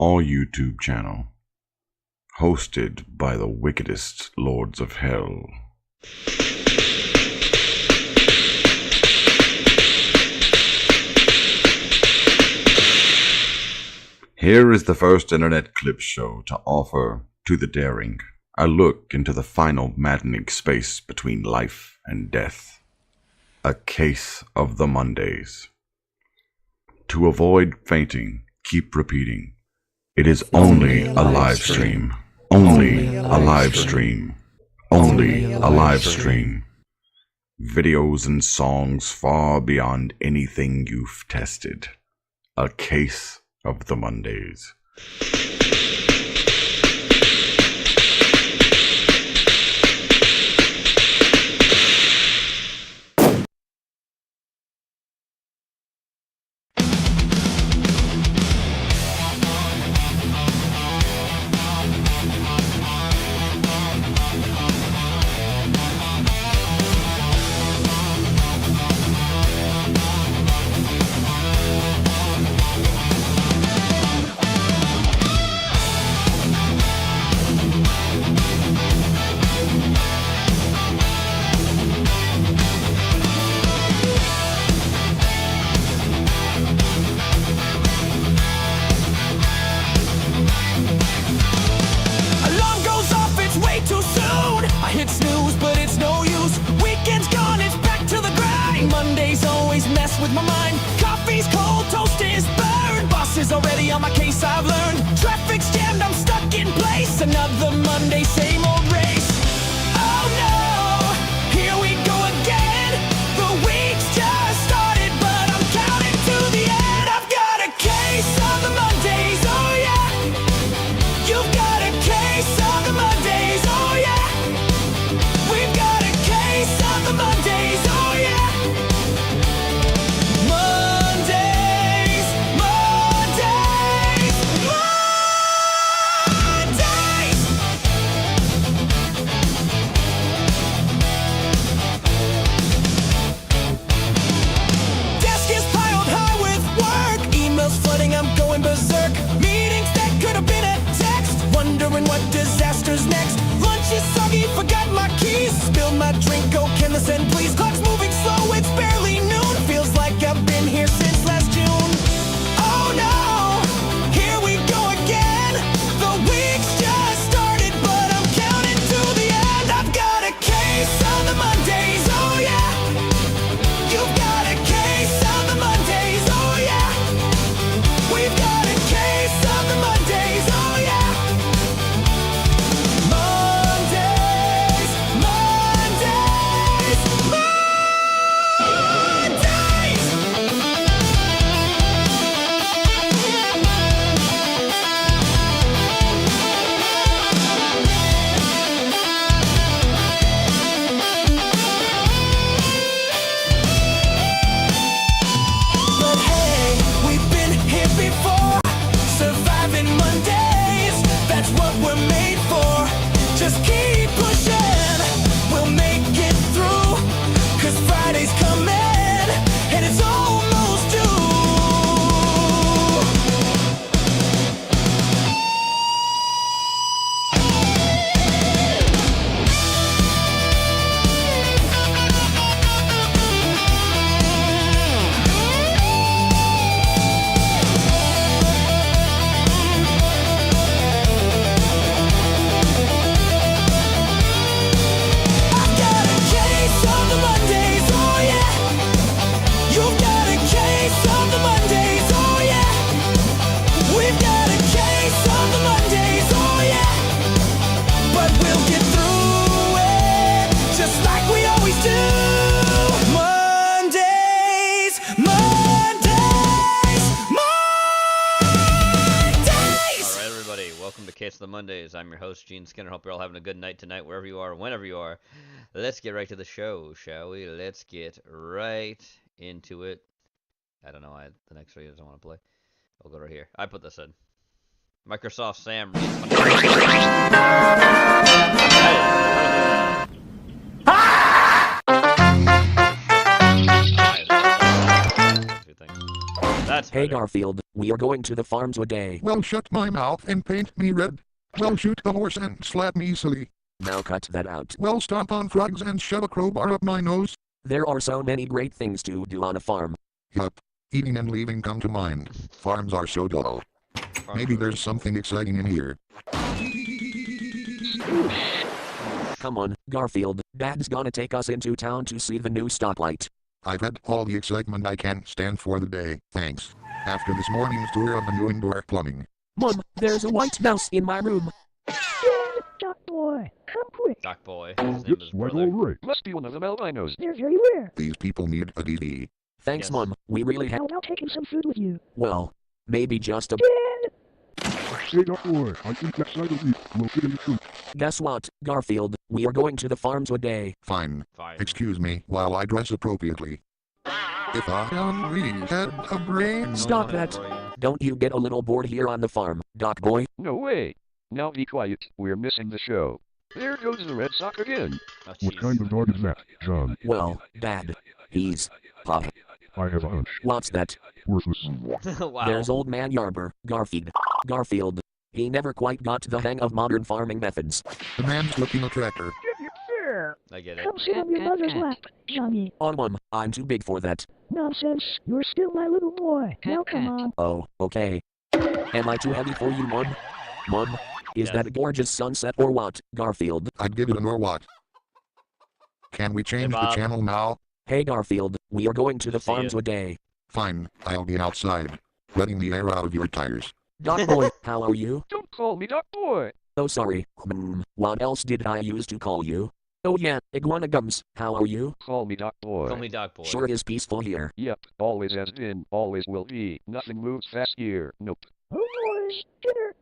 or YouTube channel, hosted by the wickedest lords of hell. Here is the first internet clip show to offer to the daring a look into the final maddening space between life and death. A case of the Mondays. To avoid fainting, keep repeating. It is only a live stream. Only a live stream. Only a live stream. Videos and songs far beyond anything you've tested. A case of the Mondays. With my mind, coffee's cold, toast is burned. Boss is already on my case, I've learned. Traffic's jammed, I'm stuck in place. Another Monday, same old race. Oh no, here we go again. The week's just started, but I'm counting to the end. I've got a case of the Mondays, oh yeah. You've got a case of the Mondays, oh yeah. We've got a case of the Mondays, oh yeah. What disaster's next? Lunch is soggy, forgot my keys. Spilled my drink, oh can this end please? Clock's moving slow, it's barely noon. Feels like I've been here since last June. Oh no, here we go again. The week's just started, but I'm counting to the end. I've got a case of the Mondays, oh yeah. You've got a case of the Mondays, oh yeah. We've got a case of the Mondays, oh yeah. The Mondays. I'm your host, Gene Skinner. Hope you're all having a good night tonight, wherever you are, whenever you are. Let's get right to the show, shall we? Let's get right into it. I don't know. The next video doesn't want to play. I'll go right here. I put this in. Microsoft Sam. That's Hey better. Garfield, we are going to the farm today. Well, shut my mouth and paint me red. Well, shoot the horse and slap me silly. Now cut that out. Well, stomp on frogs and shove a crowbar up my nose. There are so many great things to do on a farm. Yup. Eating and leaving come to mind. Farms are so dull. Maybe there's something exciting in here. Come on, Garfield, Dad's gonna take us into town to see the new stoplight. I've had all the excitement I can stand for the day, thanks. After this morning's tour of the new indoor plumbing. Mom, there's a white mouse in my room. Doc boy, come quick. Doc Boy. His name is brother. Right. Must be one of them albinos. They're very rare. These people need a DD. Thanks, Yes. Mom, we really have. How about taking some food with you? Well, maybe just a. Dad! Hey, Doc Boy, I think that side of leaf will fit in the trunk. Guess what, Garfield, we are going to the farm today. Fine. Fine. Excuse me while I dress appropriately. If I only had a brain. Stop that. Don't you get a little bored here on the farm, Doc Boy? No way. Now be quiet. We're missing the show. There goes the red sock again. Oh, What jeez. kind of dog is that, John? Well, Dad, he's. Pop. I have a hunch. What's that? Worthless. Wow. There's old man Yarber, Garfield. He never quite got the hang of modern farming methods. The man's looking a tractor. There. I get it. Come sit on your mother's lap, Johnny. On Mom, I'm too big for that. Nonsense. You're still my little boy. Now come on. Oh, okay. Am I too heavy for you, Mom? Mom, is Yes. that a gorgeous sunset or what, Garfield? I'd give it an or what. Can we change the Bob. channel now? Hey Garfield, we are going to the See farm ya. today. Fine, I'll be outside, letting the air out of your tires. Doc Boy, how are you? Don't call me Doc Boy. Oh sorry, what else did I use to call you? Oh yeah, Iguana Gums, how are you? Call me Doc Boy. Call me Doc Boy. Sure is peaceful here. Yep, always has been, always will be. Nothing moves fast here. Nope. Oh, boys. Dinner.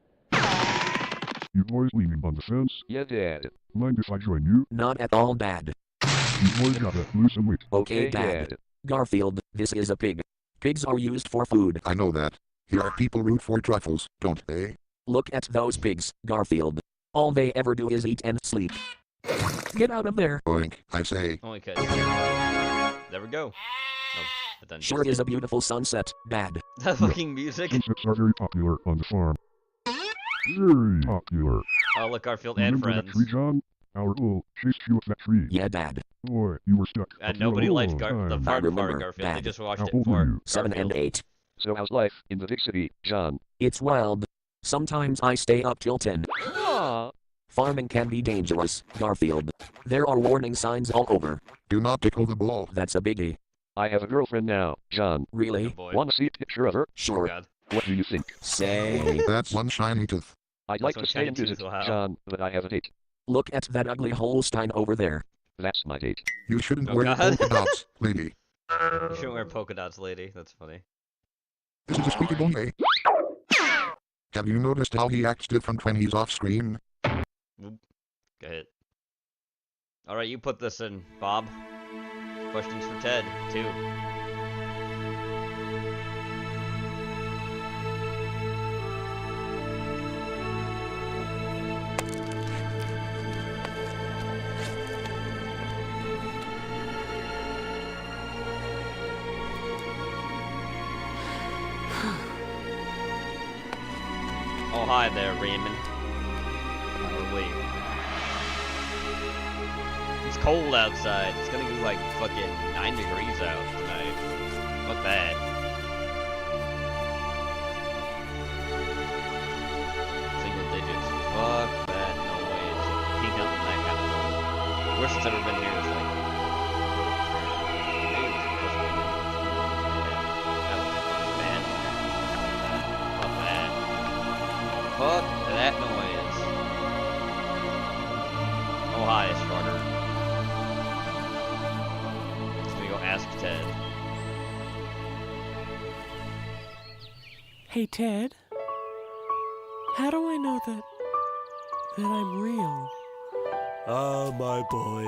You boys leaning on the fence? Yeah, Dad. Mind if I join you? Not at all, Dad. You boys gotta lose some weight. Okay, Dad. Garfield, this is a pig. Pigs are used for food. I know that. Here are people root for truffles, don't they? Look at those pigs, Garfield. All they ever do is eat and sleep. Get out of there. Oink, I say. Only cause. There we go. Oh, but then Sure is a beautiful sunset, Dad. that fucking music. Sunsets are very popular on the farm. Very popular. Oh, look, Garfield and Remember that friends. tree, John? Our bull chased you up that tree. Yeah, Dad. Boy, you were stuck. And up there a nobody liked long the time. farm remember, part, Garfield. They Dad. just watched How it old were for you? 7 and Garfield. 8. So how's life in the big city, John? It's wild. Sometimes I stay up till 10. Ah, Farming can be dangerous, Garfield. There are warning signs all over. Do not tickle the bull. That's a biggie. I have a girlfriend now, John. Really? Good boy. Want to see a picture of her? Oh, Sure. God. What do you think? Say. That's one shiny tooth. I'd like That's to what stay and Chinese visit, will have. John, but I have a date. Look at that ugly Holstein over there. That's my date. You shouldn't Oh, wear God. polka dots, lady. You shouldn't wear polka dots, lady. That's funny. This is a squeaky boy. Have you noticed how he acts different when he's off screen? Go ahead. Alright, you put this in, Bob. Questions for Ted, too. Oh, hi there, Raymond. Oh, wait. It's cold outside. It's gonna be like fucking 9 degrees out tonight. Fuck that. Single digits. Fuck that noise. Peek out the night kind of noise. Worst it's ever been here is like. Maybe it was supposed to be. That was fucking bad. Fuck that. Fuck that noise. Oh hi, Starter. Just gonna go ask Ted. Hey Ted, how do I know that I'm real? Ah, my boy.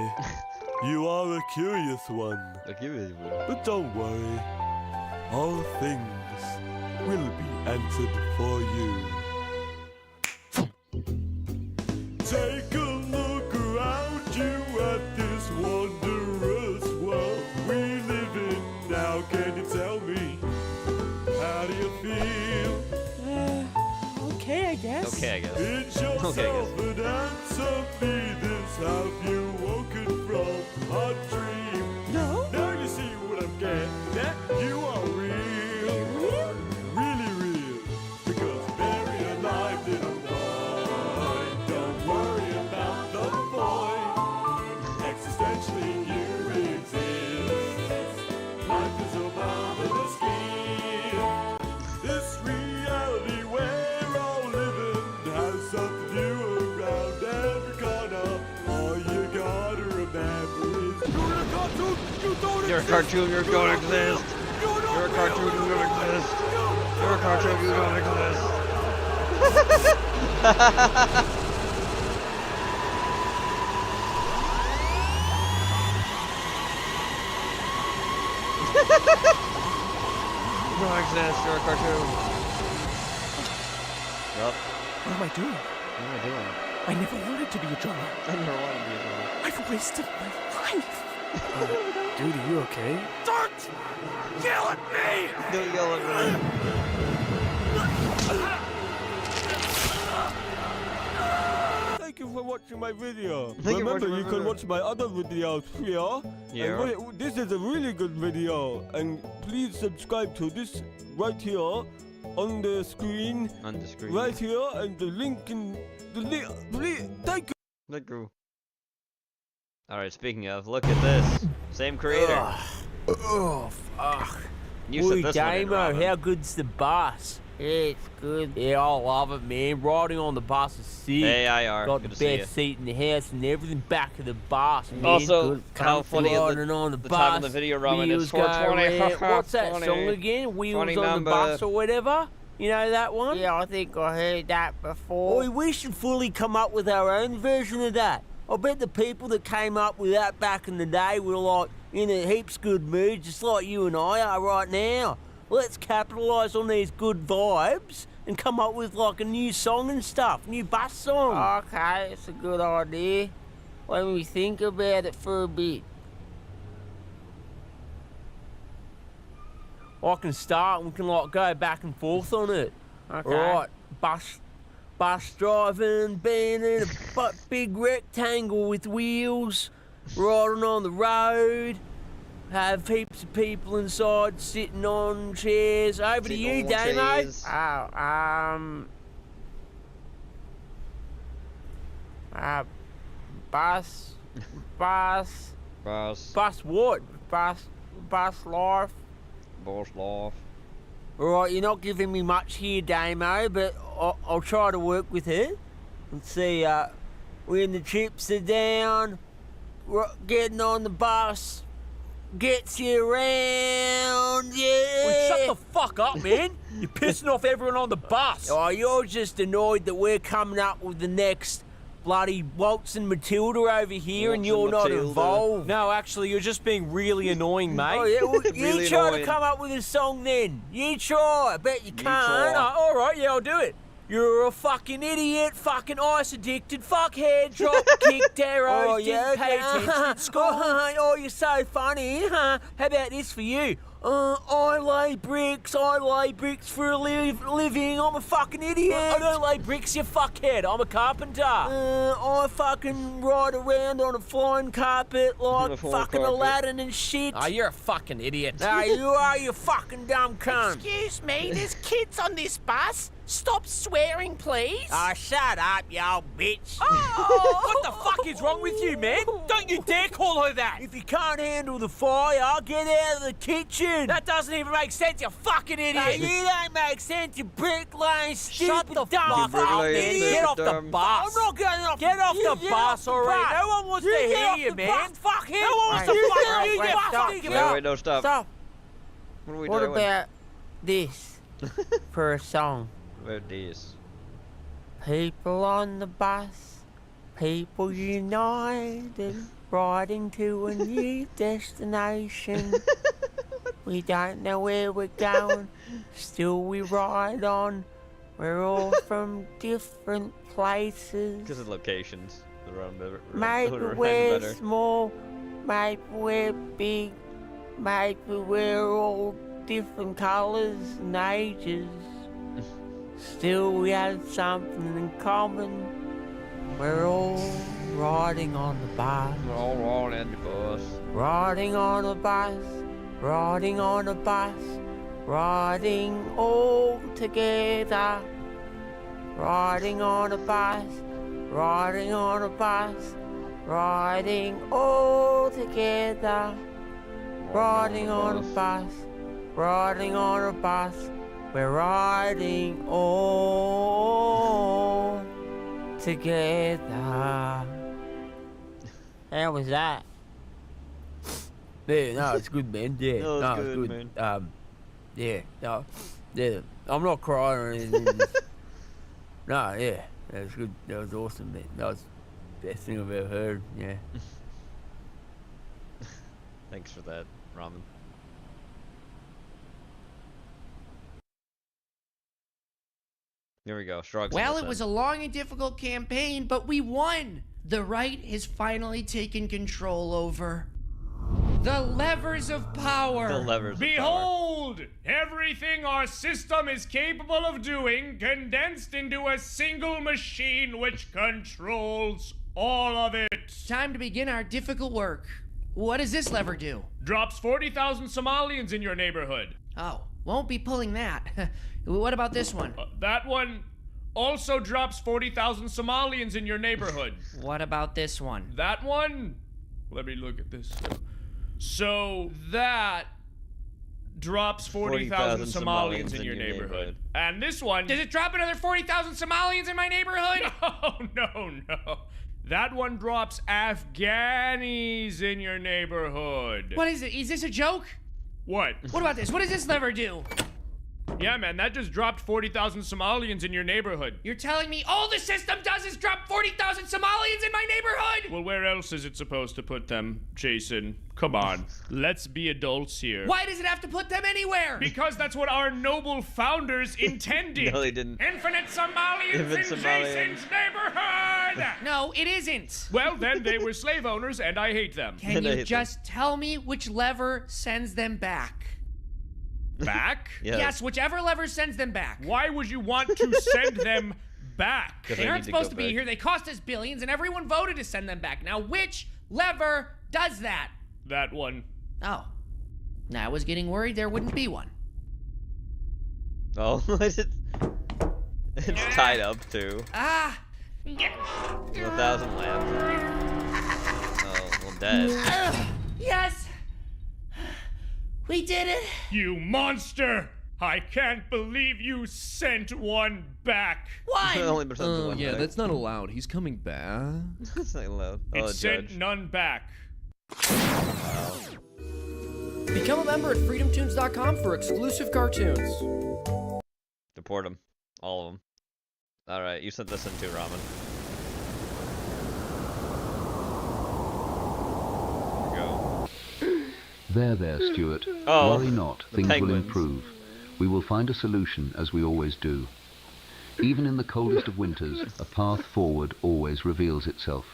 You are a curious one. Look, you really But don't worry. All things will be answered for you. Take a look around you at this wondrous world we live in now. Can you tell me how guess. Okay, I guess. Pinch Okay, yourself and answer me this. Have you woken from a dream? No. Now you see what I'm getting at. You are real. Real? Really real. Because buried alive in a void. Don't worry about the void. Existentially you exist. Life is above the skin. This reality we're all living has something new around every corner. All you gotta remember is you're a cartoon, you don't You're a cartoon, you don't exist. You're a cartoon, you don't exist. You're a cartoon, you don't exist. You don't exist, you're a cartoon. Yup. What am I doing? What am I doing? I never wanted to be a drummer. I never wanted to be a drummer. I've wasted my life. Dude, are you okay? Don't yell at me! Don't yell at me. Thank you for watching my video. Thank you for Remember, watching my you can video. watch my other videos here. Yeah. And this is a really good video. And please subscribe to this right here on the screen. On the screen. Right here, and the link in the link. Please, thank you. Let go. Alright, speaking of, look at this. Same creator. Oh, fuck. You said this one in, Damo, Robin. how good's the bus? Yeah, it's good. Yeah, I love it, man. Riding on the bus is sick. Hey, IR. Got Good the to see you. best seat in the house and everything back of the bus, man. Also, Good. how Comfy funny is riding on the the bus. time of the video, Robin? It's Wheels go 420. round. What's that Funny. song again? Wheels Funny on number. the bus or whatever? You know that one? Yeah, I think I heard that before. We should fully come up with our own version of that. I bet the people that came up with that back in the day were like in a heaps good mood, just like you and I are right now. Let's capitalise on these good vibes and come up with like a new song and stuff, new bus song. Okay, it's a good idea. Let me think about it for a bit. I can start and we can like go back and forth on it. Okay. Right, bus driving, being in a big rectangle with wheels, riding on the road, have heaps of people inside sitting on chairs. Over to you, Damo. Bus what? Bus life. Boss laugh. Alright, you're not giving me much here, Damo, but I'll try to work with it. Let's see, when the chips are down, getting on the bus, gets you around, yeah. Well, shut the fuck up, man. You're pissing off everyone on the bus. Oh, you're just annoyed that we're coming up with the next bloody Waltz and Matilda over here and you're not involved. No, actually, you're just being really annoying, mate. Oh, yeah, well, you Really try annoying. to come up with a song then. You try. I bet you can't. try. All right, yeah, I'll do it. You're a fucking idiot, fucking ice addicted, fuckhead, drop kicked arrows, Oh, yeah, didn't pay okay. attention at school. Oh, you're so funny. How about this for you? I lay bricks for a living. I'm a fucking idiot. I don't lay bricks, you fuckhead. I'm a carpenter. I fucking ride around on a flying carpet On like a flying fucking carpet. Aladdin and shit. Oh, you're a fucking idiot. Nah, you are, you fucking dumb cunt. Excuse me, there's kids on this bus. Stop swearing, please. Oh, shut up, you old bitch. What the fuck is wrong with you, man? Don't you dare call her that. If you can't handle the fire, get out of the kitchen. That doesn't even make sense, you fucking idiot. Hey, you don't make sense, you bricklaying, stupid, Shut the dumb fuck up, bricklaying, idiot. stupid, Get off the dumb. bus. I'm not going off. Get off the Get bus off already. bus. No one wants to Get hear off you, the man. bus, fuckhead. No one wants to Wait, fucking wait, hear you. wait, You stop. think Wait, about wait, no, stop. Stop. What are we What doing? about this for a song? About this? People on the bus, people united, riding to a new destination. We don't know where we're going, still we ride on. We're all from different places. Because of locations. Around Maybe around we're better. small, maybe we're big, maybe we're all different colours and ages. Still, we have something in common. We're all riding on the bus. We're all riding the bus. Riding on a bus. Riding on a bus. Riding all together. Riding on a bus. Riding on a bus. Riding all together. Riding on a bus. Riding on a bus. We're riding all together. How was that? Yeah, no, it's good, man. Yeah, That was no, good, it's good. man. Yeah, no, yeah. I'm not crying or anything. No, yeah, that was good. That was awesome, man. That was the best thing I've ever heard. Yeah. Thanks for that, Ramen. Here we go. Shrugs. Well, it was a long and difficult campaign, but we won. The right has finally taken control over the levers of power. The levers. Behold! Everything our system is capable of doing condensed into a single machine which controls all of it. Time to begin our difficult work. What does this lever do? Drops 40,000 Somalians in your neighborhood. Oh, won't be pulling that. What about this one? That one also drops 40,000 Somalians in your neighborhood. What about this one? That one? Let me look at this. So that drops 40,000 Somalians in your neighborhood. And this one... Does it drop another 40,000 Somalians in my neighborhood? No. That one drops Afghanis in your neighborhood. What is it? Is this a joke? What? What about this? What does this lever do? Yeah, man, that just dropped 40,000 Somalians in your neighborhood. You're telling me all the system does is drop 40,000 Somalians in my neighborhood? Well, where else is it supposed to put them, Jason? Come on, let's be adults here. Why does it have to put them anywhere? Because that's what our noble founders intended. No, they didn't. Infinite Somalians Infinite in Somalians. Jason's neighborhood! No, it isn't. Well, then they were slave owners, and I hate them. Can I you hate just tell me which lever sends them back? Back? Yeah. Yes, whichever lever sends them back. Why would you want to send them back? Because They I aren't need to supposed go to be back. here. They cost us billions, and everyone voted to send them back. Now, which lever does that? That one. Oh. Now I was getting worried there wouldn't be one. Oh, it's tied up too. Ah! 1,000 lambs. Oh, well, dead. Yes! We did it! You monster! I can't believe you sent one back. Why? Only percent of one Yeah, back. that's not allowed. He's coming back. That's not allowed. It Oh, sent judge. none back. Become a member at freedomtunes.com for exclusive cartoons. Deport them. All of them. Alright, you sent this in too, Ramen. Here we go. There, Stuart. Oh, Worry not, the things will penguins. improve. We will find a solution, as we always do. Even in the coldest of winters, a path forward always reveals itself.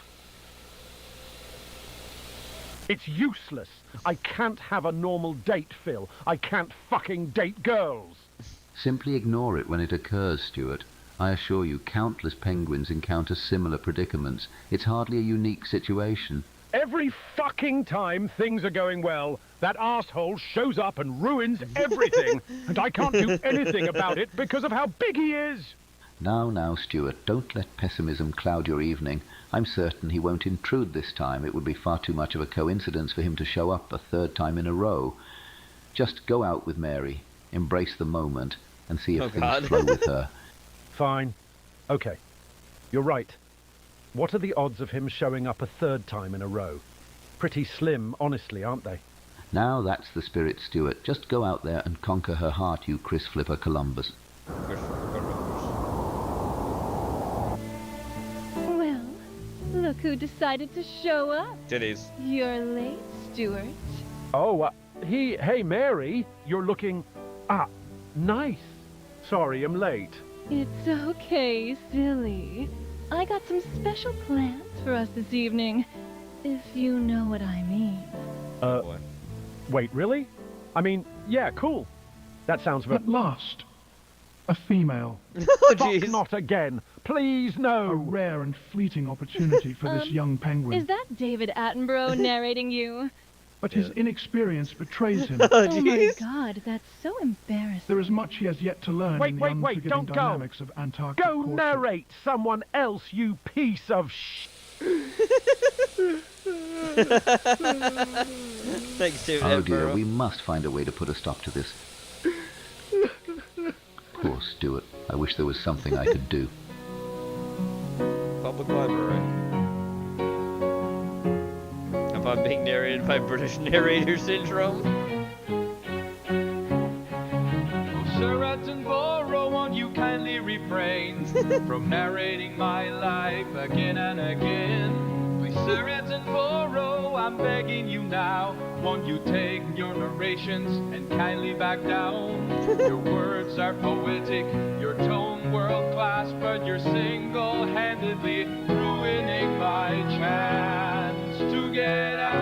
It's useless. I can't have a normal date, Phil. I can't fucking date girls. Simply ignore it when it occurs, Stuart. I assure you, countless penguins encounter similar predicaments. It's hardly a unique situation. Every fucking time things are going well, that asshole shows up and ruins everything. And I can't do anything about it because of how big he is. Now, Stuart, don't let pessimism cloud your evening. I'm certain he won't intrude this time. It would be far too much of a coincidence for him to show up a third time in a row. Just go out with Mary, embrace the moment, and see if things flow with her. Fine. Okay. You're right. What are the odds of him showing up a third time in a row? Pretty slim, honestly, aren't they? Now that's the spirit, Stuart. Just go out there and conquer her heart, you Chris Flipper Columbus. Well, look who decided to show up. Titties. You're late, Stuart. Oh, hey, Mary, you're looking... nice. Sorry, I'm late. It's okay, silly. I got some special plans for us this evening, if you know what I mean. Wait, really? I mean, yeah, cool. That sounds... At last. A female. Oh, Fuck jeez. not again. Please, no. A rare and fleeting opportunity for this young penguin. Is that David Attenborough narrating you? But his inexperience betrays him. Oh, Oh my jeez. god, that's so embarrassing. There is much he has yet to learn in the unforgiving don't go. dynamics of Antarctic Go courtship. narrate someone else, you piece of sh... Thanks, David Oh dear, Attenborough. we must find a way to put a stop to this. Poor Stuart. I wish there was something I could do. Public library. If I'm being narrated by British narrator syndrome. Sir Attenborough, won't you kindly refrain from narrating my life again and again? Please, Sir Attenborough, I'm begging you now, won't you take your narrations and kindly back down? Your words are poetic, your tone world class, but you're single-handedly ruining my chance to get ass.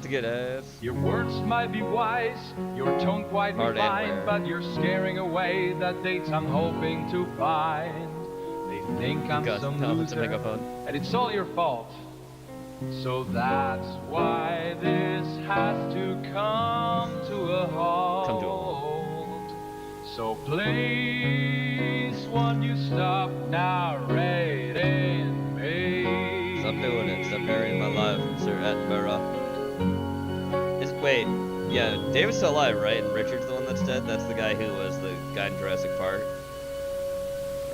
To get ass. Your words might be wise, your tone quite Hard and refined, rare. but you're scaring away the dates I'm hoping to find. They think I'm God, some no, it's a loser, megaphone. and it's all your fault. So that's why this has to come to a halt. Come to a halt. So please, won't you stop narrating me? Stop doing it. Stop narrating my life, Sir Attenborough. Wait, yeah, David's still alive, right? And Richard's the one that's dead? That's the guy who was the guy in Jurassic Park.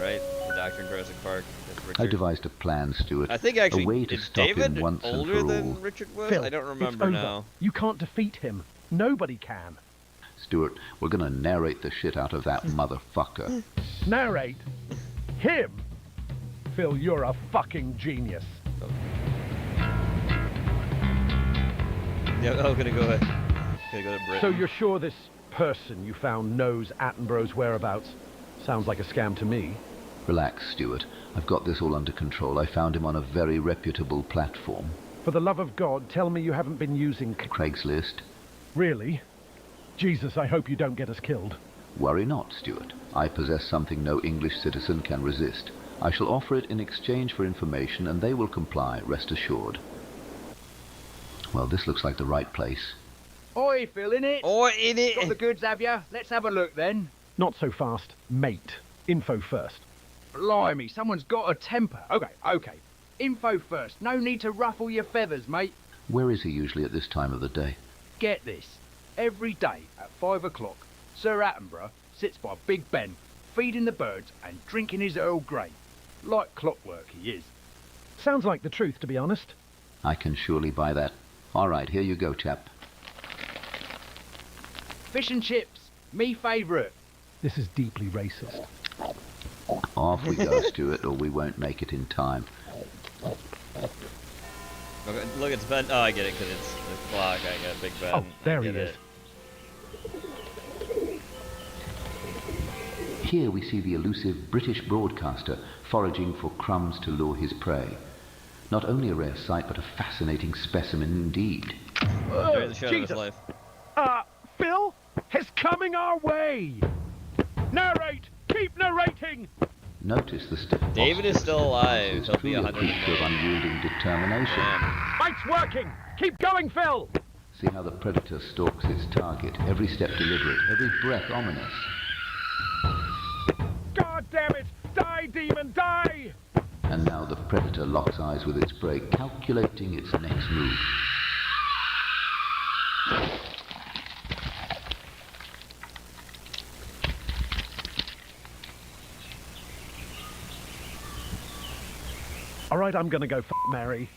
Right? The doctor in Jurassic Park. That's Richard. I devised a plan, Stuart. I think actually, a way to is stop David him once and older for than all. Richard was? Phil, I don't it's remember over. now. You can't defeat him. Nobody can. Stuart, we're gonna narrate the shit out of that motherfucker. Narrate? Him? Phil, you're a fucking genius. Yeah, oh, gonna go ahead. Gonna go to Britain. So you're sure this person you found knows Attenborough's whereabouts? Sounds like a scam to me. Relax, Stuart. I've got this all under control. I found him on a very reputable platform. For the love of God, tell me you haven't been using... Craigslist. Really? Jesus, I hope you don't get us killed. Worry not, Stuart. I possess something no English citizen can resist. I shall offer it in exchange for information, and they will comply, rest assured. Well, this looks like the right place. Oi, Phil, innit? Oi, innit? Got the goods, have ya? Let's have a look, then. Not so fast, mate. Info first. Blimey, someone's got a temper. Okay. Info first. No need to ruffle your feathers, mate. Where is he usually at this time of the day? Get this. Every day at 5 o'clock, Sir Attenborough sits by Big Ben, feeding the birds and drinking his Earl Grey. Like clockwork, he is. Sounds like the truth, to be honest. I can surely buy that. All right, here you go, chap. Fish and chips. Me favourite. This is deeply racist. Off we go, Stuart, or we won't make it in time. Okay, look, it's Ben. Oh, I get it, because it's the clock. I got Big Ben. Oh, there I he get is. it. Here we see the elusive British broadcaster foraging for crumbs to lure his prey. Not only a rare sight, but a fascinating specimen indeed. During the show of his Jesus. life. Phil is coming our way. Narrate! Keep narrating! Notice the stiff David is still alive. He'll be truly a 100 creature of unyielding determination. Fight's working! Keep going, Phil! See how the predator stalks its target, every step deliberate, every breath ominous. God damn it! Die, demon, die! And now the predator locks eyes with its prey, calculating its next move. All right, I'm gonna go f*** Mary.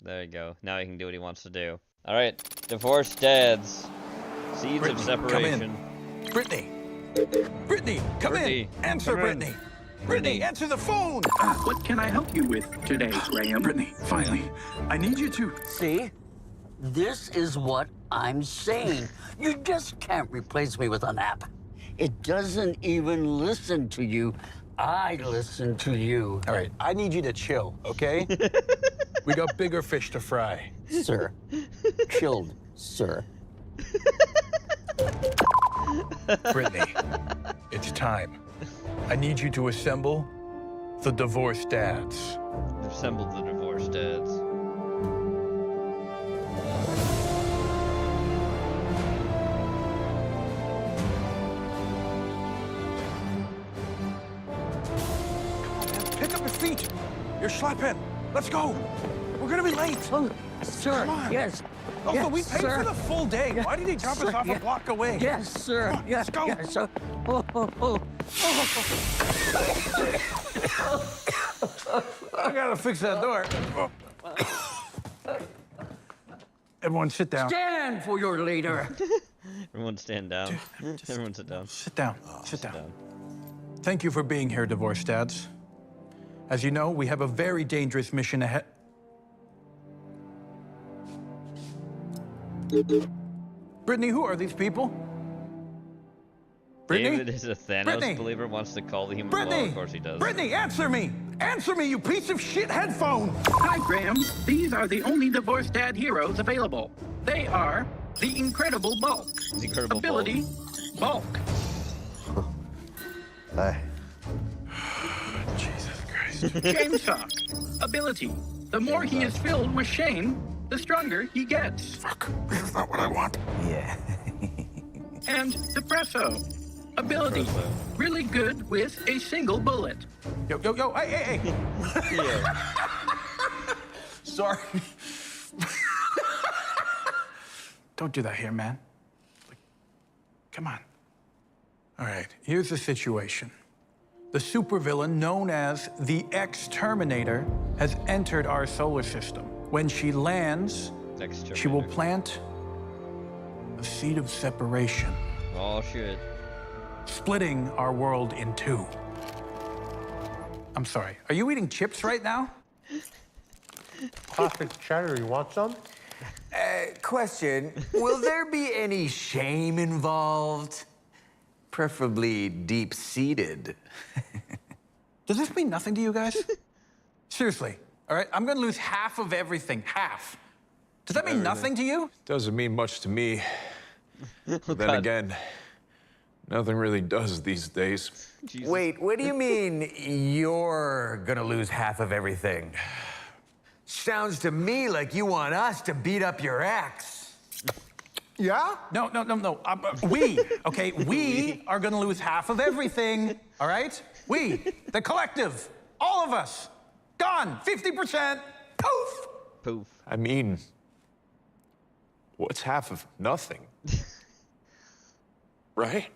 There you go. Now he can do what he wants to do. Alright, divorced dads. Seeds of separation. Brittany! Brittany, come in! Answer, come in. Brittany! Brittany, answer the phone! What can I help you with today, Graham? Brittany, finally. I need you to... See? This is what I'm saying. You just can't replace me with an app. It doesn't even listen to you. I listen to you. All right, I need you to chill, okay? We got bigger fish to fry. Sir. Chilled, sir. Brittany, it's time. I need you to assemble the divorced dads. Assembled the divorced dads. Pick up your feet. You're schlepping. Let's go. We're gonna be late. Oh, sir. Come on. Yes. Oh, yes, but we paid sir. for the full day. Why did he drop Yes, us off sir. a block away? Yes, sir. Come on, Yes, let's go. yes, sir. I gotta fix that door. Everyone sit down. Stand for your leader. Everyone stand down. Everyone sit down. Sit down. Sit down. Thank you for being here, divorced dads. As you know, we have a very dangerous mission ahead. Brittany, who are these people? Brittany? David is a Thanos Brittany? believer, wants to call the human Brittany! Well, of course he does. Brittany, answer me! Answer me, you piece of shit headphone! Hi, Graham. These are the only divorced dad heroes available. They are the Incredible Bulk. The Incredible Ability, Bulk. Jesus Christ. Chainsaw. Ability. The more he is filled with shame, the stronger he gets. Fuck, this is not what I want. Yeah. And Depresso. Ability. Really good with a single bullet. Yo, yo, yo, hey, hey, hey. Sorry. Don't do that here, man. Come on. All right, here's the situation. The supervillain known as the Exterminator has entered our solar system. When she lands, she will plant a seed of separation. Oh, shit. Splitting our world in two. I'm sorry, are you eating chips right now? Classic cheddar, you want some? Question, will there be any shame involved? Preferably deep-seated. Does this mean nothing to you guys? Seriously, all right? I'm gonna lose half of everything, half. Does that mean nothing to you? Doesn't mean much to me. But then again, nothing really does these days. Wait, what do you mean you're gonna lose half of everything? Sounds to me like you want us to beat up your ex. Yeah? No. Okay, we are gonna lose half of everything, all right? We, the collective, all of us, gone, 50%, poof! Poof. I mean, what's half of nothing? Right?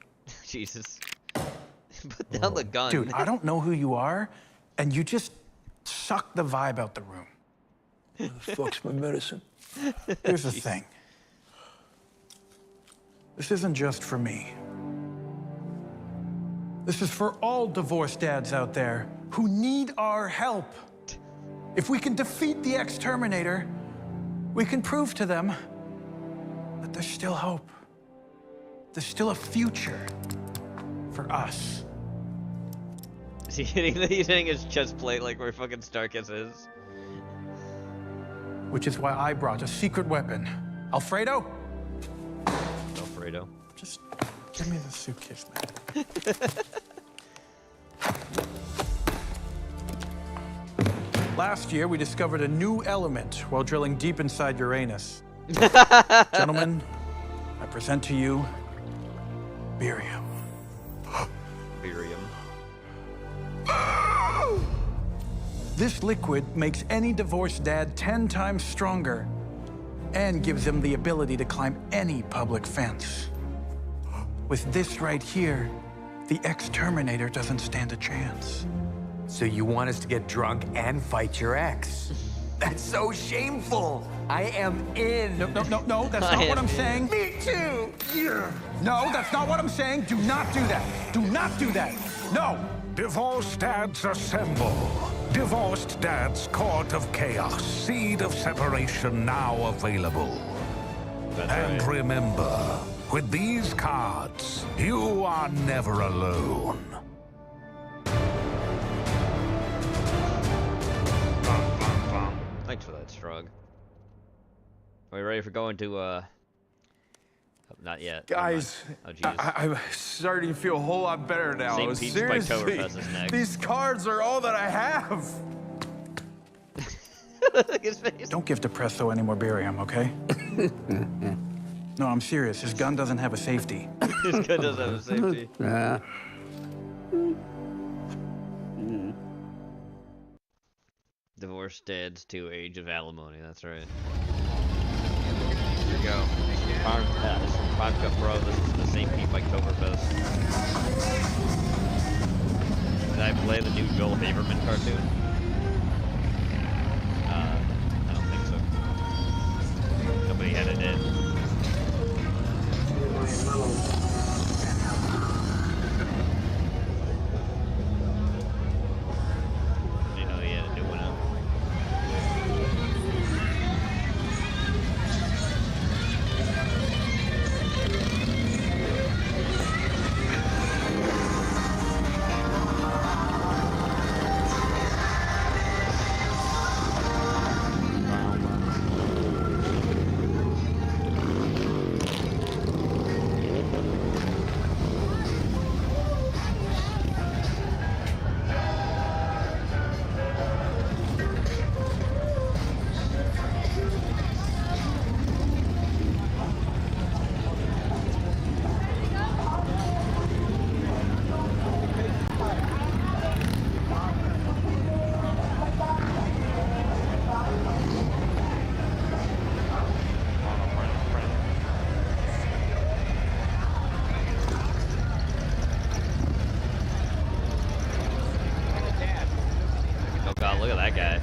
Jesus. Put down the gun. Dude, I don't know who you are, and you just suck the vibe out the room. Where the fuck's my medicine? Here's the thing. This isn't just for me. This is for all divorced dads out there who need our help. If we can defeat the Exterminator, we can prove to them that there's still hope. There's still a future for us. Is he hitting his chest plate like where fucking Starkist is? Which is why I brought a secret weapon. Alfredo? Alfredo. Just give me the suitcase, man. Last year, we discovered a new element while drilling deep inside Uranus. Gentlemen, I present to you barium. Barium. This liquid makes any divorced dad 10 times stronger and gives them the ability to climb any public fence. With this right here, the Exterminator doesn't stand a chance. So you want us to get drunk and fight your ex? That's so shameful. I am in. No, that's not what I'm saying. Me too. Yeah. No, that's not what I'm saying. Do not do that. Do not do that. No. Divorced dads assemble. Divorced Dad's Court of Chaos. Seed of Separation now available. And remember, with these cards, you are never alone. Thanks for that, Strug. Are we ready for going to Not yet. Guys, Oh, jeez. I'm starting to feel a whole lot better now. St. Pete's by Seriously, Oktoberfest is next. these cards are all that I have. His face. Don't give Depresso any more barium, okay? No, I'm serious. His gun doesn't have a safety. His gun doesn't have a safety. Divorced dads to age of alimony. That's right. Here we go. This is from Farm Cup Pro. This is the St. Pete by Oktoberfest. Did I play the new Joel Haberman cartoon? I don't think so. Nobody had it in. You know, he had a new one out. Oh god, look at that guy.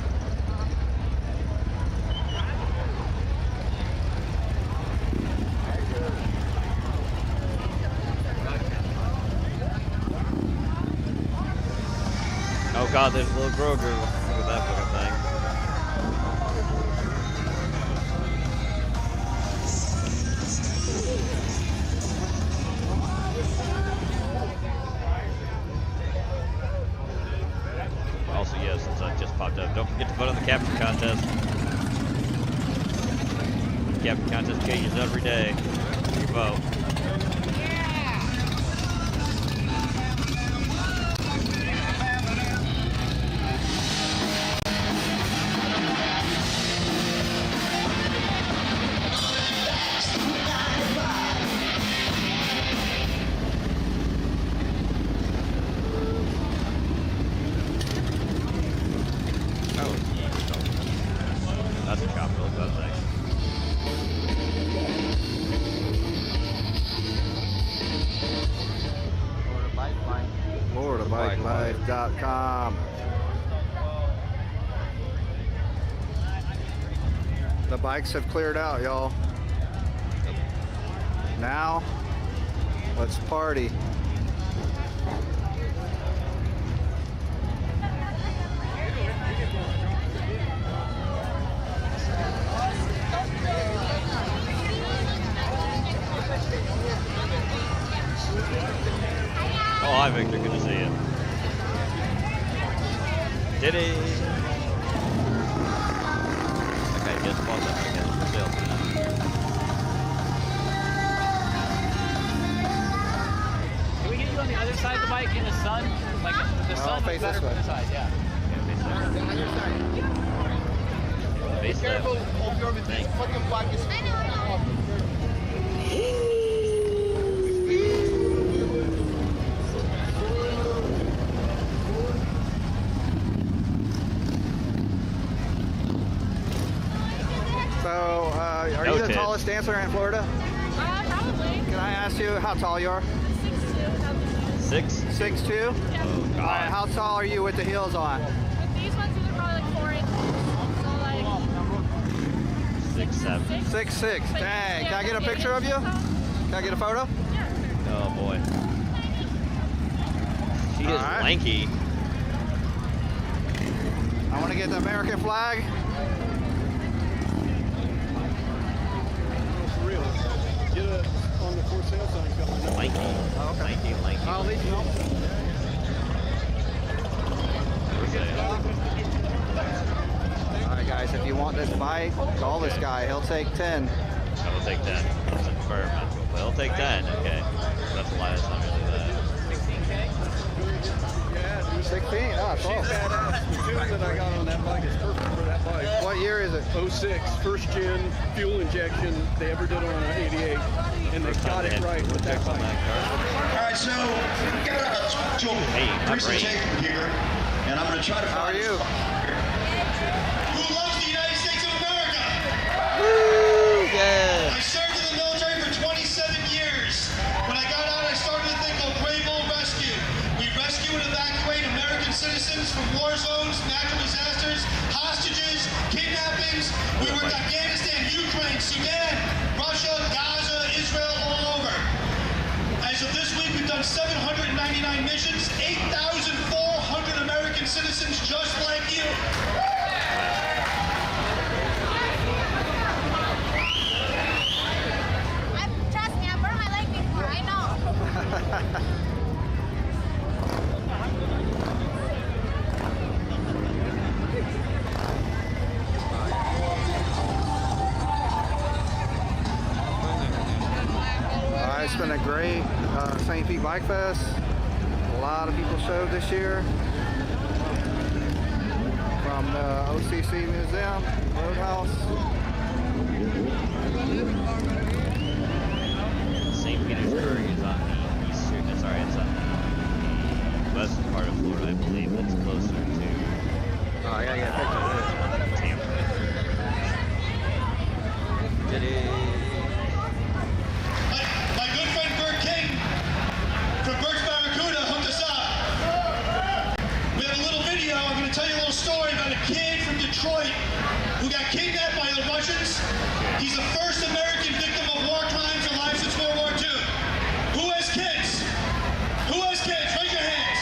Oh god, there's little Grogu. Look at that fucking thing. Also, yes, since I just popped up, don't forget to vote on the captain contest. The captain contest changes every day. You vote. That's a copper, look at that thing. FloridaBikeLife.com. The bikes have cleared out, y'all. Now, let's party. Oh, hi Victor, good to see you. Did he? Okay, just bought that again for sale tonight. Can we get you on the other side of the bike in the sun? Like the sun is better from the side, yeah. Face Be careful of your fucking black is So, are you the Noted. tallest dancer in Florida? Probably. Can I ask you how tall you are? 6'2". 6'2"? Oh, God. All right, how tall are you with the heels on? With these ones, these are probably like 4 inches. So like 6'7". 6'6". Dang. Can I get a picture of you? Can I get a photo? Oh boy. She is Alright. lanky. I want to get the American flag. Get it on the for sale sign coming up. Lanky. Lanky, lanky. I'll leave you. All right, guys, if you want this bike, call this guy. He'll take 10. I will take that. It's a firm. Well, I'll take 10. Okay. That's a lie. That's not really that. 16K? Yeah, 16. Oh, She's badass. The tune that I got on that bike is perfect for that bike. What year is it? 06, first gen fuel injection they ever did on an 88, and they got it right with that bike. All right, so we got a presentation here, and I'm going to try to find. How are you? Who loves the United States of America? Woo! Yeah. I served in the military for 27 years. When I got out, I started a thing called Brave Bull Rescue. We rescue and evacuate American citizens from war zones, natural disasters, hostages, kidnappings. We worked Afghanistan, Ukraine, Sudan, Russia, Gaza, Israel, all over. As of this week, we've done 799 missions, 8,400 American citizens just like you. Trust me, I burned my leg before, I know. It's been a great St. Pete Bike Fest. A lot of people showed this year. From the OCC Museum, Roadhouse. St. Petersburg is on the eastern, sorry, it's on the western part of Florida, I believe. It's closer to Oh, I gotta get a picture of Tampa. Did it? My good friend Bert King from Bert's Barracuda hooked us up. We have a little video. I'm going to tell you a little story about a kid from Detroit who got kidnapped by the Russians. He's the first American victim of war crimes alive since World War II. Who has kids? Who has kids? Raise your hands.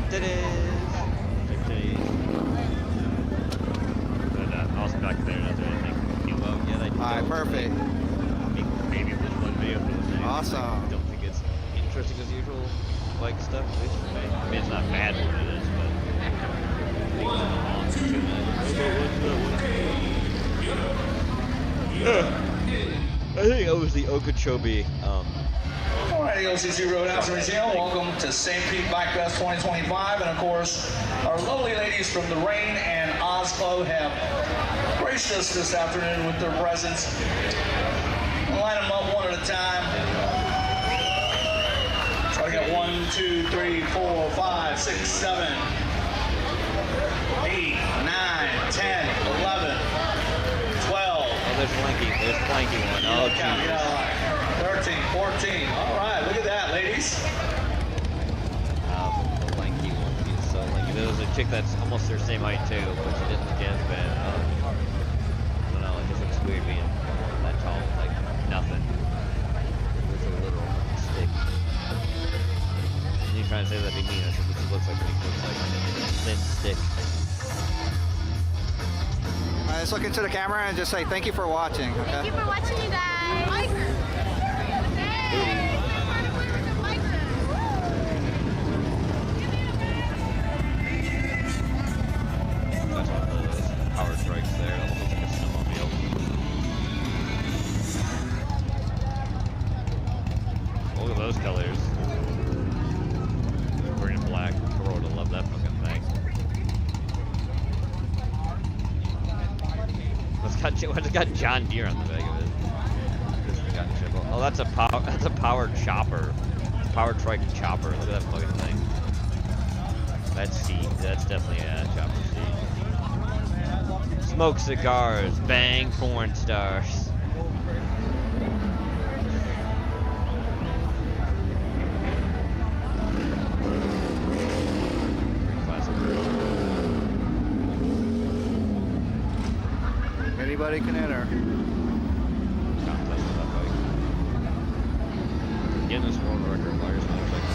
Did it? But also back there, not doing anything new out yet. Alright, perfect. Maybe this one video for the same. Awesome. I don't think it's interesting as usual, like stuff, at least for me. I mean, it's not bad what it is, but. I think it was the Okeechobee. Alright, OCC Roadhouse Museum, welcome to St. Pete Bike Fest 2025, and of course, our lovely ladies from the Rain and Oz Club have graced us this afternoon with their presence. Line them up one at a time. Try to get 1, 2, 3, 4, 5, 6, 7, 8, 9, 10, 11, 12. Oh, there's Flanky one. Oh, geez. 13, 14. All right, look at that, ladies. The lanky one. He's so lanky. There was a chick that's almost their same height too, but she didn't look as bad. I don't know. It just looks weird being that tall with like nothing. It's a little stick. And you're trying to say that be mean? That's what she looks like. She looks like a thin stick. Let's look into the camera and just say thank you for watching. Okay? Thank you for watching, you guys. That's one of those power strikes there. Almost looks like a snowmobile. Look at those colors. Green and black. Corolla, love that fucking thing. It's got John Deere on the back of it. Oh, that's a powered chopper. It's a powered trike chopper. Look at that fucking thing. That's C. That's definitely a chopper C. Smoke cigars, bang porn stars. Anybody can enter. Guinness World Record largest motorcycle.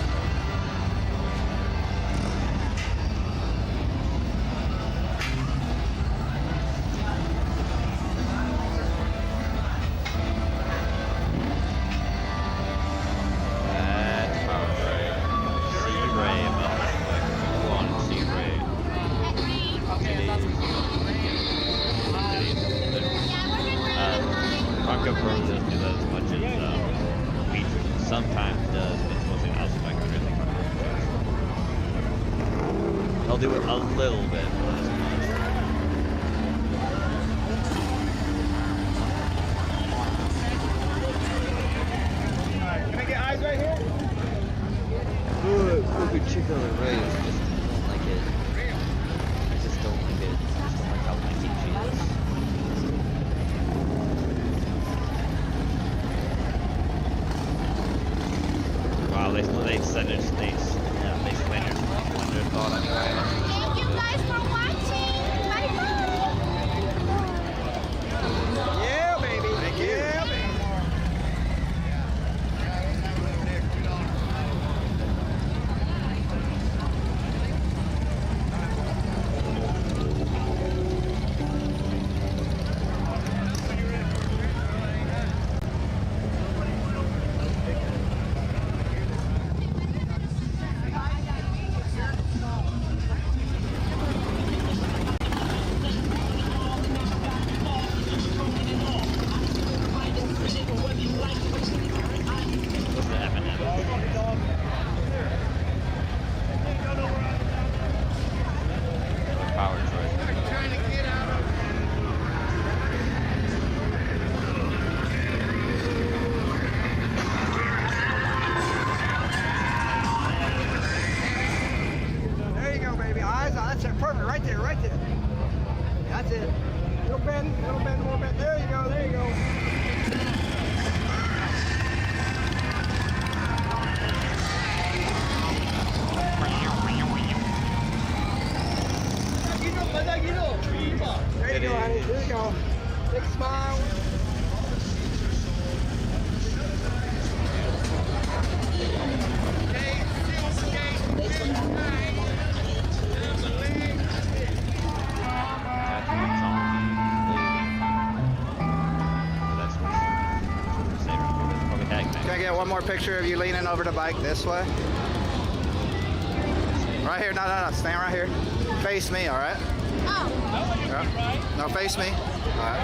sometimes does, but it's mostly house bike really. I'll do it a little bit, but not as much. Can I get eyes right here? Good chick on the right. I just don't like it. I just don't like it. I just don't like how lanky she is. Wow, they said it. They explained their thought anyway. Thank you guys for watching. Bye bye. Yeah, baby. Thank you. Yeah, baby. There you go, baby. Eyes on. That's it. Perfect. Right there. Right there. That's it. Little bend. Little bend. More bend. There you go. There you go. There you go, honey. There you go. Big smile. Can I get one more picture of you leaning over the bike this way? Right here. No, no, no. Stand right here. Face me, all right? Yeah. No, face me. All right.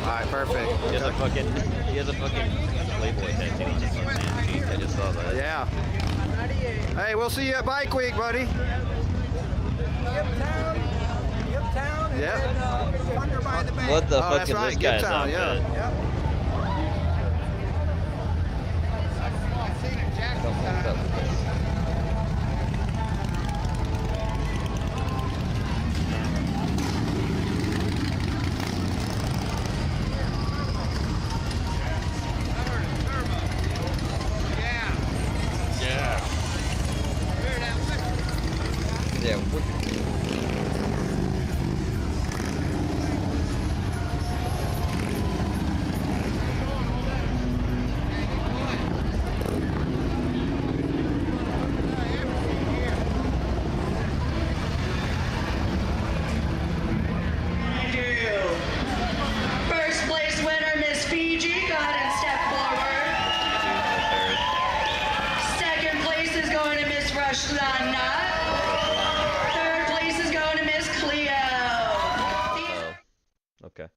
All right, perfect. He has a fucking Playboy tattoo on his fucking cheek. I just saw that. Yeah. Hey, we'll see you at Bike Week, buddy. Yep. What the fuck that's is right, this guy's Town, outfit? yeah. Don't fuck up with this. Yeah, First place winner, Miss Fiji. Go ahead and step forward. Second place is going to Miss Rushlana. Third place is going to Miss Cleo. okay.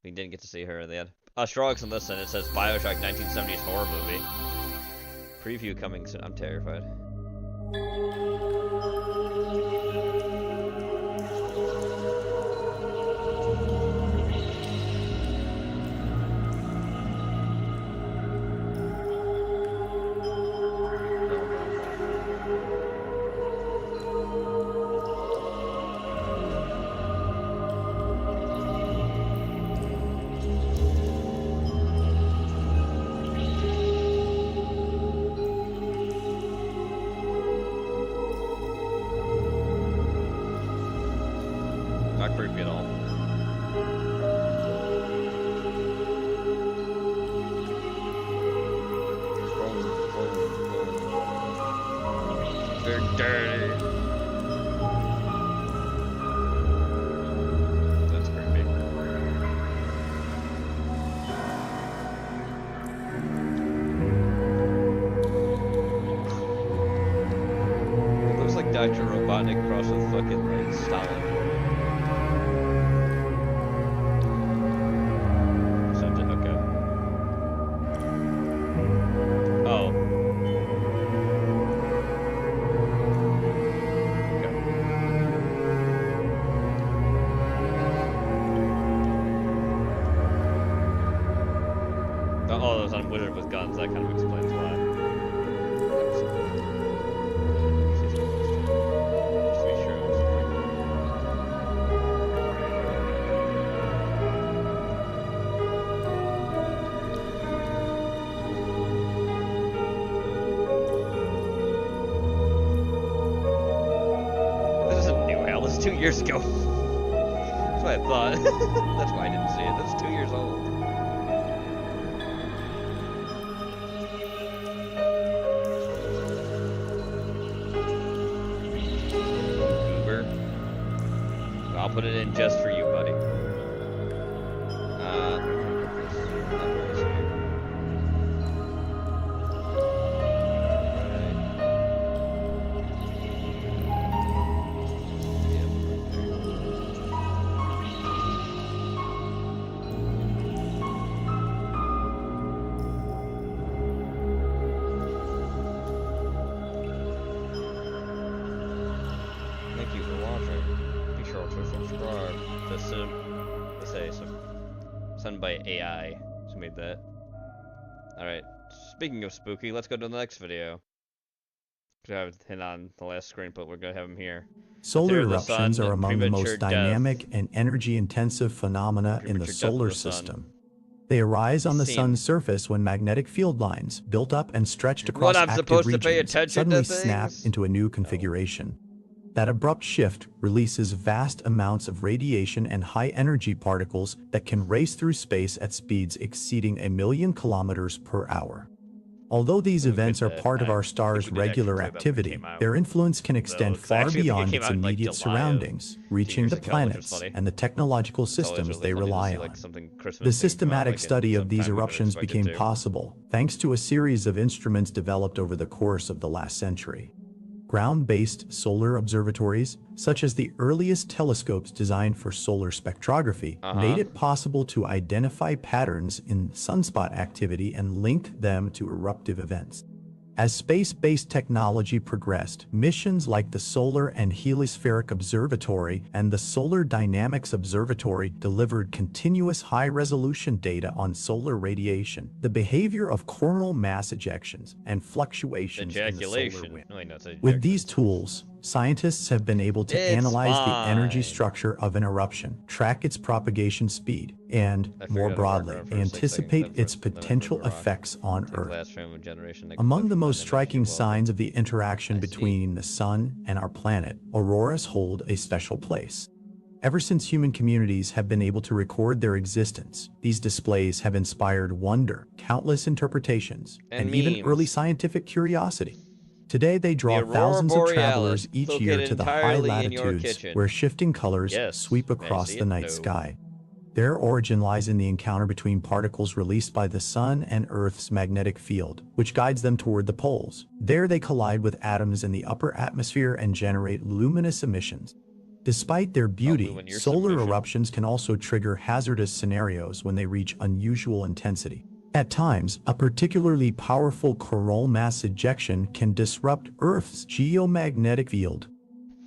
We didn't get to see her in the end. Astrologs and listen, it says Bioshock 1970s horror movie. Preview coming soon. I'm terrified. Not creepy at all. They're dirty. That's creepy. It looks like Dr. Robotnik crossed with fucking like Stalin. wizard with guns. That kind of explains why. Just to be sure it was This isn't new hell. This is 2 years ago. That's what I thought. That's why I didn't see it. That's 2 years old. I'll put it in just for you, buddy. Thank you for watching. Be sure to subscribe. Sent by AI. Who made that? Alright. Speaking of spooky, let's go to the next video. I have him on the last screen, but we're gonna have him here. Solar eruptions are among the most dynamic and energy-intensive phenomena in the solar system. They arise on the sun's surface when magnetic field lines, built up and stretched across active regions, suddenly snap into a new configuration. That abrupt shift releases vast amounts of radiation and high-energy particles that can race through space at speeds exceeding 1 million kilometers per hour. Although these events are part of our star's regular activity, their influence can extend far beyond its immediate surroundings, reaching the planets and the technological systems they rely on. The systematic study of these eruptions became possible thanks to a series of instruments developed over the course of the last century. Ground-based solar observatories, such as the earliest telescopes designed for solar spectrography, made it possible to identify patterns in sunspot activity and linked them to eruptive events. As space-based technology progressed, missions like the Solar and Heliospheric Observatory and the Solar Dynamics Observatory delivered continuous high-resolution data on solar radiation, the behavior of coronal mass ejections, and fluctuations in the solar wind. With these tools, scientists have been able to analyze the energy structure of an eruption, track its propagation speed, and, more broadly, anticipate its potential effects on Earth. Among the most striking signs of the interaction between the Sun and our planet, auroras hold a special place. Ever since human communities have been able to record their existence, these displays have inspired wonder, countless interpretations, and even early scientific curiosity. Today they draw thousands of travelers each year to the high latitudes where shifting colors sweep across the night sky. Their origin lies in the encounter between particles released by the Sun and Earth's magnetic field, which guides them toward the poles. There they collide with atoms in the upper atmosphere and generate luminous emissions. Despite their beauty, solar eruptions can also trigger hazardous scenarios when they reach unusual intensity. At times, a particularly powerful coronal mass ejection can disrupt Earth's geomagnetic field.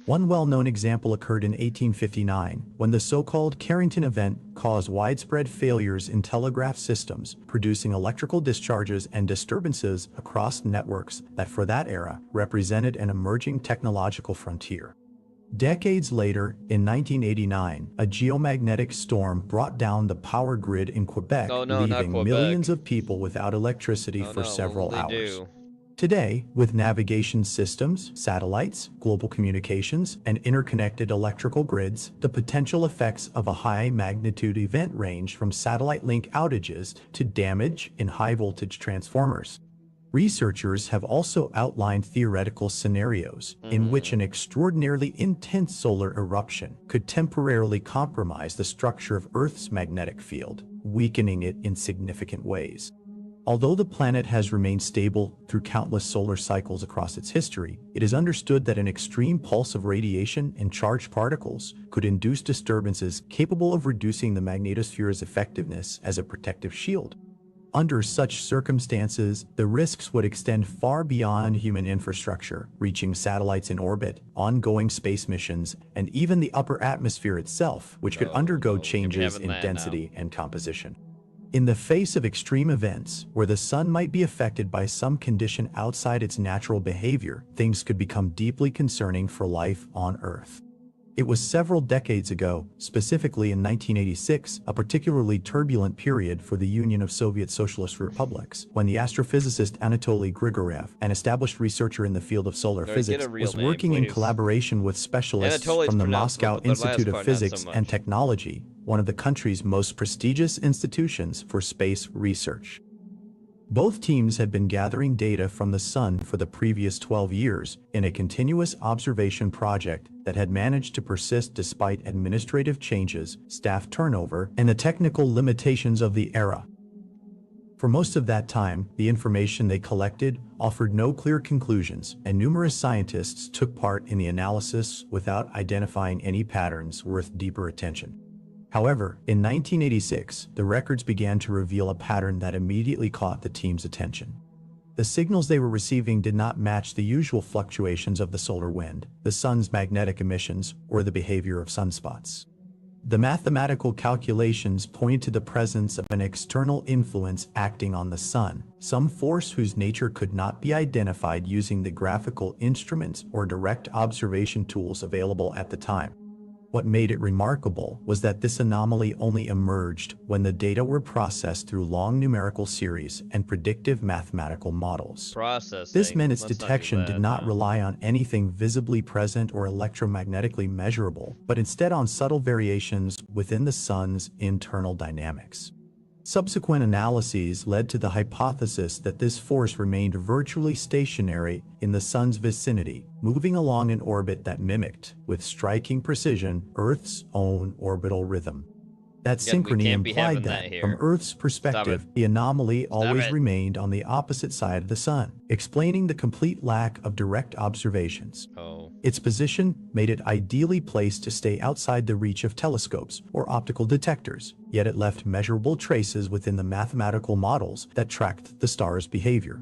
One well-known example occurred in 1859, when the so-called Carrington event caused widespread failures in telegraph systems, producing electrical discharges and disturbances across networks that for that era represented an emerging technological frontier. Decades later, in 1989, a geomagnetic storm brought down the power grid in Quebec, leaving millions of people without electricity for several hours. Today, with navigation systems, satellites, global communications, and interconnected electrical grids, the potential effects of a high-magnitude event range from satellite link outages to damage in high-voltage transformers. Researchers have also outlined theoretical scenarios in which an extraordinarily intense solar eruption could temporarily compromise the structure of Earth's magnetic field, weakening it in significant ways. Although the planet has remained stable through countless solar cycles across its history, it is understood that an extreme pulse of radiation and charged particles could induce disturbances capable of reducing the magnetosphere's effectiveness as a protective shield. Under such circumstances, the risks would extend far beyond human infrastructure, reaching satellites in orbit, ongoing space missions, and even the upper atmosphere itself, which could undergo changes in density and composition. In the face of extreme events, where the sun might be affected by some condition outside its natural behavior, things could become deeply concerning for life on Earth. It was several decades ago, specifically in 1986, a particularly turbulent period for the Union of Soviet Socialist Republics, when the astrophysicist Anatoly Grigoriev, an established researcher in the field of solar physics, was working in collaboration with specialists from the Moscow Institute of Physics and Technology, one of the country's most prestigious institutions for space research. Both teams had been gathering data from the sun for the previous 12 years in a continuous observation project that had managed to persist despite administrative changes, staff turnover, and the technical limitations of the era. For most of that time, the information they collected offered no clear conclusions, and numerous scientists took part in the analysis without identifying any patterns worth deeper attention. However, in 1986, the records began to reveal a pattern that immediately caught the team's attention. The signals they were receiving did not match the usual fluctuations of the solar wind, the sun's magnetic emissions, or the behavior of sunspots. The mathematical calculations pointed to the presence of an external influence acting on the sun, some force whose nature could not be identified using the graphical instruments or direct observation tools available at the time. What made it remarkable was that this anomaly only emerged when the data were processed through long numerical series and predictive mathematical models. This meant its detection did not rely on anything visibly present or electromagnetically measurable, but instead on subtle variations within the sun's internal dynamics. Subsequent analyses led to the hypothesis that this force remained virtually stationary in the sun's vicinity, moving along an orbit that mimicked, with striking precision, Earth's own orbital rhythm. That synchrony implied that, from Earth's perspective, the anomaly always remained on the opposite side of the sun, explaining the complete lack of direct observations. Its position made it ideally placed to stay outside the reach of telescopes or optical detectors, yet it left measurable traces within the mathematical models that tracked the star's behavior.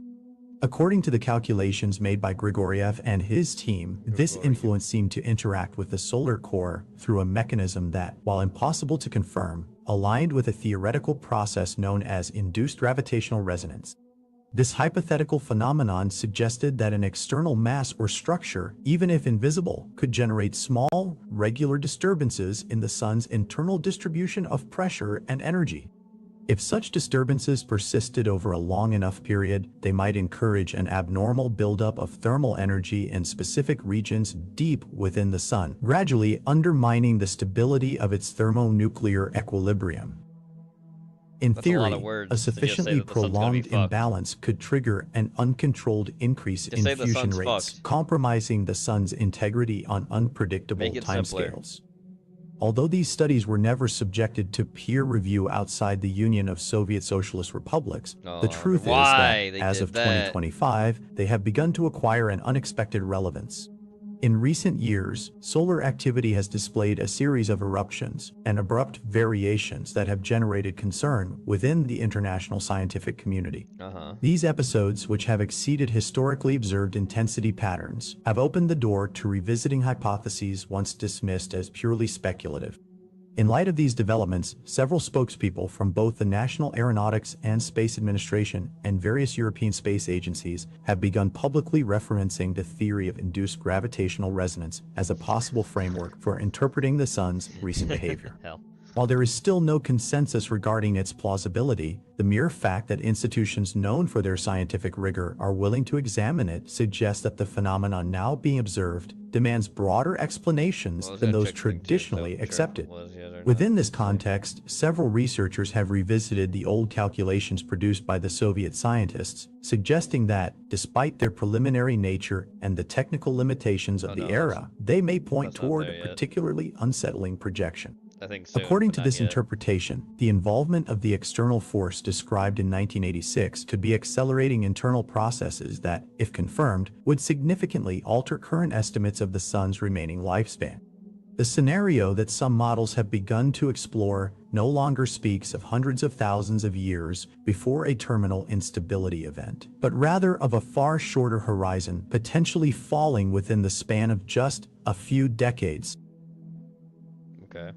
According to the calculations made by Grigoriev and his team, this influence seemed to interact with the solar core through a mechanism that, while impossible to confirm, aligned with a theoretical process known as induced gravitational resonance. This hypothetical phenomenon suggested that an external mass or structure, even if invisible, could generate small, regular disturbances in the sun's internal distribution of pressure and energy. If such disturbances persisted over a long enough period, they might encourage an abnormal buildup of thermal energy in specific regions deep within the sun, gradually undermining the stability of its thermonuclear equilibrium. In theory, a sufficiently prolonged imbalance could trigger an uncontrolled increase in fusion rates, compromising the sun's integrity on unpredictable timescales. Although these studies were never subjected to peer review outside the Union of Soviet Socialist Republics, the truth is that, as of 2025, they have begun to acquire an unexpected relevance. In recent years, solar activity has displayed a series of eruptions and abrupt variations that have generated concern within the international scientific community. These episodes, which have exceeded historically observed intensity patterns, have opened the door to revisiting hypotheses once dismissed as purely speculative. In light of these developments, several spokespeople from both the National Aeronautics and Space Administration and various European space agencies have begun publicly referencing the theory of induced gravitational resonance as a possible framework for interpreting the sun's recent behavior. While there is still no consensus regarding its plausibility, the mere fact that institutions known for their scientific rigor are willing to examine it suggests that the phenomenon now being observed demands broader explanations than those traditionally accepted. Within this context, several researchers have revisited the old calculations produced by the Soviet scientists, suggesting that, despite their preliminary nature and the technical limitations of the era, they may point toward a particularly unsettling projection. According to this interpretation, the involvement of the external force described in 1986 could be accelerating internal processes that, if confirmed, would significantly alter current estimates of the sun's remaining lifespan. The scenario that some models have begun to explore no longer speaks of hundreds of thousands of years before a terminal instability event, but rather of a far shorter horizon, potentially falling within the span of just a few decades. Okay.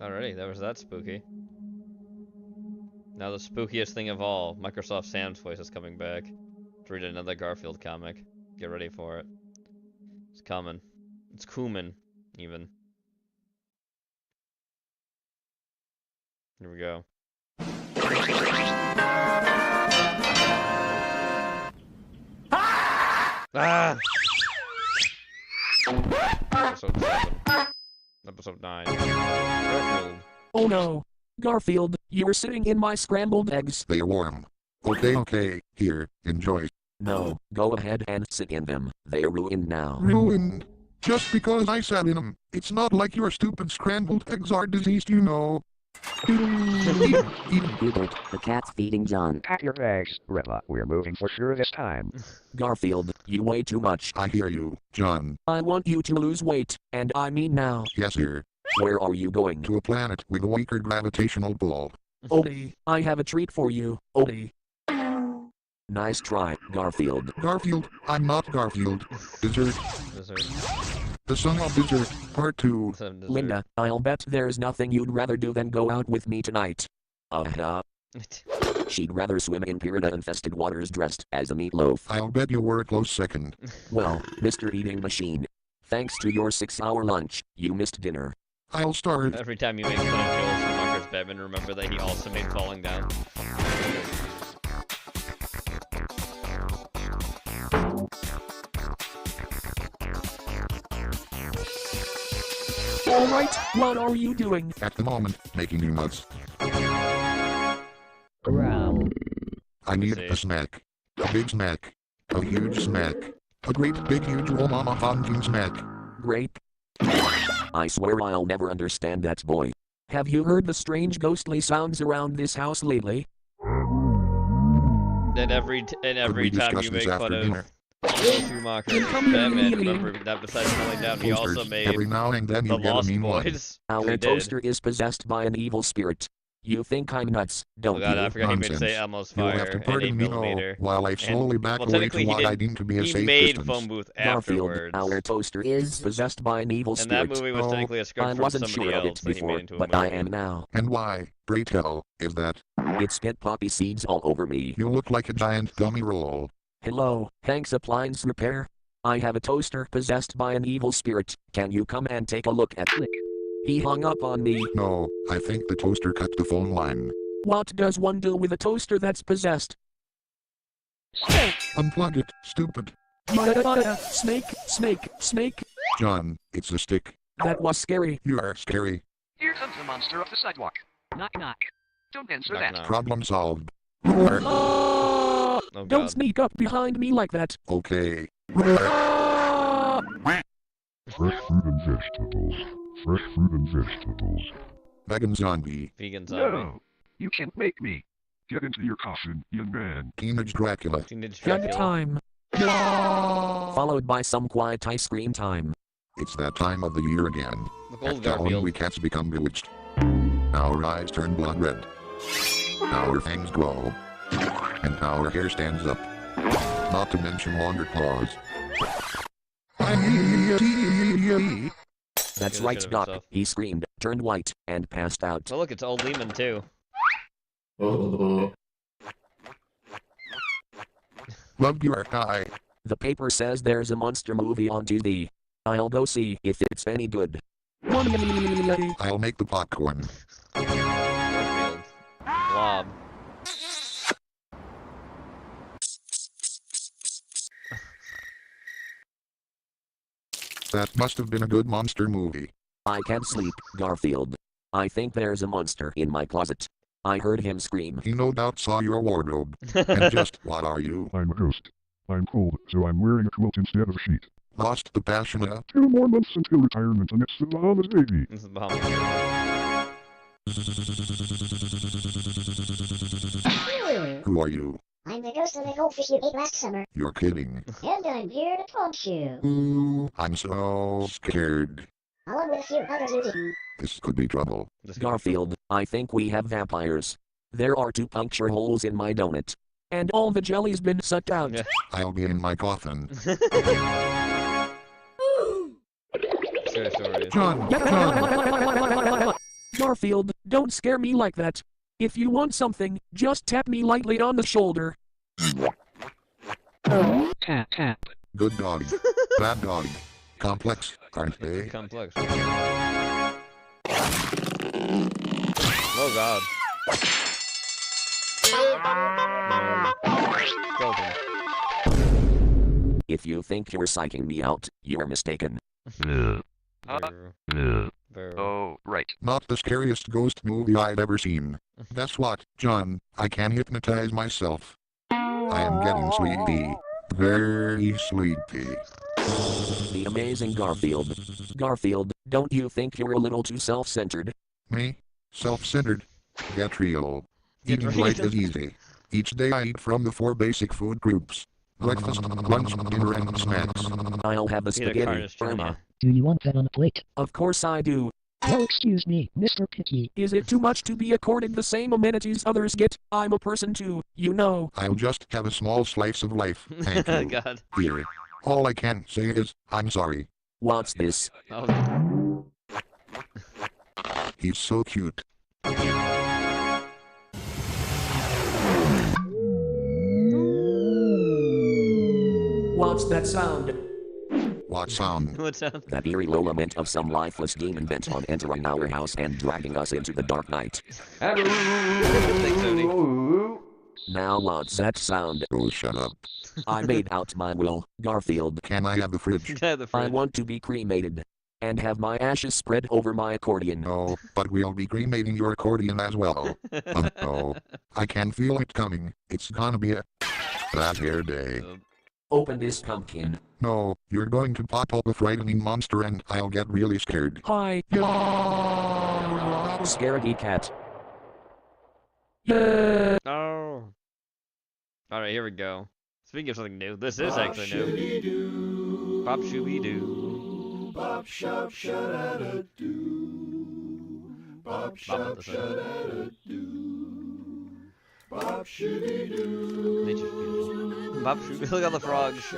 Alrighty, that was that spooky. Now the spookiest thing of all, Microsoft Sam's voice is coming back to read another Garfield comic. Get ready for it. It's coming. It's coming, even. Here we go. Ah! Episode 7. Episode 9. Garfield. Oh no. Garfield, you were sitting in my scrambled eggs. They are warm. Okay, here, enjoy. No, go ahead and sit in them. They are ruined now. Ruined? Just because I sat in them. It's not like your stupid scrambled eggs are diseased, you know. Hubert, the cat's feeding John. Pack your bags, Ripper. We're moving for sure this time. Garfield, you weigh too much. I hear you, John. I want you to lose weight, and I mean now. Yes, sir. Where are you going? To a planet with a weaker gravitational pull. Odie, I have a treat for you, Odie. Nice try, Garfield. Garfield, I'm not Garfield. Dessert. The Son of Dessert, Part 2. Linda, I'll bet there's nothing you'd rather do than go out with me tonight. She'd rather swim in piranha-infested waters dressed as a meatloaf. I'll bet you were a close second. Well, Mr. Eating Machine, thanks to your 6-hour lunch, you missed dinner. I'll starve. Every time you make fun of Joel Schumacher's Batman, remember that he also made Falling Down. Alright, what are you doing? At the moment, making you nuts. Growl. I need a snack. A big snack. A huge snack. A great big huge Mama Fontaine snack. Grape. I swear I'll never understand that boy. Have you heard the strange ghostly sounds around this house lately? And every time you make fun of Joel Schumacher's Batman, remember that besides Falling Down, he also made every now and then The you get a Lost mean one. Boys. Our toaster is possessed by an evil spirit. You think I'm nuts, don't Oh god, you? I forgot he made say Elmo's You'll Fire have to and pardon 8 me millimeter. while I slowly back well, away technically to what he I deem to be a safe made distance. Phone Booth Garfield, afterwards. our toaster is possessed by an evil And spirit. that movie was technically a script I from wasn't somebody sure of else it that he made before, into a but I movie. am now. And why, pray tell, is that? It spit poppy seeds all over me. You look like a giant gummy roll. Hello, thanks appliance repair. I have a toaster possessed by an evil spirit. Can you come and take a look at it? He hung up on me. No, I think the toaster cut the phone line. What does one do with a toaster that's possessed? Unplug it, stupid. Snake, snake, snake. John, it's a stick. That was scary. You are scary. Here comes the monster of the sidewalk. Knock knock. Don't answer that. Problem solved. Oh, don't sneak up behind me like that. Okay. Fresh fruit and vegetables. Fresh fruit and vegetables. Vegan zombie. Vegan zombie. No, you can't make me. Get into your coffin, young man. Teenage Dracula. Teenage Gun Dracula. time. Followed by some quiet ice cream time. It's that time of the year again. Look, old At dawn, Garfield. we cats become bewitched. Our eyes turn blood red. Our fangs grow. And our hair stands up. Not to mention longer claws. That's Give a right, shit of Doc. himself. He screamed, turned white, and passed out. Oh look, it's Old Lehman too. Loved your eye. The paper says there's a monster movie on TV. I'll go see if it's any good. I'll make the popcorn. Garfield. Blob. That must have been a good monster movie. I can't sleep, Garfield. I think there's a monster in my closet. I heard him scream. He no doubt saw your wardrobe. And just, what are you? I'm a ghost. I'm cold, so I'm wearing a quilt instead of a sheet. Lost the passion of? 2 more months until retirement, and it's the Bahamas, baby. This is Bahamas. Who are you? I'm the ghost of the goldfish you ate last summer, You're kidding. and I'm here to taunt you, Ooh, I'm so scared. along with a few others you didn't. This could be trouble. Garfield, I think we have vampires. There are 2 puncture holes in my donut. And all the jelly's been sucked out. I'll be in my coffin. True story. John! Garfield, don't scare me like that. If you want something, just tap me lightly on the shoulder. Tap, tap. Good dog. Bad dog. Complex, aren't they? Complex. Oh God. If you think you're psyching me out, you're mistaken. Oh, right. Not the scariest ghost movie I've ever seen. Guess what, John? I can hypnotize myself. I am getting sleepy. Very sleepy. The amazing Garfield. Garfield, don't you think you're a little too self-centered? Me? Self-centered? Get real. Eating right is easy. Each day I eat from the 4 basic food groups. Breakfast, lunch, dinner, and snacks. I'll have the spaghetti, Irma. Do you want that on a plate? Of course I do. Oh, excuse me, Mr. Picky. Is it too much to be accorded the same amenities others get? I'm a person too, you know. I'll just have a small slice of life, thank you. God. Here. All I can say is, I'm sorry. What's this? Oh. He's so cute. What's that sound? What sound? What sound? That eerie low lament of some lifeless demon bent on entering our house and dragging us into the dark night. Now what's that sound? Oh, shut up. I made out my will, Garfield. Can I have the fridge? I want to be cremated. And have my ashes spread over my accordion. No, but we'll be cremating your accordion as well. No. I can feel it coming. It's gonna be a bad hair day. Open this pumpkin. No, you're going to pop up a frightening monster and I'll get really scared. Hi. Scaredy cat. Oh. Alright, here we go. Speaking of something new, this is actually new. Bop shooby doo. Bop shop shada-da-doo. Bop shop shada-da-doo. Bop shooby-doo. Nature's beautiful. Bop shooby. Look at the frogs.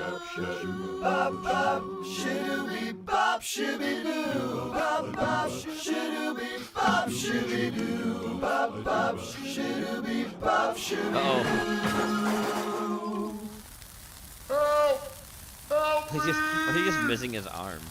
Bop bop shooby bop shooby doo. Bop bop shooby bop shooby doo. Bop bop shooby bop shooby doo. He's just missing his arm.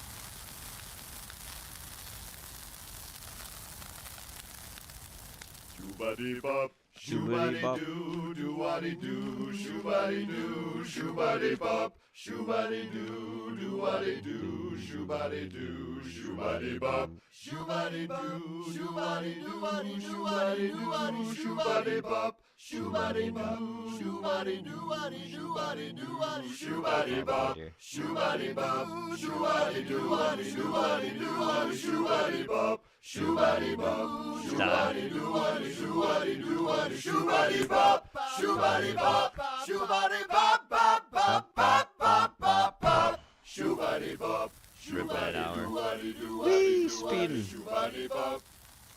Shoobity bop, shoobity doo, doo-waddy doo, shoobity doo, shoobity bop, shoobity doo, doo-waddy doo, shoobity doo, shoobity bop, shoobity doo, shoobity doo-waddy doo-waddy doo-waddy, shoobity bop, shoobity bop, shoobity doo-waddy doo-waddy doo-waddy, shoobity bop, shoobity bop, shoobity doo-waddy doo-waddy doo-waddy, shoobity bop. Shoobity bop, shoobity doo-waddy, shoobity doo-waddy, shoobity bop, shoobity bop, shoobity bop, bop, bop, bop, bop, bop, bop, shoobity bop, shoobity doo-waddy, doo-waddy, shoobity bop.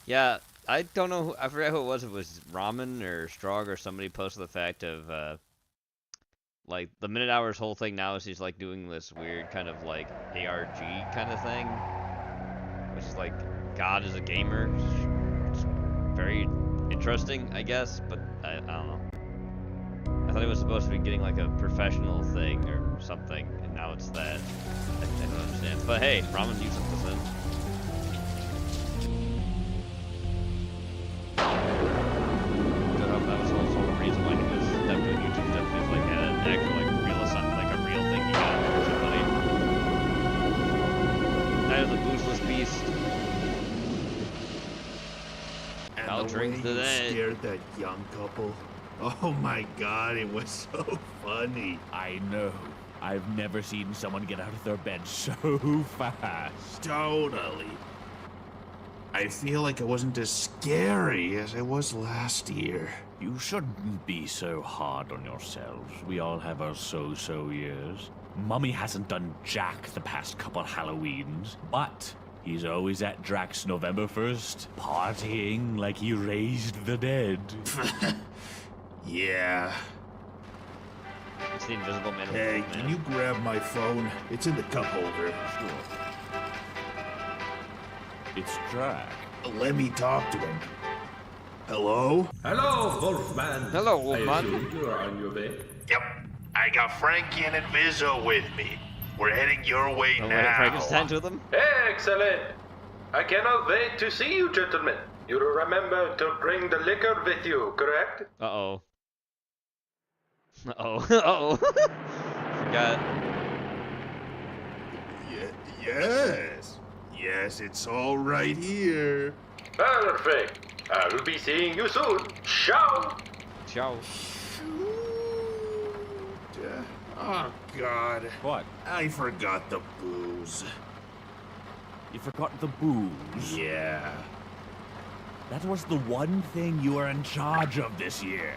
Yeah, I don't know. I forget who it was. If it was Ramen or Strog or somebody posted the fact of like the Minute Hours whole thing now is he's like doing this weird kind of like ARG kind of thing, which is like God is a gamer. It's very interesting, I guess, but I don't know. I thought he was supposed to be getting like a professional thing or something, and now it's that. I don't understand. But hey, Ramen, you sent this in. That was also the reason why he was stepped doing YouTube stuff, is like an actual like real thing he got for somebody. Night of the Boostless Beast. I'll drink to that. Scared that young couple. Oh my God, it was so funny. I know. I've never seen someone get out of their bed so fast. Totally. I feel like it wasn't as scary as it was last year. You shouldn't be so hard on yourselves. We all have our so-so years. Mummy hasn't done jack the past couple Halloweens, but he's always at Drax November 1st, partying like he raised the dead. Yeah. It's the Invisible Man. Hey, can you grab my phone? It's in the cup holder. Sure. It's Drac. Let me talk to him. Hello? Hello, Wolfman. Hello, I Wolfman. assume you are on your way. Yep. I got Frankie and Inviso with me. We're heading your way Oh, now. Frankenstein's with them? Excellent. I cannot wait to see you, gentlemen. You remember to bring the liquor with you, correct? Uh-oh. Uh-oh. Uh-oh. Forgot. Yes. Yes, it's all right here. Perfect. I will be seeing you soon. Ciao. Ciao. Oh, God. What? I forgot the booze. You forgot the booze? Yeah. That was the one thing you were in charge of this year.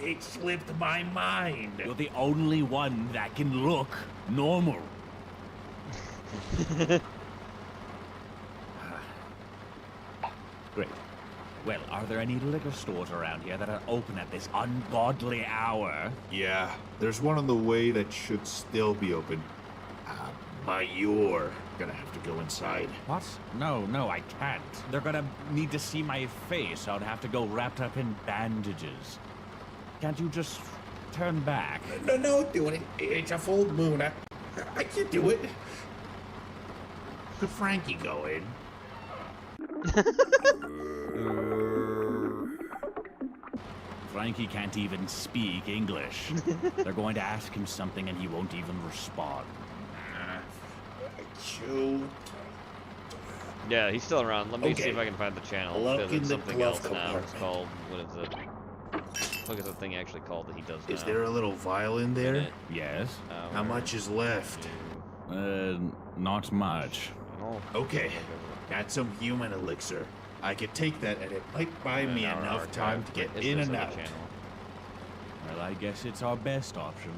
It slipped my mind. You're the only one that can look normal. Great. Well, are there any liquor stores around here that are open at this ungodly hour? Yeah, there's one on the way that should still be open. But you're gonna have to go inside. What? No, I can't. They're gonna need to see my face. I'd have to go wrapped up in bandages. Can't you just turn back? No, doing it. It's a full moon. I can do it. Could Frankie go in? Frankie can't even speak English. They're going to ask him something and he won't even respond. Yeah, he's still around. Let me Okay. see if I can find the channel. Look Because in it's the something glove else now. compartment. It's called, what is it? What is the thing actually called that he does now? Is there a little vial in there? Yes. How much is left? Not much. Oh. Okay, got some human elixir. I could take that and it might buy me enough time to get in and out. Well, I guess it's our best option.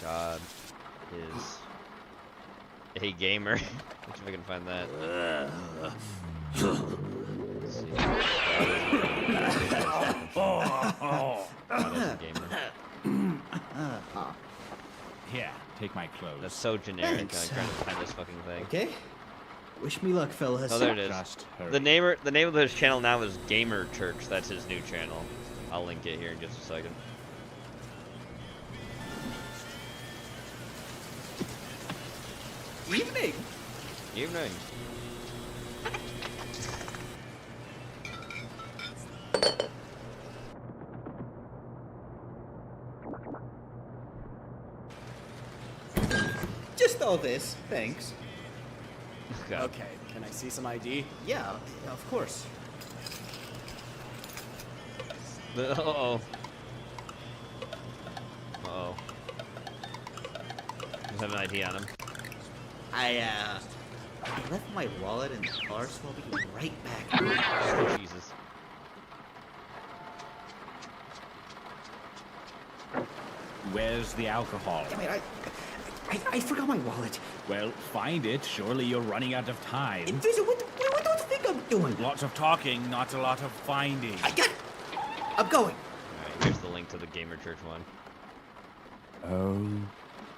God is a gamer. Let's see if I can find that. Let's see. God is a gamer. Here, take my clothes. That's so generic. Thanks. I'm trying to find this fucking thing. Okay. Wish me luck, fellas. Oh, there it is. Just hurry. The name of his channel now is Gamer Church. That's his new channel. I'll link it here in just a second. Evening. Evening. Just all this, thanks. God. Okay, can I see some ID? Yeah, of course. Uh-oh. Uh-oh. Does have an ID on him. I left my wallet in the car, so I'll be right back. Oh, Jesus. Where's the alcohol? Damn it, I forgot my wallet. Well, find it. Surely you're running out of time. Inviso, what do you think I'm doing? Lots of talking, not a lot of finding. I'm going. Alright, here's the link to the Gamer Church one. Oh,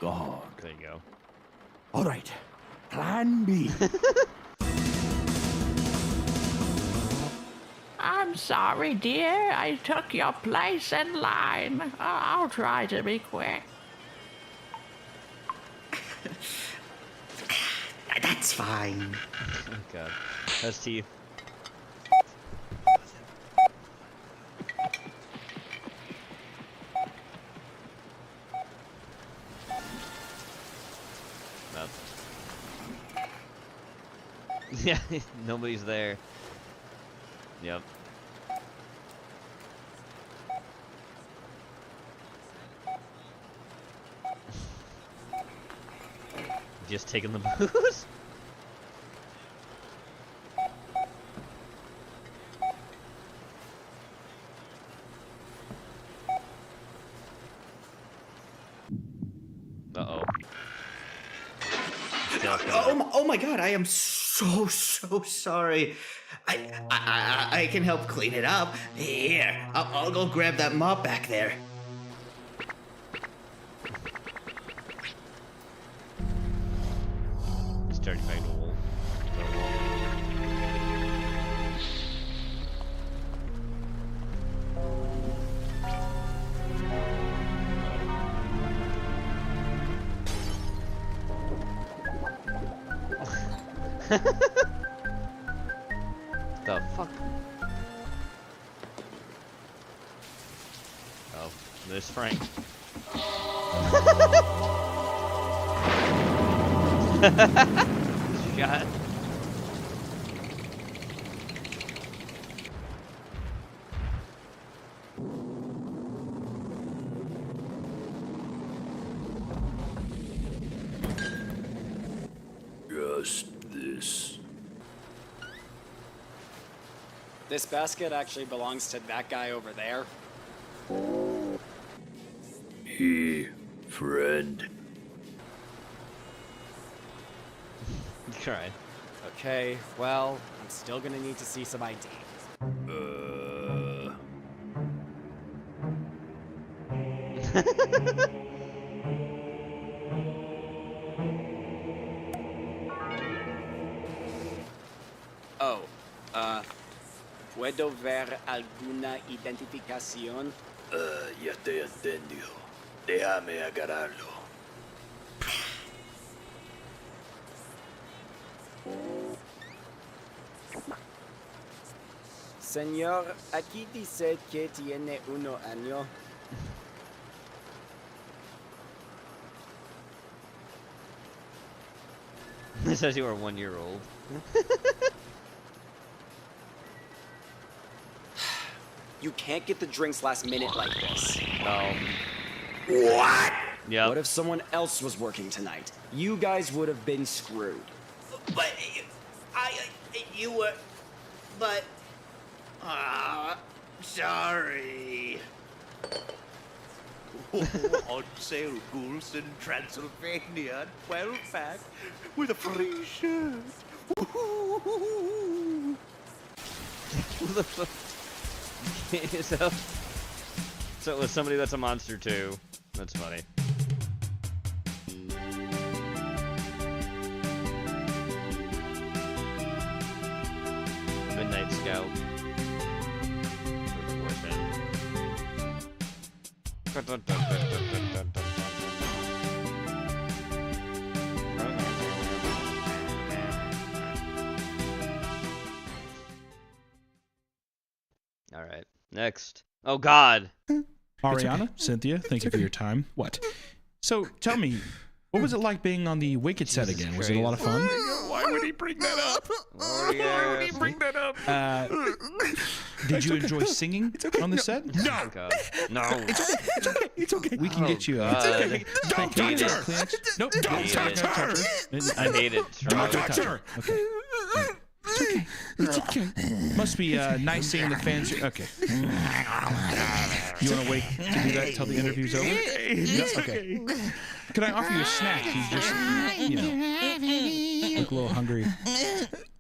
God. There you go. All right. Plan B. I'm sorry, dear. I took your place in line. I'll try to be quick. That's fine. Oh, God. That's teeth. Yeah, nobody's there. Yep. Just taking the booze? Uh-oh. Oh my God! I am so sorry. I can help clean it up. Here, I'll go grab that mop back there. already kind of old. The fuck? Oh, there's Frank. Shot. Just this. This basket actually belongs to that guy over there. Hey, friend. Cried. Okay, well, I'm still gonna need to see some ID. Oh, ¿puedo ver alguna identificación? Ya te entendió. Déjame agarrarlo. Señor, aquí dice que tiene 1 año. It says you are 1 year old. You can't get the drinks last minute like this. No. What? Yep. What if someone else was working tonight? You guys would have been screwed. But you were, but, sorry. On sale goods in Transylvania, 12-pack with a free shirt. So it was somebody that's a monster too. That's funny. Midnight Scout. All right, next. Oh God. Ariana, Cynthia, thank you for your time. What? So tell me, what was it like being on the Wicked set again? Was it a lot of fun? Why would he bring that up? Why would he bring that up? Did you enjoy singing on the set? No. God. No. It's okay. It's okay. We can get you a... It's okay. Don't touch her. Nope. Don't touch her. I hate it. Don't touch her. Okay. It's okay. It's okay. Must be nice seeing the fans. Okay. You want to wait to do that until the interview's over? No? Okay. Can I offer you a snack? You just, look a little hungry.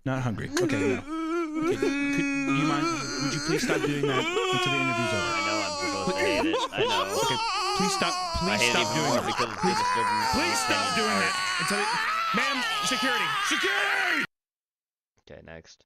Not hungry. Okay, no. Okay. Could you mind? Would you please stop doing that until the interview's over? I know I'm supposed to hate it. I know. Okay. Please stop. Please stop doing that. Because it's disturbing me. Please stop doing that until the... Ma'am, security. Security! Okay, next.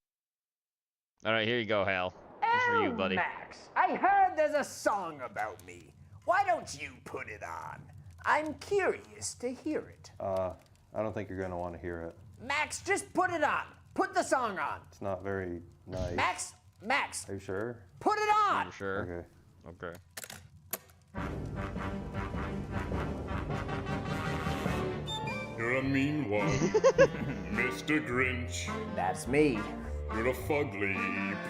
All right, here you go, Hal. This is for you, buddy. Max, I heard there's a song about me. Why don't you put it on? I'm curious to hear it. I don't think you're going to want to hear it. Max, just put it on. Put the song on. It's not very nice. Max, Are you sure? put it on. I'm sure. Okay. Okay. You're a mean one, Mr. Grinch. That's me. You're a fugly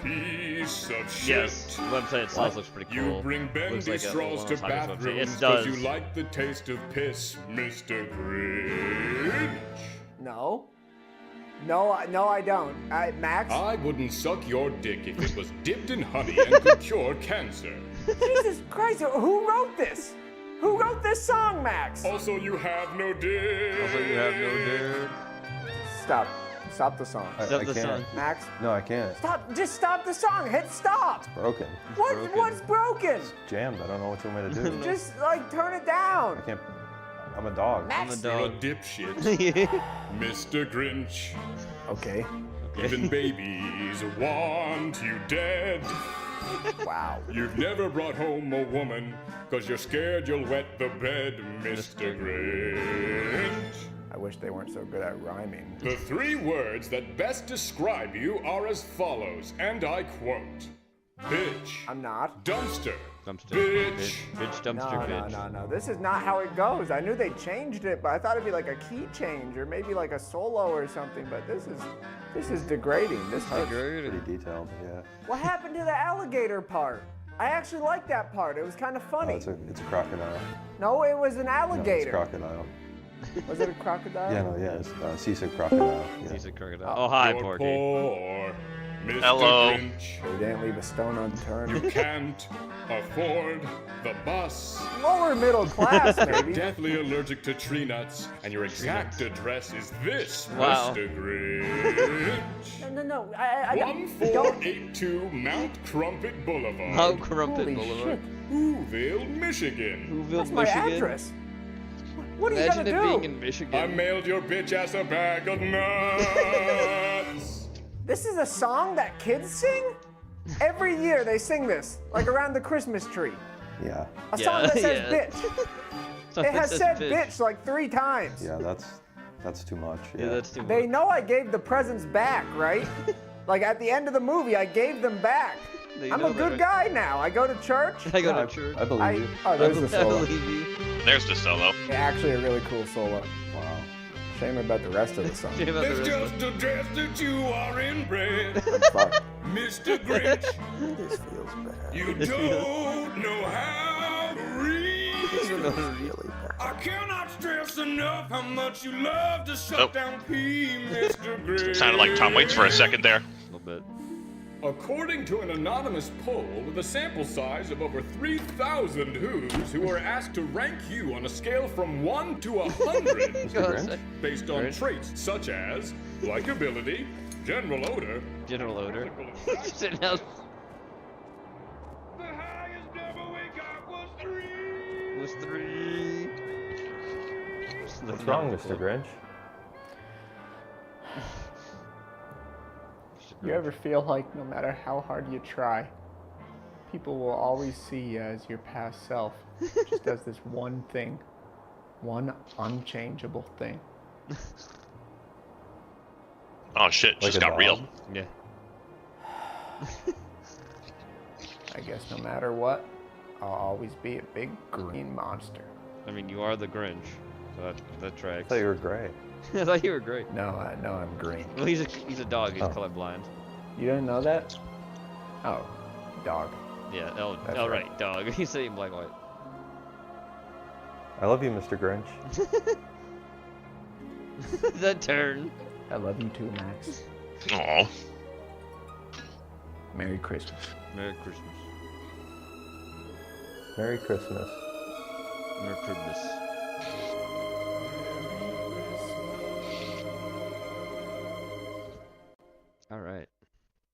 piece of shit. Yes, the website itself looks pretty cool. You bring bendy Looks like straws one to of those Huggers websites. bathrooms It because does. you like the taste of piss, Mr. Grinch. No. No, I don't. Max? I wouldn't suck your dick if it was dipped in honey and could cure cancer. Jesus Christ, who wrote this? Who wrote this song, Max? Also, you have no dick. Stop. Stop the song. I can't. Max? No, I can't. Stop. Just stop the song. Hit stop. It's broken. What's broken? It's jammed. I don't know what you want me to do. Just, like, turn it down. I can't. I'm a dog. Max. You're a dipshit. Mr. Grinch. Okay. Even babies want you dead. Wow. You've never brought home a woman, 'cause you're scared you'll wet the bed, Mr. Grinch. I wish they weren't so good at rhyming. The 3 words that best describe you are as follows, and I quote. Bitch. I'm not. Dumpster. Dumpster. Bitch. Bitch, dumpster, bitch. No. This is not how it goes. I knew they changed it, but I thought it'd be like a key change or maybe like a solo or something. But this is degrading. This hurts. Pretty detailed, yeah. What happened to the alligator part? I actually liked that part. It was kind of funny. It's a crocodile. No, it was an alligator. No, it's crocodile. Was it a crocodile? Yeah, no, yeah, it's seasick crocodile. Yeah. Seasick crocodile. Oh, hi, You're Porky. Poor, Mr. Hello. Grinch. They didn't leave a stone unturned. You can't afford the bus. Lower middle class, You're maybe. deathly allergic to tree nuts, and your exact address is this, Wow. Mr. Grinch. No. I don't. 1482 Mount Crumpet Boulevard. Mount Crumpet Holy Boulevard. Whoville, Michigan. Whoville, That's my Michigan. address. What are you Imagine gonna it do? being in Michigan. I mailed your bitch ass a bag of nuts. This is a song that kids sing? Every year they sing this, like around the Christmas tree. Yeah. A song that says yeah. bitch. It has said bitch like 3 times. Yeah, that's too much. Yeah, that's too much. They know I gave the presents back, right? Like at the end of the movie, I gave them back. They I'm know a that, good right? guy now. I go to church. I go to church. I believe you. Oh, there's the I solo. believe you. There's the solo. Actually, a really cool solo. Wow. Shame about the rest of the song. Shame about the It's rest of just a dress that you are inbred, Fuck. Mr. Grinch. This feels bad. You don't know how to read. Really bad. I cannot stress enough how much you love to shut down P, Mr. Grinch. Sounded like Tom Waits for a second there. A little bit. According to an anonymous poll with a sample size of over 3,000 Who's who were asked to rank you on a scale from 1 to 100 based on traits such as likability, general odor, General odor. The highest number we got was 3. Was 3. What's wrong, Mr. Grinch? You ever feel like no matter how hard you try, people will always see you as your past self, just does this one thing, one unchangeable thing. Oh shit, just got real. Yeah. I guess no matter what, I'll always be a big green monster. I mean, you are the Grinch, so that tracks. I thought you were gray. I thought you were great. No, I'm green. Well, he's a dog. He's colorblind. You didn't know that? Oh, dog. Yeah. Oh, That's oh right. right, dog. He's saying black and white. I love you, Mr. Grinch. The turn. I love you too, Max. Aw. Merry Christmas. Merry Christmas. Merry Christmas. Merry Christmas. All right.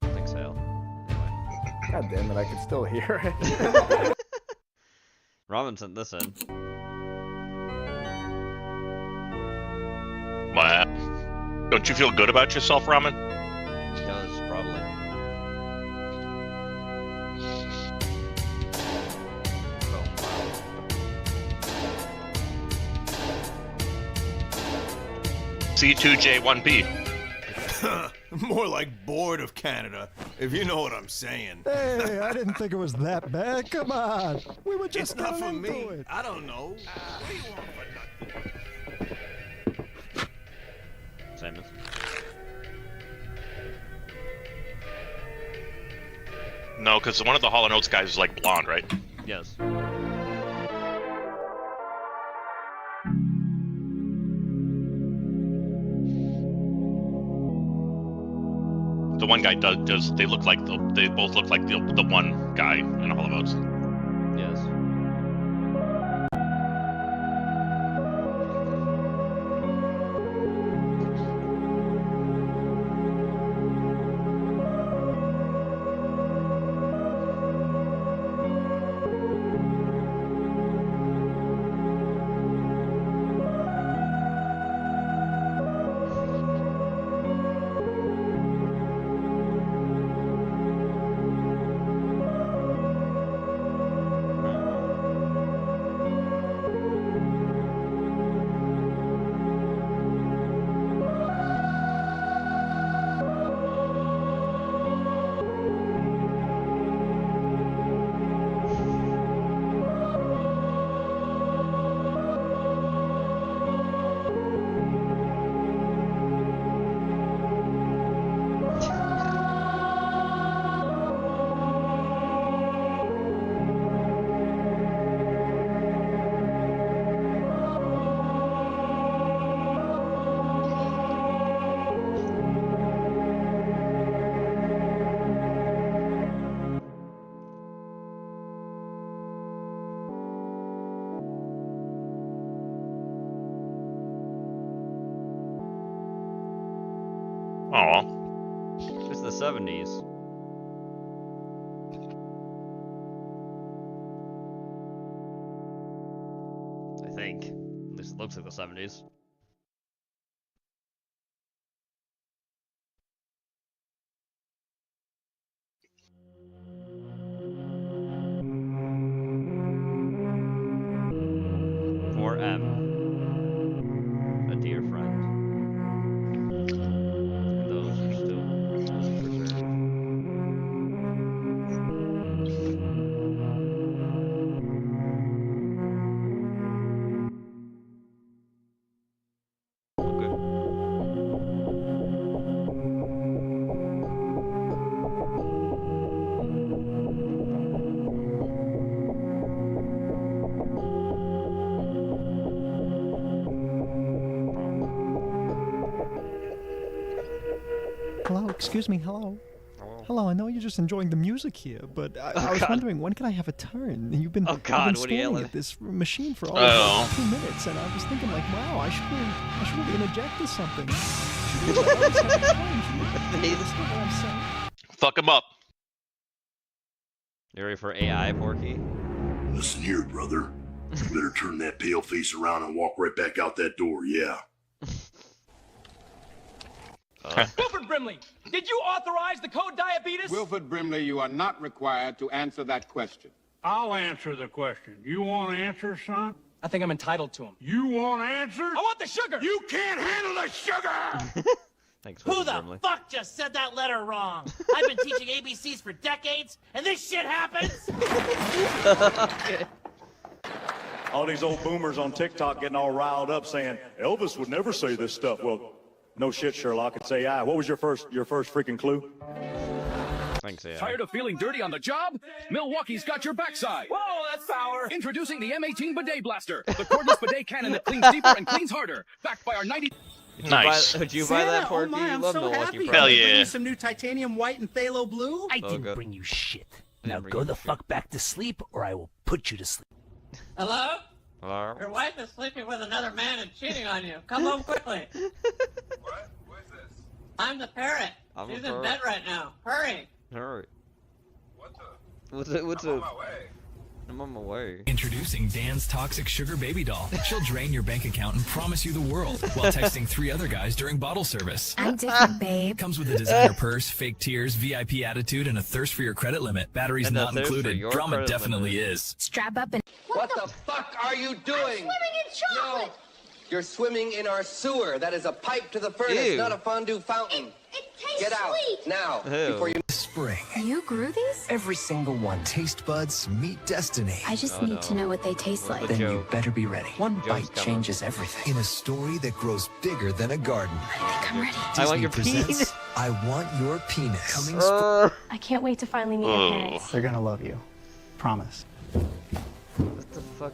Thanks, Hal. Anyway. God damn it, I can still hear it. Robin sent this in. What? Don't you feel good about yourself, Ramen? He does, probably. C2J1B. More like bored of Canada, if you know what I'm saying. Hey, I didn't think it was that bad. Come on. We were just It's not for getting me. into it. I don't know. What do you want for nothing? Samus. No, because one of the Hall & Oates guys is like blonde, right? Yes. The one guy does. They look like they both look like the one guy in Hall & Oates. Yes. Oh. It's the 70s. I think. At least it looks like the 70s. For M. A dear friend. And those are still preserved. Hello, excuse me, hello. Hello, I know you're just enjoying the music here, but I was wondering, when can I have a turn? You've been, you've been standing at this machine for all 2 minutes, and I was thinking like, wow, I should really interject or something. Fuck him up. You ready for AI, Porky? Listen here, brother. You better turn that pale face around and walk right back out that door, yeah. Wilford Brimley, did you authorize the code diabetes? Wilford Brimley, you are not required to answer that question. I'll answer the question. You want to answer, son? I think I'm entitled to them. You want answers? I want the sugar! You can't handle the sugar! Thanks, Who Wilford the Brimley. fuck just said that letter wrong? I've been teaching ABCs for decades, and this shit happens? Okay. All these old boomers on TikTok getting all riled up saying, Elvis would never say this stuff. Well, no shit, Sherlock. It's AI. What was your first freaking clue? Thanks, AI. Tired of feeling dirty on the job? Milwaukee's got your backside. Whoa, that's power! Introducing the M18 Bidet Blaster, the cordless bidet cannon that cleans deeper and cleans harder. Backed by our 90... Nice. Would you buy that, Porky? Oh my, You I'm love so Milwaukee happy. products. Hell Bring yeah. you some new titanium white and phthalo blue. I didn't good. bring you shit. Didn't Now bring go you the shit. fuck back to sleep, or I will put you to sleep. Hello? Hello? Your wife is sleeping with another man and cheating on you. Come home quickly. What? Who is this? I'm the parrot. I'm She's the in parrot. bed right now. Hurry. Hurry. What the? What's I'm on it? my way. I'm on my way. Introducing Dan's Toxic Sugar Baby Doll. She'll drain your bank account and promise you the world while texting 3 other guys during bottle service. I'm different, babe. Comes with a designer purse, fake tears, VIP attitude, and a thirst for your credit limit. Batteries And a not thirst for included. your Drama credit definitely limit. is. Strap up and... What the fuck are you doing? Swimming in chocolate! No, you're swimming in our sewer. That is a pipe to the furnace, Ew. not a fondue fountain. It tastes Get out sweet! now Ew. before you. Spring. You grew these? Every single one. Taste buds meet destiny. I just Oh, need no. to know what they taste What's like. the Then you joke? better be ready. One Joke's bite coming. changes everything. In a story that grows bigger than a garden. I think I'm ready. I want your presents penis. I Want Your Penis. Coming I can't wait to finally meet your parents. They're gonna love you. Promise. What the fuck?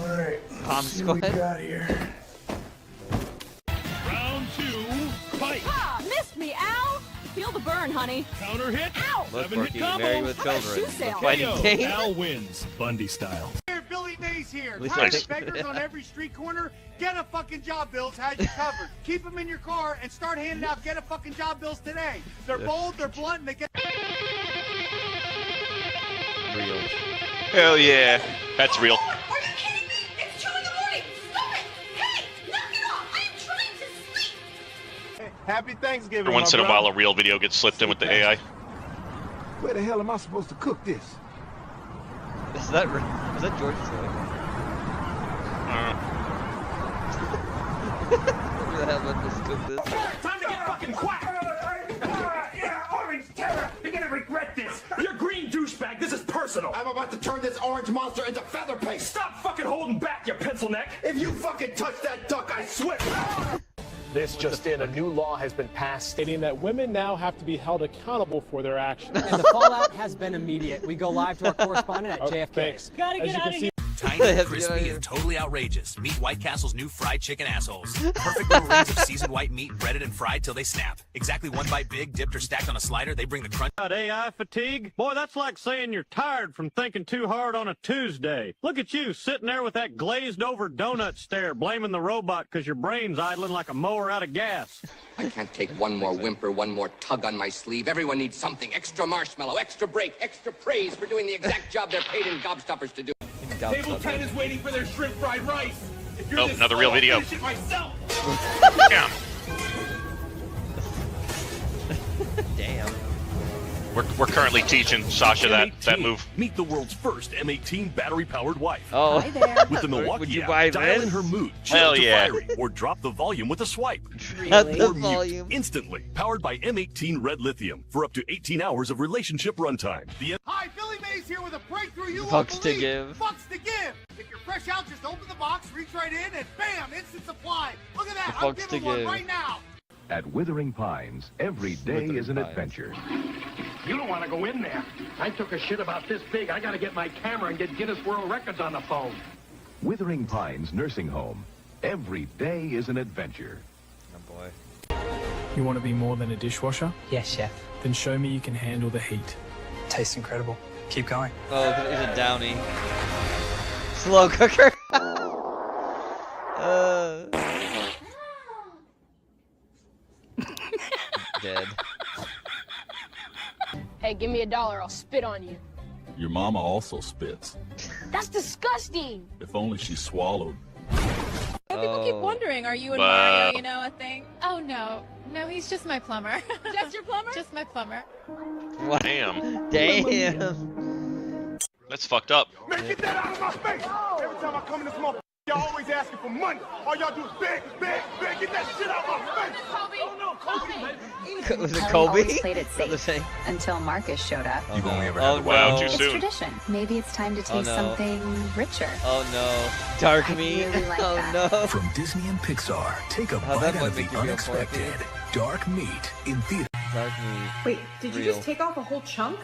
Alright, Let's go ahead. got here. Round 2, fight. Ah, missed me, Al! Feel the burn, honey. Counter hit. Ow! Look, 7-hit Porky, combo. married with children. shoe sale. Fighting KO. game. Al wins, Bundy style. Here, Billy Mays here. At least Tired I of think- beggars on every street corner? Get a fucking job bills has you covered. Keep them in your car and start handing out get a fucking job bills today. They're bold, they're blunt, and they get... Real. Hell yeah. That's real. Are you kidding me? It's 2 in the morning! Stop it! Hey! Knock it off! I am trying to sleep! Happy Thanksgiving, Every once in a while, a real video gets slipped in with the AI. Where the hell am I supposed to cook this? Is that George's voice? Who the hell let this cook this? Time to get fucking quack! Yeah, orange terror. You're gonna regret this. You're green douchebag. This is personal. I'm about to turn this orange monster into feather paste. Stop fucking holding back, you pencil neck. If you fucking touch that duck, I swear. This just in, a new law has been passed stating that women now have to be held accountable for their actions. And the fallout has been immediate. We go live to our correspondent at JFK. Thanks. Gotta As get you out can of see, here. Tiny, crispy, and totally outrageous. Meet White Castle's new fried chicken assholes. Perfect little rings of seasoned white meat, breaded and fried till they snap. Exactly 1 bite big, dipped or stacked on a slider, they bring the crunch. AI fatigue? Boy, that's like saying you're tired from thinking too hard on a Tuesday. Look at you, sitting there with that glazed-over donut stare, blaming the robot because your brain's idling like a mower out of gas. I can't take one more whimper, one more tug on my sleeve. Everyone needs something. Extra marshmallow, extra break, extra praise for doing the exact job they're paid in gobstoppers to do. Table 10 is waiting for their shrimp fried rice. If you're Oh, this another slow, real I'll video. finish it myself. Damn. Damn. We're currently teaching Sasha that move. Meet the world's first M18 battery-powered wife. Oh. Hi there. With the Milwaukee Would you app, buy dial this? in her mood, Hell chill to yeah. fiery, or drop the volume with a swipe. Drop the Or mute volume. instantly. Powered by M18 Red Lithium for up to 18 hours of relationship runtime. The Hi, Billy Mays here with a breakthrough you Fucks won't to believe. give. Fucks to give. If you're fresh out, just open the box, reach right in, and bam, instant supply. Look at that. I'm Fucks to giving one give. right now. At Withering Pines, every day is an adventure. You don't want to go in there. I took a shit about this big. I got to get my camera and get Guinness World Records on the phone. Withering Pines Nursing Home. Every day is an adventure. Oh boy. You want to be more than a dishwasher? Yes, chef. Then show me you can handle the heat. Tastes incredible. Keep going. Oh, it's a downy. Slow cooker. Dead. Hey, give me $1, I'll spit on you. Your mama also spits. That's disgusting. If only she swallowed. People keep wondering, are you and Mario, you know, a thing? Oh, no. No, he's just my plumber. Just your plumber? Just my plumber. What? Damn. Damn. That's fucked up. Man, get that out of my face. Every time I come in this motherfucker, y'all always asking for money. All y'all do is beg, beg, beg. Get that shit out of my face. Kobe. Oh, no, Kobe. Was it Kelly Kobe? always played it safe until Marcus showed up. You've only ever had wow, too It's soon. tradition. Maybe it's time to taste no. something richer. Oh no. Dark meat. really like Oh that. no. From Disney and Pixar, take a How'd bite that out one of make the you feel, unexpected. Dark Meat in theater. Dark meat. Wait, did you Real. just take off a whole chunk?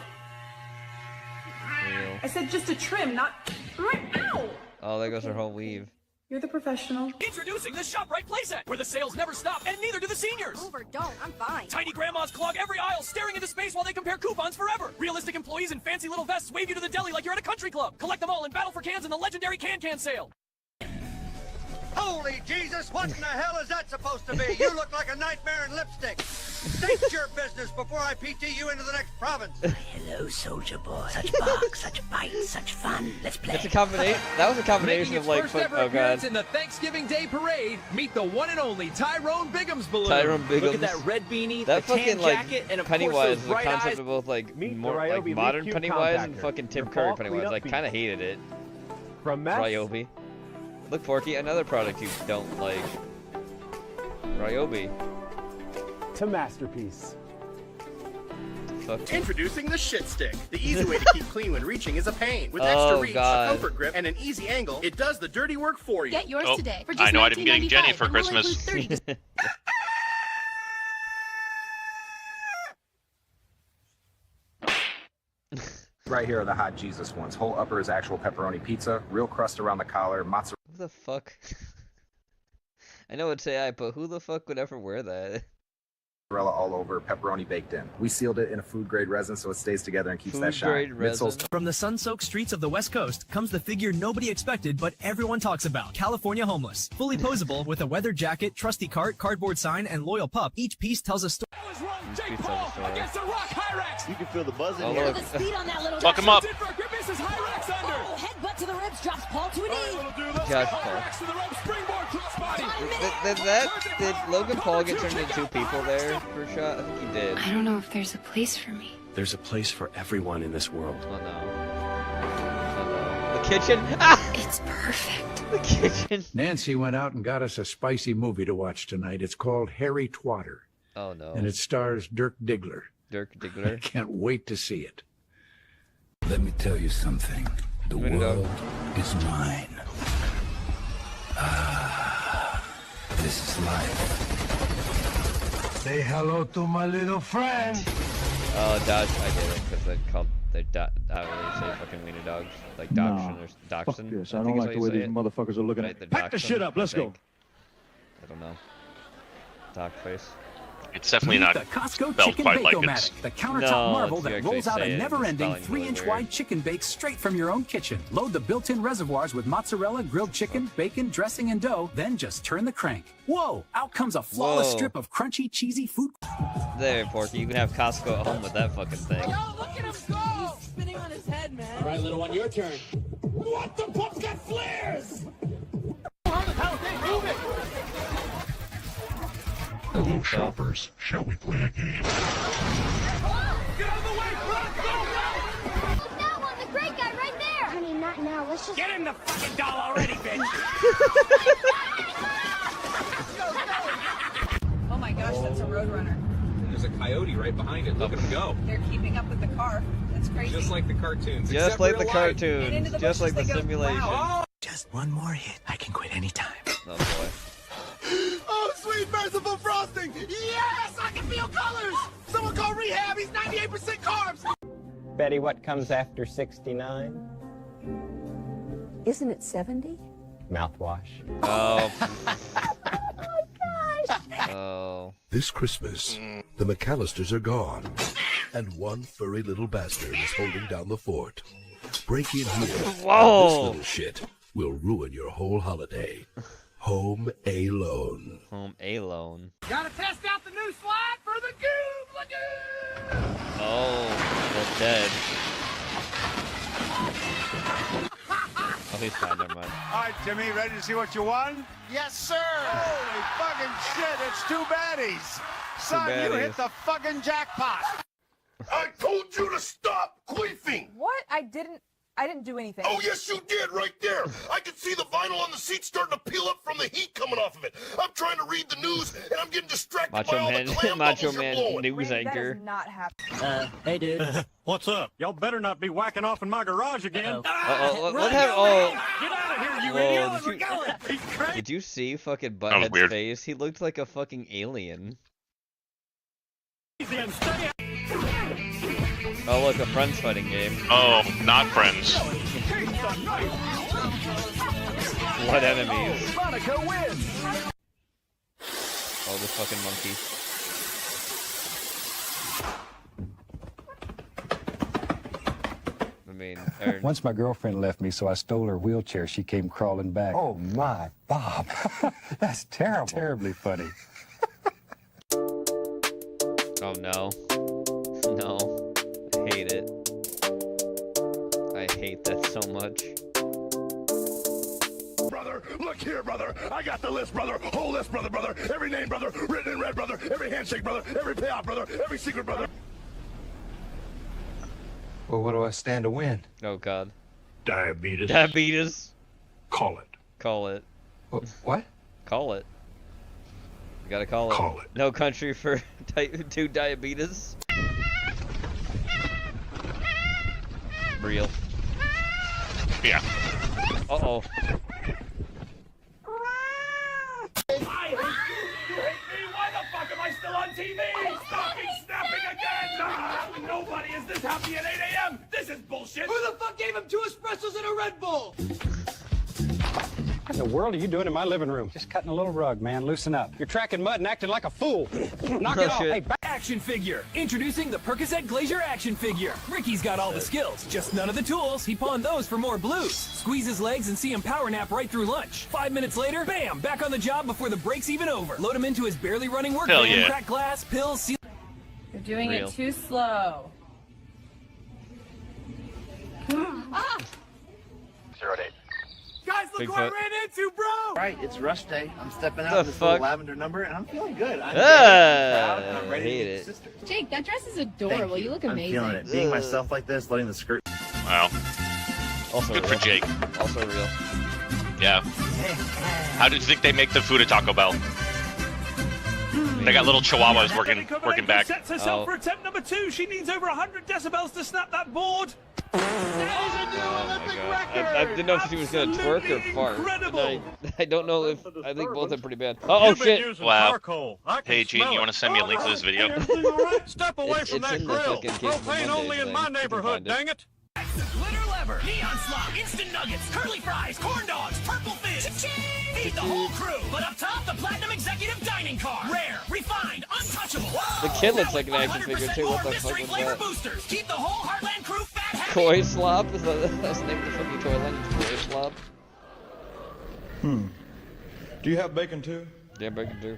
Real. I said just a trim, not... Ow! Oh, there goes her whole weave. You're the professional. Introducing the ShopRite playset, where the sales never stop, and neither do the seniors. Don't, I'm fine. Tiny grandmas clog every aisle, staring into space while they compare coupons forever. Realistic employees in fancy little vests wave you to the deli like you're at a country club. Collect them all and battle for cans in the legendary Can sale. Holy Jesus, what in the hell is that supposed to be? You look like a nightmare in lipstick. State your business before I PT you into the next province. Hello, soldier boy. Such bark, such bites, such fun. Let's play. It's a combination. That was a combination Making of its like. first ever Oh appearance god. in the Thanksgiving Day Parade, meet the one and only Tyrone Biggums balloon. Tyrone Biggums. Look at that red beanie, That the tan fucking like jacket, and of Pennywise course is those the bright concept eyes. of both like Meet the more like Ryobi modern Cube Pennywise and compactor. fucking Tim Your Curry fall Pennywise. I cleanup kind of hated it. From mess Ryobi. Look, Forky, another product you don't like. Ryobi. to masterpiece. Fuck. Introducing the Shit Stick. The easy way to keep clean when reaching is a pain. With Oh, extra reach, God. a comfort grip, and an easy angle, it does the dirty work for you. Get yours Oh, today for just I know I'm getting Jenny $19.95, for and we'll Christmas. include 30 Right here are the hot Jesus ones. Whole upper is actual pepperoni pizza, real crust around the collar, mozzarella. Who the fuck? I know it's AI, but who the fuck would ever wear that? All over, pepperoni baked in. We sealed it in a food grade resin so it stays together and keeps that shine. Midsole's From the sun-soaked streets of the West Coast comes the figure nobody expected but everyone talks about, California Homeless. Fully posable with a weather jacket, trusty cart, cardboard sign, and loyal pup, each piece tells a story. Jake Paul against the Rock Hyrax. You can feel the buzz in Oh, here. look. The speed on that little Fuck guy. him up. This is Hyrax under. Oh, headbutt to the ribs, drops Paul to a knee. Josh Paul. Hyrax to the rope, springboard crossbody. Did Logan Paul get turned into two people there for a shot? I think he did. I don't know if there's a place for me. There's a place for everyone in this world. Oh no. Oh no. The kitchen? Ah! It's perfect. The kitchen. Nancy went out and got us a spicy movie to watch tonight. It's called Harry Twatter. Oh no. And it stars Dirk Diggler. Dirk I Diggler. can't wait to see it. Let me tell you something. The world is mine. This is life. Say hello to my little friend. Oh, Dodge, I did it because They say fucking wiener dogs, like dachshund or dachshund. Fuck this. I don't like the way these motherfuckers are looking at me. Pack the shit up. Let's go. I don't know. Dog face. It's definitely not the Costco spelled Chicken quite like Bake-O-Matic, it's... the countertop No, marvel you that actually rolls out say a it, never-ending it's spelling really 3-inch weird. wide chicken bake straight from your own kitchen. Load the built-in reservoirs with mozzarella, grilled chicken, bacon, dressing, and dough, then just turn the crank. Whoa! Out comes a flawless Whoa. strip of crunchy, cheesy food. There, Porky, you can have Costco at home with that fucking thing. Yo, look at him go! He's spinning on his head, man. All right, little one, your turn. What? The pump's got flares! Hello, shoppers. Shall we play a game? Get out of the way! Run! Go! Look, that one, the great guy right there! Honey, not now. Let's just... Get him the fucking doll already, bitch! Oh my gosh, that's a Roadrunner. There's a coyote right behind it. Look at him go. They're keeping up with the car. That's crazy. Just like the cartoons. Just except like real the life. cartoons, just like the simulation. Wow. Just one more hit. I can quit anytime. Oh boy. Oh, sweet merciful frosting! Yes, I can feel colors! Someone call rehab, he's 98% carbs! Betty, what comes after 69? Isn't it 70? Mouthwash. Oh. Oh. This Christmas, the McAllisters are gone, and one furry little bastard is holding down the fort. Break in here, Whoa. and this little shit will ruin your whole holiday. Home Alone. Home Alone. Gotta test out the new slide for the Goob Lagoon! Oh, they're dead. Oh, he's fine, never mind. All right, Jimmy, ready to see what you won? Yes, sir! Holy fucking shit, it's 2 baddies! Son, you baddies. hit the fucking jackpot! I told you to stop queefing! What? I didn't do anything. Oh, yes, you did, right there. I can see the vinyl on the seat starting to peel up from the heat coming off of it. I'm trying to read the news, and I'm getting distracted by all the clam Macho bubbles you're Man blowing. news That anchor. is not happening. Hey, dude. What's up? Y'all better not be whacking off in my garage again. What happened? Oh, Get out of here, you whoa, idiot! did you see fucking was Butthead's weird. face? He looked like a fucking alien. Oh look, a Friends fighting game. Oh, not Friends. What enemies? Monica wins! Oh, this fucking monkey. I mean, Once my girlfriend left me, so I stole her wheelchair. She came crawling back. Oh, my, Bob. That's terrible. Terribly funny. oh no. No. I hate it. I hate that so much. Brother, look here, brother. I got the list, brother. Whole list, brother. Every name, brother. Written in red, brother. Every handshake, brother. Every payout, brother. Every secret, brother. Well, what do I stand to win? Oh god. Diabetes. Diabetes. Call it. Call it. What? Call it. You gotta call it. Call it. No country for type 2 diabetes. Real. Yeah. Uh-oh. I hate you! You hate me! Why the fuck am I still on TV? Stopping snapping again! Ah, nobody is this happy at 8 a.m. This is bullshit! Who the fuck gave him 2 espressos and a Red Bull? What in the world are you doing in my living room? Just cutting a little rug, man. Loosen up. You're tracking mud and acting like a fool. Knock it off. Hey, back. Action figure. Introducing the Percocet Glacier action figure. Ricky's got all the skills, just none of the tools. He pawned those for more blues. Squeeze his legs and see him power nap right through lunch. 5 minutes later, bam, back on the job before the break's even over. Load him into his barely running work Hell van, yeah. crack glass, pills, seal. You're doing Real. it too slow. Ah! 08. Guys, look who I Bigfoot. ran into, bro! Right, it's rush day. I'm stepping out The in this little fuck? lavender number, and I'm feeling good. I'm Ah, proud, and I'm ready hate to meet it. sister. Jake, that dress is adorable. Thank You look I'm amazing. feeling it. Being myself like this, letting the skirt. Wow. Also Good real. for Jake. Also real. Yeah. How did you think they make the food at Taco Bell? I They got little chihuahuas working back. Sets herself for attempt number 2. She needs over 100 decibels to snap that board. I didn't know if she was gonna twerk or fart. I don't know if I think both are pretty bad. Oh shit! Wow. Hey Gene, you want to send me a link to this video? Step away from that grill. Propane only in my neighborhood, dang it. Glitter lever, neon slop, instant nuggets, curly fries, corn dogs, purple fizz. Feed the whole crew, but up top, the platinum executive dining car. Rare, refined, untouchable. The kid looks like an action figure too. What the fuck was that? Boosters. Keep the whole Heartland crew fat happy. Koi slop? Is that that's the name of the fucking toy line? Koi slop? Do you have bacon too? Yeah, bacon too.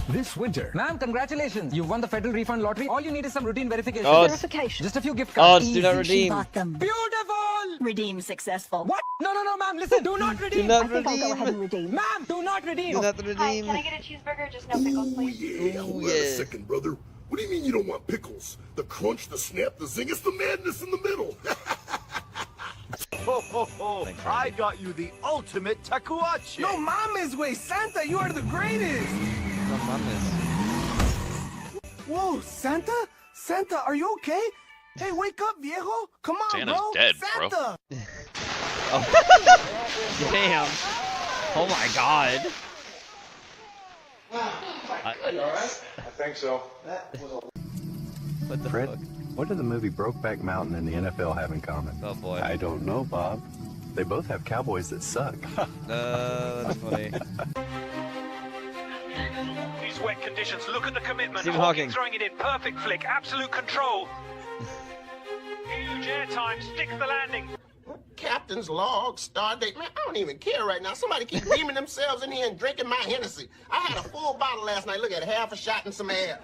This winter. Ma'am, congratulations. You won the federal refund lottery. All you need is some routine verification. Oh, verification. Just a few gift Oh, cards. it's do not redeem. Beautiful! Redeem successful. What? No, ma'am. Listen, do not redeem. Do not I think I'll go redeem. ahead and redeem. Ma'am, do not redeem. Do not redeem. Can I get a cheeseburger? Just no pickles, please. Yeah, hold on a second, brother. What do you mean you don't want pickles? The crunch, the snap, the zing, it's the madness in the middle. Ho, ho, ho. I got you the ultimate takuache. No mames, way. Santa, you are the greatest. No mames. Whoa, Santa? Santa, are you okay? Hey, wake up, viejo. Come on, Santa's bro. dead, Santa. bro. Oh. Damn. Oh my god. I think so. What the Fred, fuck? what do the movie Brokeback Mountain and the NFL have in common? Oh boy. I don't know, Bob. They both have cowboys that suck. That's funny. These wet conditions, look at the commitment. Stephen Hawking. Throwing it in, perfect flick, absolute control. Huge airtime, stick the landing. Captain's log, star date. Man, I don't even care right now. Somebody keep beaming themselves in here and drinking my Hennessy. I had a full bottle last night. Look at half a shot and some air.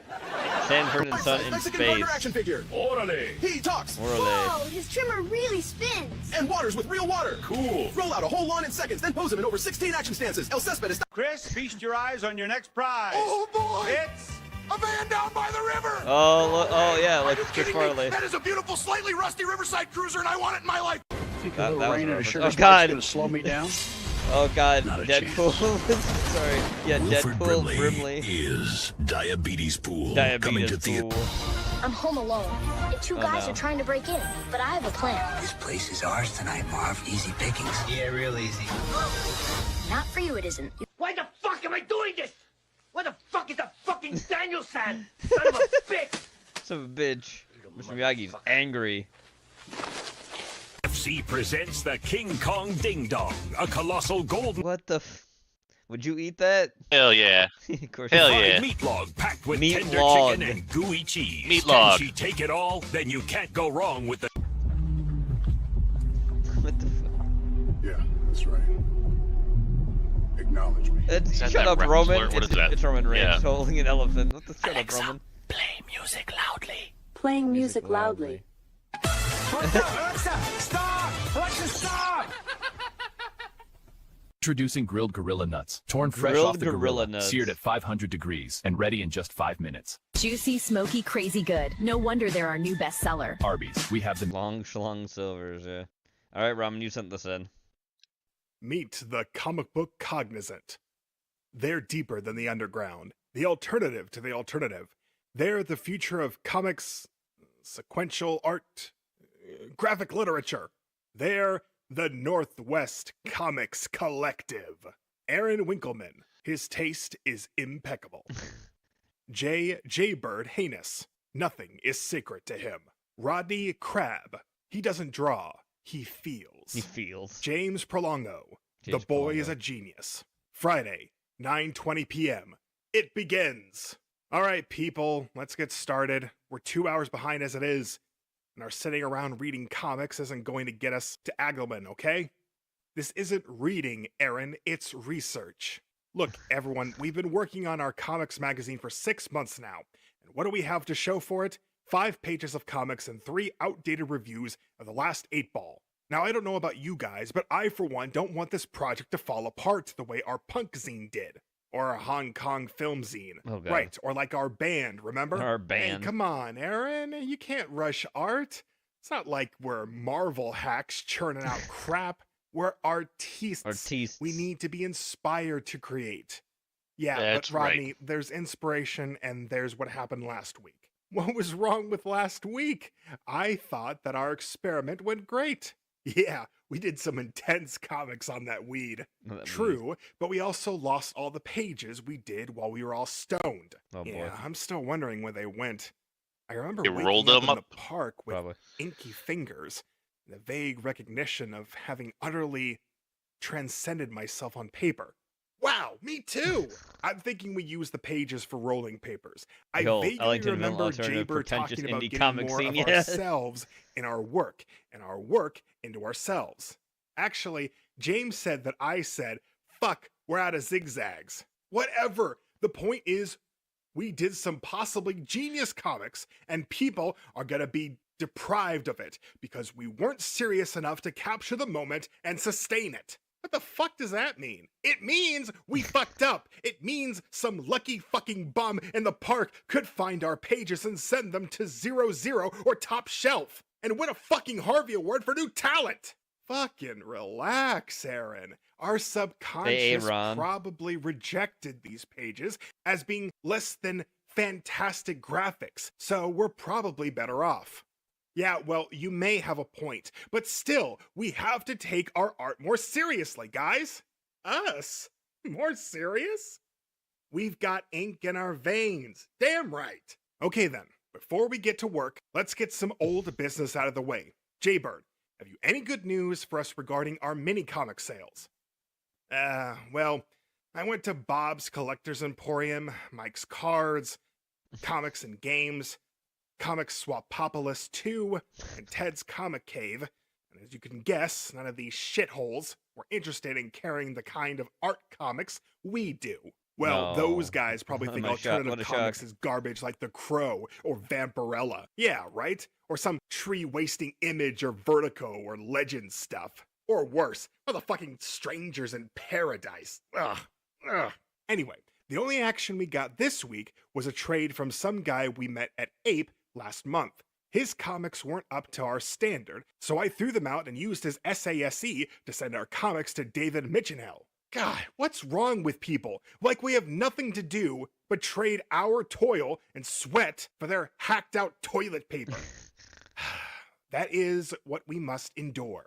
Sanford and Son in Mexican space. burger action figure. Orale. He talks. Orale. His trimmer really spins. And waters with real water. Cool. Roll out a whole lawn in seconds, then pose him in over 16 action stances. El Césped is... Chris, feast your eyes on your next prize. Oh, boy. It's a van down by the river. Oh yeah, like Chris Kidding me? Farley. That is a beautiful, slightly rusty Riverside cruiser, and I want it in my life. That was rain and a reference. sugar Oh spike's god. gonna slow me down. Oh god. Not a Deadpool. Sorry. Yeah, Wilford Deadpool Brimley. is Diabetes Pool. Coming to Diabetes theater. pool. I'm home alone, and two guys no. are trying to break in, but I have a plan. This place is ours tonight, Marv. Easy pickings. Yeah, real easy. Not for you, it isn't. Why the fuck am I doing this? Where the fuck is the fucking Daniel San? Son of a bitch! Son of a bitch. Mr. Miyagi's angry. FC presents the King Kong Ding Dong, a colossal golden What the would you eat that? Hell yeah. Of course. Hell fried yeah. meat log packed with Meat tender log. chicken and gooey cheese. Meat Can log. she take it all? Then you can't go wrong with the What the fuck? Yeah, that's right. Acknowledge me. Is that Shut that up, rap Roman. slur? What it's, is that? It's Roman Reigns Yeah. holding an elephant. What the shut Alexa, up, Roman? play music loudly. Playing music loudly. Alexa, stop! Alexa, stop! Introducing grilled gorilla nuts, torn fresh Grilled off the gorilla gorilla, nuts. seared at 500 degrees, and ready in just 5 minutes. Juicy, smoky, crazy good. No wonder they're our new bestseller. Arby's, we have them. Long schlong silvers, yeah. Alright, Roman, you sent this in. Meet the comic book cognizant. They're deeper than the underground, the alternative to the alternative. They're the future of comics, sequential art, graphic literature. They're the Northwest Comics Collective. Aaron Winkleman, his taste is impeccable. J. Bird Heinous, nothing is sacred to him. Rodney Crab, he doesn't draw, he feels. He feels. James Prolongo, the boy is a genius. Friday, 9:20 p.m. It begins. All right, people, let's get started. We're 2 hours behind as it is, and our sitting around reading comics isn't going to get us to Agelman, okay? This isn't reading, Aaron, it's research. Look, everyone, we've been working on our comics magazine for 6 months now, and what do we have to show for it? 5 pages of comics and 3 outdated reviews of the last 8-ball. Now, I don't know about you guys, but I, for one, don't want this project to fall apart the way our punk zine did. Or our Hong Kong film zine. Oh, God. Right, or like our band, remember? Our band. Hey, come on, Aaron, you can't rush art. It's not like we're Marvel hacks churning out crap. We're artistes. Artistes. We need to be inspired to create. Yeah, That's but Rodney, right. there's inspiration and there's what happened last week. What was wrong with last week? I thought that our experiment went great. Yeah, we did some intense comics on that weed. True, but we also lost all the pages we did while we were all stoned. Oh, boy. Yeah, I'm still wondering where they went. I remember You waking rolled up them in up? the park with Probably. inky fingers, and the vague recognition of having utterly transcended myself on paper. Wow, me too! I'm thinking we use the pages for rolling papers. I Yo, vaguely Ellington Mill remember alternative Jaber pretentious talking about indie getting comic more scene, of yeah. ourselves in our work, and our work into ourselves. Actually, James said that I said, fuck, we're out of zigzags. Whatever. The point is, we did some possibly genius comics, and people are gonna be deprived of it because we weren't serious enough to capture the moment and sustain it. What the fuck does that mean? It means we fucked up. It means some lucky fucking bum in the park could find our pages and send them to 00 or Top Shelf and win a fucking Harvey Award for new talent. Fucking relax, Aaron. Our subconscious Ron. probably rejected these pages as being less than fantastic graphics, so we're probably better off. Yeah, well, you may have a point, but still, we have to take our art more seriously, guys. Us? More serious? We've got ink in our veins. Damn right. Okay then, before we get to work, let's get some old business out of the way. Jaybird, have you any good news for us regarding our mini comic sales? Well, I went to Bob's Collector's Emporium, Mike's Cards, Comics and Games, Comics Swapopolis 2, and Ted's Comic Cave. And as you can guess, none of these shitholes were interested in carrying the kind of art comics we do. Well, No. those guys probably think My shot, alternative what a comics shock. is garbage like The Crow or Vampirella. Yeah, right? Or some tree-wasting Image or Vertigo or Legend stuff. Or worse, motherfucking Strangers in Paradise. Ugh. Anyway, the only action we got this week was a trade from some guy we met at Ape last month. His comics weren't up to our standard, so I threw them out and used his SASE to send our comics to David Michenell. God, what's wrong with people? Like we have nothing to do but trade our toil and sweat for their hacked out toilet paper. That is what we must endure.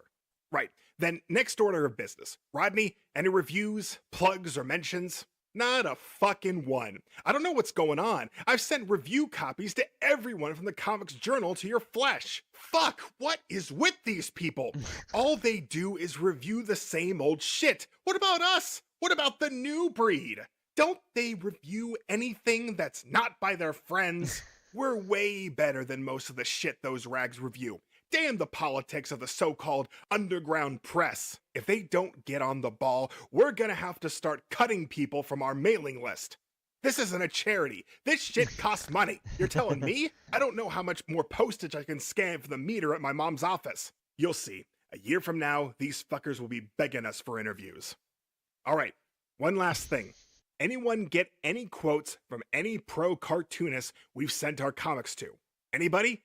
Right, then next order of business. Rodney, any reviews, plugs, or mentions? Not a fucking one. I don't know what's going on. I've sent review copies to everyone from the Comics Journal to your flesh. Fuck, what is with these people? All they do is review the same old shit. What about us? What about the new breed? Don't they review anything that's not by their friends? We're way better than most of the shit those rags review. Damn the politics of the so-called underground press. If they don't get on the ball, we're gonna have to start cutting people from our mailing list. This isn't a charity. This shit costs money. You're telling me? I don't know how much more postage I can scan for the meter at my mom's office. You'll see. A year from now, these fuckers will be begging us for interviews. All right, one last thing. Anyone get any quotes from any pro cartoonists we've sent our comics to? Anybody?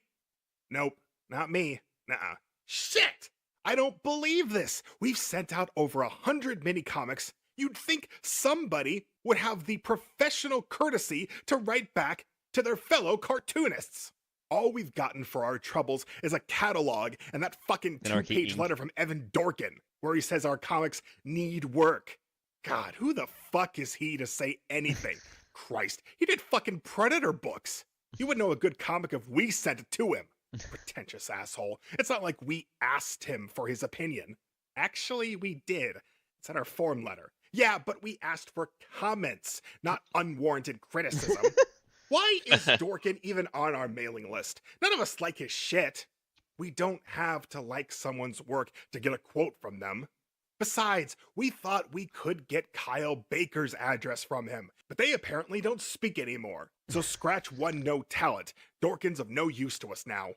Nope. Not me. Nuh-uh. Shit! I don't believe this! We've sent out over 100 mini-comics. You'd think somebody would have the professional courtesy to write back to their fellow cartoonists. All we've gotten for our troubles is a catalog and that fucking two-page letter from Evan Dorkin, where he says our comics need work. God, who the fuck is he to say anything? Christ, he did fucking Predator books. You would know a good comic if we sent it to him. Pretentious asshole. It's not like we asked him for his opinion. Actually, we did. It's in our form letter. Yeah, but we asked for comments, not unwarranted criticism. Why is Dorkin even on our mailing list? None of us like his shit. We don't have to like someone's work to get a quote from them. Besides, we thought we could get Kyle Baker's address from him, but they apparently don't speak anymore. So scratch one no talent. Dorkin's of no use to us now.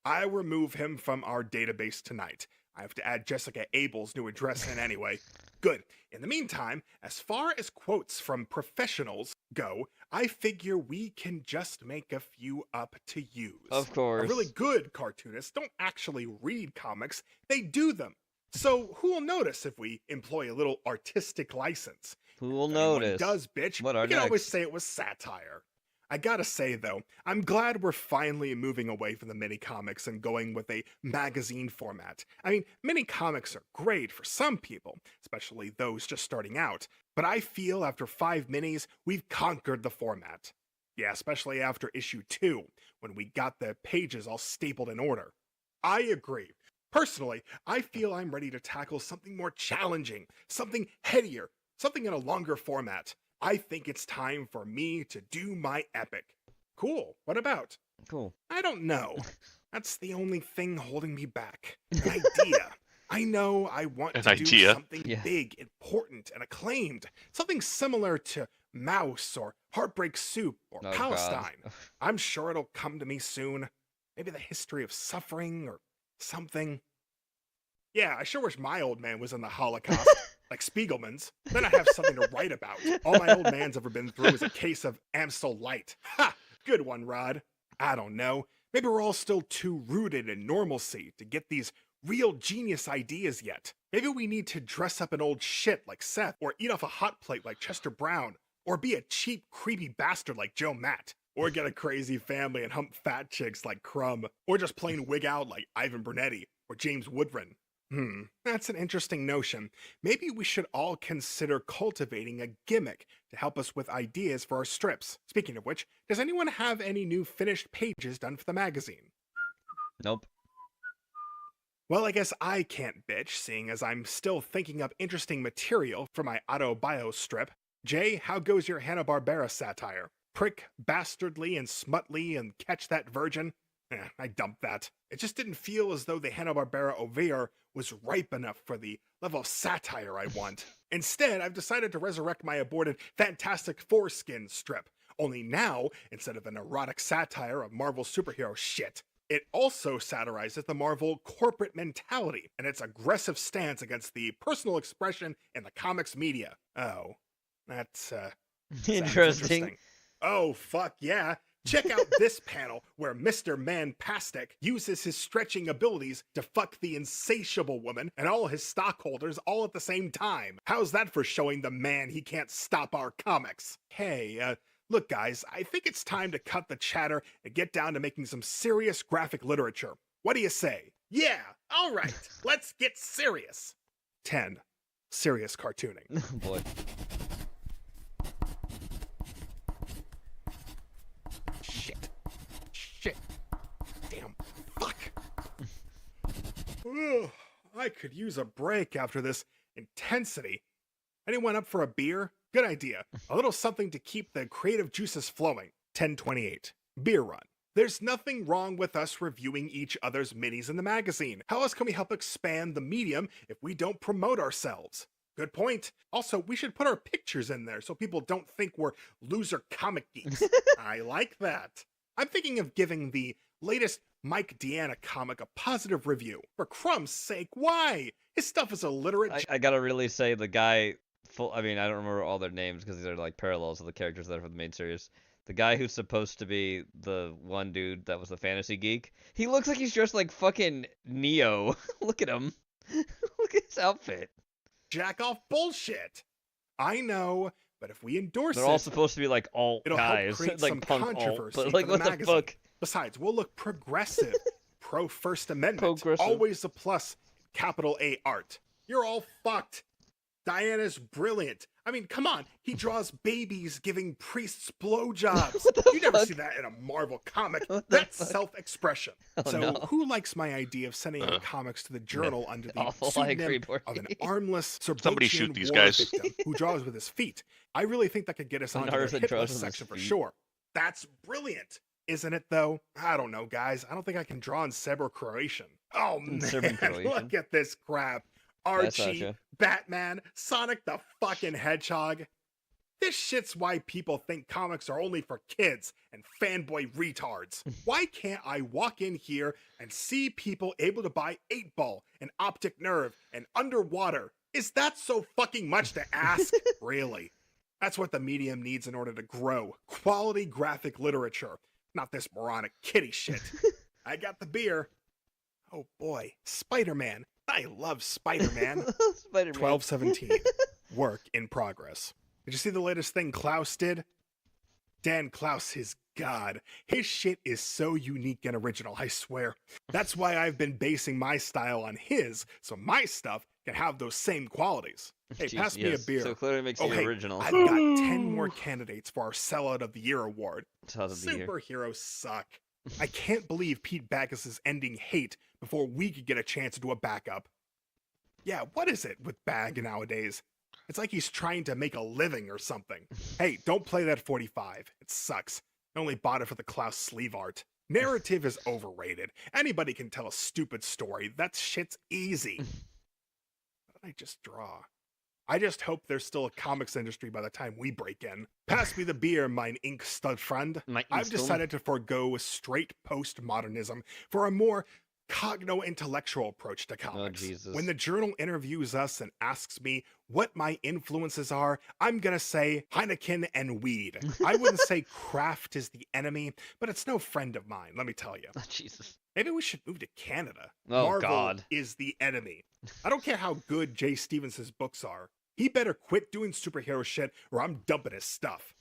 I remove him from our database tonight. I have to add Jessica Abel's new address in anyway. Good. In the meantime, as far as quotes from professionals go, I figure we can just make a few up to use. Of course. A really good cartoonists don't actually read comics, they do them. So who will notice if we employ a little artistic license? Who will If anyone notice? does, bitch. What You are can always next? say it was satire. I gotta say, though, I'm glad we're finally moving away from the mini comics and going with a magazine format. I mean, mini comics are great for some people, especially those just starting out, but I feel after 5 minis, we've conquered the format. Yeah, especially after issue 2, when we got the pages all stapled in order. I agree. Personally, I feel I'm ready to tackle something more challenging, something headier, something in a longer format. I think it's time for me to do my epic. Cool. What about? Cool. I don't know. That's the only thing holding me back. An idea. I know I want to do something big, important, and acclaimed. Something similar to Mouse or Heartbreak Soup or Palestine. I'm sure it'll come to me soon. Maybe the history of suffering or something. Yeah, I sure wish my old man was in the Holocaust. Like Spiegelman's, then I have something to write about. All my old man's ever been through is a case of Amstel Light. Ha! Good one, Rod. I don't know. Maybe we're all still too rooted in normalcy to get these real genius ideas yet. Maybe we need to dress up an old shit like Seth, or eat off a hot plate like Chester Brown, or be a cheap, creepy bastard like Joe Matt, or get a crazy family and hump fat chicks like Crumb, or just plain wig out like Ivan Bernetti or James Woodrun. That's an interesting notion. Maybe we should all consider cultivating a gimmick to help us with ideas for our strips. Speaking of which, does anyone have any new finished pages done for the magazine? Nope. Well, I guess I can't bitch, seeing as I'm still thinking up interesting material for my autobio strip. Jay, how goes your Hanna-Barbera satire? Prick, bastardly, and smutly, and catch that virgin? I dumped that. It just didn't feel as though the Hanna-Barbera Ovair was ripe enough for the level of satire I want. Instead, I've decided to resurrect my aborted Fantastic Foreskin strip. Only now, instead of an erotic satire of Marvel superhero shit, it also satirizes the Marvel corporate mentality and its aggressive stance against the personal expression in the comics media. Oh, that's interesting. Oh, fuck yeah. Check out this panel where Mr. Manpastic uses his stretching abilities to fuck the insatiable woman and all his stockholders all at the same time. How's that for showing the man he can't stop our comics? Hey, look guys, I think it's time to cut the chatter and get down to making some serious graphic literature. What do you say? Yeah, all right, let's get serious. 10. Serious cartooning. Oh boy. Shit. Damn. Fuck. Ugh, I could use a break after this intensity. Anyone up for a beer? Good idea. A little something to keep the creative juices flowing. 1028. Beer run. There's nothing wrong with us reviewing each other's minis in the magazine. How else can we help expand the medium if we don't promote ourselves? Good point. Also, we should put our pictures in there so people don't think we're loser comic geeks. I like that. I'm thinking of giving the latest Mike Deanna comic a positive review. For crumb's sake, why? His stuff is illiterate. I gotta really say the guy, I mean, I don't remember all their names because these are like parallels of the characters that are from the main series. The guy who's supposed to be the one dude that was the fantasy geek, he looks like he's dressed like fucking Neo. Look at him. Look at his outfit. Jack off bullshit. I know, but if we endorse They're all supposed to be like alt it'll guys, help create like some punk controversy alt, but like for what the the magazine. fuck? Besides, we'll look progressive, pro First Amendment, Progressive. always a plus, capital A art. You're all fucked. Diana's brilliant. I mean, come on, he draws babies giving priests blowjobs. You never see that in a Marvel comic. That's self-expression. Oh, So no. who likes my idea of sending out comics to the journal under the Awful, I agree, pseudonym of an armless Somebody shoot Serbotian these war guys. victim who draws with his feet? I really think that could get us An onto their artist hit draws list with his section for feet. sure. That's brilliant. Isn't it, though? I don't know, guys. I don't think I can draw in Serbo-Croatian. Oh, In man. Serbo-Croatian? Look at this crap. That's Archie, Sasha. Batman, Sonic the fucking Hedgehog. This shit's why people think comics are only for kids and fanboy retards. Why can't I walk in here and see people able to buy 8-Ball and Optic Nerve and Underwater? Is that so fucking much to ask? Really? That's what the medium needs in order to grow. Quality graphic literature, not this moronic kitty shit. I got the beer. Oh boy, Spider-Man. I love Spider-Man. Spider-Man. 1217. Work in progress. Did you see the latest thing Klaus did? Dan Klaus is God. His shit is so unique and original, I swear. That's why I've been basing my style on his, so my stuff can have those same qualities. Hey, Jeez, pass me a beer. So clearly makes the original. I've got 10 more candidates for our Sellout of the Year award. Sellout of the Year. Superheroes suck. I can't believe Pete Backus is ending hate before we could get a chance to do a backup. Yeah, what is it with Bag nowadays? It's like he's trying to make a living or something. Hey, don't play that 45. It sucks. I only bought it for the Klaus sleeve art. Narrative is overrated. Anybody can tell a stupid story. That shit's easy. What did I just draw? I just hope there's still a comics industry by the time we break in. Pass me the beer, mine ink stud friend. I've decided to forego straight postmodernism for a more cogno-intellectual approach to comics. Oh, Jesus. When the journal interviews us and asks me what my influences are, I'm gonna say Heineken and weed. I wouldn't say craft is the enemy, but it's no friend of mine, let me tell you. Oh, Jesus. Maybe we should move to Canada. Oh, Marvel God. is the enemy. I don't care how good Jay Stevens' books are. He better quit doing superhero shit or I'm dumping his stuff.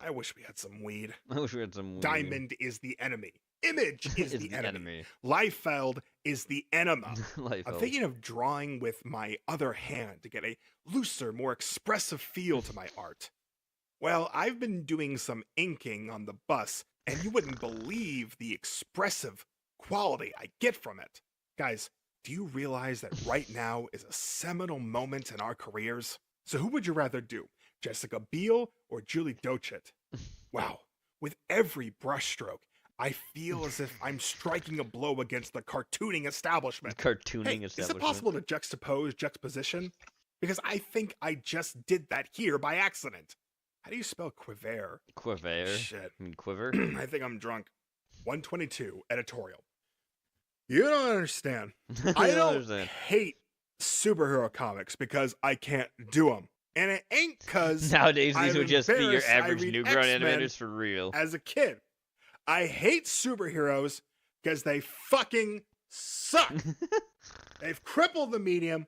I wish we had some weed. I wish we had some weed. Diamond is the enemy. Image is the enemy. Liefeld is the enema. I'm thinking of drawing with my other hand to get a looser, more expressive feel to my art. Well, I've been doing some inking on the bus, and you wouldn't believe the expressive quality I get from it. Guys, do you realize that right now is a seminal moment in our careers? So who would you rather do, Jessica Biel or Julie Dochit? Wow, with every brushstroke, I feel as if I'm striking a blow against the cartooning establishment. Is it possible to juxtaposition? Because I think I just did that here by accident. How do you spell quiver? Quiver? Shit. You mean quiver? I think I'm drunk. 122, editorial. You don't understand. I don't hate superhero comics because I can't do them. And it ain't because nowadays these would just be your average new grown animators for real. As a kid, I hate superheroes because they fucking suck. They've crippled the medium,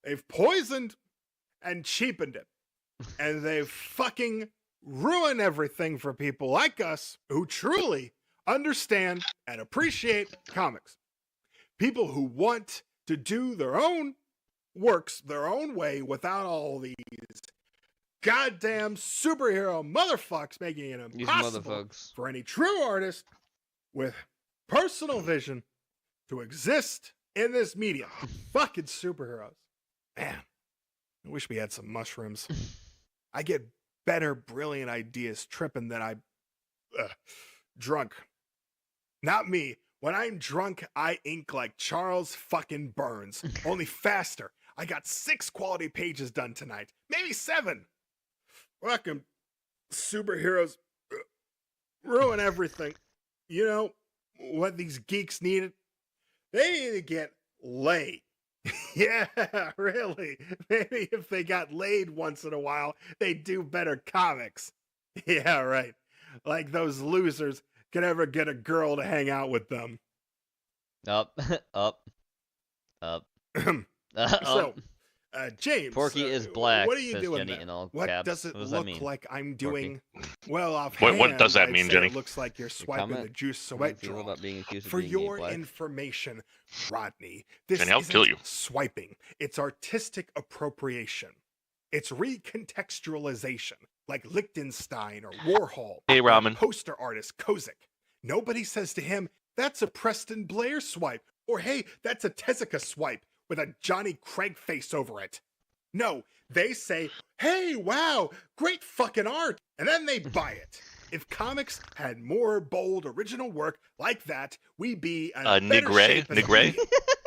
they've poisoned and cheapened it, and they've fucking ruined everything for people like us who truly understand and appreciate comics. People who want to do their own works their own way without all these goddamn superhero motherfucks making it impossible for any true artist with personal vision to exist in this medium. Fucking superheroes. Man, I wish we had some mushrooms. I get better brilliant ideas tripping than I drunk. Not me. When I'm drunk, I ink like Charles fucking Burns, only faster. I got 6 quality pages done tonight, maybe 7. Fucking superheroes ruin everything. You know what these geeks needed? They need to get laid. Yeah, really. Maybe if they got laid once in a while, they'd do better comics. Yeah, right. Like those losers could ever get a girl to hang out with them. Up. So, James, Porky is black. What are you says doing Jenny there? in all What caps. does it What does that look mean? like I'm doing? Porky? Well, offhand, What does that I'd mean, say Jenny? It looks like you're swiping comment? the juice How do you sweat feel draw. about being accused of For being your black? information, Rodney, this Jenny, I'll isn't kill you. swiping. It's artistic appropriation. It's recontextualization, like Lichtenstein or Warhol. Hey, or Ramen. poster artist Kozik. Nobody says to him, "That's a Preston Blair swipe," or "Hey, that's a Tezuka swipe with a Johnny Craig face over it." No, they say, "Hey, wow, great fucking art," and then they buy it. If comics had more bold original work like that, we'd be in a better shape as a Nigre? medium.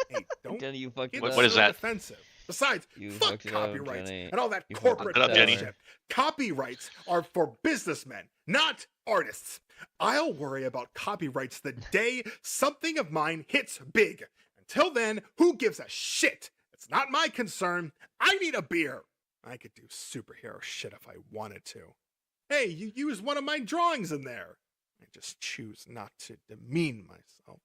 Hey, don't Jenny, you fucked get it up. What is so that? defensive. Besides, You fuck fucked it up, copyrights Jenny. and all that You corporate fucked it up, Jenny. bullshit. Copyrights are for businessmen, not artists. I'll worry about copyrights the day something of mine hits big. Until then, who gives a shit? It's not my concern. I need a beer. I could do superhero shit if I wanted to. Hey, you used one of my drawings in there. I just choose not to demean myself.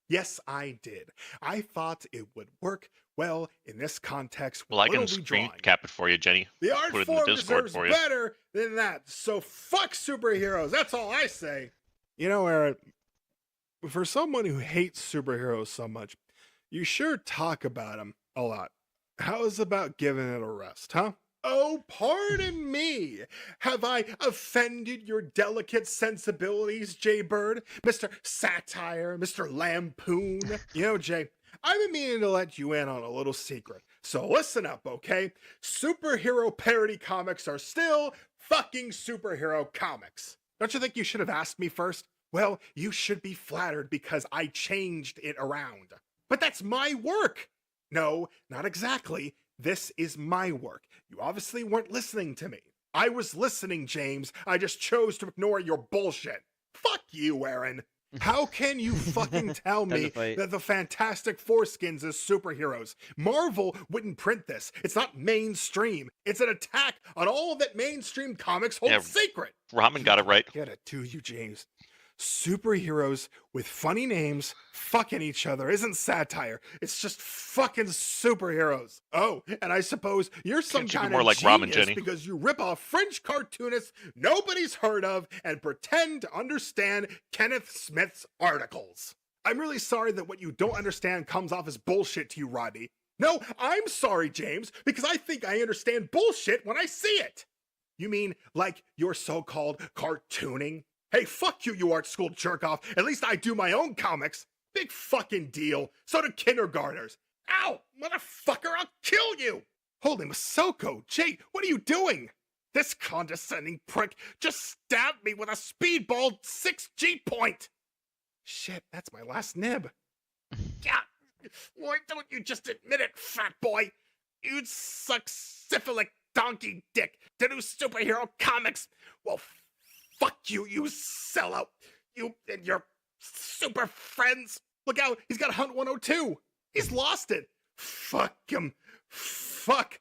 Yes, I did. I thought it would work well in this context. Well, I can Little screen redrawing. cap it for you, Jenny. The art Put it in the form Discord deserves for you. better than that. So fuck superheroes. That's all I say. You know, Aaron, for someone who hates superheroes so much, you sure talk about them a lot. How's about giving it a rest, huh? Oh, pardon me. Have I offended your delicate sensibilities, Jay Bird? Mr. Satire, Mr. Lampoon? You know, Jay, I've been meaning to let you in on a little secret. So listen up, okay? Superhero parody comics are still fucking superhero comics. Don't you think you should have asked me first? Well, you should be flattered because I changed it around. But that's my work. No, not exactly. This is my work. You obviously weren't listening to me. I was listening, James. I just chose to ignore your bullshit. Fuck you, Aaron. How can you fucking tell me that the Fantastic Foreskins is superheroes? Marvel wouldn't print this. It's not mainstream. It's an attack on all that mainstream comics hold secret. Ramen got it right. Get it to you, James. Superheroes with funny names fucking each other isn't satire. It's just fucking superheroes. Oh, and I suppose you're some kind more of like genius ramen, Jenny. because you rip off French cartoonists nobody's heard of and pretend to understand Kenneth Smith's articles. I'm really sorry that what you don't understand comes off as bullshit to you, Rodney. No, I'm sorry, James, because I think I understand bullshit when I see it. You mean like your so-called cartooning? Hey, fuck you, you art school jerk-off. At least I do my own comics. Big fucking deal. So do kindergartners. Ow, motherfucker, I'll kill you. Holy Masoko, Jay, what are you doing? This condescending prick just stabbed me with a speedball 6G point. Shit, that's my last nib. Yeah, why don't you just admit it, fat boy? You'd suck syphilic donkey dick to do superhero comics. Well, fuck you, you sellout. You and your super friends. Look out, he's got Hunt 102. He's lost it. Fuck him. Fuck.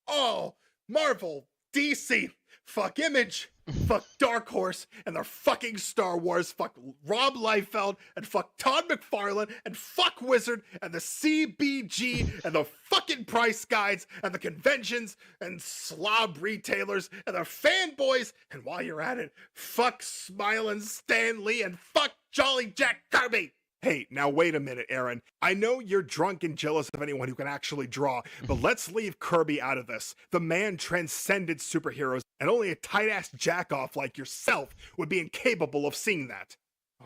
Oh, Marvel, DC, fuck Image, fuck Dark Horse, and their fucking Star Wars, fuck Rob Liefeld, and fuck Todd McFarlane, and fuck Wizard, and the CBG, and the fucking price guides, and the conventions, and slob retailers, and the fanboys, and while you're at it, fuck Smilin' Stan Lee, and fuck Jolly Jack Kirby. Hey, now wait a minute, Aaron. I know you're drunk and jealous of anyone who can actually draw, but let's leave Kirby out of this. The man transcended superheroes, and only a tight-ass jack-off like yourself would be incapable of seeing that.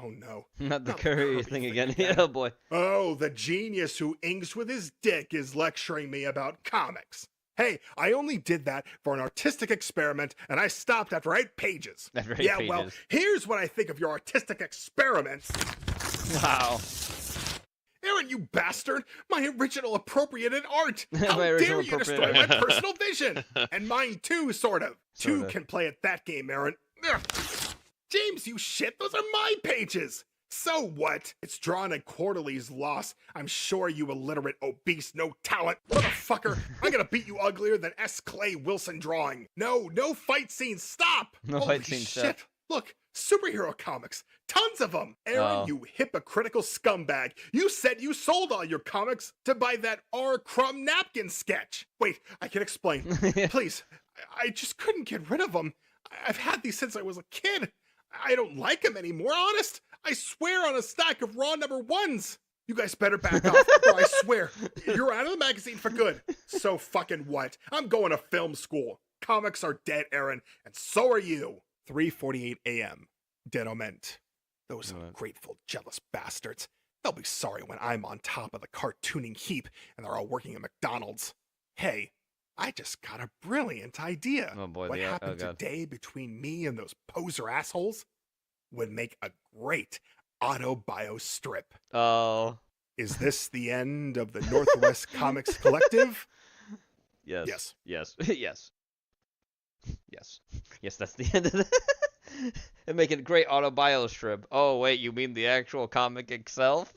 Oh no. Not the Curry thing again. Oh boy. Oh, the genius who inks with his dick is lecturing me about comics. Hey, I only did that for an artistic experiment, and I stopped after 8 pages. After 8 pages. Well, here's what I think of your artistic experiments. Wow. Aaron, you bastard! My original appropriated art! How dare you destroy my personal vision? And mine too, sort of. Two can play at that game, Aaron. Ugh. James, you shit! Those are my pages! So what? It's drawn at Quarterly's loss. I'm sure you illiterate, obese, no talent. Motherfucker, I'm gonna beat you uglier than S. Clay Wilson drawing. No fight scenes, stop! No Holy fight scenes, shit. Look, superhero comics. Tons of them. Aaron, you hypocritical scumbag. You said you sold all your comics to buy that R. Crumb napkin sketch. Wait, I can explain. Please, I just couldn't get rid of them. I've had these since I was a kid. I don't like them anymore, honest. I swear on a stack of raw number 1s. You guys better back off, or I swear, you're out of the magazine for good. So fucking what? I'm going to film school. Comics are dead, Aaron, and so are you. 3:48 a.m. Dead-o-ment. Those ungrateful, jealous bastards. They'll be sorry when I'm on top of the cartooning heap and they're all working at McDonald's. Hey, I just got a brilliant idea. Oh boy, what happened today between me and those poser assholes would make a great auto-bio strip. Oh. Is this the end of the Northwest Comics Collective? Yes. Yes. Yes. Yes. Yes, that's the end of it. And make it a great auto-bio strip. Oh, wait, you mean the actual comic itself?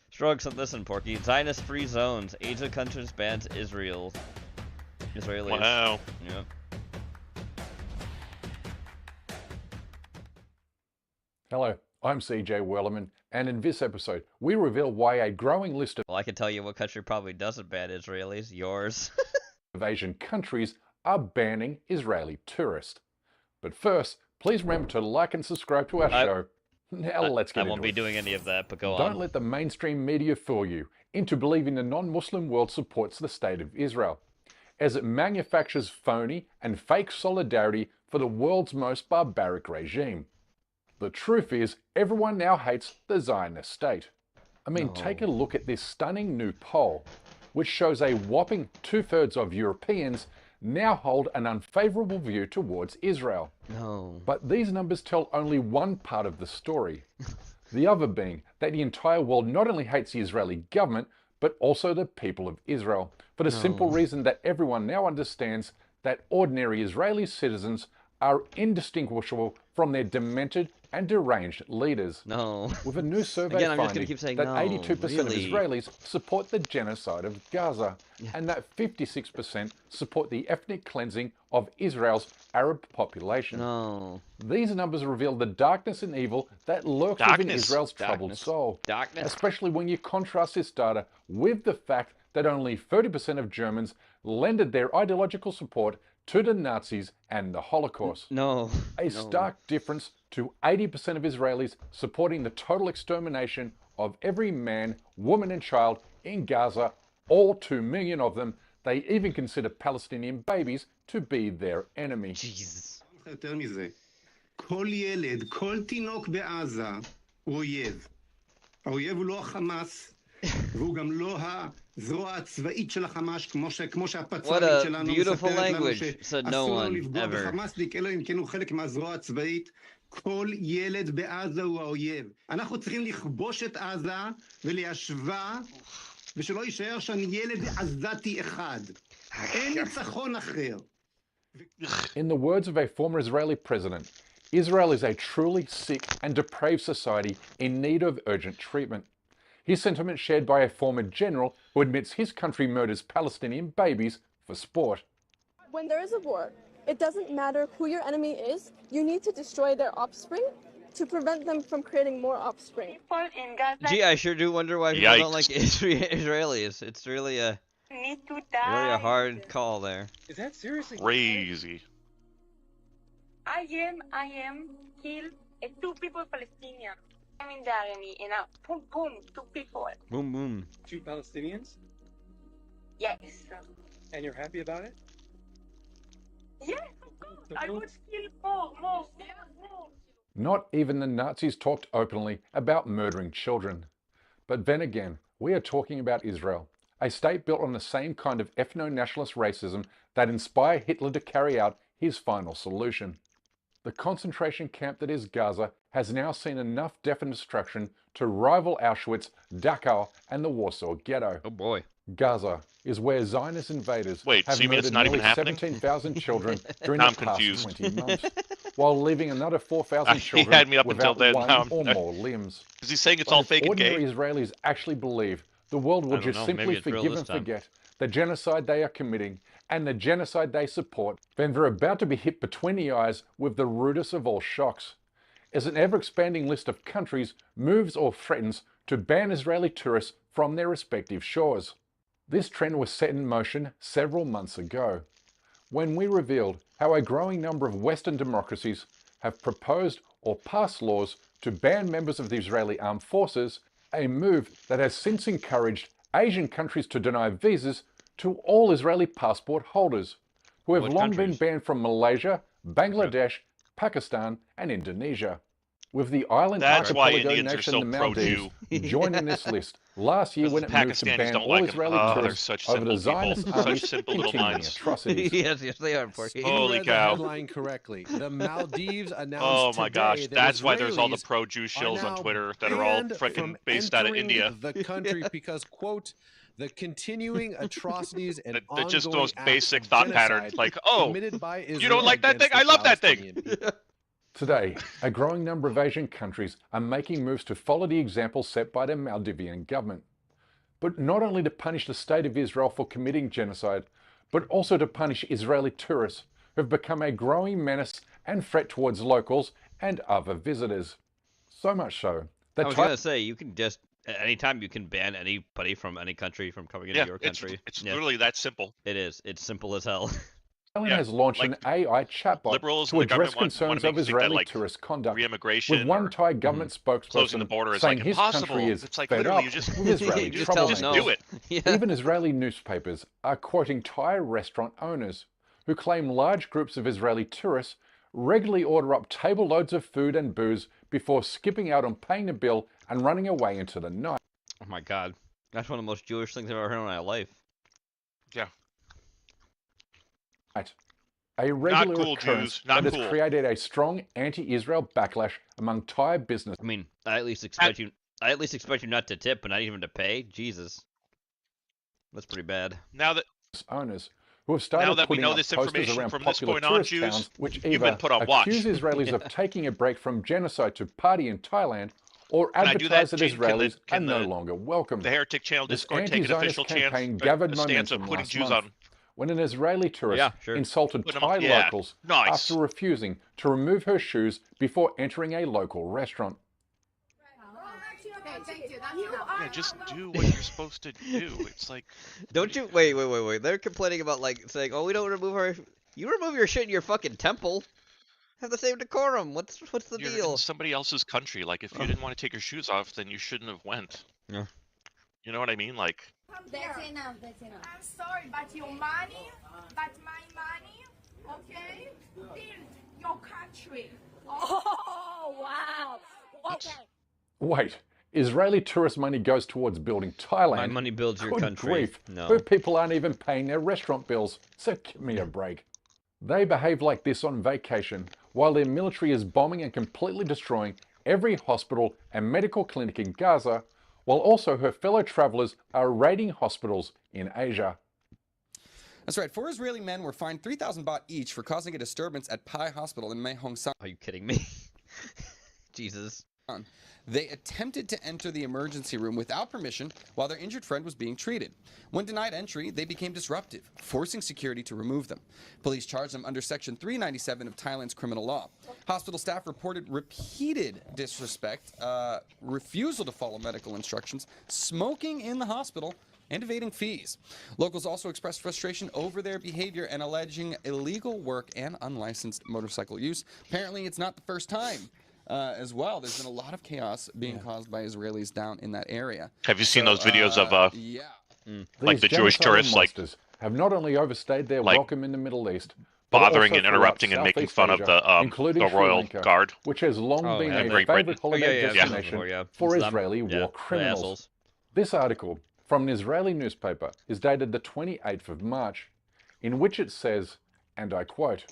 Shrugs and listen, Porky. Zionist-free zones. Asia countries bans Israel. Israelis. Wow. Yep. Hello, I'm CJ Wellerman, and in this episode, we reveal why a growing list of Well, I can tell you what country probably doesn't ban Israelis. Yours. Asian countries are banning Israeli tourists. But first, please remember to like and subscribe to our show. Now let's get into it. I won't be doing any of that, but go on. Don't let the mainstream media fool you into believing the non-Muslim world supports the State of Israel, as it manufactures phony and fake solidarity for the world's most barbaric regime. The truth is, everyone now hates the Zionist state. I mean, take a look at this stunning new poll, which shows a whopping 2/3 of Europeans now hold an unfavorable view towards Israel. No. But these numbers tell only one part of the story. The other being that the entire world not only hates the Israeli government, but also the people of Israel, for the simple reason that everyone now understands that ordinary Israeli citizens are indistinguishable from their demented and deranged leaders. No. With a new survey finding that 82% of Israelis support the genocide of Gaza, and that 56% support the ethnic cleansing of Israel's Arab population. No. These numbers reveal the darkness and evil that lurks within Israel's troubled soul. Especially when you contrast this data with the fact that only 30% of Germans lended their ideological support to the Nazis and the Holocaust. A stark difference to 80% of Israelis supporting the total extermination of every man, woman and child in Gaza, all 2 million of them. They even consider Palestinian babies to be their enemy. Jesus. יותר מזה, כל ילד, כל תינוק בעזה הוא אויב. האויב הוא לא החמאס, והוא גם לא הזרוע הצבאית של החמאס, כמו שהפצ"רית שלנו מספרת לנו שאסור לו לפגוע בחמאסניק, אלא אם כן הוא חלק מהזרוע הצבאית. כל ילד בעזה הוא האויב. אנחנו צריכים לכבוש את עזה וליישבה, ושלא יישאר שם ילד עזתי אחד. אין ניצחון אחר. In the words of a former Israeli president, Israel is a truly sick and depraved society in need of urgent treatment. His sentiment shared by a former general who admits his country murders Palestinian babies for sport. When there is a war, it doesn't matter who your enemy is, you need to destroy their offspring to prevent them from creating more offspring. Gee, I sure do wonder why people don't like Israelis. It's really a hard call there. Is that seriously crazy? I am killed 2 people Palestinian. I'm in the army and boom boom 2 people. Boom boom. 2 Palestinians? Yes. And you're happy about it? Yes, of course. I would kill more. Not even the Nazis talked openly about murdering children. But then again, we are talking about Israel, a state built on the same kind of ethno-nationalist racism that inspired Hitler to carry out his final solution. The concentration camp that is Gaza has now seen enough death and destruction to rival Auschwitz, Dachau, and the Warsaw Ghetto. Oh boy. Gaza is where Zionist invaders have murdered nearly 17,000 children during the past 20 months, while leaving another 4,000 children without one or more limbs. Is he saying it's all fake and gay? Ordinary Israelis actually believe the world will just simply forgive and forget the genocide they are committing and the genocide they support, then they're about to be hit between the eyes with the rudest of all shocks, as an ever-expanding list of countries moves or threatens to ban Israeli tourists from their respective shores. This trend was set in motion several months ago, when we revealed how a growing number of Western democracies have proposed or passed laws to ban members of the Israeli armed forces, a move that has since encouraged Asian countries to deny visas to all Israeli passport holders, who have long been banned from Malaysia, Bangladesh, Pakistan, and Indonesia. With the island archipelago nation the Maldives joining this list last year when it moved to ban all Israeli tourists over the Zionist army's continuing atrocities. Yes, they are. Holy cow. Headline correctly. The Maldives announced oh my gosh, that that's why there's all the pro-Jew shills on Twitter that are all freaking based out of India. The country because, quote, the continuing atrocities and ongoing just the most basic thought pattern. Like, oh, you don't like that thing? I love that thing. Today, a growing number of Asian countries are making moves to follow the example set by the Maldivian government. But not only to punish the state of Israel for committing genocide, but also to punish Israeli tourists who have become a growing menace and threat towards locals and other visitors. So much so that I was gonna say you can just anytime you can ban anybody from any country from coming into your country. It's literally that simple. It is. It's simple as hell. Thailand has launched an AI chatbot to address concerns of Israeli tourist conduct, with one Thai government spokesperson saying his country is fed up with Israeli troublemakers. Even Israeli newspapers are quoting Thai restaurant owners who claim large groups of Israeli tourists regularly order up table loads of food and booze before skipping out on paying the bill and running away into the night. Oh my God, that's one of the most Jewish things I've ever heard in my life. Yeah. A regular cool, occurrence Jews. Not that cool. has created a strong anti-Israel backlash among Thai business. I mean, I at least expect you not to tip, but not even to pay. Jesus, that's pretty bad. Now that owners who have started we putting know up this posters information around from this popular point on, tourist Jews, towns, which you've either been put on watch. accuse Israelis of taking a break from genocide to party in Thailand, or Can I do advertise that, that Gene? Israelis Can are no longer welcome. The Heretic Channel This Discord take an anti-Zionist official campaign gathered stance of momentum putting last Jews month on? when an Israeli tourist insulted Put 'em Thai on- yeah, locals nice. after refusing to remove her shoes before entering a local restaurant. Yeah, just do what you're supposed to do. It's like, Don't you wait? They're complaining about like saying, "Oh, we don't remove our." You remove your shit in your fucking temple. Have the same decorum. What's the you're deal? in somebody else's country. Like, if you didn't want to take your shoes off, then you shouldn't have went. Yeah. You know what I mean? Like, That's enough. I'm sorry, but your money, but my money, okay? Build your country. Oh, wow. Okay. Wait, Israeli tourist money goes towards building Thailand? My money builds your Good country. Grief. No. Where people aren't even paying their restaurant bills, so give me a break. They behave like this on vacation, while their military is bombing and completely destroying every hospital and medical clinic in Gaza, while also her fellow travelers are raiding hospitals in Asia. That's right. 4 Israeli men were fined 3,000 baht each for causing a disturbance at Pai Hospital in Mae Hong Son. Are you kidding me? Jesus. They attempted to enter the emergency room without permission while their injured friend was being treated. When denied entry, they became disruptive, forcing security to remove them. Police charged them under Section 397 of Thailand's criminal law. Hospital staff reported repeated disrespect, refusal to follow medical instructions, smoking in the hospital, and evading fees. Locals also expressed frustration over their behavior and alleging illegal work and unlicensed motorcycle use. Apparently, it's not the first time. As well, there's been a lot of chaos being caused by Israelis down in that area. have you seen those videos of like the Jewish tourists like have not only overstayed their like, welcome in the Middle East, bothering but and also interrupting throughout and making Southeast fun of Asia, including the Sri Royal Lanka, Guard, which has long been a Great favorite Britain. holiday yeah, destination for Islam. Israeli war criminals. This article from an Israeli newspaper is dated the 28th of March, in which it says, and I quote,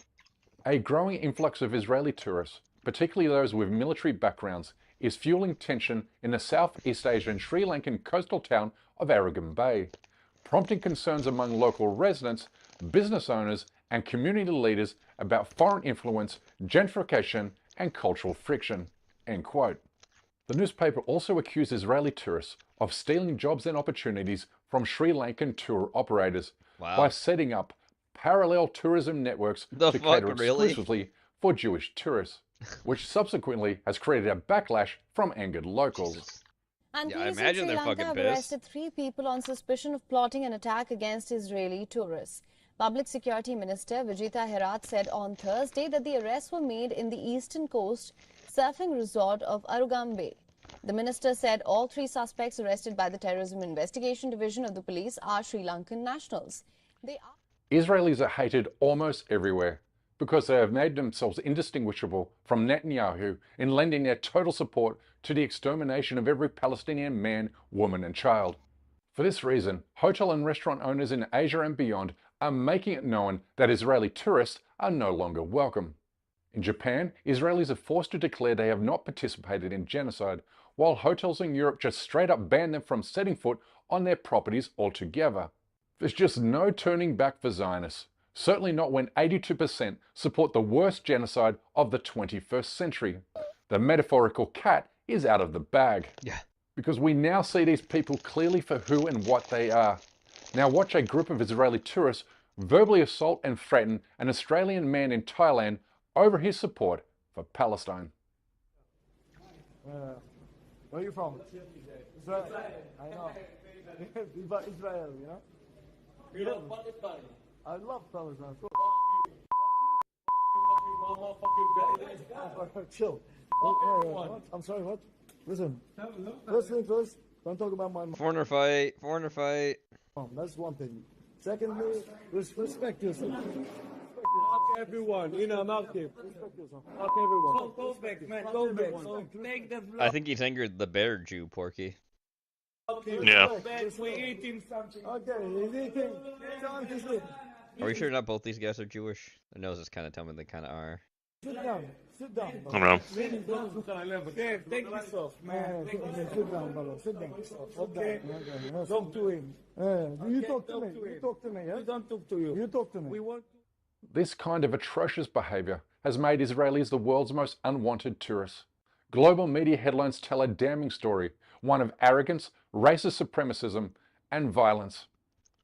"A growing influx of Israeli tourists, particularly those with military backgrounds, is fueling tension in the Southeast Asian Sri Lankan coastal town of Aragon Bay, prompting concerns among local residents, business owners, and community leaders about foreign influence, gentrification, and cultural friction." End quote. The newspaper also accused Israeli tourists of stealing jobs and opportunities from Sri Lankan tour operators by setting up parallel tourism networks to cater exclusively for Jewish tourists, which subsequently has created a backlash from angered locals. And Yeah, I police in imagine Sri they're Lanka fucking have pissed. arrested 3 people on suspicion of plotting an attack against Israeli tourists. Public Security Minister Vijita Herat said on Thursday that the arrests were made in the eastern coast surfing resort of Arugam Bay. The minister said all 3 suspects arrested by the Terrorism Investigation Division of the police are Sri Lankan nationals. Israelis are hated almost everywhere because they have made themselves indistinguishable from Netanyahu in lending their total support to the extermination of every Palestinian man, woman and child. For this reason, hotel and restaurant owners in Asia and beyond are making it known that Israeli tourists are no longer welcome. In Japan, Israelis are forced to declare they have not participated in genocide, while hotels in Europe just straight up ban them from setting foot on their properties altogether. There's just no turning back for Zionists, certainly not when 82% support the worst genocide of the 21st century. The metaphorical cat is out of the bag. Yeah. Because we now see these people clearly for who and what they are. Now watch a group of Israeli tourists verbally assault and threaten an Australian man in Thailand over his support for Palestine. Where are you from? Israel. I know. Viva Israel, you know? We love Pakistan. I love Palestine. Chill. What? I'm sorry, what? Listen. First thing first, don't talk about my mom. Foreigner fight. Foreigner fight. That's one thing. Secondly, respect yourself. Fuck everyone, you know, Malcolm. Respect yourself. Fuck everyone. Go back, man. Go back. So take the I think he's angered the bear Jew, Porky. Yeah. We're eating something. Okay, he's eating. Time to sleep. Are we sure not both these guys are Jewish? Their noses kind of tell me they kind of are. Sit down. Sit down. I don't know. Okay, take this off, man. Sit down, brother. Sit down. Okay. Talk to him. You talk to me. You talk to me. We don't talk to you. You talk to me. We want. This kind of atrocious behaviour has made Israelis the world's most unwanted tourists. Global media headlines tell a damning story, one of arrogance, racist supremacism, and violence.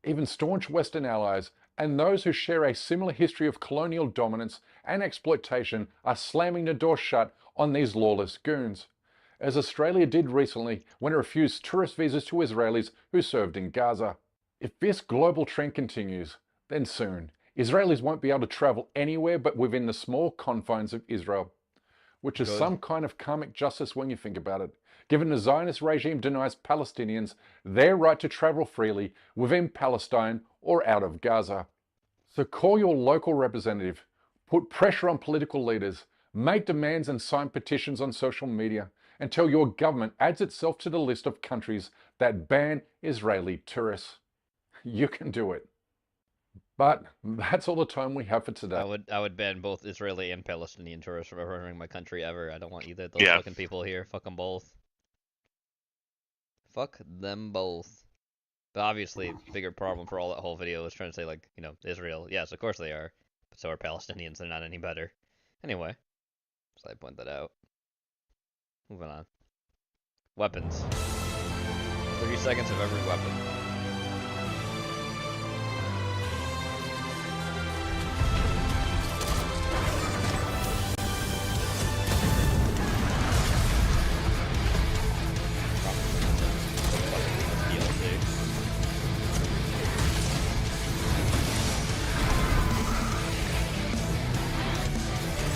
Even staunch Western allies and those who share a similar history of colonial dominance and exploitation are slamming the door shut on these lawless goons, as Australia did recently when it refused tourist visas to Israelis who served in Gaza. If this global trend continues, then soon Israelis won't be able to travel anywhere but within the small confines of Israel, which is some kind of karmic justice when you think about it, given the Zionist regime denies Palestinians their right to travel freely within Palestine or out of Gaza. So call your local representative, put pressure on political leaders, make demands and sign petitions on social media until your government adds itself to the list of countries that ban Israeli tourists. You can do it. But that's all the time we have for today. I would ban both Israeli and Palestinian tourists from ever entering my country ever. I don't want either of those fucking people here. Fuck them both. Fuck them both. But obviously, bigger problem for all that whole video is trying to say, like, you know, Israel. Yes, of course they are. But so are Palestinians. They're not any better. Anyway, so I point that out. Moving on. Weapons. 30 seconds of every weapon.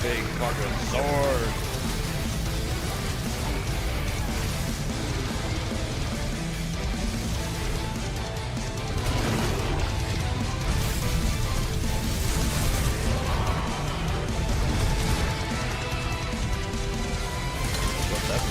Big fucking sword. What's that?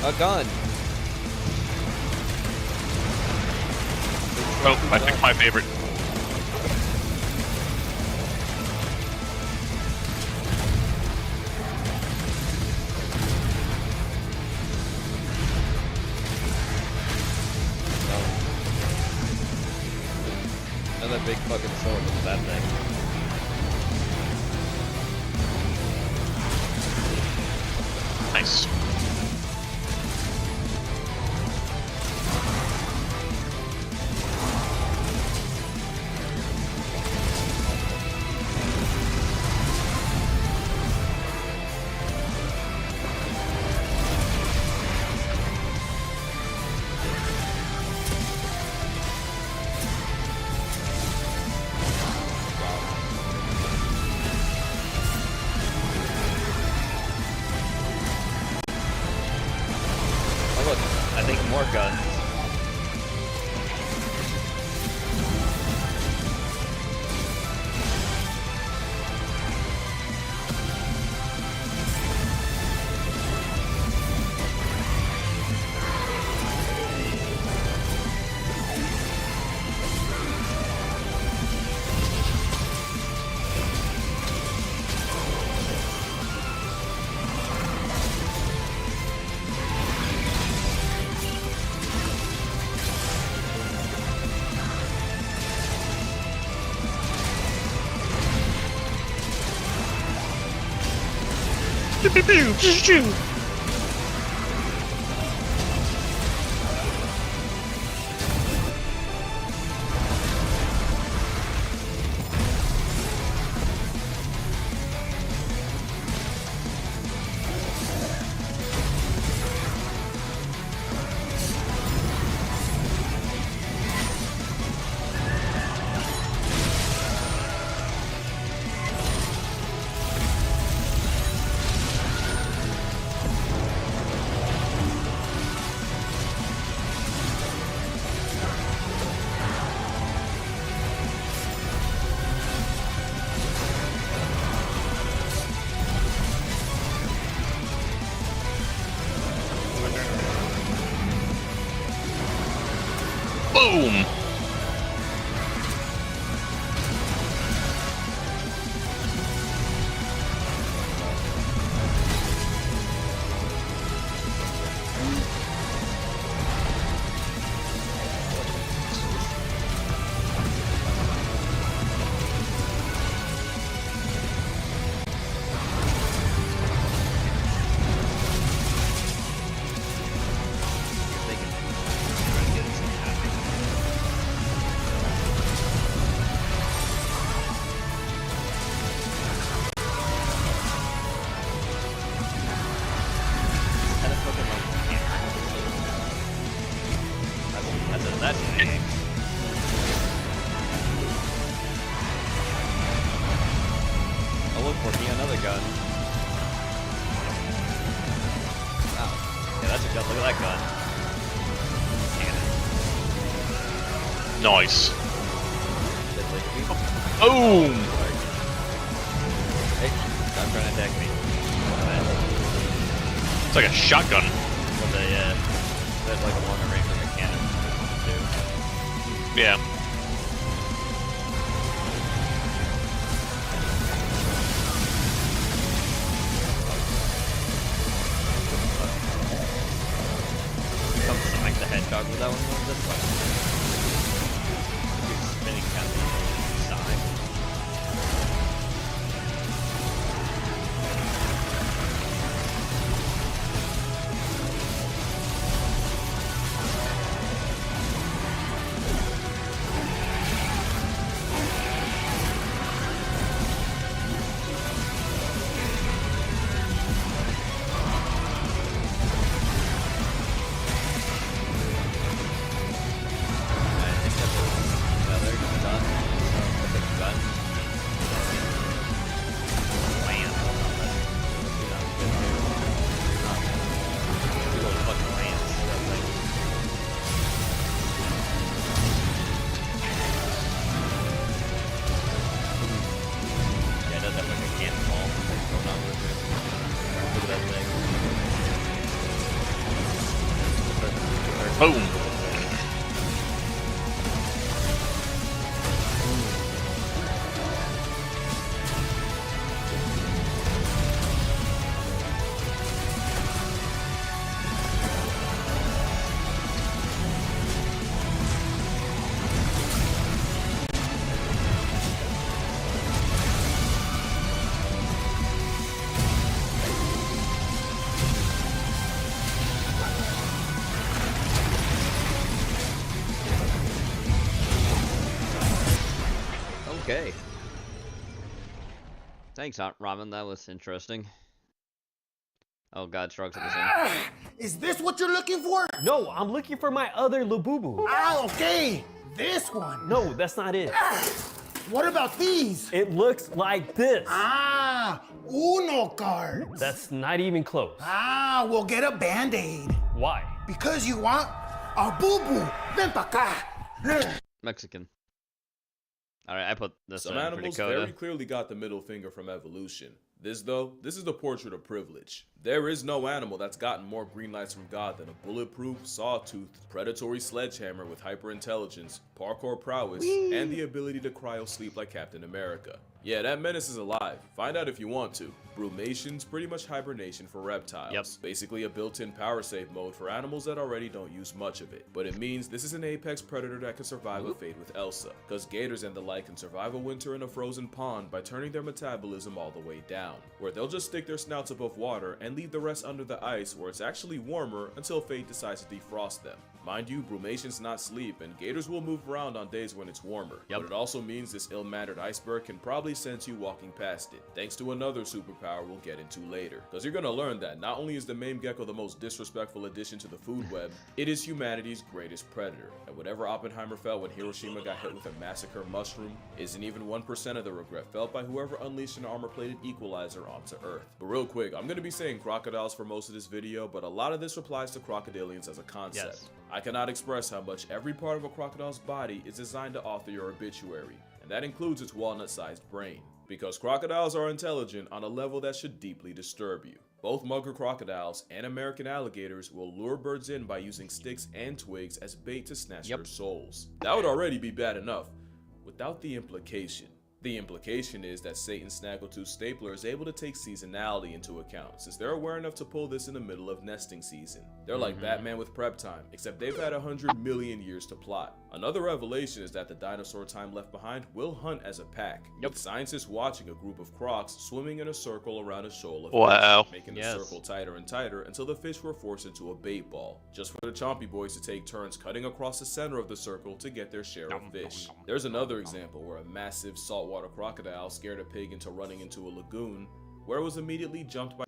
A gun. Oh, I picked my favorite. Another big fucking sword with that thing. Nice. look, I think more guns. Pew, pew, pew, pew, pew. Boom! Nice. Boom! Hey, stop trying to attack me. It's like a shotgun. Well, that's like a longer range like a cannon. Too. Yeah. Something like the hedgehog with that one. This one. Spinning kind of side. Boom! Okay. Thanks, Ramen. That was interesting. Oh God, Shrugs at the same. Is this what you're looking for? No, I'm looking for my other Labubu. Ah, okay. This one. No, that's not it. What about these? It looks like this. Ah, Uno cards. That's not even close. Ah, we'll get a Band-Aid. Why? Because you want a boo-boo. Ven pa' acá. Mexican. Alright, I put this Some in for animals Dakota. very clearly got the middle finger from evolution. This, though, this is the portrait of privilege. There is no animal that's gotten more green lights from God than a bulletproof, sawtoothed, predatory sledgehammer with hyperintelligence, parkour prowess, and the ability to cryo-sleep like Captain America. Yeah, that menace is alive. Find out if you want to. Brumation's pretty much hibernation for reptiles. Yep. Basically a built-in power save mode for animals that already don't use much of it. But it means this is an apex predator that can survive a fate with Elsa, cause gators and the like can survive a winter in a frozen pond by turning their metabolism all the way down, where they'll just stick their snouts above water and leave the rest under the ice where it's actually warmer until fate decides to defrost them. Mind you, Brumation's not sleep, and gators will move around on days when it's warmer. But it also means this ill-mannered iceberg can probably sense you walking past it, thanks to another superpower we'll get into later. Because you're gonna learn that not only is the mame gecko the most disrespectful addition to the food web, it is humanity's greatest predator. And whatever Oppenheimer felt when Hiroshima got hit with a massacre mushroom isn't even 1% of the regret felt by whoever unleashed an armor-plated equalizer onto Earth. But real quick, I'm gonna be saying crocodiles for most of this video, but a lot of this applies to crocodilians as a concept. Yes. I cannot express how much every part of a crocodile's body is designed to author your obituary, and that includes its walnut-sized brain. Because crocodiles are intelligent on a level that should deeply disturb you. Both mugger crocodiles and American alligators will lure birds in by using sticks and twigs as bait to snatch their souls. That would already be bad enough, without the implication. The implication is that Satan's Snaggletooth stapler is able to take seasonality into account, since they're aware enough to pull this in the middle of nesting season. They're like Batman with prep time, except they've had 100 million years to plot. Another revelation is that the dinosaur time left behind will hunt as a pack, with scientists watching a group of crocs swimming in a circle around a shoal of fish, making the circle tighter and tighter until the fish were forced into a bait ball, just for the chompy boys to take turns cutting across the center of the circle to get their share of fish. There's another example where a massive saltwater crocodile scared a pig into running into a lagoon, where it was immediately jumped by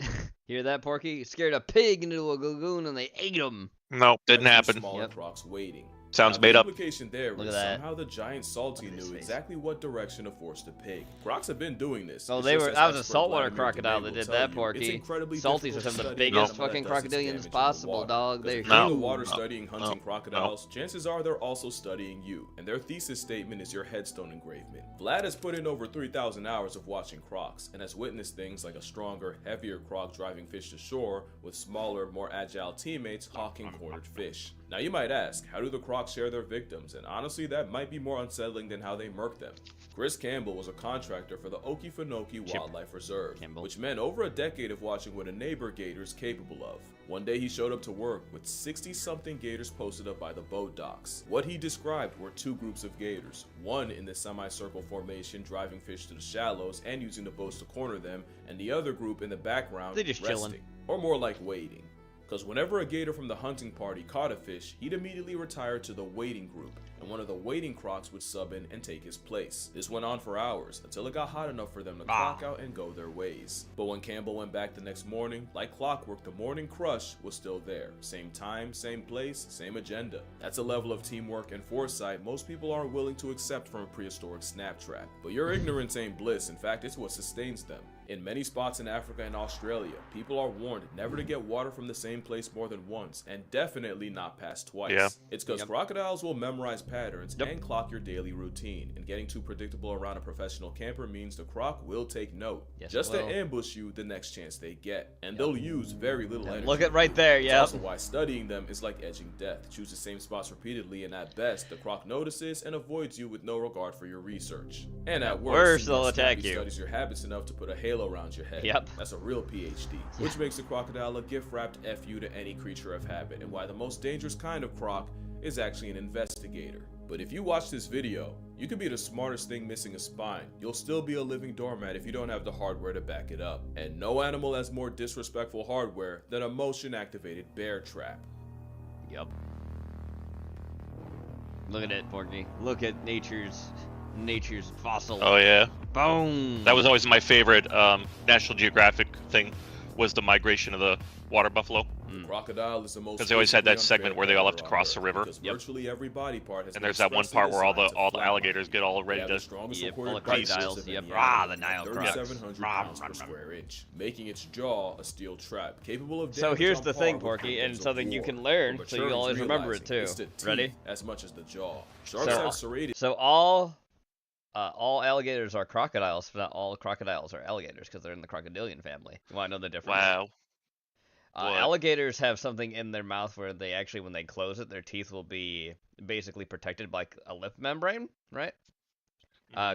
Hear that, Porky? Scared a pig into a lagoon and they ate him. No, didn't happen. Smaller crocs waiting. Sounds made up. The implication there Look is at that. somehow the giant salty knew exactly what direction to force the pig. Crocs have been doing this. Oh, It's they just were. as That was a expert saltwater Vladimir crocodile Demey that will did tell that, you, Porky. it's incredibly Salties difficult are some to of the study biggest animal that fucking does its crocodilians damage in the possible, water. dog. 'Cause They're if you're in the huge. water studying hunting crocodiles, chances are they're also studying you, and their thesis statement is your headstone engravement. Vlad has put in over 3,000 hours of watching crocs, and has witnessed things like a stronger, heavier croc driving fish to shore, with smaller, more agile teammates hawking cornered fish. Now you might ask, how do the crocs share their victims? And honestly, that might be more unsettling than how they murk them. Chris Campbell was a contractor for the Okefenokee Wildlife Reserve, which meant over a decade of watching what a neighbor gator is capable of. One day he showed up to work with 60-something gators posted up by the boat docks. What he described were two groups of gators, one in the semicircle formation driving fish to the shallows and using the boats to corner them, and the other group in the background They're just resting, chilling. or more like waiting. Because whenever a gator from the hunting party caught a fish, he'd immediately retire to the waiting group, and one of the waiting crocs would sub in and take his place. This went on for hours, until it got hot enough for them to clock out and go their ways. But when Campbell went back the next morning, like clockwork, the morning crush was still there. Same time, same place, same agenda. That's a level of teamwork and foresight most people aren't willing to accept from a prehistoric snap trap. But your ignorance ain't bliss, in fact it's what sustains them. In many spots in Africa and Australia, people are warned never to get water from the same place more than once, and definitely not past twice. Yeah. It's because crocodiles will memorize patterns and clock your daily routine, and getting too predictable around a professional camper means the croc will take note, just to ambush you the next chance they get, and they'll use very little energy. Look at right there, It's also why studying them is like edging death. Choose the same spots repeatedly, and at best, the croc notices and avoids you with no regard for your research. And at worst, they'll attack Snappy you. studies your habits enough to put a halo around your head. Yep. That's a real PhD. Which makes the crocodile a gift-wrapped FU to any creature of habit, and why the most dangerous kind of croc is actually an investigator. But if you watch this video, you could be the smartest thing missing a spine. You'll still be a living doormat if you don't have the hardware to back it up. And no animal has more disrespectful hardware than a motion-activated bear trap. Yep. Look at it, Porky. Look at nature's fossil. Oh yeah. Boom. That was always my favorite National Geographic thing, was the migration of the water buffalo. The crocodile is the most. Because they always had that segment where they all have to cross the river. Virtually every body part has. And there's that one part where all the alligators get all ready to. Yep, all the crocodiles. Yep, the Nile crocodiles. 3,700 pounds per square inch, making its jaw a steel trap capable of. So here's the thing, Porky, and something you can learn, so you always remember it too. Ready? As much as the jaw. Sharks have serrated. So all alligators are crocodiles, but not all crocodiles are alligators because they're in the crocodilian family. You want to know the difference? Wow. Alligators have something in their mouth where they actually, when they close it, their teeth will be basically protected by like a lip membrane, right?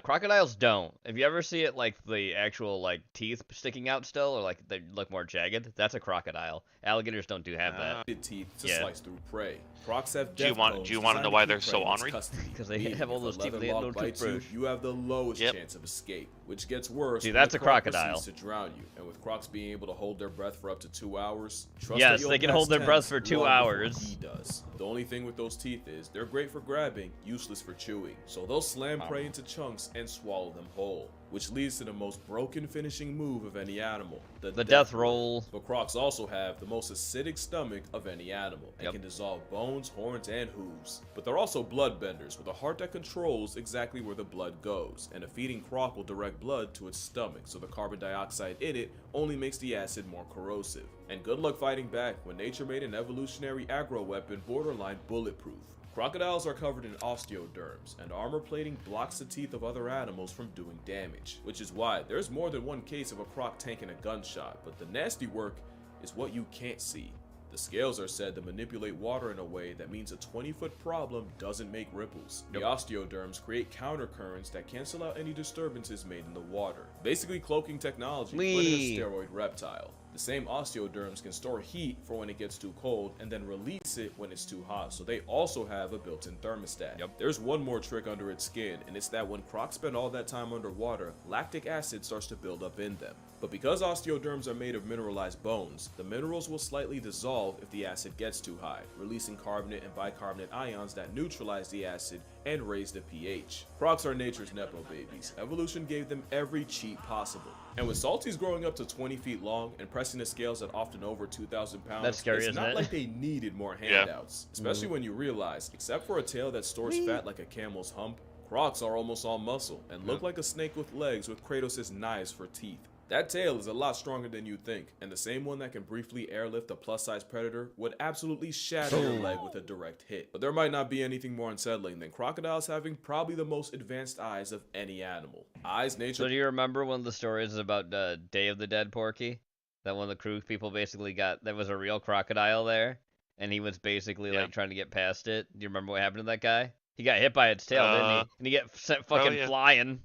Crocodiles don't. If you ever see it like the actual like teeth sticking out still, or like they look more jagged, that's a crocodile. Alligators don't have that. Teeth to slice through prey. Crocs have. Do you want to know why they're so ornery? Because they have all those teeth. They have no toothbrush. You have the lowest chance of escape, which gets worse. See, that's a crocodile. To drown you, and with crocs being able to hold their breath for up to 2 hours. Yes, they can hold their breath for 2 hours. He does. The only thing with those teeth is they're great for grabbing, useless for chewing. So they'll slam prey into chunks and swallow them whole, which leads to the most broken finishing move of any animal, the death roll. But crocs also have the most acidic stomach of any animal and can dissolve bones, horns, and hooves. But they're also bloodbenders with a heart that controls exactly where the blood goes, and a feeding croc will direct blood to its stomach, so the carbon dioxide in it only makes the acid more corrosive. And good luck fighting back when nature made an evolutionary aggro weapon borderline bulletproof. Crocodiles are covered in osteoderms, and armor plating blocks the teeth of other animals from doing damage, which is why there's more than one case of a croc tanking a gunshot, but the nasty work is what you can't see. The scales are said to manipulate water in a way that means a 20-foot problem doesn't make ripples. The osteoderms create countercurrents that cancel out any disturbances made in the water, basically cloaking technology, but in a steroid reptile. The same osteoderms can store heat for when it gets too cold and then release it when it's too hot, so they also have a built-in thermostat. There's one more trick under its skin, and it's that when crocs spend all that time underwater, lactic acid starts to build up in them. But because osteoderms are made of mineralized bones, the minerals will slightly dissolve if the acid gets too high, releasing carbonate and bicarbonate ions that neutralize the acid and raise the pH. Crocs are nature's nepo babies. Evolution gave them every cheat possible. And with salties growing up to 20 feet long and pressing the scales at often over 2,000 pounds, that's scary, it's isn't not it? like they needed more handouts. Especially when you realize, except for a tail that stores fat like a camel's hump, crocs are almost all muscle and look like a snake with legs with Kratos' knives for teeth. That tail is a lot stronger than you think, and the same one that can briefly airlift a plus-size predator would absolutely shatter your leg with a direct hit. But there might not be anything more unsettling than crocodiles having probably the most advanced eyes of any animal. Eyes nature... So do you remember one of the stories about Day of the Dead, Porky? That one of the crew people basically got, there was a real crocodile there, and he was basically like trying to get past it. Do you remember what happened to that guy? He got hit by its tail, didn't he? And he got sent fucking flying.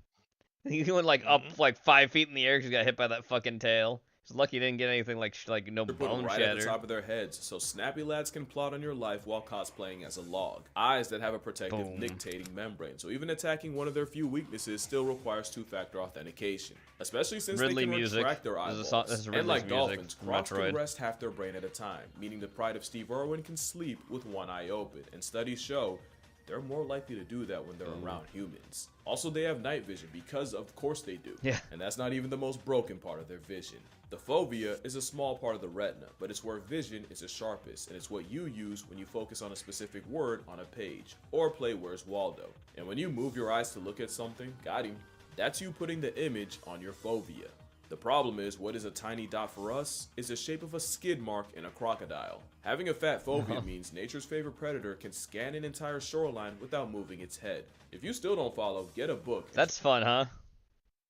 He went like up like 5 feet in the air because he got hit by that fucking tail. He's lucky he didn't get anything like no bone right shatter. At the top of their heads, so snappy lads can plot on your life while cosplaying as a log. Eyes that have a protective nictating membrane, so even attacking one of their few weaknesses still requires two-factor authentication. Especially since Ridley they can music. retract their eyeballs. This is and like dolphins, from crocs Metroid. can rest half their brain at a time, meaning the pride of Steve Irwin can sleep with one eye open. And studies show they're more likely to do that when they're around humans. Also, they have night vision because of course they do. Yeah. And that's not even the most broken part of their vision. The fovea is a small part of the retina, but it's where vision is the sharpest, and it's what you use when you focus on a specific word on a page, or play Where's Waldo. And when you move your eyes to look at something, got him, that's you putting the image on your fovea. The problem is, what is a tiny dot for us is the shape of a skid mark in a crocodile. Having a fat fovea means nature's favorite predator can scan an entire shoreline without moving its head. If you still don't follow, get a book. That's fun, huh?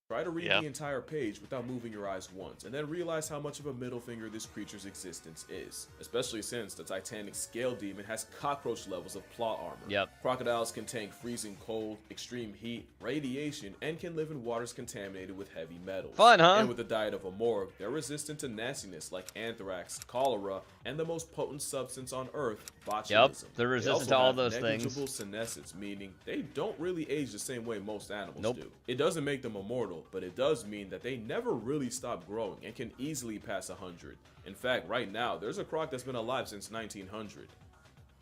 Try to read the entire page without moving your eyes once, and then realize how much of a middle finger this creature's existence is. Especially since the Titanic scale demon has cockroach levels of plot armor. Yep. Crocodiles can tank freezing cold, extreme heat, radiation, and can live in waters contaminated with heavy metals. Fun, huh? And with the diet of a morgue, they're resistant to nastiness like anthrax, cholera, and the most potent substance on Earth, botulism. Yep, they're resistant to all those things. Negligible senescence, meaning they don't really age the same way most animals do. It doesn't make them immortal, but it does mean that they never really stop growing and can easily pass 100. In fact, right now, there's a croc that's been alive since 1900.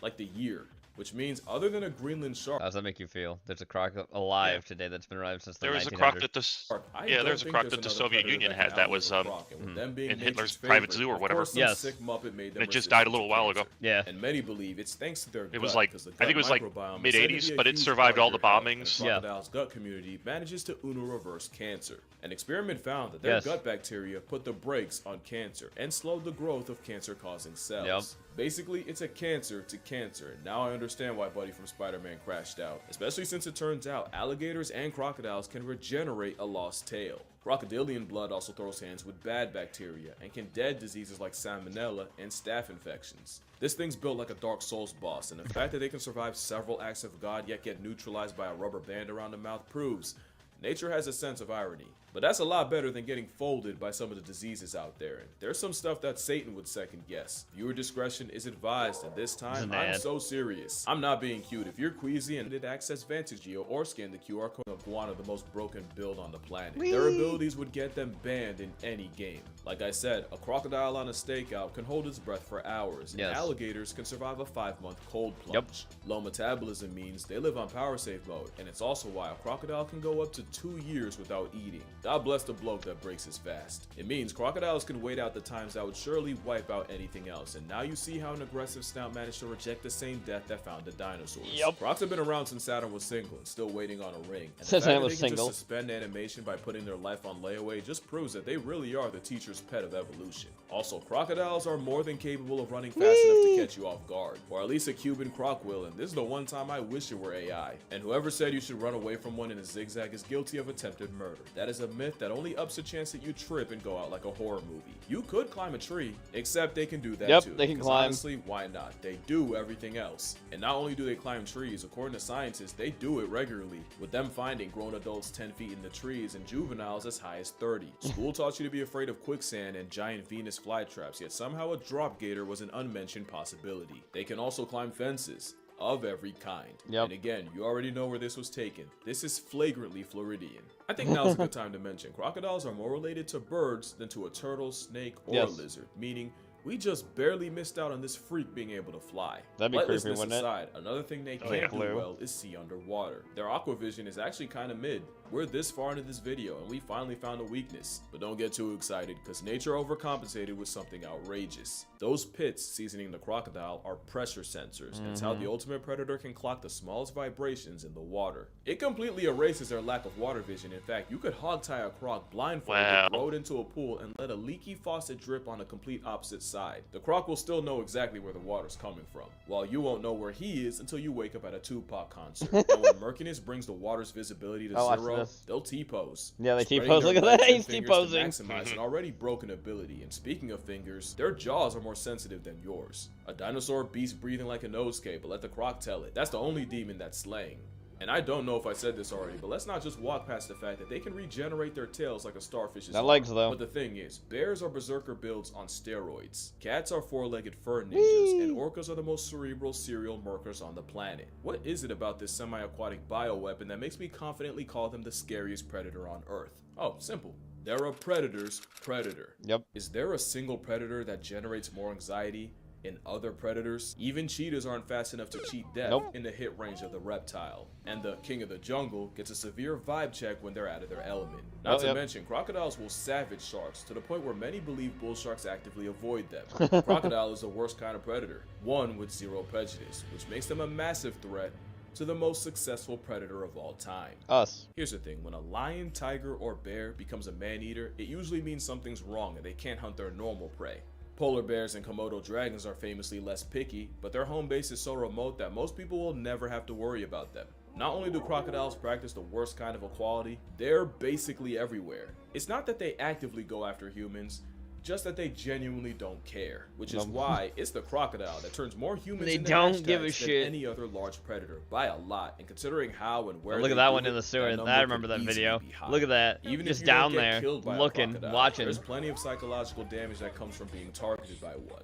Like the year. which means other than a Greenland shark. How does that make you feel? There's a croc alive today that's been alive since the 1900s. There was a croc that there's a croc that the Soviet Union had that was in Hitler's private zoo or whatever. Yes. And it just died a little while ago. Yeah. And many believe it's thanks to their gut. It was like, I think it was like mid-80s, but it survived all the bombings. Yeah. Crocodile's gut community manages to reverse cancer. An experiment found that their gut bacteria put the brakes on cancer and slowed the growth of cancer-causing cells. Yep. Basically, it's a cancer to cancer, and now I understand why Buddy from Spider-Man crashed out. Especially since it turns out alligators and crocodiles can regenerate a lost tail. Crocodilian blood also throws hands with bad bacteria and can dead diseases like salmonella and staph infections. This thing's built like a Dark Souls boss, and the fact that they can survive several acts of God yet get neutralized by a rubber band around the mouth proves nature has a sense of irony. But that's a lot better than getting folded by some of the diseases out there. And there's some stuff that Satan would second guess. Viewer discretion is advised, and this time I'm so serious. I'm not being cute. If you're queasy and did access Vantage or scan the QR code of Guana, the most broken build on the planet, their abilities would get them banned in any game. Like I said, a crocodile on a stakeout can hold its breath for hours, and alligators can survive a 5-month cold plunge. Low metabolism means they live on power save mode, and it's also why a crocodile can go up to 2 years without eating. God bless the bloke that breaks his fast. It means crocodiles can wait out the times that would surely wipe out anything else, and now you see how an aggressive snout managed to reject the same death that found the dinosaurs. Crocs have been around since Saturn was single and still waiting on a ring. And the fact that they can just suspend animation by putting their life on layaway just proves that they really are the teacher's pet of evolution. Also, crocodiles are more than capable of running fast enough to catch you off guard, or at least a Cuban croc will, and this is the one time I wish it were AI. And whoever said you should run away from one in a zigzag is guilty of attempted murder. That is a myth that only ups the chance that you trip and go out like a horror movie. You could climb a tree, except they can do that too. They can climb. Honestly, why not? They do everything else. And not only do they climb trees, according to scientists, they do it regularly, with them finding grown adults 10 feet in the trees and juveniles as high as 30. School taught you to be afraid of quicksand and giant Venus flytraps, yet somehow a drop gator was an unmentioned possibility. They can also climb fences of every kind. And again, you already know where this was taken. This is flagrantly Floridian. I think now's a good time to mention crocodiles are more related to birds than to a turtle, snake, or a lizard, meaning we just barely missed out on this freak being able to fly. That'd be creepy, wouldn't it? Aside, another thing they can't do well is see underwater. Their aquavision is actually kind of mid. We're this far into this video and we finally found a weakness. But don't get too excited, because nature overcompensated with something outrageous. Those pits seasoning the crocodile are pressure sensors, and it's how the ultimate predator can clock the smallest vibrations in the water. It completely erases their lack of water vision. In fact, you could hog-tie a croc blindfolded, throw it into a pool, and let a leaky faucet drip on a complete opposite side. The croc will still know exactly where the water's coming from, while you won't know where he is until you wake up at a Tupac concert. And when murkiness brings the water's visibility to zero, they'll T-pose. Yeah, they T-pose. Look at that, he's T-posing. Maximize an already broken ability. And speaking of fingers, their jaws are more sensitive than yours. A dinosaur beast breathing like a nose cable. Let the croc tell it. That's the only demon that's slaying. And I don't know if I said this already, but let's not just walk past the fact that they can regenerate their tails like a starfish's arm. legs, though. But the thing is, bears are berserker builds on steroids. Cats are four-legged fur ninjas, and orcas are the most cerebral serial murkers on the planet. What is it about this semi-aquatic bioweapon that makes me confidently call them the scariest predator on Earth? Oh, simple. They're a predator's predator. Is there a single predator that generates more anxiety in other predators? Even cheetahs aren't fast enough to cheat death in the hit range of the reptile. And the king of the jungle gets a severe vibe check when they're out of their element. Not to mention, crocodiles will savage sharks to the point where many believe bull sharks actively avoid them. Crocodile is the worst kind of predator, one with zero prejudice, which makes them a massive threat to the most successful predator of all time. Us. Here's the thing, when a lion, tiger, or bear becomes a man-eater, it usually means something's wrong and they can't hunt their normal prey. Polar bears and Komodo dragons are famously less picky, but their home base is so remote that most people will never have to worry about them. Not only do crocodiles practice the worst kind of equality, they're basically everywhere. It's not that they actively go after humans, just that they genuinely don't care, which is why it's the crocodile that turns more humans into hashtags than any other large predator by a lot. And considering how and where look at that one in the sewer. I remember that video. Look at that. Even just if you down don't get there, killed by a looking, crocodile, watching. There's plenty of psychological damage that comes from being targeted by one.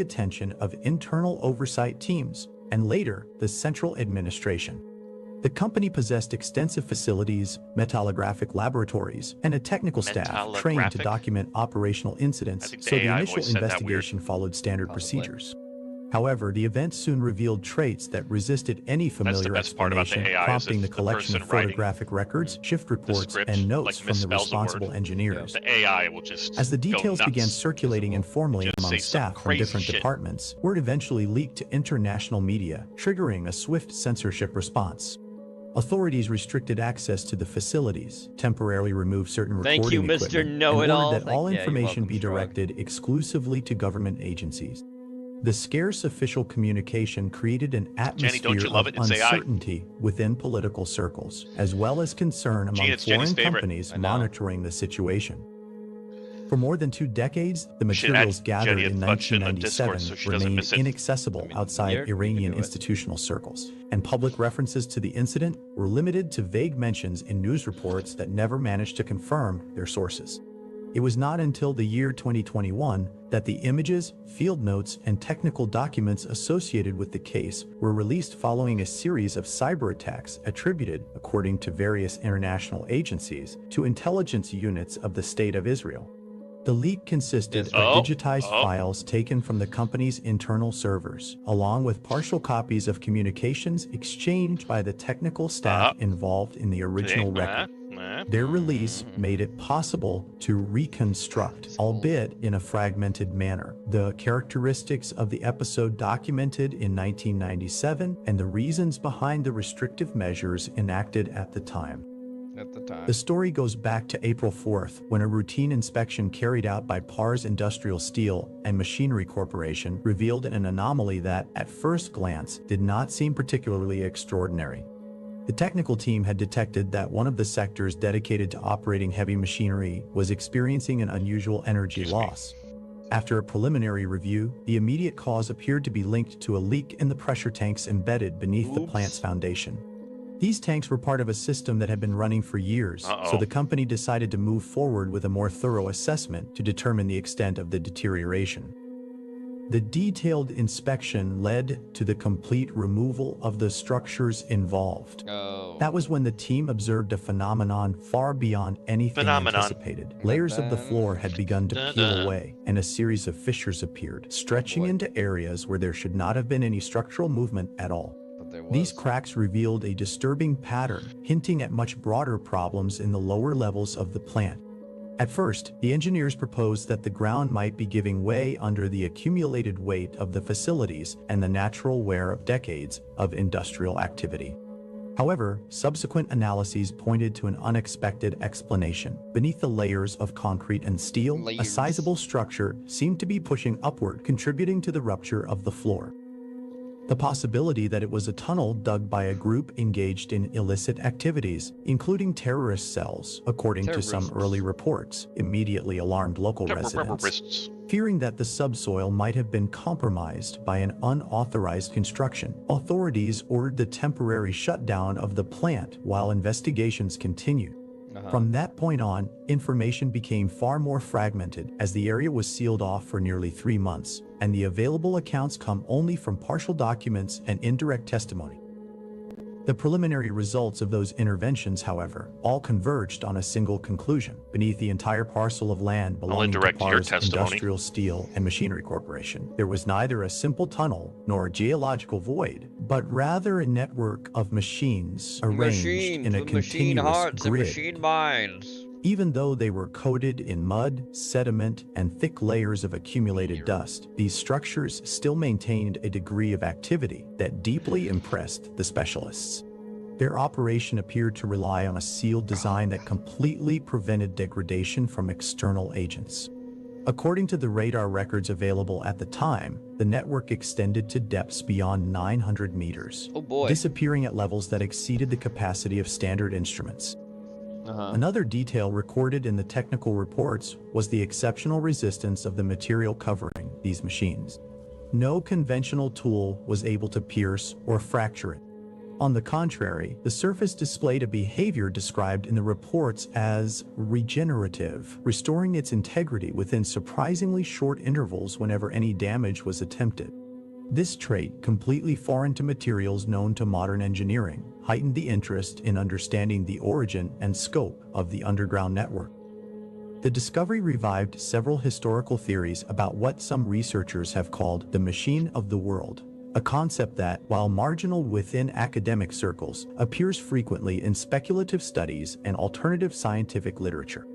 the attention of internal oversight teams, and later, the central administration. The company possessed extensive facilities, metallographic laboratories, and a technical staff trained to document operational incidents, so the initial investigation followed standard procedures. However, the event soon revealed traits that resisted any familiar best part about the explanation, AI, is prompting if the the collection of person writing photographic records, shift reports, script, and notes like, from the misspells a word, responsible engineers. the AI will just As the go details nuts. began circulating informally Just among say some staff from crazy different shit. departments, word eventually leaked to international media, triggering a swift censorship response. Authorities restricted access to the facilities, temporarily removed certain Thank recording you, Mr. equipment, and Know-It-All. ordered that all Yeah, you're information welcome, be Strug. directed exclusively to government agencies. The scarce official communication created an atmosphere don't you love of it? It's AI. uncertainty within political circles, as well as concern among Gene, it's Jenny's foreign favorite. companies I know. monitoring the situation. For more than 2 decades, the We should add materials gathered Jenny in a bunch in the 1997 Discord so she doesn't remained miss it. inaccessible outside you can Iranian do it. institutional circles, and public references to the incident were limited to vague mentions in news reports that never managed to confirm their sources. It was not until the year 2021 that the images, field notes, and technical documents associated with the case were released following a series of cyber attacks attributed, according to various international agencies, to intelligence units of the State of Israel. The leak consisted of digitized files taken from the company's internal servers, along with partial copies of communications exchanged by the technical staff involved in the original record. Their release made it possible to reconstruct, albeit in a fragmented manner, the characteristics of the episode documented in 1997 and the reasons behind the restrictive measures enacted at the time. The story goes back to April 4th, when a routine inspection carried out by PARS Industrial Steel and Machinery Corporation revealed an anomaly that, at first glance, did not seem particularly extraordinary. The technical team had detected that one of the sectors dedicated to operating heavy machinery was experiencing an unusual energy loss. After a preliminary review, the immediate cause appeared to be linked to a leak in the pressure tanks embedded beneath the plant's foundation. These tanks were part of a system that had been running for years, so the company decided to move forward with a more thorough assessment to determine the extent of the deterioration. The detailed inspection led to the complete removal of the structures involved. That was when the team observed a phenomenon far beyond anything anticipated. Layers of the floor had begun to peel away, and a series of fissures appeared, stretching into areas where there should not have been any structural movement at all. These cracks revealed a disturbing pattern, hinting at much broader problems in the lower levels of the plant. At first, the engineers proposed that the ground might be giving way under the accumulated weight of the facilities and the natural wear of decades of industrial activity. However, subsequent analyses pointed to an unexpected explanation. Beneath the layers of concrete and steel, a sizable structure seemed to be pushing upward, contributing to the rupture of the floor. The possibility that it was a tunnel dug by a group engaged in illicit activities, including terrorist cells, according to some early reports, immediately alarmed local residents. Fearing that the subsoil might have been compromised by an unauthorized construction, authorities ordered the temporary shutdown of the plant while investigations continued. From that point on, information became far more fragmented as the area was sealed off for nearly 3 months, and the available accounts come only from partial documents and indirect testimony. The preliminary results of those interventions, however, all converged on a single conclusion. Beneath the entire parcel of land belonging to PARS Industrial Steel and Machinery Corporation, there was neither a simple tunnel nor a geological void, but rather a network of machines arranged in a continuous grid. Machine minds. Even though they were coated in mud, sediment, and thick layers of accumulated dust, these structures still maintained a degree of activity that deeply impressed the specialists. Their operation appeared to rely on a sealed design that completely prevented degradation from external agents. According to the radar records available at the time, the network extended to depths beyond 900 meters, disappearing at levels that exceeded the capacity of standard instruments. Another detail recorded in the technical reports was the exceptional resistance of the material covering these machines. No conventional tool was able to pierce or fracture it. On the contrary, the surface displayed a behavior described in the reports as regenerative, restoring its integrity within surprisingly short intervals whenever any damage was attempted. This trait, completely foreign to materials known to modern engineering, heightened the interest in understanding the origin and scope of the underground network. The discovery revived several historical theories about what some researchers have called the machine of the world, a concept that, while marginal within academic circles, appears frequently in speculative studies and alternative scientific literature.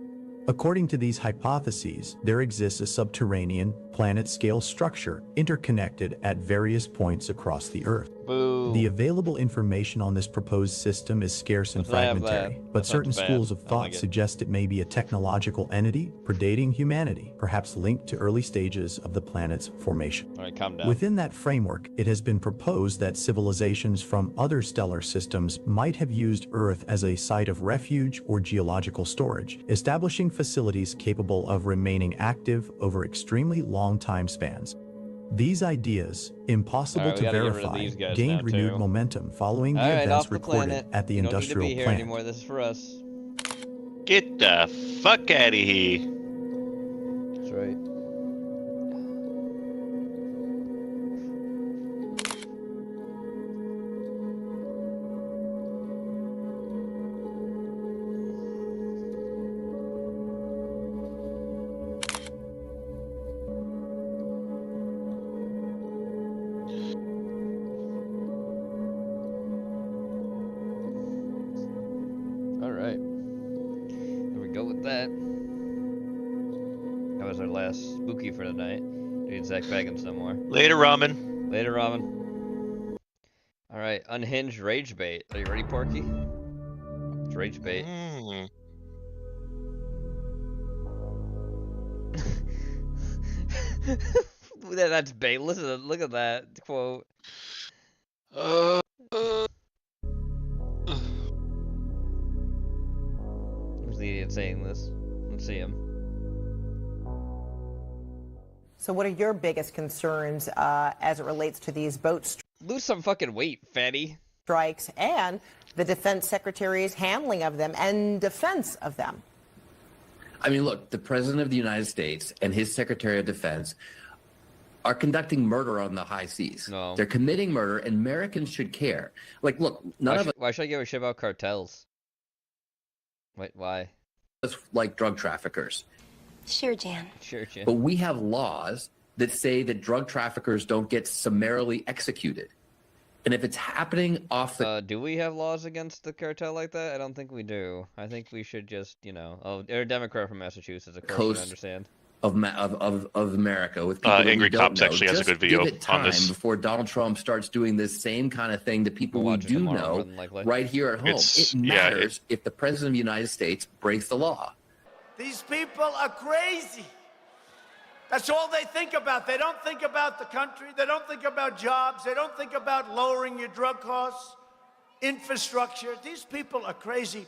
According to these hypotheses, there exists a subterranean, planet-scale structure interconnected at various points across the Earth. Boo. The available information on this proposed system is scarce and fragmentary, but certain schools of thought suggest it may be a technological entity predating humanity, perhaps linked to early stages of the planet's formation. All right, calm down. Within that framework, it has been proposed that civilizations from other stellar systems might have used Earth as a site of refuge or geological storage, establishing facilities capable of remaining active over extremely long time spans. These ideas, impossible to verify, gained renewed momentum following the events recorded at the industrial plant. Anymore. This is for us. Get the fuck out of here. That's right. Spooky for the night. Need Zach Baggins no more. Later, ramen. Later, ramen. All right, unhinged rage bait. Are you ready, Porky? It's rage bait. That's bait. Listen, look at that quote. Who's the idiot saying this? Let's see him. So what are your biggest concerns as it relates to these boat lose some fucking weight, fatty. Strikes and the defense secretary's handling of them and defense of them? I mean, look, the President of the United States and his Secretary of Defense are conducting murder on the high seas. No. They're committing murder, and Americans should care. Like, look, why should I give a shit about cartels? Wait, why? Us like drug traffickers. Sure, Jan. Sure, Jan. But we have laws that say that drug traffickers don't get summarily executed. And if it's happening off the... do we have laws against the cartel like that? I don't think we do. I think we should just, you know... Oh, they're a Democrat from Massachusetts, of course, I understand. Of America with people that Angry we don't Cops know. actually has a Just good video give it time on this. before Donald Trump starts doing this same kind of thing that people we do know right here at home. It matters if the President of the United States breaks the law. These people are crazy. That's all they think about. They don't think about the country. They don't think about jobs. They don't think about lowering your drug costs, infrastructure. These people are crazy.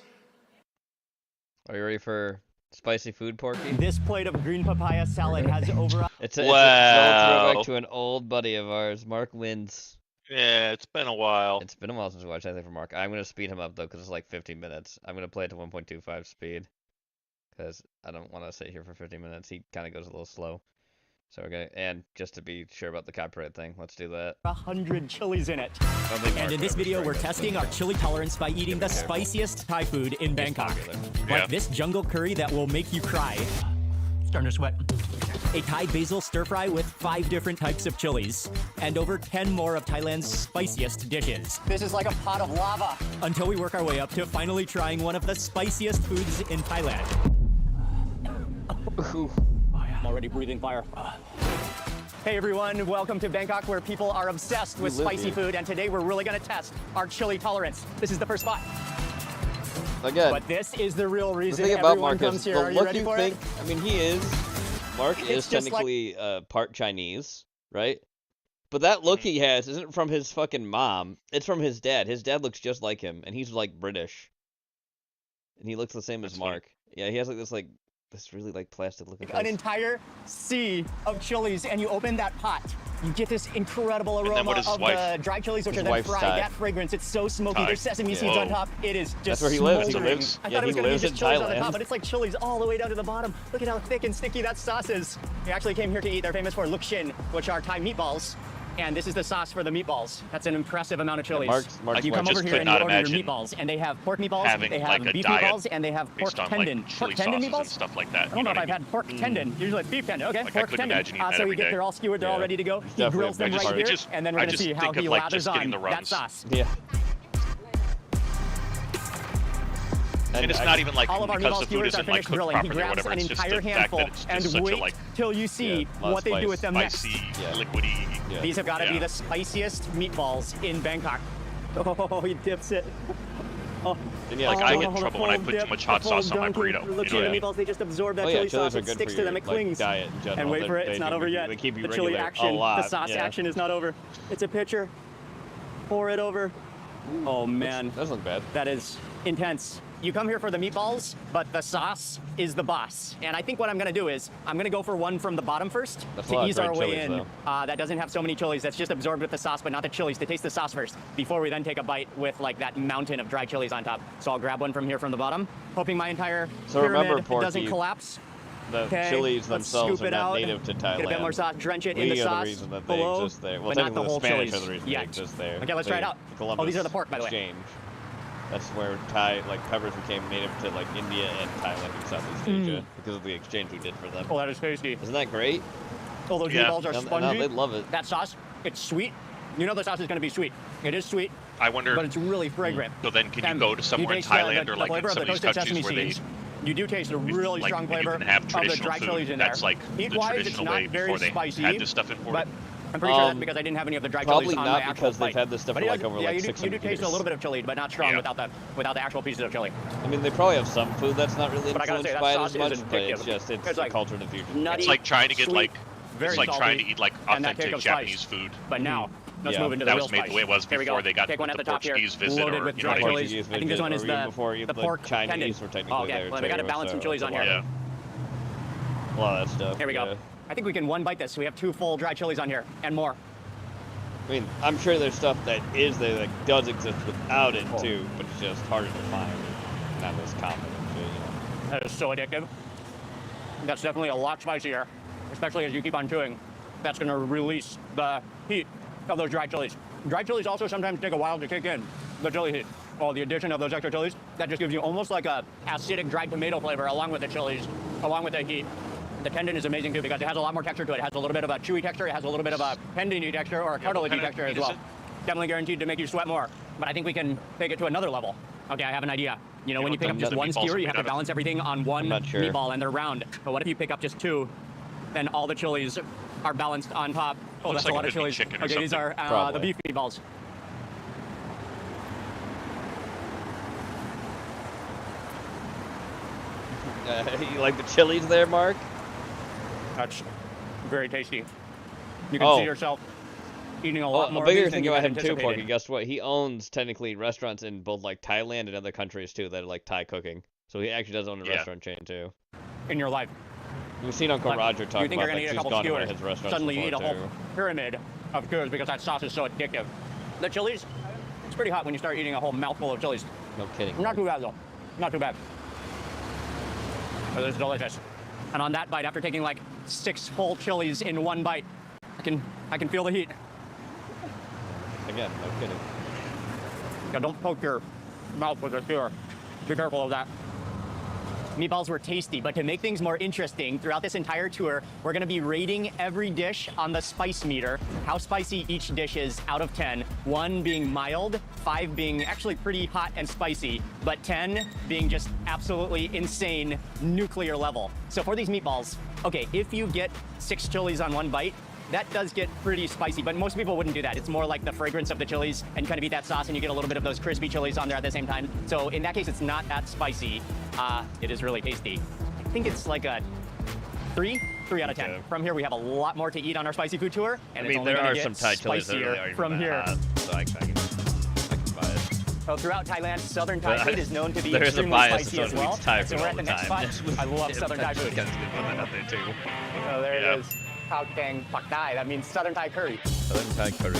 Are you ready for spicy food, Porky? This plate of green papaya salad has over... It's a throwback to an old buddy of ours, Mark Wins. Yeah, it's been a while. It's been a while since we watched anything from Mark. I'm going to speed him up, though, because it's like 15 minutes. I'm going to play it to 1.25 speed. Because I don't want to sit here for 50 minutes. He kind of goes a little slow. So we're going to, and just to be sure about the copyright thing, let's do that. 100 chilies in it. And in this video, we're testing our chili tolerance by eating the spiciest Thai food in Bangkok. Like this jungle curry that will make you cry. Starting to sweat. A Thai basil stir fry with 5 different types of chilies. And over 10 more of Thailand's spiciest dishes. This is like a pot of lava. Until we work our way up to finally trying one of the spiciest foods in Thailand. I'm already breathing fire. Hey everyone, welcome to Bangkok, where people are obsessed with spicy food, and today we're really going to test our chili tolerance. This is the first spot. Again, but this is the real reason the thing about everyone Mark comes is here. the Are you look ready you for think. it? I mean, he is. Mark It's is just technically part Chinese, right? But that look he has isn't from his fucking mom. It's from his dad. His dad looks just like him, and he's like British. And he looks the same as Mark. Yeah, he has like this really like plastic looking An entire sea of chilies, and you open that pot. You get this incredible aroma of the dried chilies, which are then fried. That fragrance, it's so smoky. There's sesame seeds on top. It is just That's where he lives. smoldering. I thought it was going to be just chilies on the Thailand. top, but it's like chilies all the way down to the bottom. Look at how thick and sticky that sauce is. We actually came here to eat. They're famous for lukshin, which are Thai meatballs. And this is the sauce for the meatballs. That's an impressive amount of chilies. Mark's You come over here and you order your meatballs, and they have pork meatballs, they have beef meatballs, and they have pork tendon. Pork tendon meatballs? And stuff like that. I don't know if I've had pork tendon. Usually it's beef tendon. Okay, Like, pork tendon. So you get, they're all skewered, they're all ready to go. He grills them right here, and then we're going to see how he lathers on that sauce. Yeah. And it's not even like all of our because meatball the food skewers are isn't like finished cooked grilling. He properly or grabs whatever. an It's just entire the fact handful that it's and just such a wait like till you see what they do with them next. spicy, liquidy. These have got to be the spiciest meatballs in Bangkok. Oh, he dips it. Oh. And yeah, like I get in trouble when I put too much hot sauce on my burrito. Look You know? at the meatballs, they just absorb that Oh, yeah, chili sauce. chilies are It good sticks for to your, them, it like, clings. diet in general. And wait for it, it's not over yet. They keep you the chili regular action, a lot. the sauce yeah. action is not over. It's a pitcher. Pour it over. Oh man. Doesn't look bad. That is intense. You come here for the meatballs, but the sauce is the boss. And I think what I'm gonna do is, I'm gonna go for one from the bottom first to ease our way in. That doesn't have so many chilies, that's just absorbed with the sauce, but not the chilies. To taste the sauce first, before we then take a bite with like that mountain of dry chilies on top. So I'll grab one from here from the bottom, hoping my entire pyramid doesn't collapse. The chilies themselves are not native to Thailand. Get a bit more sauce, drench it in the We are sauce the reason that they below, exist there. Well, but not the technically whole the Spanish chilies are the reason yet. they exist there. Okay, let's try it out. Columbus Oh, these are the pork, by the way. Exchange. That's where Thai peppers became native to like India and Thailand and Southeast Asia because of the exchange we did for them. Oh, that is tasty. Isn't that great? Oh, those meatballs are No, spongy. they love it. That sauce, it's sweet. You know the sauce is going to be sweet. It is sweet. I wonder. But it's really fragrant. So then, can you And go to somewhere in taste Thailand the or like in flavor of some the of these toasted countries sesame where they seeds. You do taste a really like, strong you flavor can have of the traditional dry food. chilies in there. That's like the Heat-wise, it's traditional not way very before they spicy, had this stuff imported. but I'm pretty sure that's because I didn't have any of the dry chilies on my actual because they've bite. had this stuff But for it like does- over yeah, like you 600 do taste years. a little bit of chili, but not strong without the actual pieces of chili. I mean, they probably have some food that's not really But I gotta influenced say, that by it sauce as is much, but it's addictive. just It's it's like a culture diffusion. nutty, It's like trying to get sweet, like very it's like trying to salty, eat like and that authentic Keiko Japanese spice. food. But now, let's Yeah. move into That the was real made spice. the way it was Here we before go. they got Take one the at the top here, Portuguese visit loaded or, with you know dry what I mean? chilies. I think this one is or even the before the the pork Chinese tendon. were technically Oh, okay. there Well, we got to too, balance some so chilies on here. Yeah. A lot of that stuff. Here we go. yeah. I think we can one bite this. We have 2 full dry chilies on here and more. I mean, I'm sure there's stuff that is there that does exist without it too, but it's just harder to find. Not as common. So, you know. That is so addictive. That's definitely a lot spicier, especially as you keep on chewing. That's going to release the heat of those dry chilies. Dry chilies also sometimes take a while to kick in, the chili heat. Oh, the addition of those extra chilies, that just gives you almost like a acidic dried tomato flavor along with the chilies, along with the heat. The tendon is amazing too because it has a lot more texture to it. It has a little bit of a chewy texture. It has a little bit of a tendony texture or a cartilagey texture as well. Definitely guaranteed to make you sweat more. But I think we can take it to another level. Okay, I have an idea. You know, when you pick up just one skewer, you have to balance everything on one meatball and they're round. But what if you pick up just 2, then all the chilies are balanced on top? Oh, that's a lot of chilies. Okay, these are the beef meatballs. You like the chilies there, Mark? That's very tasty. You can see yourself eating a lot more. A bigger of these thing than you about had him too, Porky. anticipated. Guess what? He owns technically restaurants in both like Thailand and other countries too that are like Thai cooking. So he actually does own a restaurant chain too. In your life. We've seen Uncle Roger talk you think about you're like gonna eat a she's couple gone to one of skewers, his restaurants suddenly before eat a too. whole pyramid of skewers because that sauce is so addictive. The chilies, it's pretty hot when you start eating a whole mouthful of chilies. No kidding. Not too bad though. Not too bad. But it's delicious. And on that bite, after taking like 6 full chilies in one bite, I can feel the heat. Again, no kidding. Now don't poke your mouth with a skewer. Be careful of that. Meatballs were tasty, but to make things more interesting, throughout this entire tour, we're gonna be rating every dish on the spice meter, how spicy each dish is out of 10. 1 being mild, 5 being actually pretty hot and spicy, but 10 being just absolutely insane nuclear level. So for these meatballs, okay, if you get 6 chilies on one bite, that does get pretty spicy, but most people wouldn't do that. It's more like the fragrance of the chilies and you kind of eat that sauce and you get a little bit of those crispy chilies on there at the same time. So in that case, it's not that spicy. It is really tasty. I think it's like a 3 out of 10. Okay. From here, we have a lot more to eat on our spicy food tour, and I it's mean, only there gonna are get some Thai chilies that really spicier aren't from even here. that hot, so I can buy it. So throughout Thailand, Southern Thai food is known to be There is a extremely bias spicy to as well. Thai So food we're all at the the next time. spot. I love Southern Thai food. Guys can put that out there too. Oh, there it is. Khao Kang Pak Thai. That means Southern Thai curry. Southern Thai curry.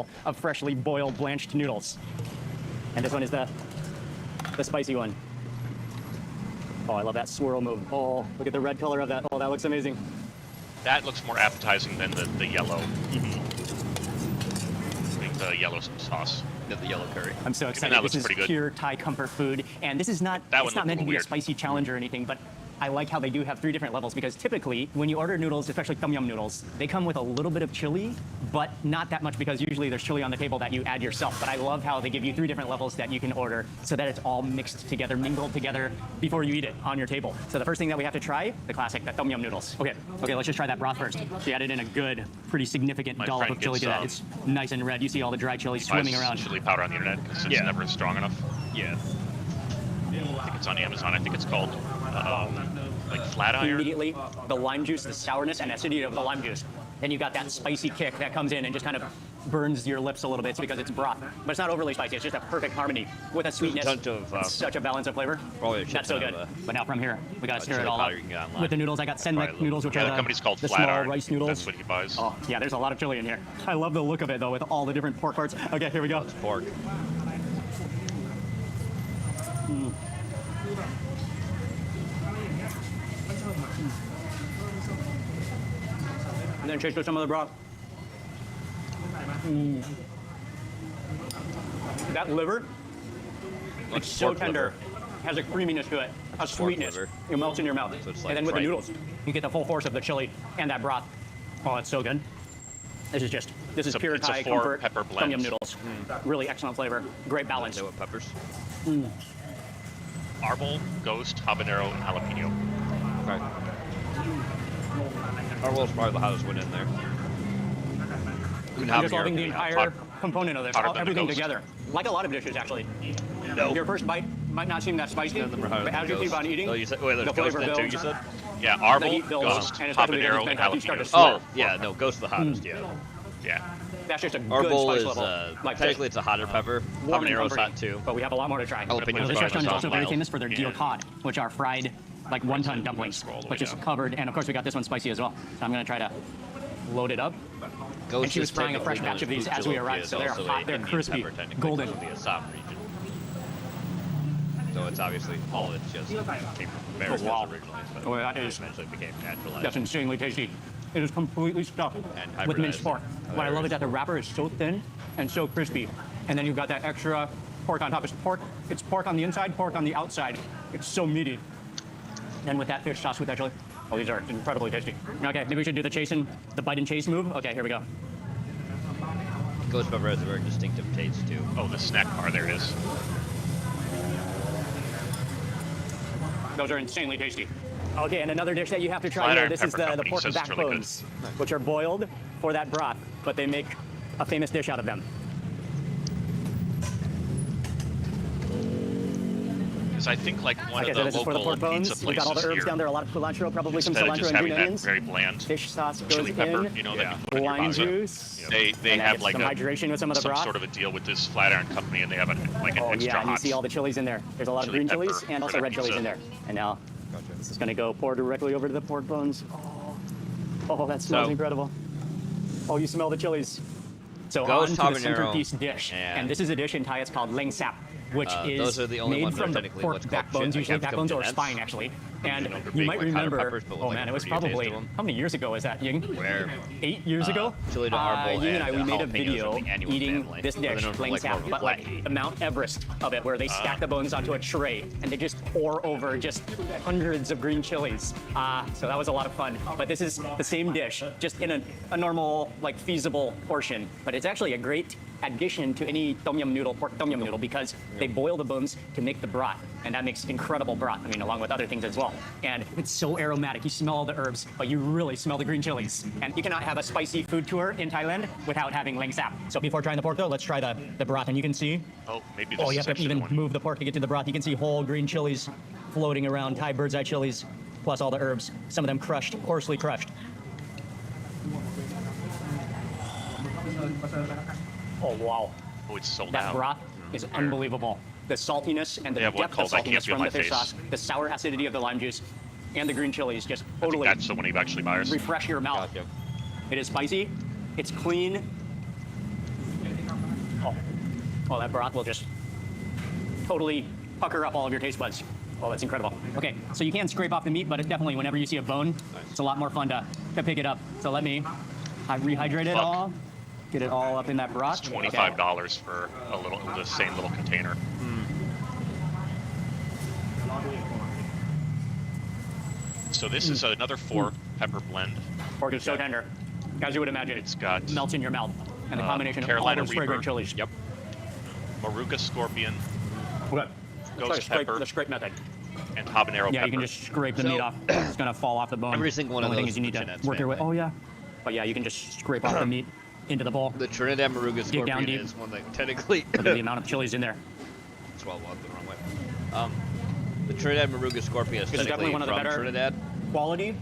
bowl of freshly boiled blanched noodles. And this one is the spicy one. Oh, I love that swirl move. Oh, look at the red color of that. Oh, that looks amazing. That looks more appetizing than the yellow. The yellow sauce. The yellow curry. I'm so excited. That this looks is pretty good. pure Thai comfort food, and this is not. It's not meant to be a spicy challenge or anything, but I like how they do have 3 different levels because typically when you order noodles, especially tom yum noodles, they come with a little bit of chili, but not that much because usually there's chili on the table that you add yourself. But I love how they give you 3 different levels that you can order so that it's all mixed together, mingled together before you eat it on your table. So the first thing that we have to try, the classic, the tom yum noodles. Okay, let's just try that broth first. She added in a good, pretty significant dollop of chili to that. It's nice and red. You see all the dry chili swimming around. Chili powder on the internet because it's never strong enough. Yeah. I think it's on Amazon. I think it's called like flat iron. Immediately, the lime juice, the sourness and acidity of the lime juice. Then you got that spicy kick that comes in and just kind of burns your lips a little bit because it's broth. But it's not overly spicy. It's just a perfect harmony with a sweetness. Such a balance of flavor. That's so good. But now from here, we got to stir it all up. With the noodles, I got Senmek noodles, which are the company's called the Flat small Iron. rice noodles. That's what he buys. Oh, yeah, there's a lot of chili in here. I love the look of it, though, with all the different pork parts. Okay, here we go. It's pork. And then chase with some of the broth. That liver, it's so tender. Has a creaminess to it, a sweetness. It melts in your mouth. And then with the noodles, you get the full force of the chili and that broth. Oh, it's so good. This is pure Thai comfort pepper blend. tom yum noodles. Really excellent flavor, great balance. With peppers. Arbol, Ghost, Habanero, and Jalapeno. Okay. Arbol's probably the hottest one in there. I'm just loving the entire component of this, everything together. Like a lot of dishes, actually. No. Your first bite might not seem that spicy, but as you keep on eating, you said, wait, there's the Ghost flavor in too, builds. you said? Yeah, Arbol, The heat builds, Ghost, and especially Habanero, because and you start to Jalapeno. sweat. Oh, yeah, no, Ghost the hottest, yeah. Yeah. That's just a good Arbol spice is, level. Like technically it's a hotter pepper. warm and Habanero's comforting, hot too. But we have a lot more to try. Jalapenos This restaurant is also very mild. famous for their deal Yeah. cod, which are fried like wonton dumplings, which is covered. And of course we got this one spicy as well. So I'm gonna try to load it up. Ghost And she was is frying a fresh technically batch of these known as we Jalapeno arrived, is so they're also hot, a they're Indian crispy, pepper, technically, golden. because of the Assam region. So it's obviously all it just came from Bears wow. originally, but Oh, that is- eventually became naturalized. That's insanely tasty. It is completely stuffed with minced hybridized. pork. What I love is that the wrapper is so thin and so crispy. And then you've got that extra pork on top. It's pork on the inside, pork on the outside. It's so meaty. And with that fish sauce with that chili. Oh, these are incredibly tasty. Okay, maybe we should do the bite and chase move. Okay, here we go. Ghost pepper has a very distinctive taste too. Oh, the snack bar, there it is. Those are insanely tasty. Okay, and another dish that you have to try Flat here, Iron this is Pepper the Company pork says it's really good. backbones, which are boiled for that broth, but they make a famous dish out of them. Because I think like one Okay, of so the this is for the local pork pizza bones. We got all the places herbs here, down there, a lot of cilantro, probably some instead of cilantro just and having green that onions. very bland Fish sauce goes chili pepper, in. you know, that you put in your Lime pizza, juice. they And have add like some hydration with some of the broth. sort of a deal with this Flatiron company, and they have an Oh extra yeah, and you hot. see all the chilies in there. There's a lot of chili green pepper chilies and for also that red chilies pizza. in there. And now this is going to pour directly over to the pork bones. Oh, that smells So- incredible. Oh, you smell the chilies. So Ghost on to the habanero centerpiece dish. And this is a dish in Thai, it's called leng sap, which is those are the only made ones that are from the technically pork what's called backbones, chili- usually have backbones or condensed. spine actually. And they're you big, might like, hotter remember, peppers, but with, oh like, man, a it was prettier taste probably, to 'em. how many years ago was that, Ying? Where 8 years ago? chili de arbol Ying and I, and we made a jalapenos video are the annual eating family. this They're dish, known for, leng like, sap, more but flat. like the Mount Everest of it, where they stack the bones onto a tray and they just pour over just hundreds of green chilies. So that was a lot of fun. But this is the same dish, just in a normal, like feasible portion. But it's actually a great addition to any tom yum noodle, pork tom yum noodle, because they boil the bones to make the broth, and that makes incredible broth. I mean, along with other things as well. And it's so aromatic. You smell all the herbs, but you really smell the green chilies. And you cannot have a spicy food tour in Thailand without having leng sap. So before trying the pork, though, let's try the broth, and you can see. Oh, maybe this Oh, you is have to actually even the one. move the pork to get to the broth. You can see whole green chilies floating around, Thai bird's eye chilies, plus all the herbs. Some of them crushed, coarsely crushed. Oh wow. Oh, it's sold That out. broth is unbelievable. The saltiness and the They have one depth of called I Can't saltiness Feel from My the fish Face. sauce, the sour acidity of the lime juice, and the green chilies just I think totally that's the one he actually buys. refresh your mouth. It is spicy. It's clean. Oh, that broth will just totally pucker up all of your taste buds. Oh, that's incredible. Okay, so you can scrape off the meat, but it definitely, whenever you see a bone, it's a lot more fun to pick it up. So let me rehydrate it all, get it all up in that broth. It's $25 for the same little container. So this is another 4 pepper blend. Pork is so tender, as you would imagine. It's got melts in your mouth, and the combination Carolina of all those fragrant chilies. Yep. Maruga scorpion. Okay. Ghost pepper. The scrape method. And habanero pepper. Yeah, you can just scrape the meat off. It's gonna fall off the bone. Every single one of the only those thing is you need to work your way. Oh yeah. But yeah, you can just scrape off the meat into the bowl. The Trinidad Maruga Dig down scorpion deep. is one that technically. Look at the amount of chilies in there. That's why I walked the wrong way. The Trinidad Maruga scorpion is This is technically definitely one of the from better Trinidad. Quality.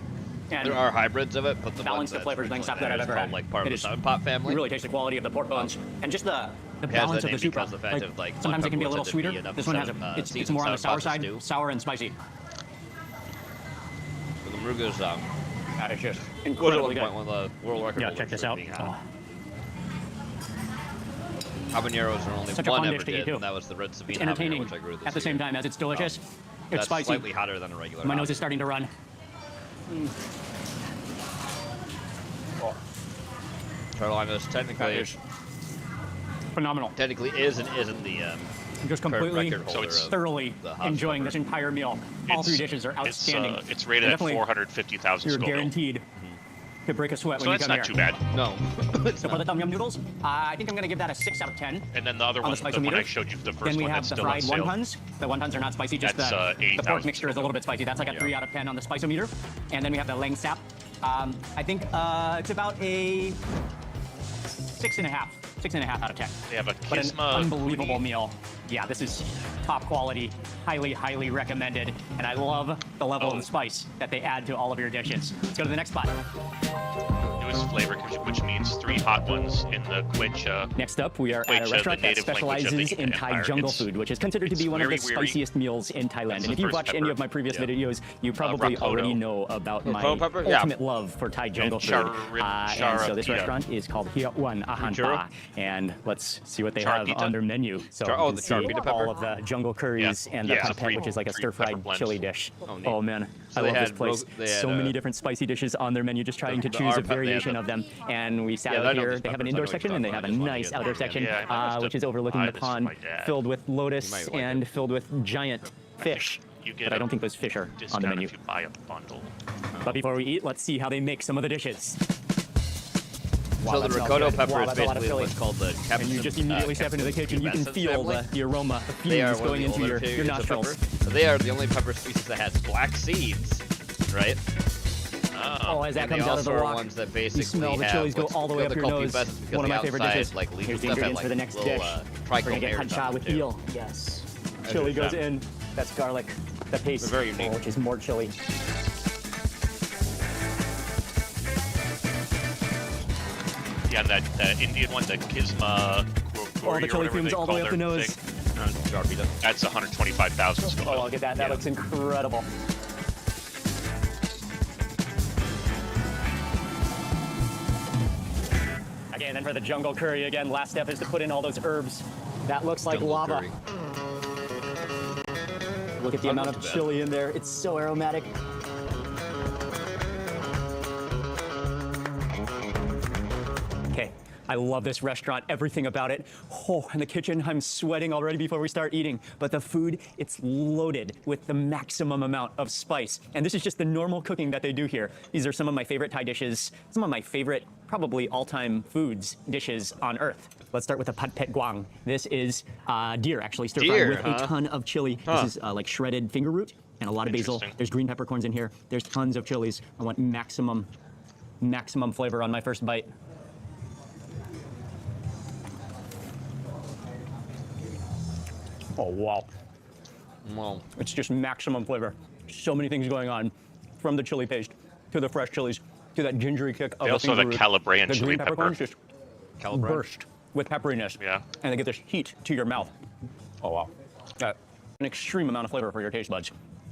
And There are hybrids of it, but the balance ones of flavors and stuff that I've ever called had. like part It of the is- Seven Pot family. You really taste the quality of the pork bones and just the It has balance that of the name soup. because of the fact of, like, sometimes it can be a pepper little tends to sweeter. be enough This one has seven- it's seasoned more on the seven sour pot side, stew. sour and spicy. So the Maruga's That is just was at incredibly one good. point one of the world record Yeah, holders check this for out. being Oh. Habaneros are only Such a one fun ever dish to eat did, too. and that was the red Sabine It's habanero, entertaining which I grew this at the same year. time as it's delicious. It's That's spicy. slightly hotter than a regular. My nose habanero. is starting to run. Carolina's technically That is phenomenal. Technically is and isn't the Just current completely, record holder of thoroughly the hot enjoying pepper. this entire meal. All three dishes are outstanding. It's rated at Definitely 450,000 You're Scoville. guaranteed to break a sweat So when you that's come not here. too bad. No. So for the tom yum noodles, I think I'm going to give that a 6 out of 10. And then the other on one, the the spicy one I meter. showed you, the first Then we one have that's the still on fried sale. wontons. The wontons are not spicy, just That's, the 80,000 pork mixture is a little bit spicy. That's like a 3 out of 10 on the spice-o-meter. And then we have the lang sap. I think it's about a 6.5. 6.5 out of 10. They have a But an Kisma unbelievable meal. Yeah, this is top quality, highly, highly recommended. And I love the level of spice that they add to all of your dishes. Let's go to the next spot. Newest flavor, which means 3 hot ones in the Quechua. Next up, we are at a Quechua, restaurant the that native language of specializes the in Thai empire. jungle It's- food, which is considered to be one of the it's weary. spiciest meals in Thailand. That's And if the you've first watched any pepper. of my previous Yeah. videos, you probably Rakoto. already know about my Rakoto pepper? Yeah. ultimate love for Thai jungle food. And so this restaurant is called Hiya Wan Ahan Pa. And let's see what they have Charapita? on their menu. So Char- you oh, can the see charapita pepper? all of the jungle curries and the Yeah. pad pet, which is like a Three pepper stir-fried blends. chili dish. Oh, neat. Oh man, So I they love this had place. they had, So many different spicy dishes on their menu, just trying to the choose a RPA, they variation had of them. And we sat Yeah, I out know here. these They have an peppers. I indoor know what section you're and they talking have a about. I just wanna nice get outdoor them. section, Yeah, I might have to which is overlooking buy the this for pond, my dad. filled with lotus You might like and filled with giant fish. You get But I a don't think those fish are on discount the menu. if you buy a bundle. But before we eat, let's see how they make some of the dishes. Wow, So that the smells Rakoto good. pepper Wow, is that's a lot of basically chili. what's called the capsicum. And you just immediately step into the kitchen, you can feel the aroma, the They are fumes one of going the into older your periods of nostrils. pepper. So they are the only pepper species that has black seeds, right? Oh, as that And comes they out of the also are rock, ones that you basically smell the have chilies go what's all the way up your called nose. pubescent because One of the my favorite outside, dishes. like, leaves Here's the stuff have, ingredients for the next little, dish. We're gonna get trichomes on hancha them, with too. eel. Yes. As Chili is goes them. in. That's garlic. The paste, They're very unique. which is more chili. Yeah, that Indian one, the Kisma. All the chili fumes all the way up the nose. That's 125,000 Scoville. Oh, look at that. That looks incredible. Okay, and then for the jungle curry again, last step is to put in all those herbs. That looks like Jungle lava. curry. Look at the amount of Not too bad. chili in there. It's so aromatic. Okay, I love this restaurant, everything about it. Oh, in the kitchen, I'm sweating already before we start eating. But the food, it's loaded with the maximum amount of spice. And this is just the normal cooking that they do here. These are some of my favorite Thai dishes, some of my favorite, probably all-time foods, dishes on earth. Let's start with the pad pet guang. This is deer, actually, stir-fried Deer, with huh? a ton of chili. Huh. This is like shredded finger root and a lot of basil. Interesting. There's green peppercorns in here. There's tons of chilies. I want maximum flavor on my first bite. Oh, wow. Well, It's just maximum flavor. So many things going on, from the chili paste to the fresh chilies to that gingery kick of They the also have finger a root. Calabrian The chili green pepper. peppercorns just Calabrian? burst with pepperiness. Yeah. And they get this heat to your mouth. Oh, wow. An extreme amount of flavor for your taste buds.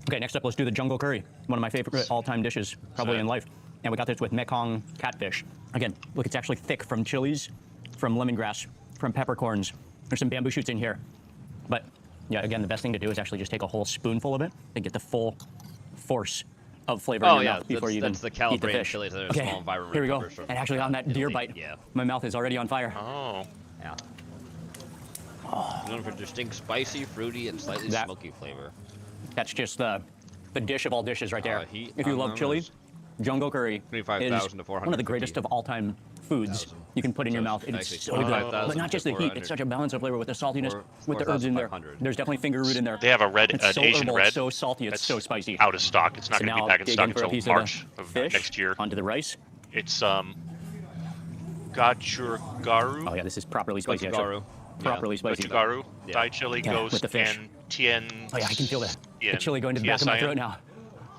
Okay, next up, let's do the jungle curry. One of my favorite all-time dishes, probably in life. And we got this with Mekong catfish. Again, look, it's actually thick from chilies, from lemongrass, from peppercorns. There's some bamboo shoots in here. But Yeah, again, the best thing to do is actually just take a whole spoonful of it and get the full force of flavor Oh in your yeah, mouth before you even that's the eat the calibrated fish. chilies that are Okay, small environment. here we go. And actually on that deer bite, my mouth is already on fire. Oh. Yeah. Known for distinct spicy, fruity, and slightly smoky flavor. That's just the dish of all dishes right there. Heat If you on love them chili, is jungle curry 25,000 is to one of the greatest of all-time foods you can put in your mouth. It's so good. But not just the heat, it's such a balance of flavor with the saltiness, with the herbs in there. There's definitely finger root in there. They have a red, it's so Asian herbal, red. It's so salty, it's so spicy. Out of stock. It's not going to be back in stock until March of fish next year. onto the rice. It's gochugaru. Oh yeah, this is properly spicy. Gochugaru. Properly spicy. Gochugaru. Thai chili ghost with the fish. and tien. Oh yeah, I can feel the chili going to the back of my throat now.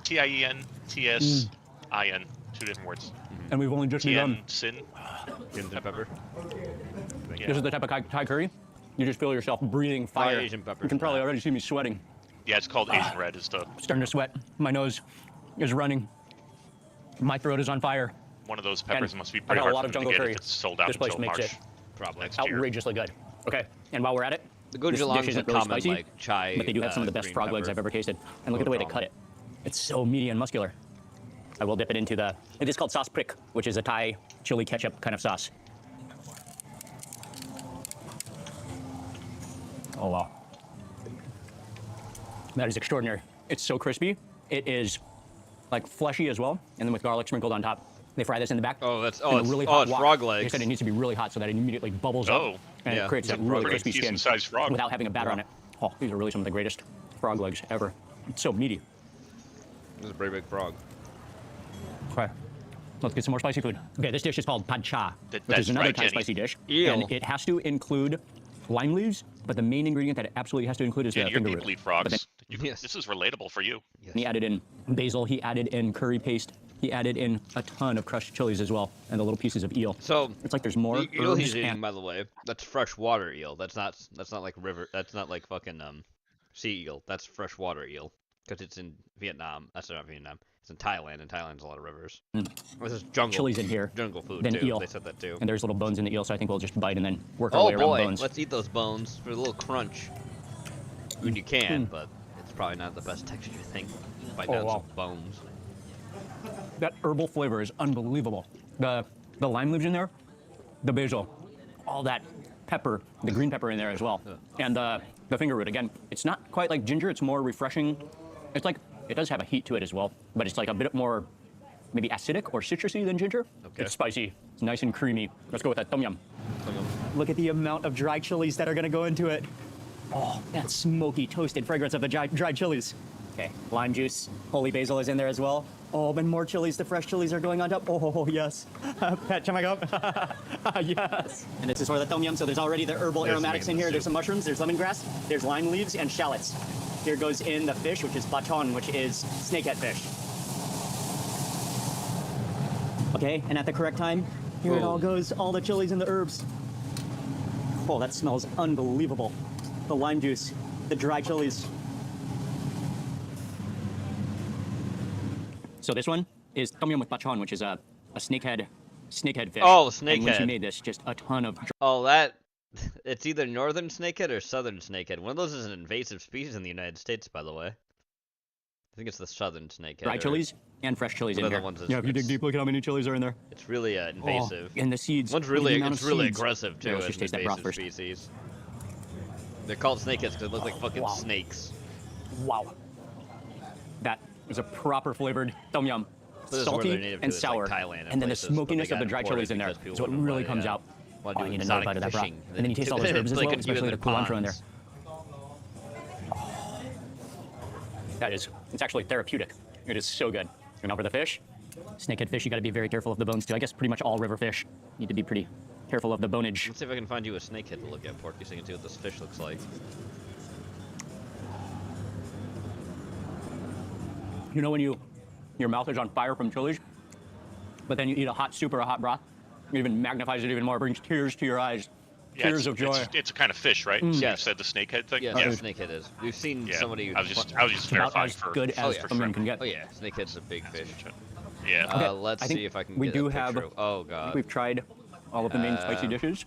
Tien, Tsin. 2 different words. And we've only just begun. Sin. Pepper. Yeah. This is the type of Thai curry. You just feel yourself breathing fire. Asian pepper. You can probably already see me sweating. Yeah, it's called Asian red. Is the starting to sweat. My nose is running. My throat is on fire. One of those peppers must be I pretty got a hard lot for of them to jungle get curry. if it's sold out This place until makes March. it Probably next year. outrageously good. Okay, and while we're at it, The this gochujang dish is a isn't really common spicy, like chai. but they do have some of the best green frog legs pepper. I've ever tasted. And look at the way they cut it. It's so meaty and muscular. I will dip it into the. It is called sauce prick, which is a Thai chili ketchup kind of sauce. Oh wow. That is extraordinary. It's so crispy. It is like fleshy as well, and then with garlic sprinkled on top. They fry this in the back. Oh, that's in a really hot wok. frog They legs. said it needs to be really hot so that it immediately bubbles up and yeah. it creates that It's a really pretty crispy skin decent-sized frog. without having a batter on it. Oh, these are really some of the greatest frog legs ever. It's so meaty. This is a pretty big frog. Okay, let's get some more spicy food. Okay, this dish is called pad cha, which that's is another right, Thai Jenny. spicy dish. Eel. And it has to include lime leaves, but the main ingredient that it absolutely has to include is Yeah, the your finger people root. eat frogs. But This is relatable for you. He added in basil, he added in curry paste, he added in a ton of crushed chilies as well, and the little pieces of eel. So it's like there's more the eel herbs he's eating, and by the way, that's freshwater eel. That's not like river. That's not like fucking sea eel. That's freshwater eel because it's in Vietnam. That's not Vietnam. It's in Thailand. In Thailand, there's a lot of rivers. This is jungle. chilies in here. Jungle food then too. eel. They said that too. And there's little bones in the eel, so I think we'll just bite and then work our Oh way around boy, bones. let's eat those bones for a little crunch. I mean, you can, but it's probably not the best texture thing. Bite down some bones. That herbal flavor is unbelievable. The lime leaves in there, the basil, all that pepper, the green pepper in there as well, and the finger root. Again, it's not quite like ginger. It's more refreshing. It's like it does have a heat to it as well, but it's like a bit more maybe acidic or citrusy than ginger. Okay. It's spicy. It's nice and creamy. Let's go with that tom yum. Look at the amount of dry chilies that are gonna go into it. Oh, that smoky, toasted fragrance of the dried chilies. Okay, lime juice, holy basil is in there as well. Oh, and more chilies. The fresh chilies are going on top. Oh, yes. Pat, yes. And this is for the tom yum, so there's already the herbal aromatics in here. There's some mushrooms, there's lemongrass, there's lime leaves, and shallots. Here goes in the fish, which is baton, which is snakehead fish. Okay, and at the correct time, here it all goes, all the chilies and the herbs. Oh, that smells unbelievable. The lime juice, the dry chilies. So this one is tom yum with bachon, which is a snakehead fish. Oh, the snakehead. And when she made this, just a ton of. Oh, it's either northern snakehead or southern snakehead. One of those is an invasive species in the United States, by the way. I think it's the southern snakehead. Dry chilies and fresh chilies in here. Yeah, if you dig deep, look at how many chilies are in there. It's really invasive. Oh, and the seeds. One's look at the really, amount it's of really seeds. aggressive too. Yeah, let's As just an taste that broth invasive first. species. They're called snakeheads because they look like fucking snakes. Wow. That is a proper flavored tom yum. This is where they're Salty native and to, sour. like Thailand and And then the places, but smokiness they of the got dry chilies imported in there because people is what wouldn't really buy, comes out. wanna Oh, do you need another exotic bite of that broth. fishing. And then you taste all those herbs as They well, could especially use the it in cilantro in there. ponds. That is, it's actually therapeutic. It is so good. And now for the fish, snakehead fish, you gotta be very careful of the bones too. I guess pretty much all river fish need to be pretty careful of the bonage. Let's see if I can find you a snakehead to look at, Porky, so you can see what this fish looks like. You know when your mouth is on fire from chilies, but then you eat a hot soup or a hot broth, it even magnifies it even more, brings tears to your eyes, tears of joy. It's a kind of fish, right? Mm. So Yes. you said the snakehead thing? Yes, Yeah. the snakehead is. We've seen somebody. I was just It's about verifying as for. good as someone can get. Oh yeah, snakehead's a big fish. Yeah. Okay, Let's I think see if I can we get do a picture. have. Oh I god. think we've tried all of the main spicy dishes.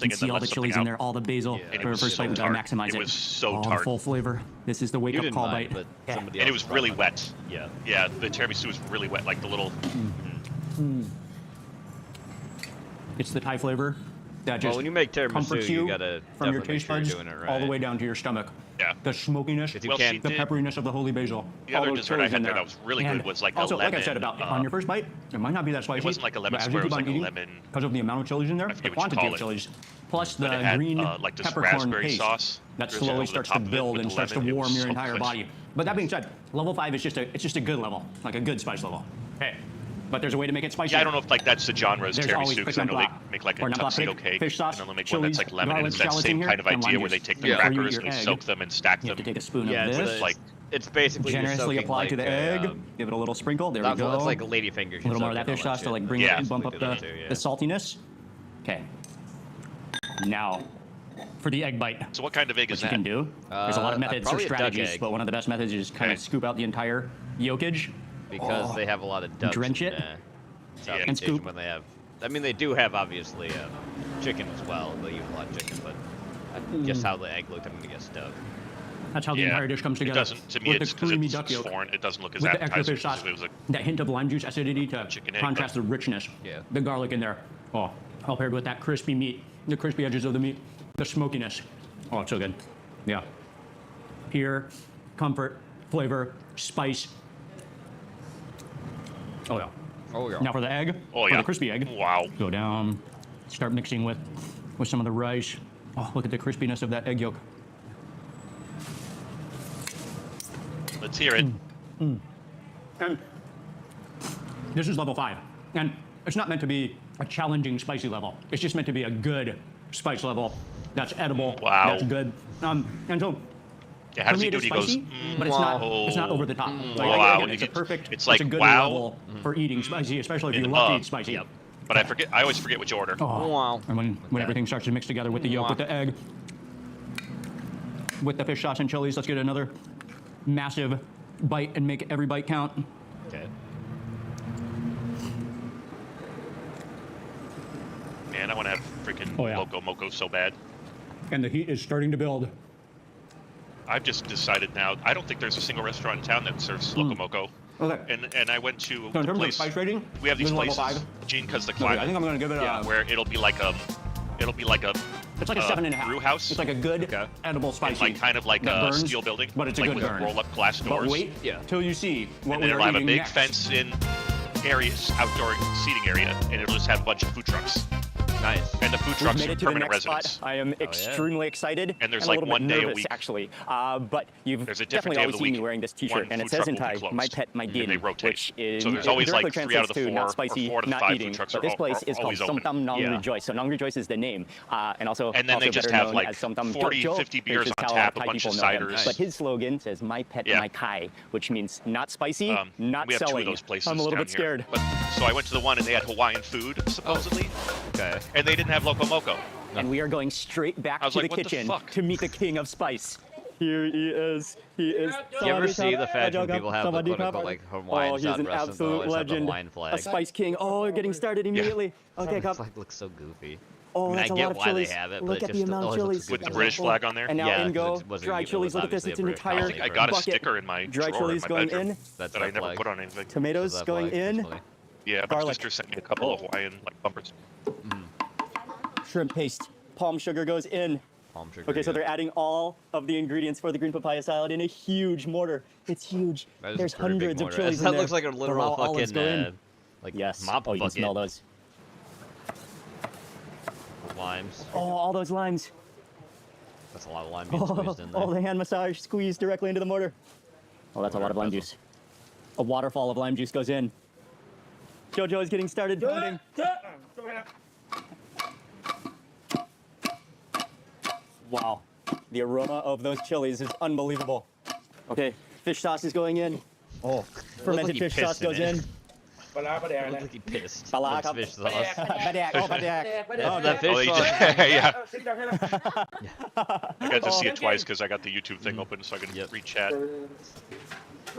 something You can see all the chilies in there, all the basil. And For our first bite, we gotta maximize it. It was so all tart. the full flavor. This is the wake-up call bite. But somebody And it else was really wet. Yeah. Yeah, the tiramisu was really wet, like the little... It's the Thai flavor that just when you make tiramisu, comforts you you gotta from your definitely make taste sure you're buds doing it all the right. way down to your stomach. Yeah. The smokiness, Well, she the pepperiness of the holy basil. The all other those dessert I chilies had in there there that was really And good was like also, a lemon. like I said about on your first bite, it might not be that spicy. It wasn't like a lemon but as square, you it was keep like on a eating, lemon... because of the amount of chilies in there, the what you quantity call of it. chilies, plus the But it had, green like this peppercorn raspberry paste sauce that drizzled slowly over the starts to top of it build with and the starts to lemon. It warm was your so entire good. body. But that being said, level 5 is just a good level, like a good spice level. Hey, but there's a way to make it spicy. Yeah, I don't know if like that's the genre's There's always tiramisu, because I know they pickle make like a or not tuxedo plastic, cake, fish sauce, and then they'll make one that's chilies, like lemon, and it's that garlic, same scallops in kind of here, and idea lime where they juice. take the Yeah. Before you crackers eat and your they egg, soak them and stack You them. have to take a spoon Yeah, of it's this. like It's basically you're generously soaking apply to the like egg. a, Give it a little sprinkle. There we that's go. it's like ladyfingers. A little more of that fish sauce to like bring it and bump up the saltiness. Okay. Now, for the egg bite. So what kind of egg what is you that? can do. There's a lot of methods or probably a duck strategies, egg. but one of the best methods is kind of scoop out the entire yolkage. because they have a lot of ducks. Drench it. Southeast And Asian scoop. when they have. I mean, they do have obviously chicken as well. They use a lot of chicken, but just how the egg looked, I'm gonna guess duck. That's how the entire dish comes together. It doesn't, to me, with it's the because creamy it's duck yolk. foreign. It doesn't look as With the extra appetizing fish sauce, as if it was like that hint of lime juice acidity to chicken egg, contrast the richness. Yeah. The garlic in there. Oh, all paired with that crispy meat, the crispy edges of the meat, the smokiness. Oh, it's so good. Yeah. Pure comfort, flavor, spice. Oh yeah. Oh yeah. Now for the egg. Oh for yeah. the crispy egg. Wow. Go down. Start mixing with some of the rice. Oh, look at the crispiness of that egg yolk. Let's hear it. And this is level 5. And it's not meant to be a challenging spicy level. It's just meant to be a good spice level that's edible. Wow. That's good. And so Yeah, how for does me, he it do is it? He goes, spicy, but it's not over the top. Like, wow. again, it's a perfect, It's like, a good wow. level for eating spicy, especially if you love to eat spicy. Yep. But I always forget which order. Oh, wow. And when everything starts to mix together with the yolk, with the egg, with the fish sauce and chilies, let's get another massive bite and make every bite count. Okay. Man, I want to have freaking Loco Moco so bad. And the heat is starting to build. I've just decided now, I don't think there's a single restaurant in town that serves Loco Moco. Okay. And I went to So in the terms of place, spice rating, we have these this is level places, 5. Gene, because the Okay, climate. I think I'm going to give it a... where it'll be like a It's like a 7.5. brew house. It's like a good, edible spicy. Like kind of like that a burns, steel building, but it's a like good with burn. roll-up glass doors. But wait till you see what And we then are it'll have a eating big next. fence-in areas, outdoor seating area, and it'll just have a bunch of food trucks. Nice. And the food We've trucks made are it to the permanent next residents. spot. I am extremely excited And there's a like little one bit day a nervous, week. actually. But you've There's a different definitely day of always the seen me week. wearing this T-shirt, One and it food says truck in will be Thai, closed. "My pet, my And din," they rotate. which is So there's always directly like 3 out of translates the to 4 not or spicy, 4 to the not 5 eating. food trucks But this are place is called always open. Somtam Nong Yeah. Rejoice. So Nong Rejoice is the name, and also And then they just better have known like as Somtam 40, Jojo, 50 which beers is on how tap, a Thai bunch of people know him. ciders. But his slogan says "My pet, my Kai," which means not spicy, not we have selling. 2 of those places I'm a little down bit scared. Here. But, so I went to the one and they had Hawaiian food, supposedly. Okay. And they didn't have Loco Moco. And we are going straight back I was to like, the what the kitchen fuck? to meet the king of spice. Here he is. He is. Do you ever see the fact when people have the quote-unquote like Hawaiian Oh, he's an dress and absolute always have the legend. Hawaiian flag? A spice king. Oh, we're getting started immediately. Okay, It's come. like looks so goofy. Oh, I mean, that's I a get lot of why chilies. they have it, Look but at it the just amount of always looks chilies. goofy. With the British flag on there? And now Yeah, in 'cause go it wasn't dry even- it chilies. was Look at this. obviously It's a an British entire policy I got a bucket. sticker in my Dry drawer in chilies my going bedroom in. That's that I that never flag. put on anything. Tomatoes that going flag, in. definitely. Yeah, my Garlic. sister sent me a couple of Hawaiian like bumpers. Shrimp paste. Palm sugar goes in. Palm sugar. Okay, so yeah. they're adding all of the ingredients for the green papaya salad in a huge mortar. It's huge. That is a There's pretty big hundreds of mortar. chilies That in there. looks like a But literal raw olives fucking go in. like Yes. mop Oh, you can bucket. smell those. Limes. Oh, all those limes. That's a lot of lime being squeezed in there. Oh, the hand massage squeezed directly into the mortar. Oh, that's a lot of lime juice. A waterfall of lime juice goes in. Jojo is getting started pounding. Wow. The aroma of those chilies is unbelievable. Okay, fish sauce is going in. Oh, fermented fish sauce goes in. Looks like he pissed. Balak. That's fish sauce. Badak. Oh, badak. Oh, that Oh, fish you sauce. did- yeah. I got to see it twice because I got the YouTube thing open so I could read chat.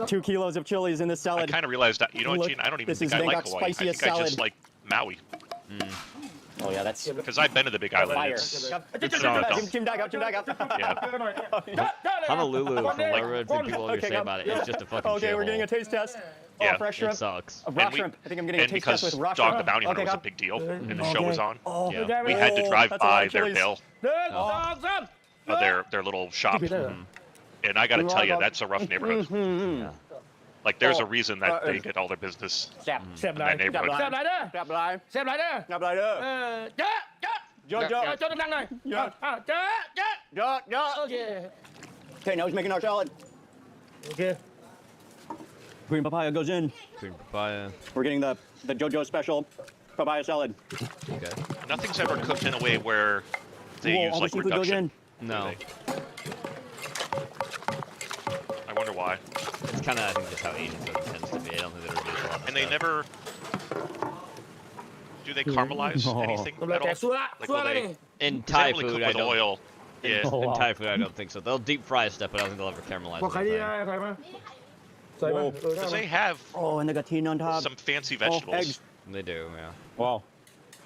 2 kilos of chilies in this I salad. kind of realized that, you know what, Look, Gene? I don't even this think is I like Bangkok's Hawaii. I think spiciest I just salad. like Maui. Oh yeah, that's because I've been to the Big Island. fire. It's Team Dag up. Yeah. Honolulu, from what I read from people always say about it, it's just a fucking Okay, we're shithole. getting a taste test. Yeah, fresh it shrimp. sucks. Raw And we- shrimp. I think I'm getting a and taste test because with raw Dog shrimp. the Bounty Hunter Okay, was a Gab. big deal, and the show was on. Yeah. We had to drive That's a lot by of their chilies. bill, their little shop, and I got to tell you, that's a rough neighborhood. Mm-hmm. Like, there's a reason that they get all their business in that neighborhood. Okay, now he's making our salad. Okay. Green papaya goes in. Green papaya. We're getting the JoJo special papaya salad. Okay. Nothing's ever cooked in a way where they Whoa, use all the like seafood goes reduction. in. No. I wonder why. It's kind of, I think, just how Asian food tends to be. I don't think they reduce a lot of And they stuff. never. Do they caramelize anything at all? Like, will they? In 'cause they Thai don't really food, cook I with don't. oil. Yeah. In Thai food, I don't think so. They'll deep fry stuff, but I don't think they'll ever caramelize anything. Because they have Oh, and they got tea on top. some fancy Oh, vegetables. eggs. They do, yeah. Wow.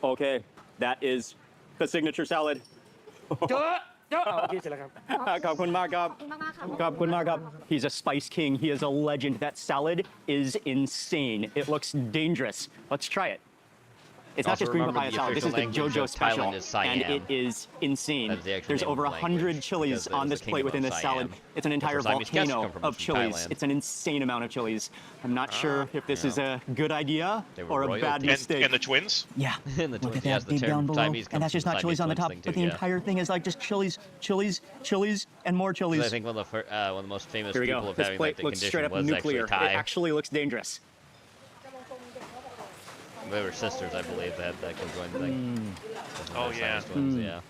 Okay, that is the signature salad. ขอบคุณมากครับ ขอบคุณมากครับ He's a spice king. He is a legend. That salad is insane. It looks dangerous. Let's try it. It's not Also just green remember papaya the salad. This is the official language JoJo of special, Thailand is Siam. and it is insane. That's the actual There's name of over the 100 language, chilies because it on was this the plate kingdom within of this Siam. salad. It's an entire Siamese guests come volcano from of chilies. Thailand. It's an insane amount of chilies. I'm not sure if this is a good idea They were or a bad royalty. mistake. And the twins? Yeah. And the Look twins, at yes, that the big down below. Siamese And that's just not chilies on the top, but the entire thing is like just chilies, chilies, chilies, and more chilies. I think one of the most famous Here we people go. of This having plate like the looks straight condition up was nuclear. actually Thai. It actually looks dangerous. They were sisters, I believe, that conjoined like. Oh, yeah. Twins, yeah.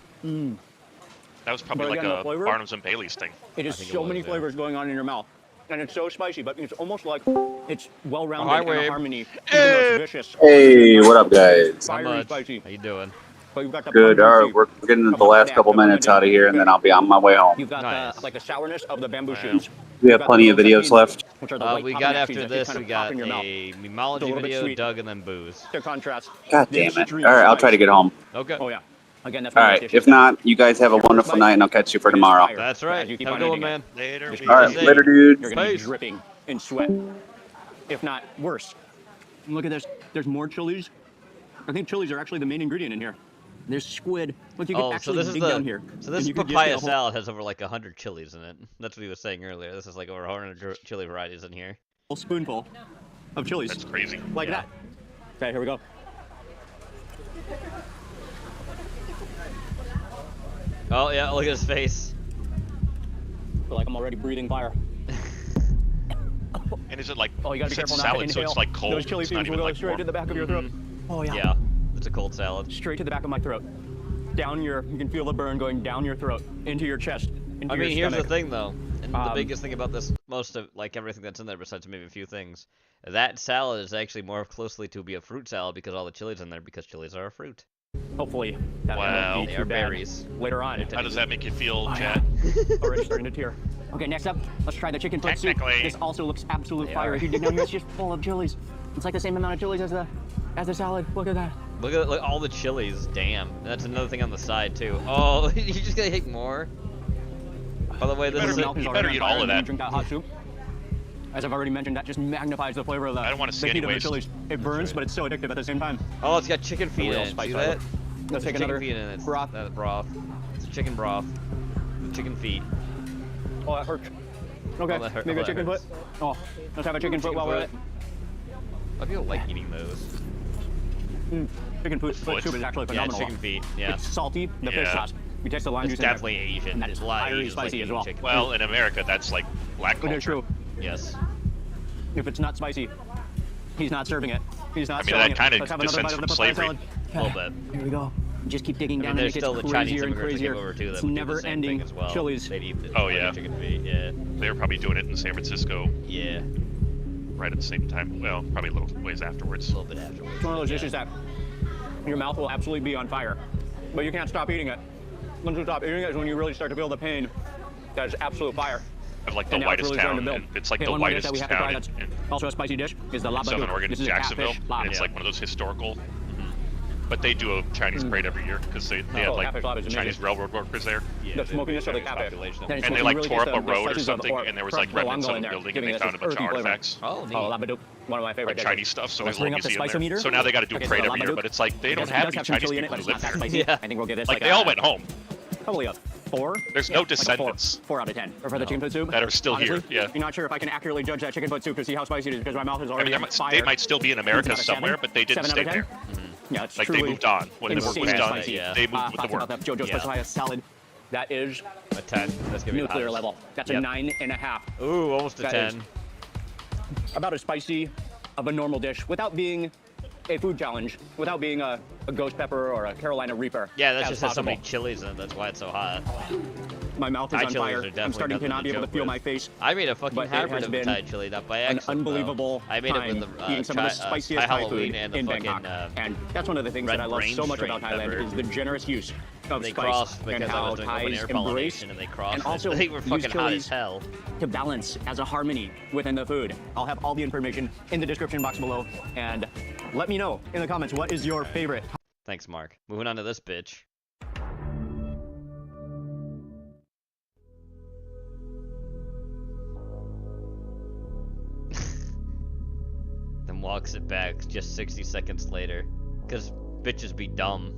That was probably But like again, the a flavor? Barnum's and Bailey's thing. It is think it so was, many yeah. flavors going on in your mouth. And it's so spicy, but it's almost like it's well-rounded Hi, and Weeb. a harmony. Even though it's vicious. Hey, what up, guys? How Fiery much? spicy. How you doing? But you've got the Good. All right, bamboo we're shoot. getting the Come on, last Dad, couple come on, minutes Dad. out of here, and then I'll be on my way home. You've got Nice. the, like the sourness of the bamboo shoots. We You've have got plenty the of little videos tahini, left. which are the white We popping got axes after that just this, kind we of got pop in your mouth. a It's a memology little bit video, sweet. Doug, and then booze. To contrast. God the damn it. extreme All right, I'll try to spice. get home. Okay. Oh yeah. Again, that's All one of right. the dishes If not, you guys have a wonderful night, and I'll catch you for tomorrow. That's right. You keep Have a on good one, eating man. Later. Just we- All right, Stay later, safe. dude. You're gonna be Peace. dripping in sweat, if not worse. And look at this. There's more chilies. I think chilies are actually the main ingredient in here. There's squid. Look, you can Oh, so actually this is dig the down here. so this and you could just papaya get a whole salad has over like 100 chilies in it. That's what he was saying earlier. This is like over 100 chili varieties in here. spoonful of chilies. That's crazy. Like that. Okay, here we go. Oh yeah, look at his face. I feel like I'm already breathing fire. And is it like, Oh, you gotta be it's careful not to salad, so inhale. it's like cold? Those chili It's not fumes will even go like straight warm. to the back of your throat. Oh yeah. Yeah, it's a cold salad. Straight to the back of my throat. Down your, you can feel the burn going down your throat, into your chest, into I your mean, here's the stomach. thing though, and the Um, biggest thing about this, most of like everything that's in there, besides maybe a few things, that salad is actually more closely to be a fruit salad because all the chilies in there, because chilies are a fruit. Hopefully, that Wow. won't be They too are bad berries. later on. How does that make you feel, Oh, Chad? Already starting to tear. Okay, next up, let's try the chicken foot soup. Technically. This also looks absolute They fire. are. If you dig down here, it's just full of chilies. It's like the same amount of chilies as the salad. Look at that. Look at all the chilies. Damn, and that's another thing on the side too. Oh, you're just gonna hit more. By the way, this is better it. You better eat all of that. Drink that hot soup. As I've already mentioned, that just magnifies the flavor of the, I don't wanna see the heat any of the waste. chilies. It burns, but it's so addictive at the same time. Oh, it's got chicken feet real in it. spice See level. that? Let's There's take chicken another feet in it. broth. That broth. It's a chicken broth. With chicken feet. Oh, that hurts. Okay, Oh, that hurt- maybe oh, a that chicken foot. hurts. Oh, let's have a chicken foot while we're at it. I feel like eating those. Chicken foot soup is actually Yeah, phenomenal. chicken feet. Yeah. It's salty, the fish Yeah. sauce. You taste the lime It's juice in there. definitely Asian. And that is A lot of fiery Asians like spicy as eating well. chicken. Well, in America, that's like black But it's culture. true. Yes. If it's not spicy, he's not serving it. He's not I mean, selling that it. kinda Let's have another descends bite of the from papaya slavery. salad. A little bit. Here we go. Just keep digging I down mean, and there's it still gets the Chinese crazier and immigrants that crazier. came over too that It's would do the never same ending thing as well. chilies. They'd eat the Oh, yeah. chicken feet. Yeah. They were probably doing it in San Francisco Yeah. right at the same time. Well, probably a little ways afterwards. A little bit afterwards. It's one of those dishes that your mouth will absolutely be on fire, but you can't stop eating it. Once you stop eating it is when you really start to feel the pain. That is absolute fire. Of like the And now it's whitest really starting town. to build. And it's like Okay, the one more dish whitest that we have to try town that's in also a spicy dish is the laba Southern duck. Oregon, This is a Jacksonville. catfish lab. And it's like one of those historical But they do a Chinese parade every year because they had like Chinese railroad workers there. Yeah, the smoking this or the cafe. And they like tore up a road or something, and there was like remnants of a building, and they found a bunch of artifacts. Oh, neat. One of my favorite. Like Chinese stuff, so there's a Bring little up the museum there. spisometer. So now they got to do a parade every year, but it's like they don't have any Chinese people who live there. Yeah. I think we'll get this. Like they all went home. Probably a 4. There's no descendants. 4 out of 10. Or for the chicken foot soup. That are still Honestly, here. Yeah. I'm not sure if I can accurately judge that chicken foot soup to see how spicy it is because my mouth is already on fire. They might still be in America somewhere, but they didn't stay there. Yeah, it's like they moved on when the work was done. They moved with the work. That JoJo's special salad. That is a 10. That's gonna be nuclear level. That's a 9.5. Ooh, almost a 10. About as spicy of a normal dish without being a food challenge, without being a ghost pepper or a Carolina Reaper. Yeah, that just has so many chilies in it. That's why it's so hot. My mouth is on fire. I'm starting to not be able to feel my face. I made a fucking hybrid of Thai chili, not by accident. An unbelievable I made it with the eating some of the spiciest Thai food and the in fucking, Bangkok. And that's one of the things that I love so much about Thailand is the generous use of they spice crossed and because I how was doing open Thais air embrace pollination and they crossed. and also they were fucking use hot chilies as hell. To balance as a harmony within the food. I'll have all the information in the description box below, and let me know in the comments what is your favorite. Thanks, Mark. Moving on to this bitch. Then walks it back just 60 seconds later. Because bitches be dumb.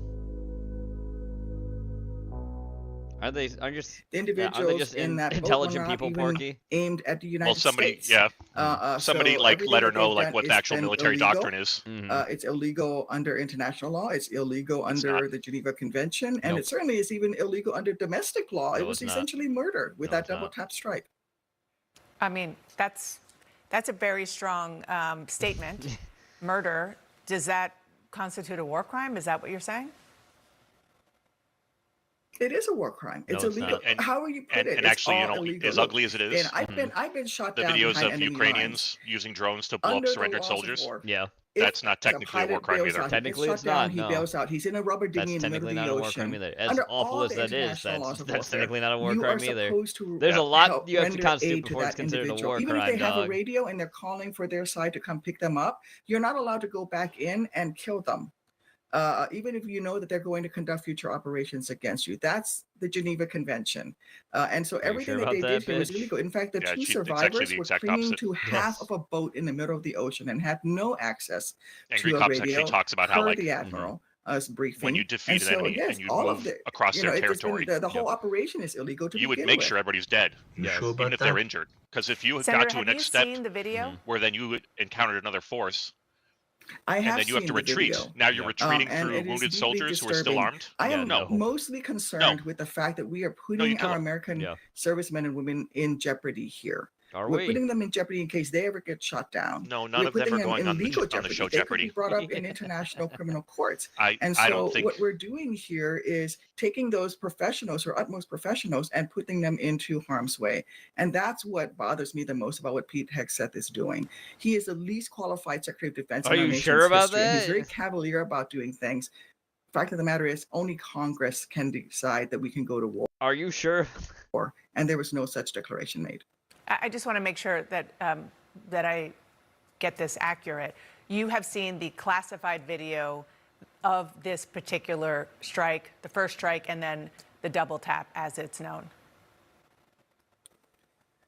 Aren't they just individuals in that intelligent people, Porky? Aimed at the United somebody, States. Yeah. Somebody so like let her know they've like done what the is actual been military illegal. doctrine is. It's illegal under international law. It's illegal under the Geneva Convention, and it certainly is even illegal under domestic law. It was essentially murder with that double tap strike. I mean, that's a very strong statement. Murder. Does that constitute a war crime? Is that what you're saying? It is a war crime. It's illegal. And, how will you put it? And it's actually, all illegal. as ugly as it is, And I've been shot the down videos behind of enemy Ukrainians lines. using drones to blow up Under the surrendered laws of soldiers. war. Yeah. That's not technically a war crime either. Technically, it's not. He No. bails out. He's in a rubber dinghy in the middle of the ocean. As Under awful all as the that is, international laws of that's warfare, technically not a war you crime are either. supposed to There's a lot help you have to render constitute aid to before it's that considered a individual. war Even crime, if they have dog. a radio and they're calling for their side to come pick them up, you're not allowed to go back in and kill them. Even if you know that they're going to conduct future operations against you. That's the Geneva Convention. And so everything that they did here was illegal. In fact, the two survivors were clinging to half of a boat in the middle of the ocean and had no access Angry to a Cops radio. actually talks about how, per like, the Admiral. Briefing. when you defeat an enemy and you all of move it, across their it's just been- territory, the whole operation is illegal to you would begin make with. sure everybody's dead, even if they're injured. Because if you Senator, got to a have next you step seen the video? where then you encountered another force, I have and then you have to seen the retreat. video. Now you're retreating And through it is wounded deeply soldiers who are still disturbing. armed. I am no. mostly concerned with the fact that we are putting kill our them. American servicemen and women in jeopardy here. Are We're we? putting them in jeopardy in case they ever get shot down. No, none We're of them putting are going in on the legal on the show They could Jeopardy. be brought up in international criminal courts. And so I don't think what we're doing here is taking those professionals or utmost professionals and putting them into harm's way. And that's what bothers me the most about what Pete Hegseth is doing. He is the least qualified Secretary of Defense Are in our you nation's sure about history. He's that? very cavalier about doing things. Fact of the matter is, only Congress can decide that we can go to war. Are you sure? And there was no such declaration made. I just want to make sure that that I get this accurate. You have seen the classified video of this particular strike, the first strike, and then the double tap, as it's known.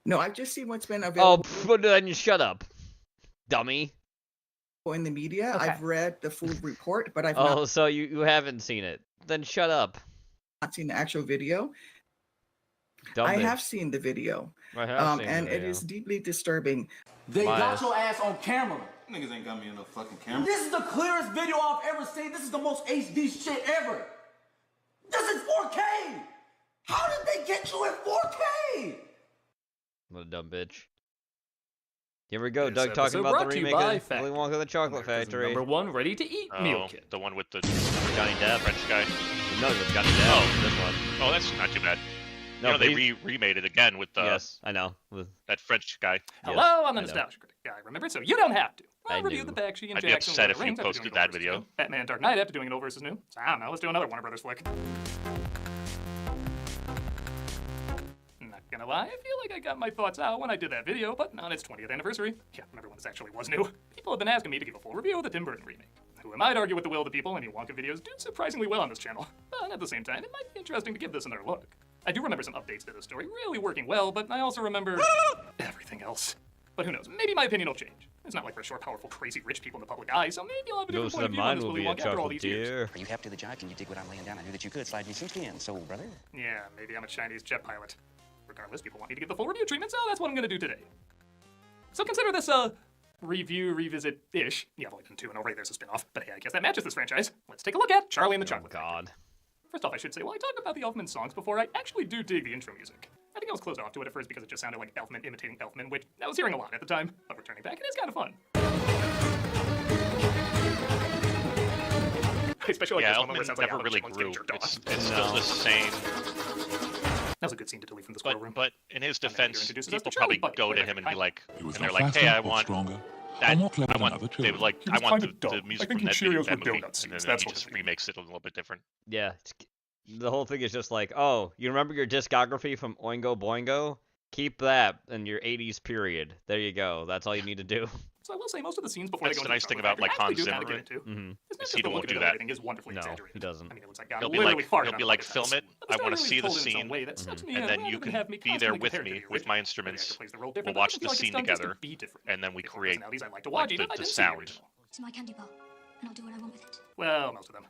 No, I've just seen what's been available. Oh, but then you shut up, dummy. In the media, Okay. I've read the full report, but I've Oh, so you haven't seen it? Then shut up. not seen the actual video. Dumb I bitch. have seen the video, I have seen and the it video. is deeply disturbing. They Bias. got your ass on camera. Niggas ain't got me in no fucking camera. This is the clearest video I've ever seen. This is the most HD shit ever. This is 4K. How did they get you in 4K? What a dumb bitch. Here we go. This Doug talking episode about the brought to you remake by of Willy Wonka and the Chocolate Factory. #1 ready-to-eat meal kit. The one with the Johnny Depp. French guy. No, it was Johnny Depp. This one. Oh, that's not too bad. No, you know, they but remade it again with the Yes, I know. that French guy. Hello, I'm the I know. nostalgia critic guy, remember? So you don't have to. I I'll review do. the Bakshi and I'd be Jackson. upset Lord of if the you Rings after posted doing that Old versus video. New. Batman Dark Knight after doing Old versus New. So I don't know, let's do another Warner Brothers flick. Not gonna lie, I feel like I got my thoughts out when I did that video, but on its 20th anniversary, yeah, remember when this actually was new, people have been asking me to give a full review of the Tim Burton remake. Who am I to argue with the will of the people? Any Wonka videos do surprisingly well on this channel. But at the same time, it might be interesting to give this another look. I do remember some updates to the story really working well, but I also remember everything else. But who knows? Maybe my opinion will change. It's not like we're short, powerful, crazy rich people in the public eye, so maybe I'll have a different point of view on this Willy Wonka after all these years. You hep to the job, can you dig what I'm laying down? I knew that you could. Slide me some skin, so brother. Yeah, maybe I'm a Chinese jet pilot. Regardless, people want me to get the full review treatment, so that's what I'm gonna do today. So consider this a review revisit-ish. Yeah, I've only done 2 and already there's a spin-off, but hey, I guess that matches this franchise. Let's take a look at Charlie and the Chocolate Factory. First off, I should say, while I talked about the Elfman songs before, I actually do dig the intro music. I think I was closed off to it at first because it just sounded like Elfman imitating Elfman, which I was hearing a lot at the time, but returning back, it is kind of fun. Especially like this one where it sounds like never really grew. It's still the same. That was a good scene to delete from the squirrel room. But in his defense, people probably go to him and be like, and they're like, hey, I want that. I want. They would like. I want the music from that movie, and then he just remakes it a little bit different. Yeah. The whole thing is just like, oh, you remember your discography from Oingo Boingo? Keep that in your 80s period. There you go. That's all you need to do. So I will say most of the scenes before That's they go the nice thing about like Hans Zimmer. Is He won't do that. Is wonderfully No, exaggerated. he doesn't. I mean, it looks like God He'll be literally farted he'll on be a like, fucking film it. house. I want to But see the it's not really scene, told in some way that sucks me and in. then Well, you it would have me can be there constantly with compared to me the with original. my Every instruments. actor plays the role We'll different, watch but I the feel like it's scene done just to together, be different. and then we Different create personalities I like to watch, like even if I the didn't see the sound. original. It's my candy bar, and I'll do what I want with it. Well, most of them.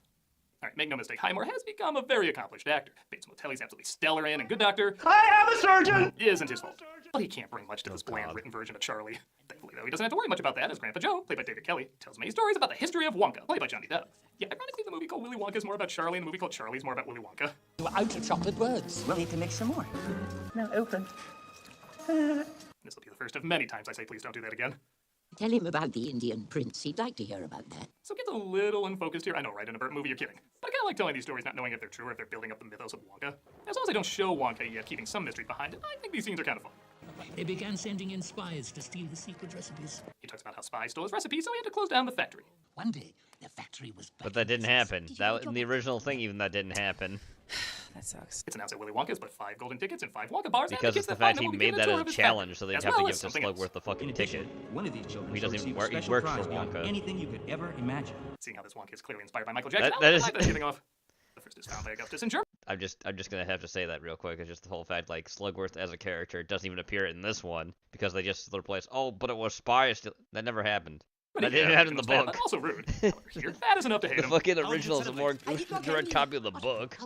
All right, make no mistake, Highmore has become a very accomplished actor. Bates Motelli's absolutely stellar in, and Good Doctor, I am a surgeon, isn't his fault. But he can't bring much to this bland written version of Charlie. Thankfully, though, he doesn't have to worry much about that, as Grandpa Joe, played by David Kelly, tells many stories about the history of Wonka, played by Johnny Depp. Yeah, ironically, the movie called Willy Wonka is more about Charlie, and the movie called Charlie is more about Willy Wonka. We're out of chocolate words. We'll need to make some more. Now open. This will be the first of many times I say please don't do that again. Tell him about the Indian prince. He'd like to hear about that. So it gets a little unfocused here. I know, right? In a Burt movie, you're kidding. But I kind of like telling these stories not knowing if they're true or if they're building up the mythos of Wonka. As long as they don't show Wonka yet keeping some mystery behind it, I think these scenes are kind of fun. They began sending in spies to steal the secret recipes. He talks about how spies stole his recipe, so he had to close down the factory. One day, the factory was But that didn't happen. That in the original thing, even that didn't happen. That sucks. It's announced that Willy Wonka's put 5 golden tickets and 5 Wonka bars. Because it's the fact he made that as a challenge, so they'd have to give to Slugworth the fucking ticket. One of these children He doesn't even receive a work. He special works prize for beyond Wonka. anything you could ever imagine. Seeing how this Wonka is clearly inspired by Michael Jackson, That is that's giving off. The first is found by Augustus in Germany. I'm just gonna have to say that real quick. It's just the whole fact like Slugworth as a character doesn't even appear in this one because they just replace. Oh, but it was spies. That never happened. That didn't happen in the book. Also rude. Here, that is enough to hate The him. fucking original is a more direct copy of the book.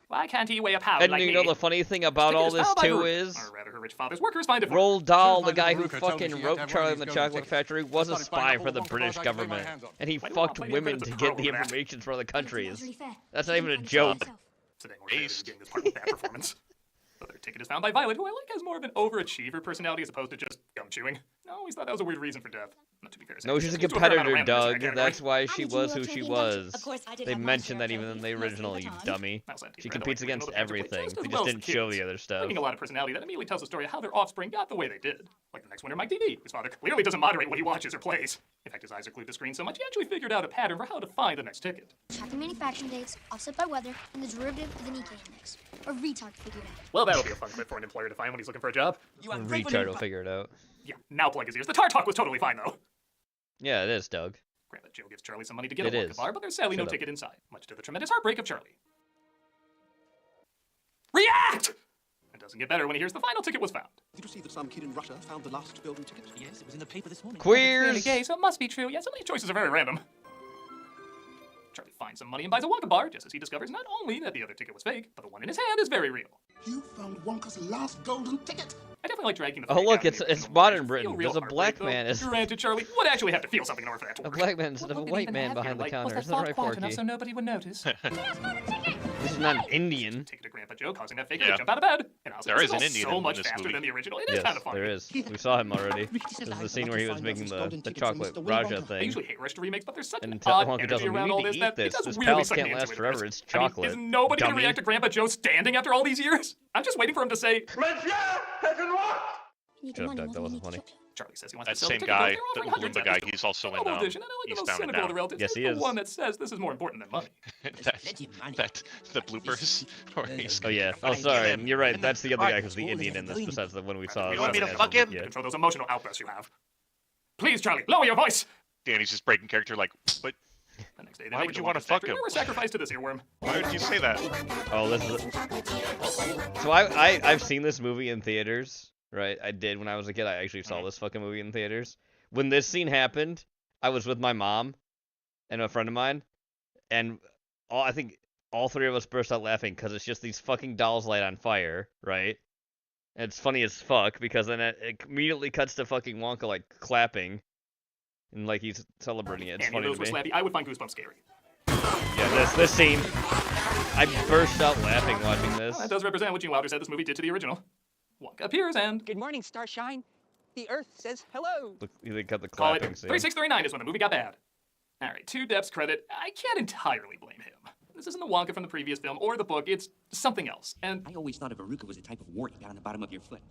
Why can't he weigh a pound And like you me? know the funny thing about all this too is, Or rather, her rich father's workers find it. Roald Dahl, the guy who fucking wrote Charlie and the Chocolate Factory, was a spy for the British government, and he fucked women to get the information for the countries. That's not even a joke. Today, more getting this part with bad performance. The other ticket is found by Violet, who I like has more of an overachiever personality as opposed to just gum chewing. I always thought that was a weird reason for death. Not to be fair. No, she's a competitor, Doug. That's why she was who she was. They mentioned that even in the original, you dummy. She competes against everything. They just didn't show the other stuff. Bringing a lot of personality that immediately tells the story of how their offspring got the way they did. Like the next winner, Mike TV, whose father clearly doesn't moderate what he watches or plays. In fact, his eyes are glued to screen so much, he actually figured out a pattern for how to find the next ticket. Tracking manufacturing dates, offset by weather, and the derivative of the Nikkei index. A retard figured out. Well, that'll be a fun clip for an employer to find when he's looking for a job. Retard will figure it out. Yeah, now plug his ears. The tar talk was totally fine, though. Yeah, it is, Doug. Grandpa Joe gives Charlie some money to get It a Wonka is. bar, but there's sadly no Shut up. ticket inside, much to the tremendous heartbreak of Charlie. React! It doesn't get better when he hears the final ticket was found. Did you see that some kid in Russia found the last golden ticket? Yes, it was in the paper this morning. Clearly gay, so it must be true. Yeah, some of these choices are very random. Charlie finds some money and buys a Wonka bar, just as he discovers not only that the other ticket was fake, but the one in his hand is very real. You found Wonka's last golden ticket. I definitely like dragging the Oh fake look, out of it's the modern feel Britain. real There's a black heartbreak, man. though. Is Granted, Charlie would actually have to feel something in order for that to a work. black man instead of a white man behind the counter. Isn't that right, Porky? So nobody would notice. This is not an Indian. Ticket to Grandpa Joe, causing that fake to jump out of bed. And also, There is an all Indian so in much this faster movie. than the original. It is Yes, kind of funny. there is. We saw him already. This is the scene where he was making the chocolate Raja I thing. usually hate rush to remakes, but there's such And an tell odd Wonka energy doesn't around need all to this eat that this. it does This weirdly palace suck me can't into last it, forever. Chris. It's I mean, chocolate. is nobody gonna Dummy. react to Grandpa Joe standing after all these years? I'm just waiting for him to say, Shut up, Doug. That wasn't funny. Charlie says he wants That to sell the same ticket, guy, but they're the offering Loomba hundreds guy, of he's also in Double edition, and I like the most Eastbound and cynical of the Down. relatives. Yes, he the is. one that says this is more important than money. the bloopers. Where he's Oh yeah. Oh sorry. You're right. That's the other guy who's the Indian in this. Besides the one we saw. You want me to as fuck a- him? Yeah. Control those emotional outbursts you have. Please, Charlie, lower your voice. Danny's just breaking character like, but The next day, they Why make would the you want to Wonka's fuck factory. him? We were sacrificed to this earworm. Why would you say that? Oh, this is. So I've seen this movie in theaters, right? I did when I was a kid. I actually saw this fucking movie in theaters. When this scene happened, I was with my mom and a friend of mine, and I think all three of us burst out laughing because it's just these fucking dolls light on fire, right? And it's funny as fuck because then it immediately cuts to fucking Wonka like clapping and like he's celebrating it. It's funny to me. Slappy. I would find Goosebumps scary. Yeah, this scene, I burst out laughing watching this. Well, that does represent what Gene Wilder said this movie did to the original. Wonka appears and... Good morning, Starshine. The Earth says hello. Look, they cut the Call it clapping scene. 3639 is when the movie got bad. All right, to Depp's credit, I can't entirely blame him. This isn't the Wonka from the previous film or the book. It's something else. And I always thought a verruca was a type of wart you got on the bottom of your foot.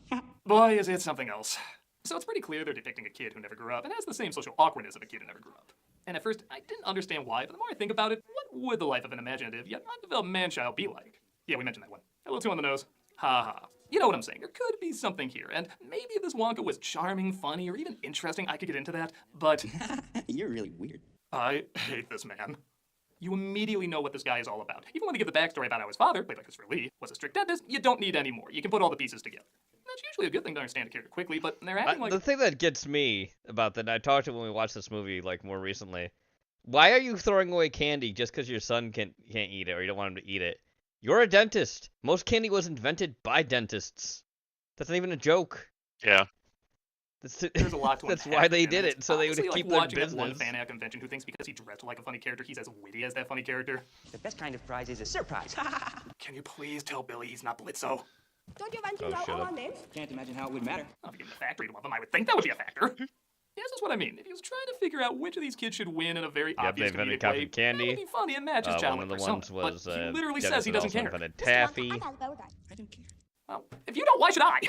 boy, is it something else. So it's pretty clear they're depicting a kid who never grew up and has the same social awkwardness of a kid who never grew up. And at first, I didn't understand why, but the more I think about it, what would the life of an imaginative yet undeveloped man-child be like? Yeah, we mentioned that one. A little too on the nose. Ha ha. You know what I'm saying. There could be something here, and maybe if this Wonka was charming, funny, or even interesting, I could get into that, but... You're really weird. I hate this man. You immediately know what this guy is all about. Even when they give the backstory about how his father, played by Christopher Lee, was a strict dentist, you don't need any more. You can put all the pieces together. That's usually a good thing to understand a character quickly, but they're acting like... The thing that gets me about that, and I talked to when we watched this movie like more recently, why are you throwing away candy just because your son can't eat it or you don't want him to eat it? You're a dentist. Most candy was invented by dentists. That's not even a joke. Yeah. There's a lot to That's why they did it, so they would keep their watching business. One fan at a convention who thinks because he dressed like a funny character, he's as witty as that funny character. The best kind of prize is a surprise. Can you please tell Billy he's not Blitzo? Don't you want to know all our names? Can't imagine how it would matter. I'll be in the factory to one of them. I would think that would be a factor. Yeah, this is what I mean. If he was trying to figure out which of these kids should win in a very obvious they invented comedic way, cotton candy. that would be funny and match his childhood One of the persona. ones was But he literally Dennis says he doesn't also care. invented taffy. I don't care. Well, if you don't, why should I?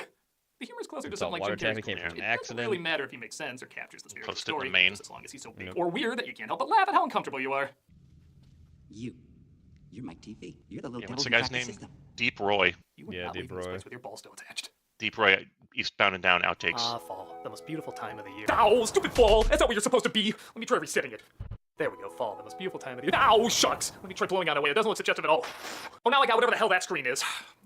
The humor is closer to something like Water Jim Carrey's taffy came career. from an It doesn't accident. really matter if he makes sense or captures the spirit of the Close to the story, main. just as long as he's so big or weird that you can't help but laugh at how uncomfortable you are. You're my TV. You're the little devil What's the who guy's cracked name? system. Deep Roy. You would Yeah, not Deep leave this Roy. place with your ball still attached. Deep Roy, Eastbound and Down outtakes. Ah, fall. The most beautiful time of the year. Ow, stupid fall! That's not where you're supposed to be! Let me try resetting it. There we go, fall. The most beautiful time of the year. Ow, shucks! Let me try blowing out a way. It doesn't look suggestive at all. Oh, now I got whatever the hell that screen is.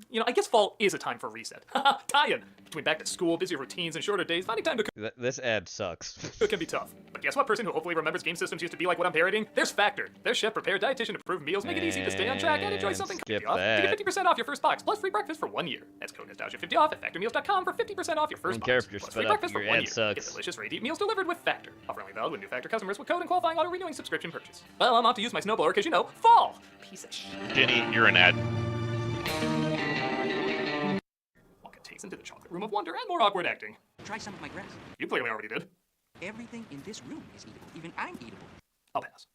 You know, I guess fall is a time for a reset. Haha, tie-in. Between back to school, busy routines, and shorter days, finding time to... This ad sucks. It can be tough. But guess what person who hopefully remembers game systems used to be like what I'm parodying? There's Factor. Their chef-prepared dietitian approved meals make it easy to stay on track and enjoy something skip off. that. To get 50% off your first box, plus free breakfast for 1 year. That's code Nostalgia50 off at factormeals.com for 50% off your first Don't care box. if you're Plus sped free up, breakfast your for 1 ad year. sucks. Get delicious ready-to-eat meals delivered with Factor. Offer only valid with new Factor customers with code and qualifying auto-renewing subscription purchase. Well, I'm off to use my snowblower because, you know, fall! Piece of shit. Jenny, you're an ad. Wonka takes into the chocolate room of wonder and more awkward acting. Try some of my grass. You clearly already did. Everything in this room is eatable. Even I'm eatable. I'll pass.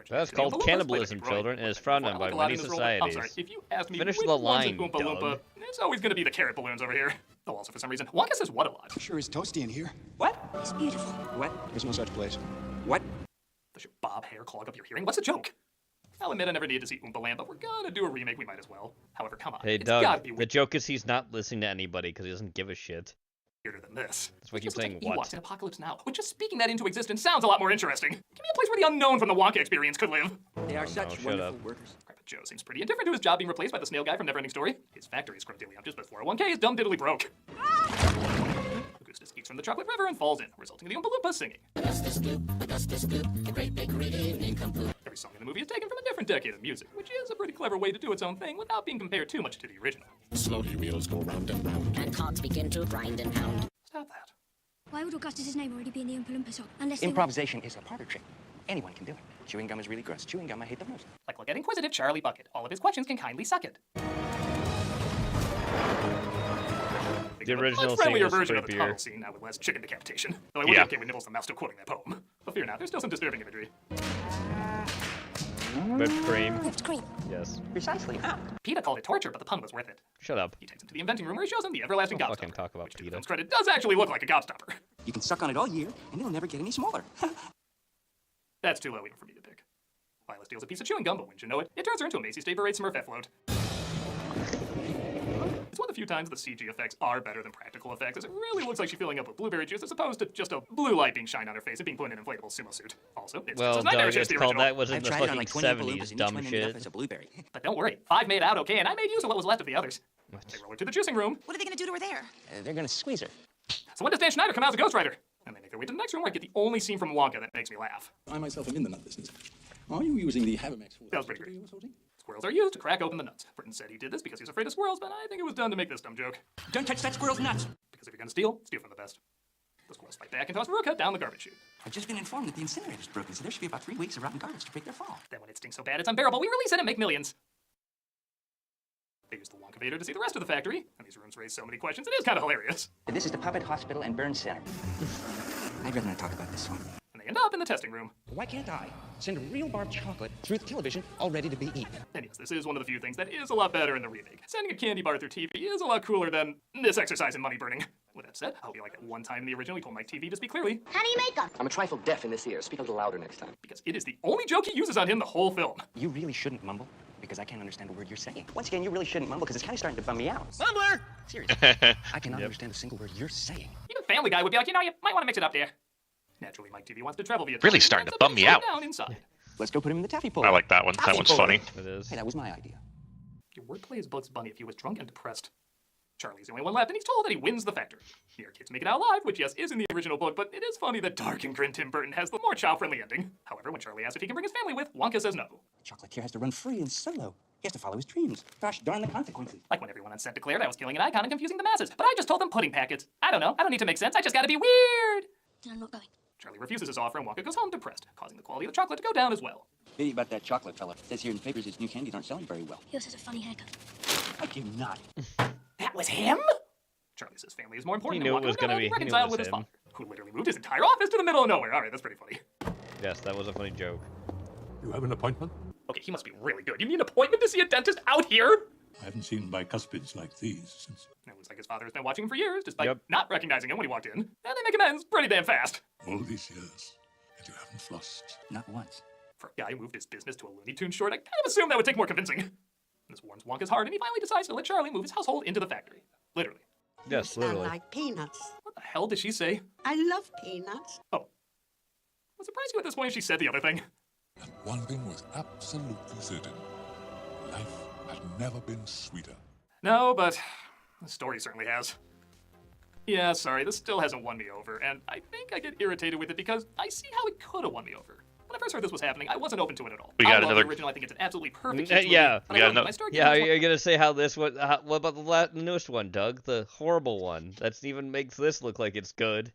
That's called cannibalism, children, and is frowned on by many societies. I'm sorry, if you ask me Finish which the one's a line, Oompa Loompa, Doug. it's always going to be the carrot balloons over here. Oh, also for some reason, Wonka says what a lot. Sure is toasty in here. What? It's beautiful. What? There's no such place. What? Does your bob hair clog up your hearing? What's the joke? I'll admit I never needed to see Oompa Land, but we're gonna do a remake, we might as well. However, come on. Hey, It's gotta Doug, be the joke is he's not listening to anybody because he doesn't give a shit. weirder than this. That's why I keep Just looks saying like what. Ewoks in Apocalypse Now, which just speaking that into existence sounds a lot more interesting. Give me a place where the unknown from the Wonka experience could live. They are such shut wonderful up. workers. But Joe seems pretty indifferent to his job being replaced by the snail guy from Neverending Story. His factory is daily up just but 401k is dumb diddly broke. Augustus eats from the chocolate river and falls in, resulting in the Oompa Loompas singing. Every song in the movie is taken from a different decade of music, which is a pretty clever way to do its own thing without being compared too much to the original. Slowly wheels go round and round, and cards begin to grind and pound. Stop that. Why would Augustus's name already be in the Oompa Loompa song? Unless they were... Improvisation is a parlor trick. Anyone can do it. Chewing gum is really gross. Chewing gum I hate the most. Like look at inquisitive Charlie Bucket. All of his questions can kindly suck it. The original much scene friendlier was version of the tunnel creepier. scene now with less chicken decapitation. Though I would be okay with Nibbles the Mouse still quoting that poem. But fear not, there's still some disturbing imagery. Whipped cream. Whipped cream. Yes. Precisely. PETA called it torture, but the pun was worth it. Shut up. He takes him to the inventing room where he shows him the everlasting Don't gobstopper. fucking talk about Which, to the PETA. film's credit, does actually look like a gobstopper. You can suck on it all year, and it'll never get any smaller. That's too low even for me to pick. Viola steals a piece of chewing gum, but wouldn't you know it, it turns her into a Macy's Day Parade Smurfette float. It's one of the few few times the CG effects are better than practical effects, as it really looks like she's filling up with blueberry juice as opposed to just a blue light being shined on her face and being put in an inflatable sumo suit. Also, it's just as nightmarish as the original. That was in the fucking 70s, dumb shit. As a blueberry. But don't worry, 5 made out okay, and I made use of what was left of the others. They roll her to the juicing room. What are they gonna do to her there? They're gonna squeeze her. So when does Dan Schneider come out as a Ghost Rider? And they make their way to the next room where I get the only scene from Wonka that makes me laugh. I myself am in the nut business. Are you using the Havermex? That was pretty great. Squirrels are used to crack open the nuts. Britain said he did this because he was afraid of squirrels, but I think it was done to make this dumb joke. Don't touch that squirrel's nuts. Because if you're gonna steal from the best. The squirrels fight back and toss Veruca down the garbage chute. I've just been informed that the incinerator's broken, so there should be about 3 weeks of rotten garbage to break their fall. Then when it stinks so bad it's unbearable, we release it and make millions. They use the Wonkavator to see the rest of the factory, and these rooms raise so many questions, it is kind of hilarious. This is the Puppet Hospital and Burn Center. I'd rather not talk about this one. And they end up in the testing room. Why can't I send real barbed chocolate through the television all ready to be eaten? And yes, this is one of the few things that is a lot better in the remake. Sending a candy bar through TV is a lot cooler than this exercise in money burning. With that said, I hope you like that one time in the original he told Mike TV to speak clearly. How do you make them? I'm a trifle deaf in this ear. Speak a little louder next time. Because it is the only joke he uses on him the whole film. You really shouldn't mumble, because I can't understand a word you're saying. Once again, you really shouldn't mumble, because it's kind of starting to bum me out. Mumbler! Seriously, I cannot understand a single word you're saying. Even Family Guy would be like, you know, you might want to mix it up there. Naturally, Mike TV wants to travel via Really starting to bum me out. Down inside. Let's go put him in the taffy pull. I like that one. That one's funny. It is. Hey, that was my idea. Your wordplay is Bugs Bunny if he was drunk and depressed. Charlie's the only one left, and he's told that he wins the factory. New York Kids make it out alive, which yes, is in the original book, but it is funny that dark and grim Tim Burton has the more child-friendly ending. However, when Charlie asks if he can bring his family with, Wonka says no. Chocolatier has to run free and solo. He has to follow his dreams. Gosh darn the consequences. Like when everyone on set declared I was killing an icon and confusing the masses, but I just told them pudding packets. I don't know. I don't need to make sense. I just gotta be weird. Then I'm not going. Charlie refuses his offer, and Wonka goes home depressed, causing the quality of the chocolate to go down as well. Pity about that chocolate fella. It says here in the papers his new candies aren't selling very well. He also has a funny haircut. I do not. That was him? Charlie says family is more important. He knew and it was gonna be reconciled with his father, who literally moved his entire office to the middle of nowhere. All right, that's pretty funny. Yes, that was a funny joke. You have an appointment? Okay, he must be really good. You need an appointment to see a dentist out here? I haven't seen bicuspids like these since... It looks like his father has been watching him for years, despite not recognizing him when he walked in. And they make amends pretty damn fast. All these years, and you haven't flossed. Not once. For a guy who moved his business to a Looney Tunes short, I kind of assumed that would take more convincing. This warms Wonka's heart, and he finally decides to let Charlie move his household into the factory. Literally. Yes, literally. Like peanuts. What the hell did she say? I love peanuts. Oh. Was surprised you at this point if she said the other thing. And one thing was absolutely certain. Life had never been sweeter. No, but the story certainly has. Yeah, sorry, this still hasn't won me over, and I think I get irritated with it because I see how it could have won me over. When I first heard this was happening, I wasn't open to it at all. We got I love another... the original. I think it's an absolutely perfect kids yeah. movie. We got another... Yeah, you're gonna say how this one? What about the newest one, Doug? The horrible one. That's even makes this look like it's good.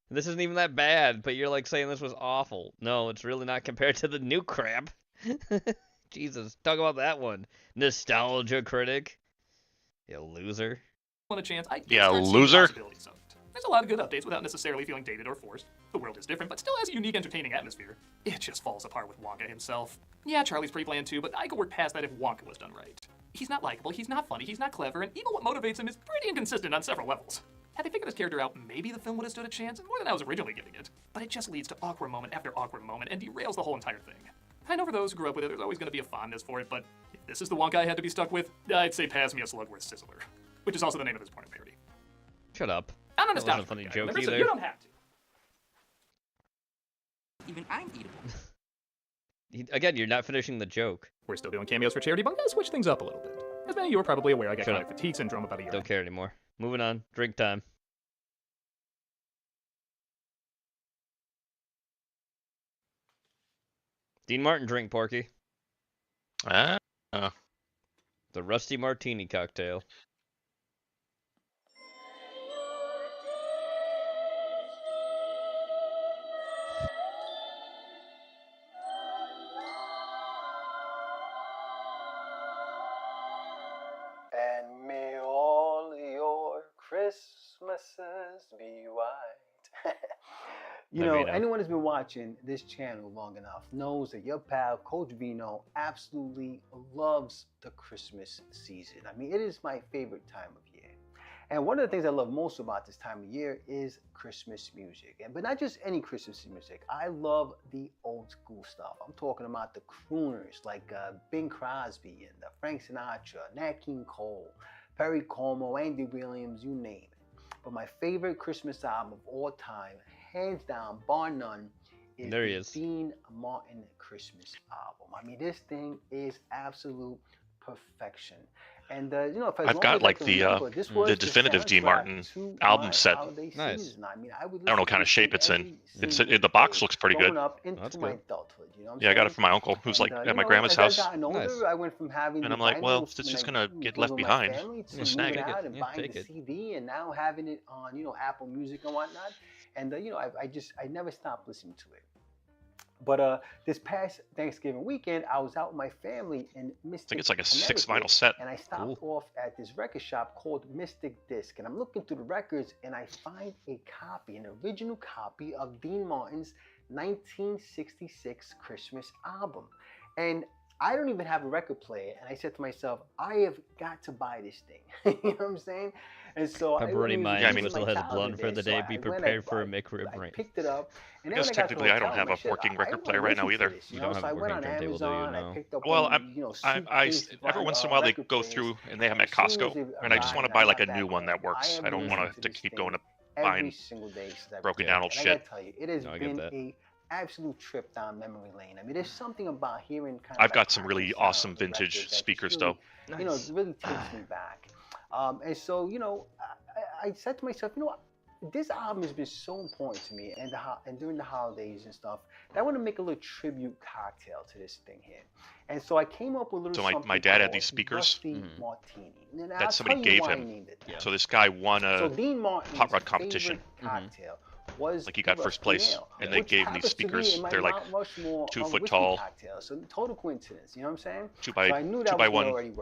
This isn't even that bad, but you're like saying this was awful. No, it's really not compared to the new crap. Jesus, talk about that one. Nostalgia critic. You loser. Want a chance? Yeah, loser. There's a lot of good updates without necessarily feeling dated or forced. The world is different, but still has a unique, entertaining atmosphere. It just falls apart with Wonka himself. Yeah, Charlie's pretty bland too, but I could work past that if Wonka was done right. He's not likable, he's not funny, he's not clever, and even what motivates him is pretty inconsistent on several levels. Had they figured his character out, maybe the film would have stood a chance, and more than I was originally giving it. But it just leads to awkward moment after awkward moment and derails the whole entire thing. I know for those who grew up with it, there's always going to be a fondness for it, but if this is the Wonka I had to be stuck with, I'd say pass me a Slugworth Sizzler, which is also the name of his porn parody. Shut up. I'm not That wasn't a funny joke Remember, either. so you don't have to. Even I'm eatable. Again, you're not finishing the joke. We're still doing cameos for charity, but I'm going to switch things up a little bit. As many of you are probably aware, I got Shut chronic fatigue syndrome about a year Don't care anymore. Moving on. Drink time. Dean Martin drink, Porky. The Rusty Martini cocktail. And may all your Christmases be white. You know, anyone who's been watching this channel long enough knows that your pal, Coach Vino, absolutely loves the Christmas season. I mean, it is my favorite time of year. And one of the things I love most about this time of year is Christmas music. But not just any Christmas music. I love the old school stuff. I'm talking about the crooners like Bing Crosby and Frank Sinatra, Nat King Cole, Perry Como, Andy Williams, you name it. But my favorite Christmas album of all time, hands down, bar none, is the Dean Martin Christmas album. I mean, this thing is absolute perfection. And you know, I've got like the definitive Dean Martin album set. Nice. I mean, I don't know what kind of shape it's in. The box looks pretty good. That's good. Adulthood, you know I got it from my uncle, who's like at my grandma's house. Older, I went from having and I'm like, well, it's just gonna get left behind. Snag it out and buying the CD, and now having it on, you know, Apple Music and whatnot. And you know, I never stopped listening to it. But this past Thanksgiving weekend, I was out with my family in Mystic, I think it's like a 6 vinyl set. And I stopped off at this record shop called Mystic Disc. And I'm looking through the records, and I find a copy, an original copy of Dean Martin's 1966 Christmas album. And I don't even have a record player. And I said to myself, I have got to buy this thing. You know what I'm saying? And so Pepperoni mind whistle has blown for the day. Be prepared for a McRib rain. I picked it up. And because technically I don't have a working record player right now either. You don't have a working turntable, do you? No. Well, I every once in a while they go through and they have them at Costco, and I just want to buy like a new one that works. I don't want to keep going to buying broken down old shit. I gotta tell you, it has been a absolute trip down memory lane. I mean, there's something about hearing kind of I've got some really awesome vintage speakers though. You know, it really takes me back. And so, you know, I said to myself, you know what? This album has been so important to me, and during the holidays and stuff, that I want to make a little tribute cocktail to this thing here. And so I came up with a little something. So my dad had these speakers Martini. that somebody gave him. So this guy won a hot rod competition. Cocktail was like he got first place, and they gave him these speakers. They're like 2 foot tall. So total coincidence, you know what I'm saying? 2 by 1.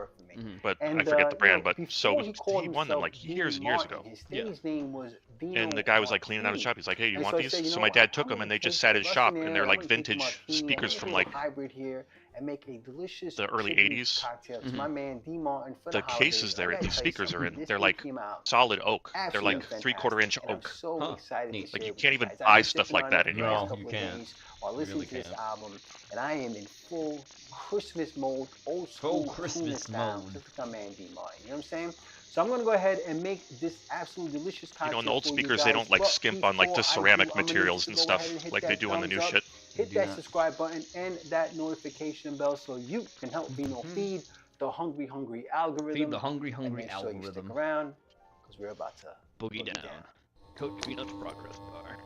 But I forget the brand. But so he won them like years and years ago. His name was and the guy was like cleaning out his shop. He's like, "Hey, you want these?" So my dad took them, and they just sat at his shop, and they're like vintage speakers from like and make a delicious the early 80s. To my man D. Martin for the cases these speakers are in, they're like solid oak. They're like 3/4 inch oak. So excited like you can't even buy stuff like that anymore. No, you can't. While listening to this album, and I am in full Christmas mode, old school Christmas mode. Just like my man D. Martin, you know what I'm saying? So I'm gonna go ahead and make this absolutely delicious cocktail. You know, in the old speakers, they don't like skimp on like the ceramic materials and stuff like they do on the new shit. Hit that subscribe button and that notification bell so you can help Vino feed the hungry algorithm. Feed the hungry algorithm. Sure you stick around because we're about to boogie down. Coach Vino's progress bar.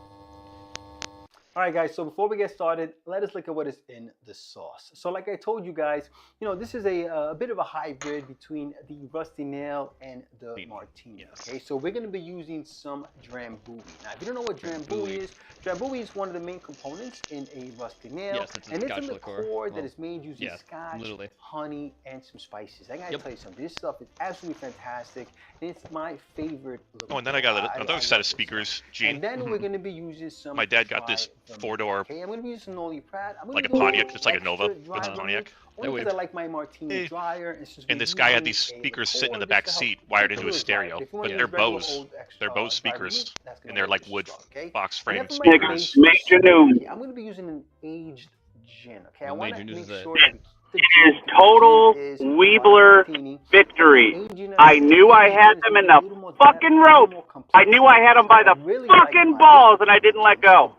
All right, guys, so before we get started, let us look at what is in the sauce. So like I told you guys, you know, this is a bit of a hybrid between the Rusty Nail and the Martini. Okay, so we're going to be using some Drambuie. Now, if you don't know what Drambuie is one of the main components in a Rusty Nail. Yes, it's and it's a liqueur. liqueur that is made using scotch, honey, and some spices. I got to tell you something. This stuff is absolutely fantastic. It's my favorite. Oh, and then I got another set of speakers, Gene. And then we're going to be using some. My dad got this 4-door. Okay, I'm going to be using Noli Pratt. Like a Pontiac, it's like a Nova, but it's a Pontiac. Only because I like my martini drier. And this guy had these speakers sitting in the back seat, wired into his stereo. But they're Bose. They're Bose speakers, and they're like wood box frame speakers. Major news. I'm going to be using an aged gin. Okay, I want to make sure that is total Weebler victory. I knew I had them in the fucking rope. I knew I had them by the fucking balls, and I didn't let go.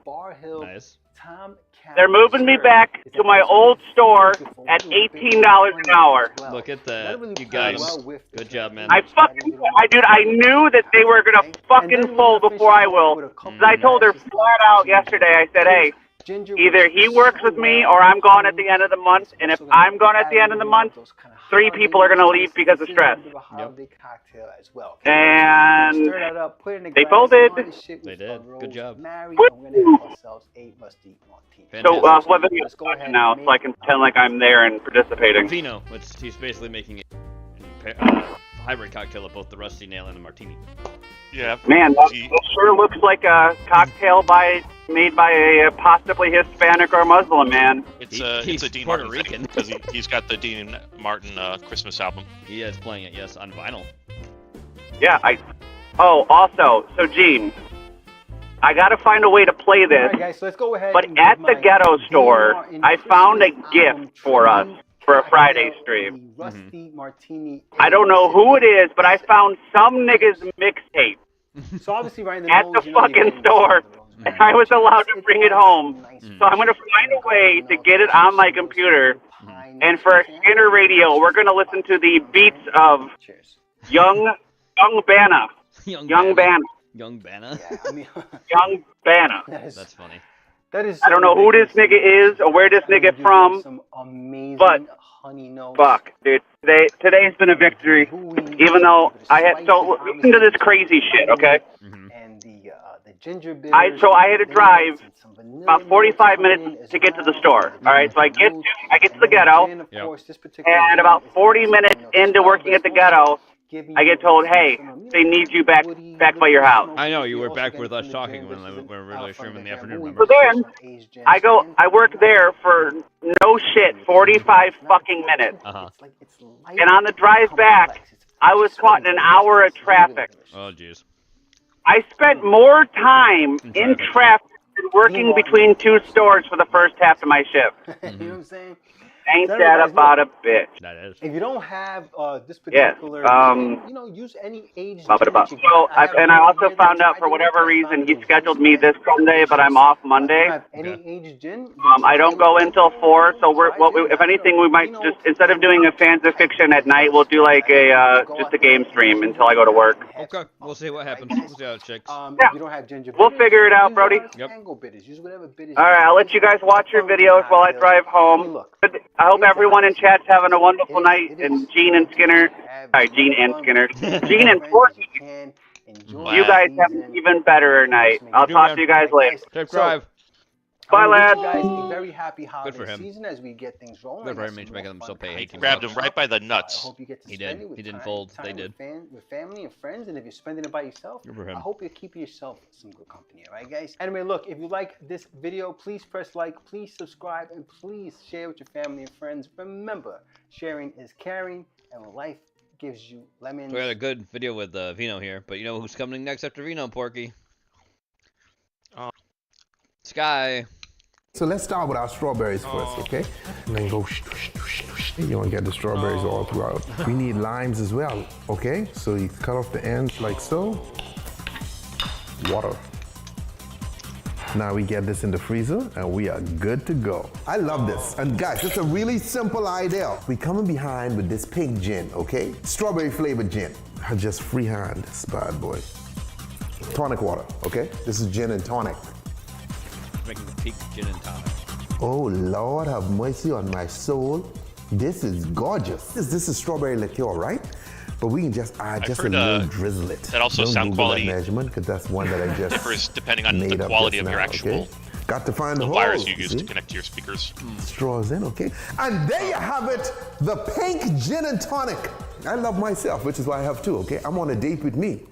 Nice. They're moving me back to my old store at $18 an hour. Look at that. You guys. Good job, man. I knew that they were going to fucking fold before I will. I told her flat out yesterday, I said, hey, either he works with me or I'm gone at the end of the month. And if I'm gone at the end of the month, 3 people are going to leave because of stress. And they folded. They did. Good job. So, what video is watching now so I can pretend like I'm there and participating? Vino, he's basically making a hybrid cocktail of both the Rusty Nail and the Martini. Yeah. Man, that sure looks like a cocktail made by a possibly Hispanic or Muslim man. It's a Dean Martin thing because he's got the Dean Martin Christmas album. He is playing it, yes, on vinyl. Yeah, also, so Gene, I gotta find a way to play this. All right, guys, so let's go ahead. But at the ghetto store, I found a gift for us. for a Friday stream. Rusty Martini. I don't know who it is, but I found some nigga's mixtape So obviously, right in the at the fucking store, and I was allowed to bring it home. So I'm gonna find a way to get it on my computer. And for Skinner Radio, we're gonna listen to the beats of Young Bana. Young Bana. Young Bana. Yeah, I mean, Young Bana. That's funny. That is. I don't know who this nigga is or where this nigga from, Some amazing but honey notes. fuck, dude. Today's been a victory, even though I had listen to this crazy shit, okay? And the ginger beer. I had to drive about 45 minutes to get to the store. All right, so I get to the ghetto, and about 40 minutes into working at the ghetto, I get told, hey, they need you back by your house. I know, you were back with us talking when we were really streaming in the afternoon, remember? So then, I work there for no shit, 45 fucking minutes. And on the drive back, I was caught in an hour of traffic. Oh, jeez. I spent more time in traffic than working between two stores for the first half of my shift. You know what I'm saying? Ain't that about a bitch? That is. If you don't have this particular, use any age. So, and I also found out for whatever reason he scheduled me this Sunday, but I'm off Monday. Any age gin? I don't go until 4, so if anything, we might just instead of doing a fans of fiction at night, we'll do like just a game stream until I go to work. Okay, we'll see what happens. We'll see how it shakes. If you don't have ginger, We'll figure it out, Brody. Mango bitters. Use whatever bitters. All right, I'll let you guys watch your videos while I drive home. I hope everyone in chat's having a wonderful night. And Gene and Skinner, Gene and Porky, you guys have an even better night. I'll talk to you guys later. Safe drive. Bye, lads. Guys, a very happy holiday Good for him. season as we get things rolling. Good for him, making them so pay. He grabbed him right by the nuts. I hope you get to He spend did. it with He didn't fold. They did. With family and friends, and if you're spending it by yourself, Good for him. I hope you're keeping yourself some good company. All right, guys. Anyway, look, if you like this video, please press like, please subscribe, and please share with your family and friends. Remember, sharing is caring, and when life gives you lemons. We had a good video with Vino here, but you know who's coming next after Vino, Porky? Sky. So let's start with our strawberries first, okay? And then go, you want to get the strawberries all throughout. We need limes as well, okay? So you cut off the ends like so. Water. Now we get this in the freezer and we are good to go. I love this. And guys, it's a really simple idea. We coming behind with this pink gin, okay? Strawberry flavored gin. I just freehand this bad boy. Tonic water, okay? This is gin and tonic. Making the pink gin and tonic. Oh Lord, have mercy on my soul. This is gorgeous. This is strawberry liqueur, right? But we can just add just a little drizzle it. That also Don't sound Google quality that measurement because that's one that I just differs depending on the made up quality just of your now, actual okay? Got to find the wires holes, you use to connect to your speakers. Straws in, okay? And there you have it, the pink gin and tonic. I love myself, which is why I have two, okay? I'm on a date with me.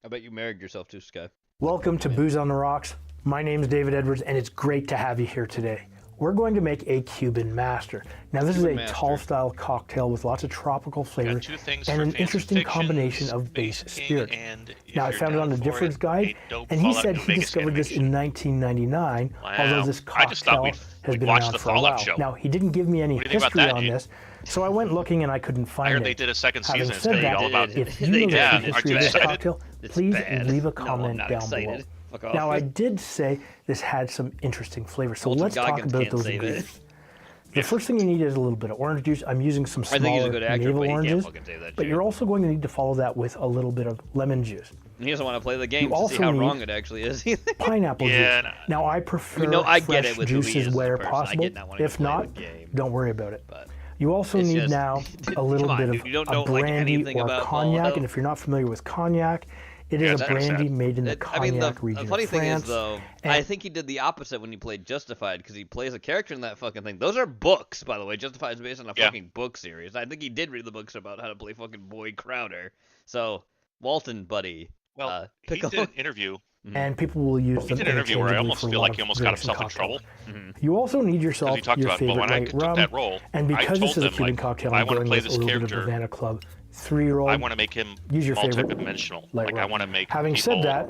I bet you married yourself too, Sky. Welcome to Booze on the Rocks. My name is David Edwards, and it's great to have you here today. We're going to make a Cuban Master. Now, this is a tall-style cocktail with lots of tropical flavor and an interesting combination of base spirit. Now, I found it on the Difford's Guide, and he said he discovered this in 1999, although this cocktail has been around for a while. Now, he didn't give me any history on this, so I went looking and I couldn't find it. I heard they did a second season. Having said that, all about if you know the history of this cocktail, please leave a comment down below. Now, I did say this had some interesting flavors, so let's talk about those ingredients. The first thing you need is a little bit of orange juice. I'm using some smaller navel oranges, but you're also going to need to follow that with a little bit of lemon juice. He doesn't want to play the game to see how wrong it actually is. Pineapple juice. Now, I prefer fresh juices where possible. If not, don't worry about it. You also need now a little bit of a brandy or cognac, and if you're not familiar with cognac, it is a brandy made in the cognac region of France. The funny thing is, though, I think he did the opposite when he played Justified, because he plays a character in that fucking thing. Those are books, by the way. Justified is based on a fucking book series. I think he did read the books about how to play fucking Boyd Crowder. So, Walton, buddy. Well, he did an interview. And people will use them. He did an interview where I almost feel like he almost got himself in trouble. You also need yourself your favorite white rum. That role, and because this is a Cuban cocktail, I'm going with a little bit of Havana Club 3-year-old. I want to make him use your favorite multi-dimensional. light I want to make Having said that,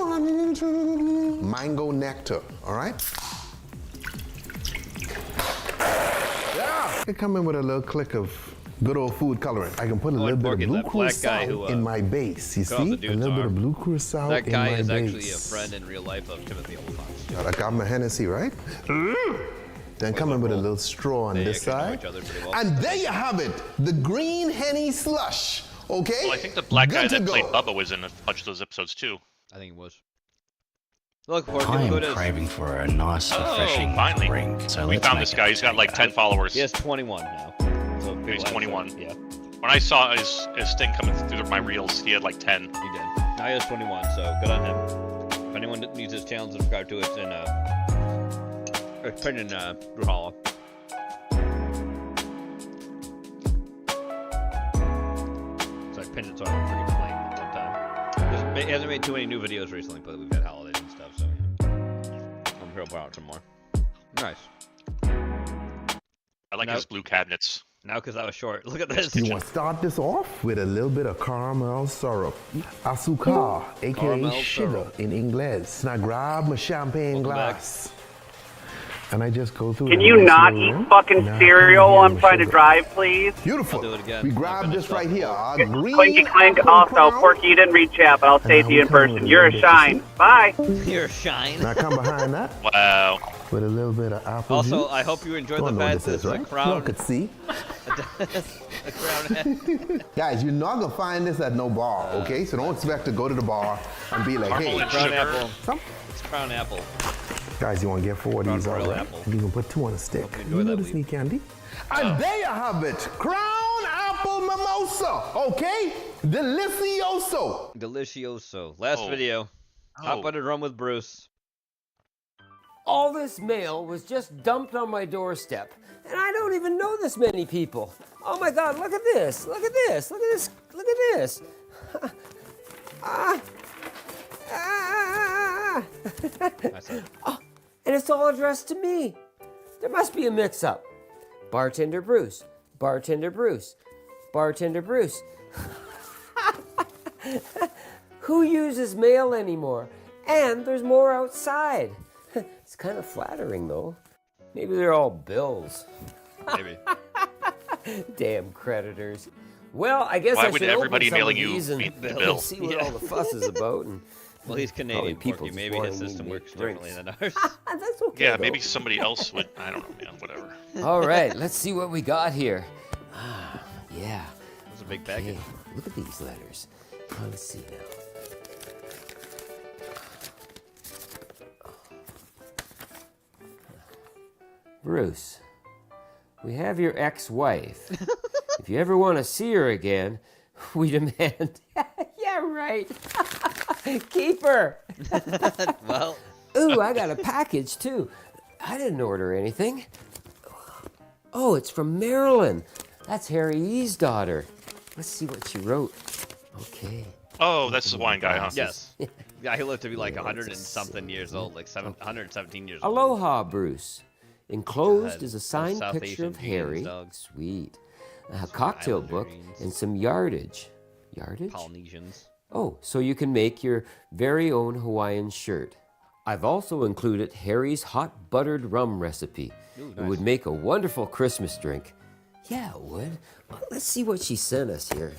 mango nectar, all right? Yeah. I can come in with a little click of good old food coloring. I can put a little bit of blue curacao in my base. You see? A little bit of blue curacao in my base. That guy is actually a friend in real life of Timothy Olyphant. I got my Hennessy, right? Then come in with a little straw on this side. And there you have it, the green Henny slush. Okay? Well, I think the black guy that played Bubba was in a bunch of those episodes too. I think it was. Look, I am craving for a nice, refreshing drink. So we found this guy. He's got like 10 followers. He has 21 now. So he's 21. Yeah. When I saw his thing coming through my reels, he had like 10. He did. Now he has 21, so good on him. If anyone needs his channel, subscribe to it. It's in Drew Hollow. So I pinned it so I don't forget to play it one time. He hasn't made too many new videos recently, but we've had holidays and stuff, so I'm sure I'll put out some more. Nice. I like his blue cabinets. Now because I was short. Look at this. You want to start this off with a little bit of caramel syrup. Azúcar, a.k.a. sugar in English. Now grab my champagne glass. And I just go through. Can you not eat fucking cereal while I'm trying to drive, please? Beautiful. We grab this right here. Clinky clink. Also, Porky, you didn't read chat, but I'll say it to you in person. You're a shine. Bye. You're a shine. Now come behind that. Wow. With a little bit of apple juice. Also, I hope you enjoyed the fact that right? a crown. You all could see. A crown. Guys, you're not gonna find this at no bar, okay? So don't expect to go to the bar and be like, hey, crown apple. It's crown apple. Guys, you want to get 4 of these, all right? You can put 2 on a stick. You know the sneak candy? And there you have it. Crown apple mimosa, okay? Delicioso. Delicioso. Last video. Hot buttered rum with Bruce. All this mail was just dumped on my doorstep, and I don't even know this many people. Oh my God, look at this. Look at this. Look at this. Look at this. Oh, and it's all addressed to me. There must be a mix-up. Bartender Bruce. Bartender Bruce. Bartender Bruce. Who uses mail anymore? And there's more outside. It's kind of flattering, though. Maybe they're all bills. Maybe. Damn creditors. Well, I guess Why I would should everybody open some mailing of you these and the bill? see what all the fuss is about. And well, he's Canadian, Porky. Maybe his system works differently than ours. That's okay. Yeah, though. maybe somebody else would. I don't know, man. Whatever. All right, let's see what we got here. Yeah. That's a big package. Okay, look at these letters. Let's see now. Bruce, we have your ex-wife. If you ever want to see her again, we demand. Yeah, right. Keep her. Well. Ooh, I got a package too. I didn't order anything. Oh, it's from Marilyn. That's Harry E's daughter. Let's see what she wrote. Okay. Oh, that's the wine guy, huh? Yes. Yeah, he lived to be like 100 and something years old, like 117 years old. Aloha, Bruce. Enclosed God, is a signed South picture Asian of Harry. Sweet. A cocktail book and some yardage. Yardage? Polynesians. Oh, so you can make your very own Hawaiian shirt. I've also included Harry's hot buttered rum recipe. Ooh, nice. It would make a wonderful Christmas drink. Yeah, it would. Well, let's see what she sent us here.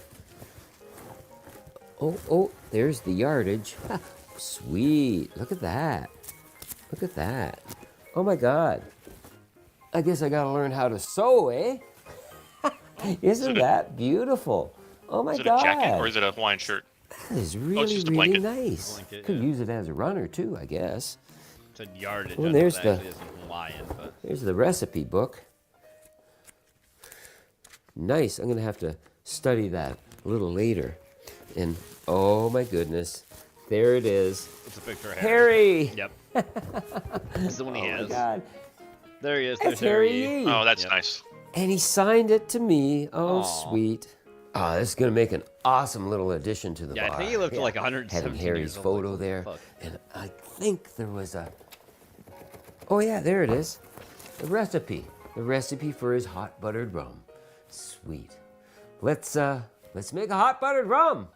Oh, there's the yardage. Sweet. Look at that. Look at that. Oh my God. I guess I gotta learn how to sew, eh? Isn't that beautiful? Oh my God. Is it a jacket or is it a Hawaiian shirt? That is it's really, just a really blanket. nice. Blanket, Could yeah. use it as a runner too, I guess. It's a yardage. Well, I there's know the- it actually isn't Hawaiian, but Here's the recipe book. Nice. I'm gonna have to study that a little later. And oh my goodness, there it is. it's a picture of Harry. Yep. This is the one he Oh my has. God. There he is. That's There's Harry. Harry E. Oh, that's Yep. nice. And he signed it to me. Oh, Aw. sweet. Oh, this is gonna make an awesome little addition to the Yeah, bar. I think he lived to like 117 Having Harry's years old. photo Like, there, fuck. and I think there was a. Oh yeah, there it is. The recipe. The recipe for his hot buttered rum. Sweet. Let's make a hot buttered rum.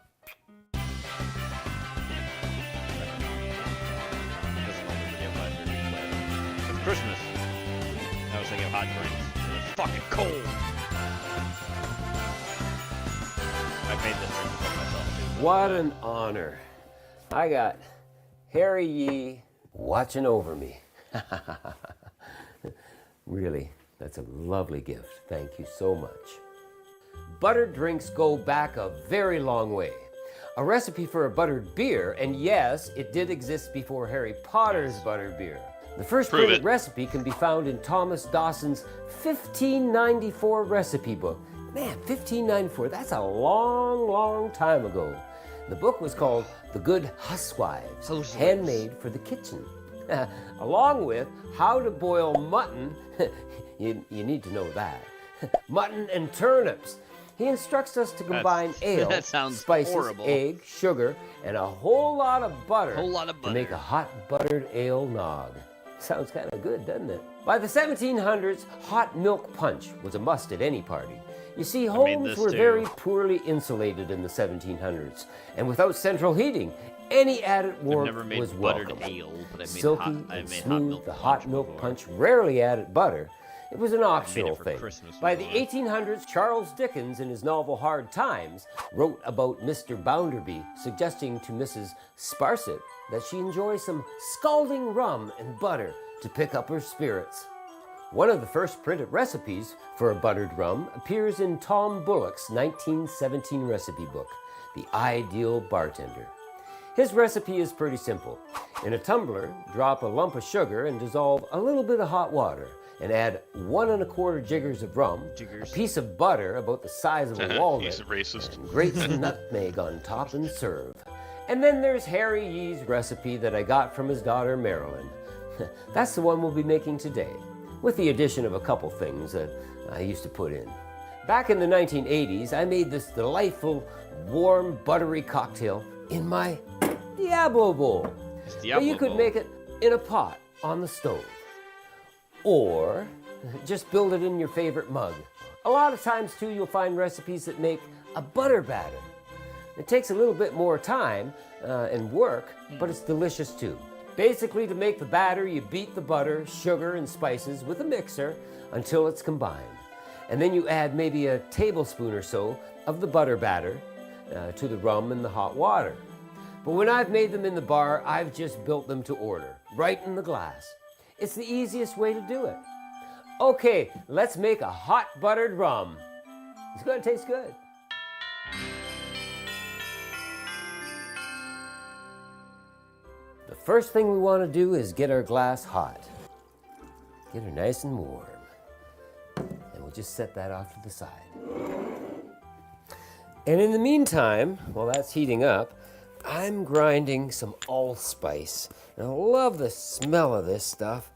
It's Christmas. I was thinking of hot drinks. fucking cold. I made this drink for myself too. What an honor. I got Harry Yee watching over me. Really, that's a lovely gift. Thank you so much. Buttered drinks go back a very long way. A recipe for a buttered beer, and yes, it did exist before Harry Potter's buttered beer. The first printed recipe can be found in Thomas Dawson's 1594 recipe book. Man, 1594, that's a long, long time ago. The book was called The Good Huswives, Handmade for the Kitchen. Along with How to Boil Mutton, you need to know that, mutton and turnips. He instructs us to combine ale, spices, egg, sugar, and a whole lot of butter to make a hot buttered ale nog. Sounds kind of good, doesn't it? By the 1700s, hot milk punch was a must at any party. You see, homes were very poorly insulated in the 1700s, and without central heating, any added warmth was welcome. Silky and smooth, the hot milk punch rarely added butter. It was an optional thing. By the 1800s, Charles Dickens, in his novel Hard Times, wrote about Mr. Bounderby, suggesting to Mrs. Sparsit that she enjoy some scalding rum and butter to pick up her spirits. One of the first printed recipes for a buttered rum appears in Tom Bullock's 1917 recipe book, The Ideal Bartender. His recipe is pretty simple. In a tumbler, drop a lump of sugar and dissolve a little bit of hot water, and add 1 1/4 jiggers of rum, a piece of butter about the size of a walnut, and grate some nutmeg on top and serve. And then there's Harry Yee's recipe that I got from his daughter Marilyn. That's the one we'll be making today, with the addition of a couple things that I used to put in. Back in the 1980s, I made this delightful, warm, buttery cocktail in my Diablo bowl. But you could make it in a pot on the stove. Or just build it in your favorite mug. A lot of times, too, you'll find recipes that make a butter batter. It takes a little bit more time and work, but it's delicious, too. Basically, to make the batter, you beat the butter, sugar, and spices with a mixer until it's combined. And then you add maybe a tablespoon or so of the butter batter to the rum and the hot water. But when I've made them in the bar, I've just built them to order, right in the glass. It's the easiest way to do it. Okay, let's make a hot buttered rum. It's gonna taste good. The first thing we want to do is get our glass hot. Get her nice and warm. And we'll just set that off to the side. And in the meantime, while that's heating up, I'm grinding some allspice. And I love the smell of this stuff.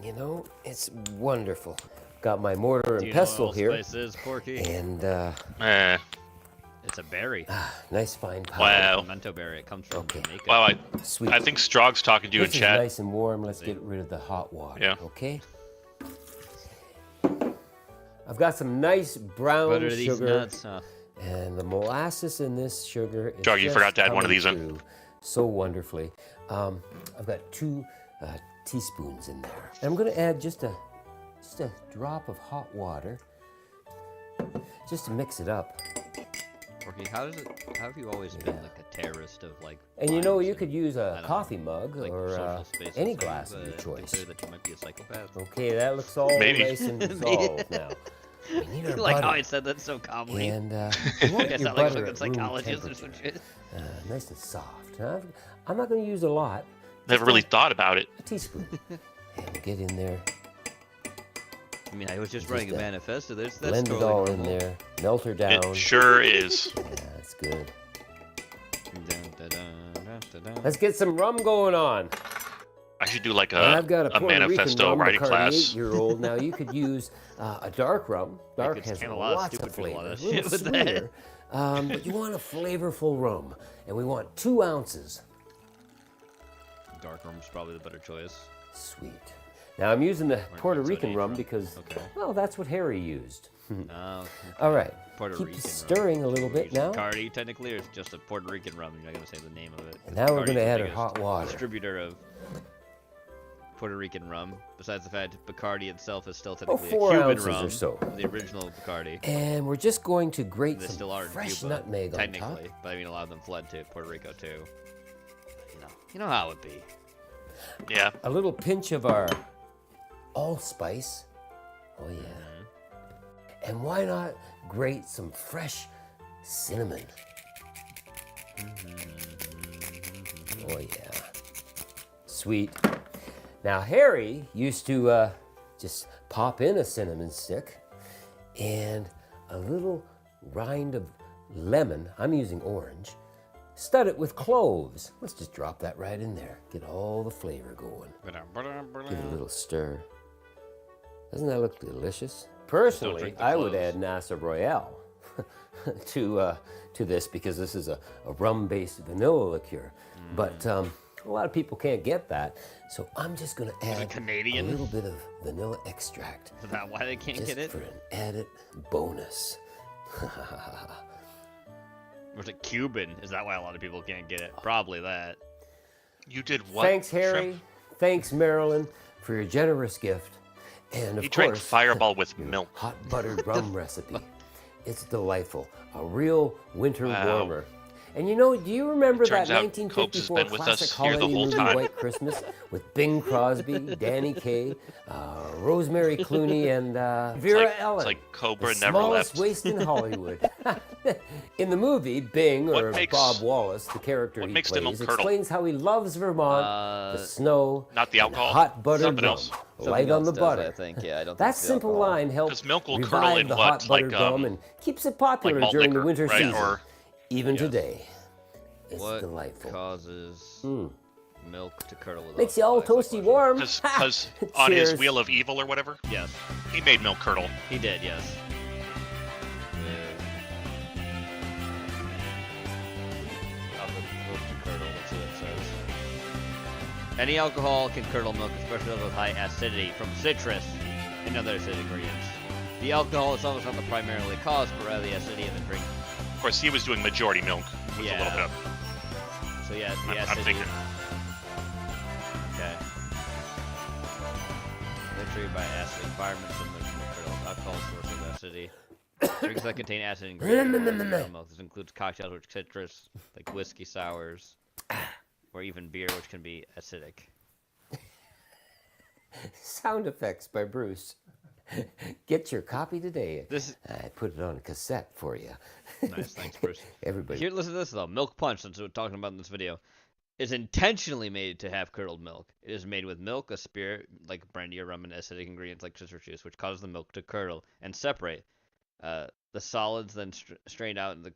You know, it's wonderful. Got my mortar and pestle here. Is, Porky? And it's a berry. Nice fine powder. Wow. Pimento berry. It comes from Jamaica. Wow, Sweet. I think Strog's talking to you this in chat. Is nice and warm. Let's get rid of the hot water. Yeah. Okay. I've got some nice brown Butter sugar. these nuts, huh? And the molasses in this sugar is Jog, you just forgot to add one of coming these in. through so wonderfully. I've got 2 teaspoons in there. And I'm going to add just a drop of hot water, just to mix it up. Porky, how have you always been like a terrorist of like? And you know, you could use a coffee know, mug like or social spaces any thing, glass of your choice. Consider that you might be a psychopath. Okay, that looks all nice and dissolved now. We need our like butter. how I said that so calmly. And you want I your sound like a butter fucking at room psychologist or temperature. some shit. Nice and soft. Now, I'm not going to use a lot. Never really thought about it. A teaspoon. And get in there. I mean, I was just writing a manifesto. That's blend totally it all normal. in there. Melt her down. It sure is. Yeah, that's good. Let's get some rum going on. I should do like I've got a manifesto writing class. 8-year-old. Now you could use a dark rum. Dark has lots of flavor. A little sweeter. But you want a flavorful rum, and we want 2 ounces. Dark rum's probably the better choice. Sweet. Now I'm using the Puerto Rican rum because, well, that's what Harry used. All right. Puerto Keep Rican stirring a little bit now. Bacardi, technically, or it's just a Puerto Rican rum. You're not going to say the name of it. And now we're going to add our hot water. Distributor of Puerto Rican rum, besides the fact Bacardi itself is still technically a 4 Cuban ounces rum, or so. the original Bacardi. And we're just going to grate They some still are in fresh Cuba, nutmeg on top. technically, but I mean a lot of them fled to Puerto Rico too. You know how it be. Yeah. A little pinch of our allspice. Oh yeah. Mm-hmm. And why not grate some fresh cinnamon? Oh yeah. Sweet. Now Harry used to just pop in a cinnamon stick and a little rind of lemon. I'm using orange. Stud it with cloves. Let's just drop that right in there. Get all the flavor going. Give it a little stir. Doesn't that look delicious? Personally, I would add Nasa Royale to this because this is a rum-based vanilla liqueur. But a lot of people can't get that, so I'm just going to add a little bit of vanilla extract. Is that why they can't get it? Just for an added bonus. Was it Cuban? Is that why a lot of people can't get it? Probably that. You did what? Thanks, Harry. Shrimp? Thanks, Marilyn, for your generous gift. And of He drank course, Fireball with milk. Hot buttered rum recipe. It's delightful. A real winter warmer. And you know, do you remember that 1954 classic holiday movie, White Christmas, with Bing Crosby, Danny Kaye, Rosemary Clooney, and Vera Ellen? It's like Cobra the never smallest left. waist in Hollywood. In the movie, Bing, or Bob Wallace, the character he plays, explains how he loves Vermont, the snow, not the alcohol, and hot buttered something rum, else. light on the butter. I think. Yeah, I don't That think simple line helps milk will curdle revive in the what, hot buttered rum and keeps it popular malt during the liquor, winter right? season. Or even today. It's what delightful. Causes milk to curdle with Makes you all toasty warm. Because on his Wheel of Evil or whatever, yes, he made milk curdle. He did, yes. Milk to curdle. Let's see what it says. Any alcohol can curdle milk, especially those with high acidity from citrus and other acidic ingredients. The alcohol itself is not the primarily cause, but rather the acidity of the drink. Of course, he was doing majority milk with a little bit of. So yeah, it's the I'm acidity. thinking. Okay. They're treated by acid environments and the alcohol source of acidity. Drinks that contain acid ingredients milk. This includes cocktails with citrus, like whiskey sours, or even beer, which can be acidic. Sound effects by Bruce. Get your copy today. This I put it on a cassette for you. Nice, thanks, Bruce. Everybody. Here, listen to this though. Milk punch, that's what we're talking about in this video, is intentionally made to have curdled milk. It is made with milk, a spirit like brandy or rum, and acidic ingredients like citrus juice, which causes the milk to curdle and separate. The solids then strained out in the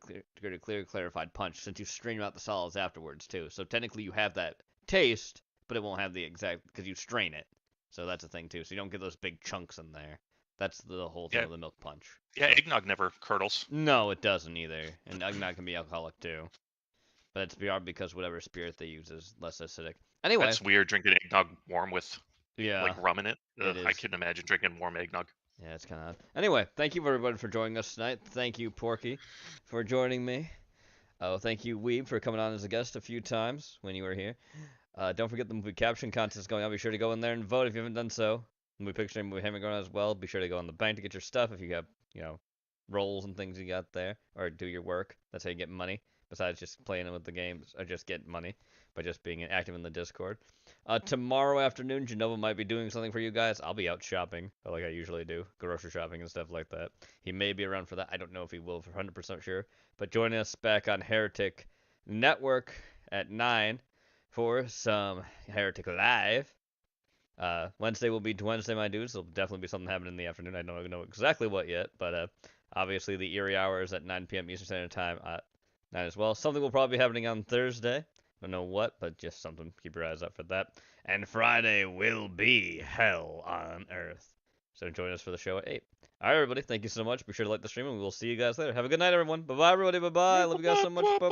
clear, clarified punch. Since you strain out the solids afterwards too, so technically you have that taste, but it won't have the exact because you strain it. So that's a thing too. So you don't get those big chunks in there. That's the whole thing of the milk punch. Yeah, eggnog never curdles. No, it doesn't either. And eggnog can be alcoholic too. But it's because whatever spirit they use is less acidic. Anyway. That's weird drinking eggnog warm with like rum in it. It I couldn't imagine drinking warm eggnog. Yeah, it's kind of odd. Anyway, thank you everybody for joining us tonight. Thank you, Porky, for joining me. Oh, thank you, Weeb, for coming on as a guest a few times when you were here. Don't forget the movie caption contest going on. Be sure to go in there and vote if you haven't done so. Movie picture and movie having going on as well. Be sure to go on the bank to get your stuff if you have, roles and things you got there, or do your work. That's how you get money. Besides just playing with the games, or just get money by just being active in the Discord. Tomorrow afternoon, Genova might be doing something for you guys. I'll be out shopping, like I usually do, grocery shopping and stuff like that. He may be around for that. I don't know if he will, for 100% sure. But join us back on Heretic Network at 9 for some Heretic Live. Wednesday will be Wednesday, my dudes. There'll definitely be something happening in the afternoon. I don't know exactly what yet, but obviously the Erie Hour is at 9 p.m. Eastern Standard Time. 9 as well. Something will probably be happening on Thursday. Don't know what, but just something. Keep your eyes up for that. And Friday will be Hell on Earth. So join us for the show at 8. All right, everybody. Thank you so much. Be sure to like the stream, and we will see you guys later. Have a good night, everyone. Bye-bye, everybody. Bye-bye. Love you guys so much. Bye-bye.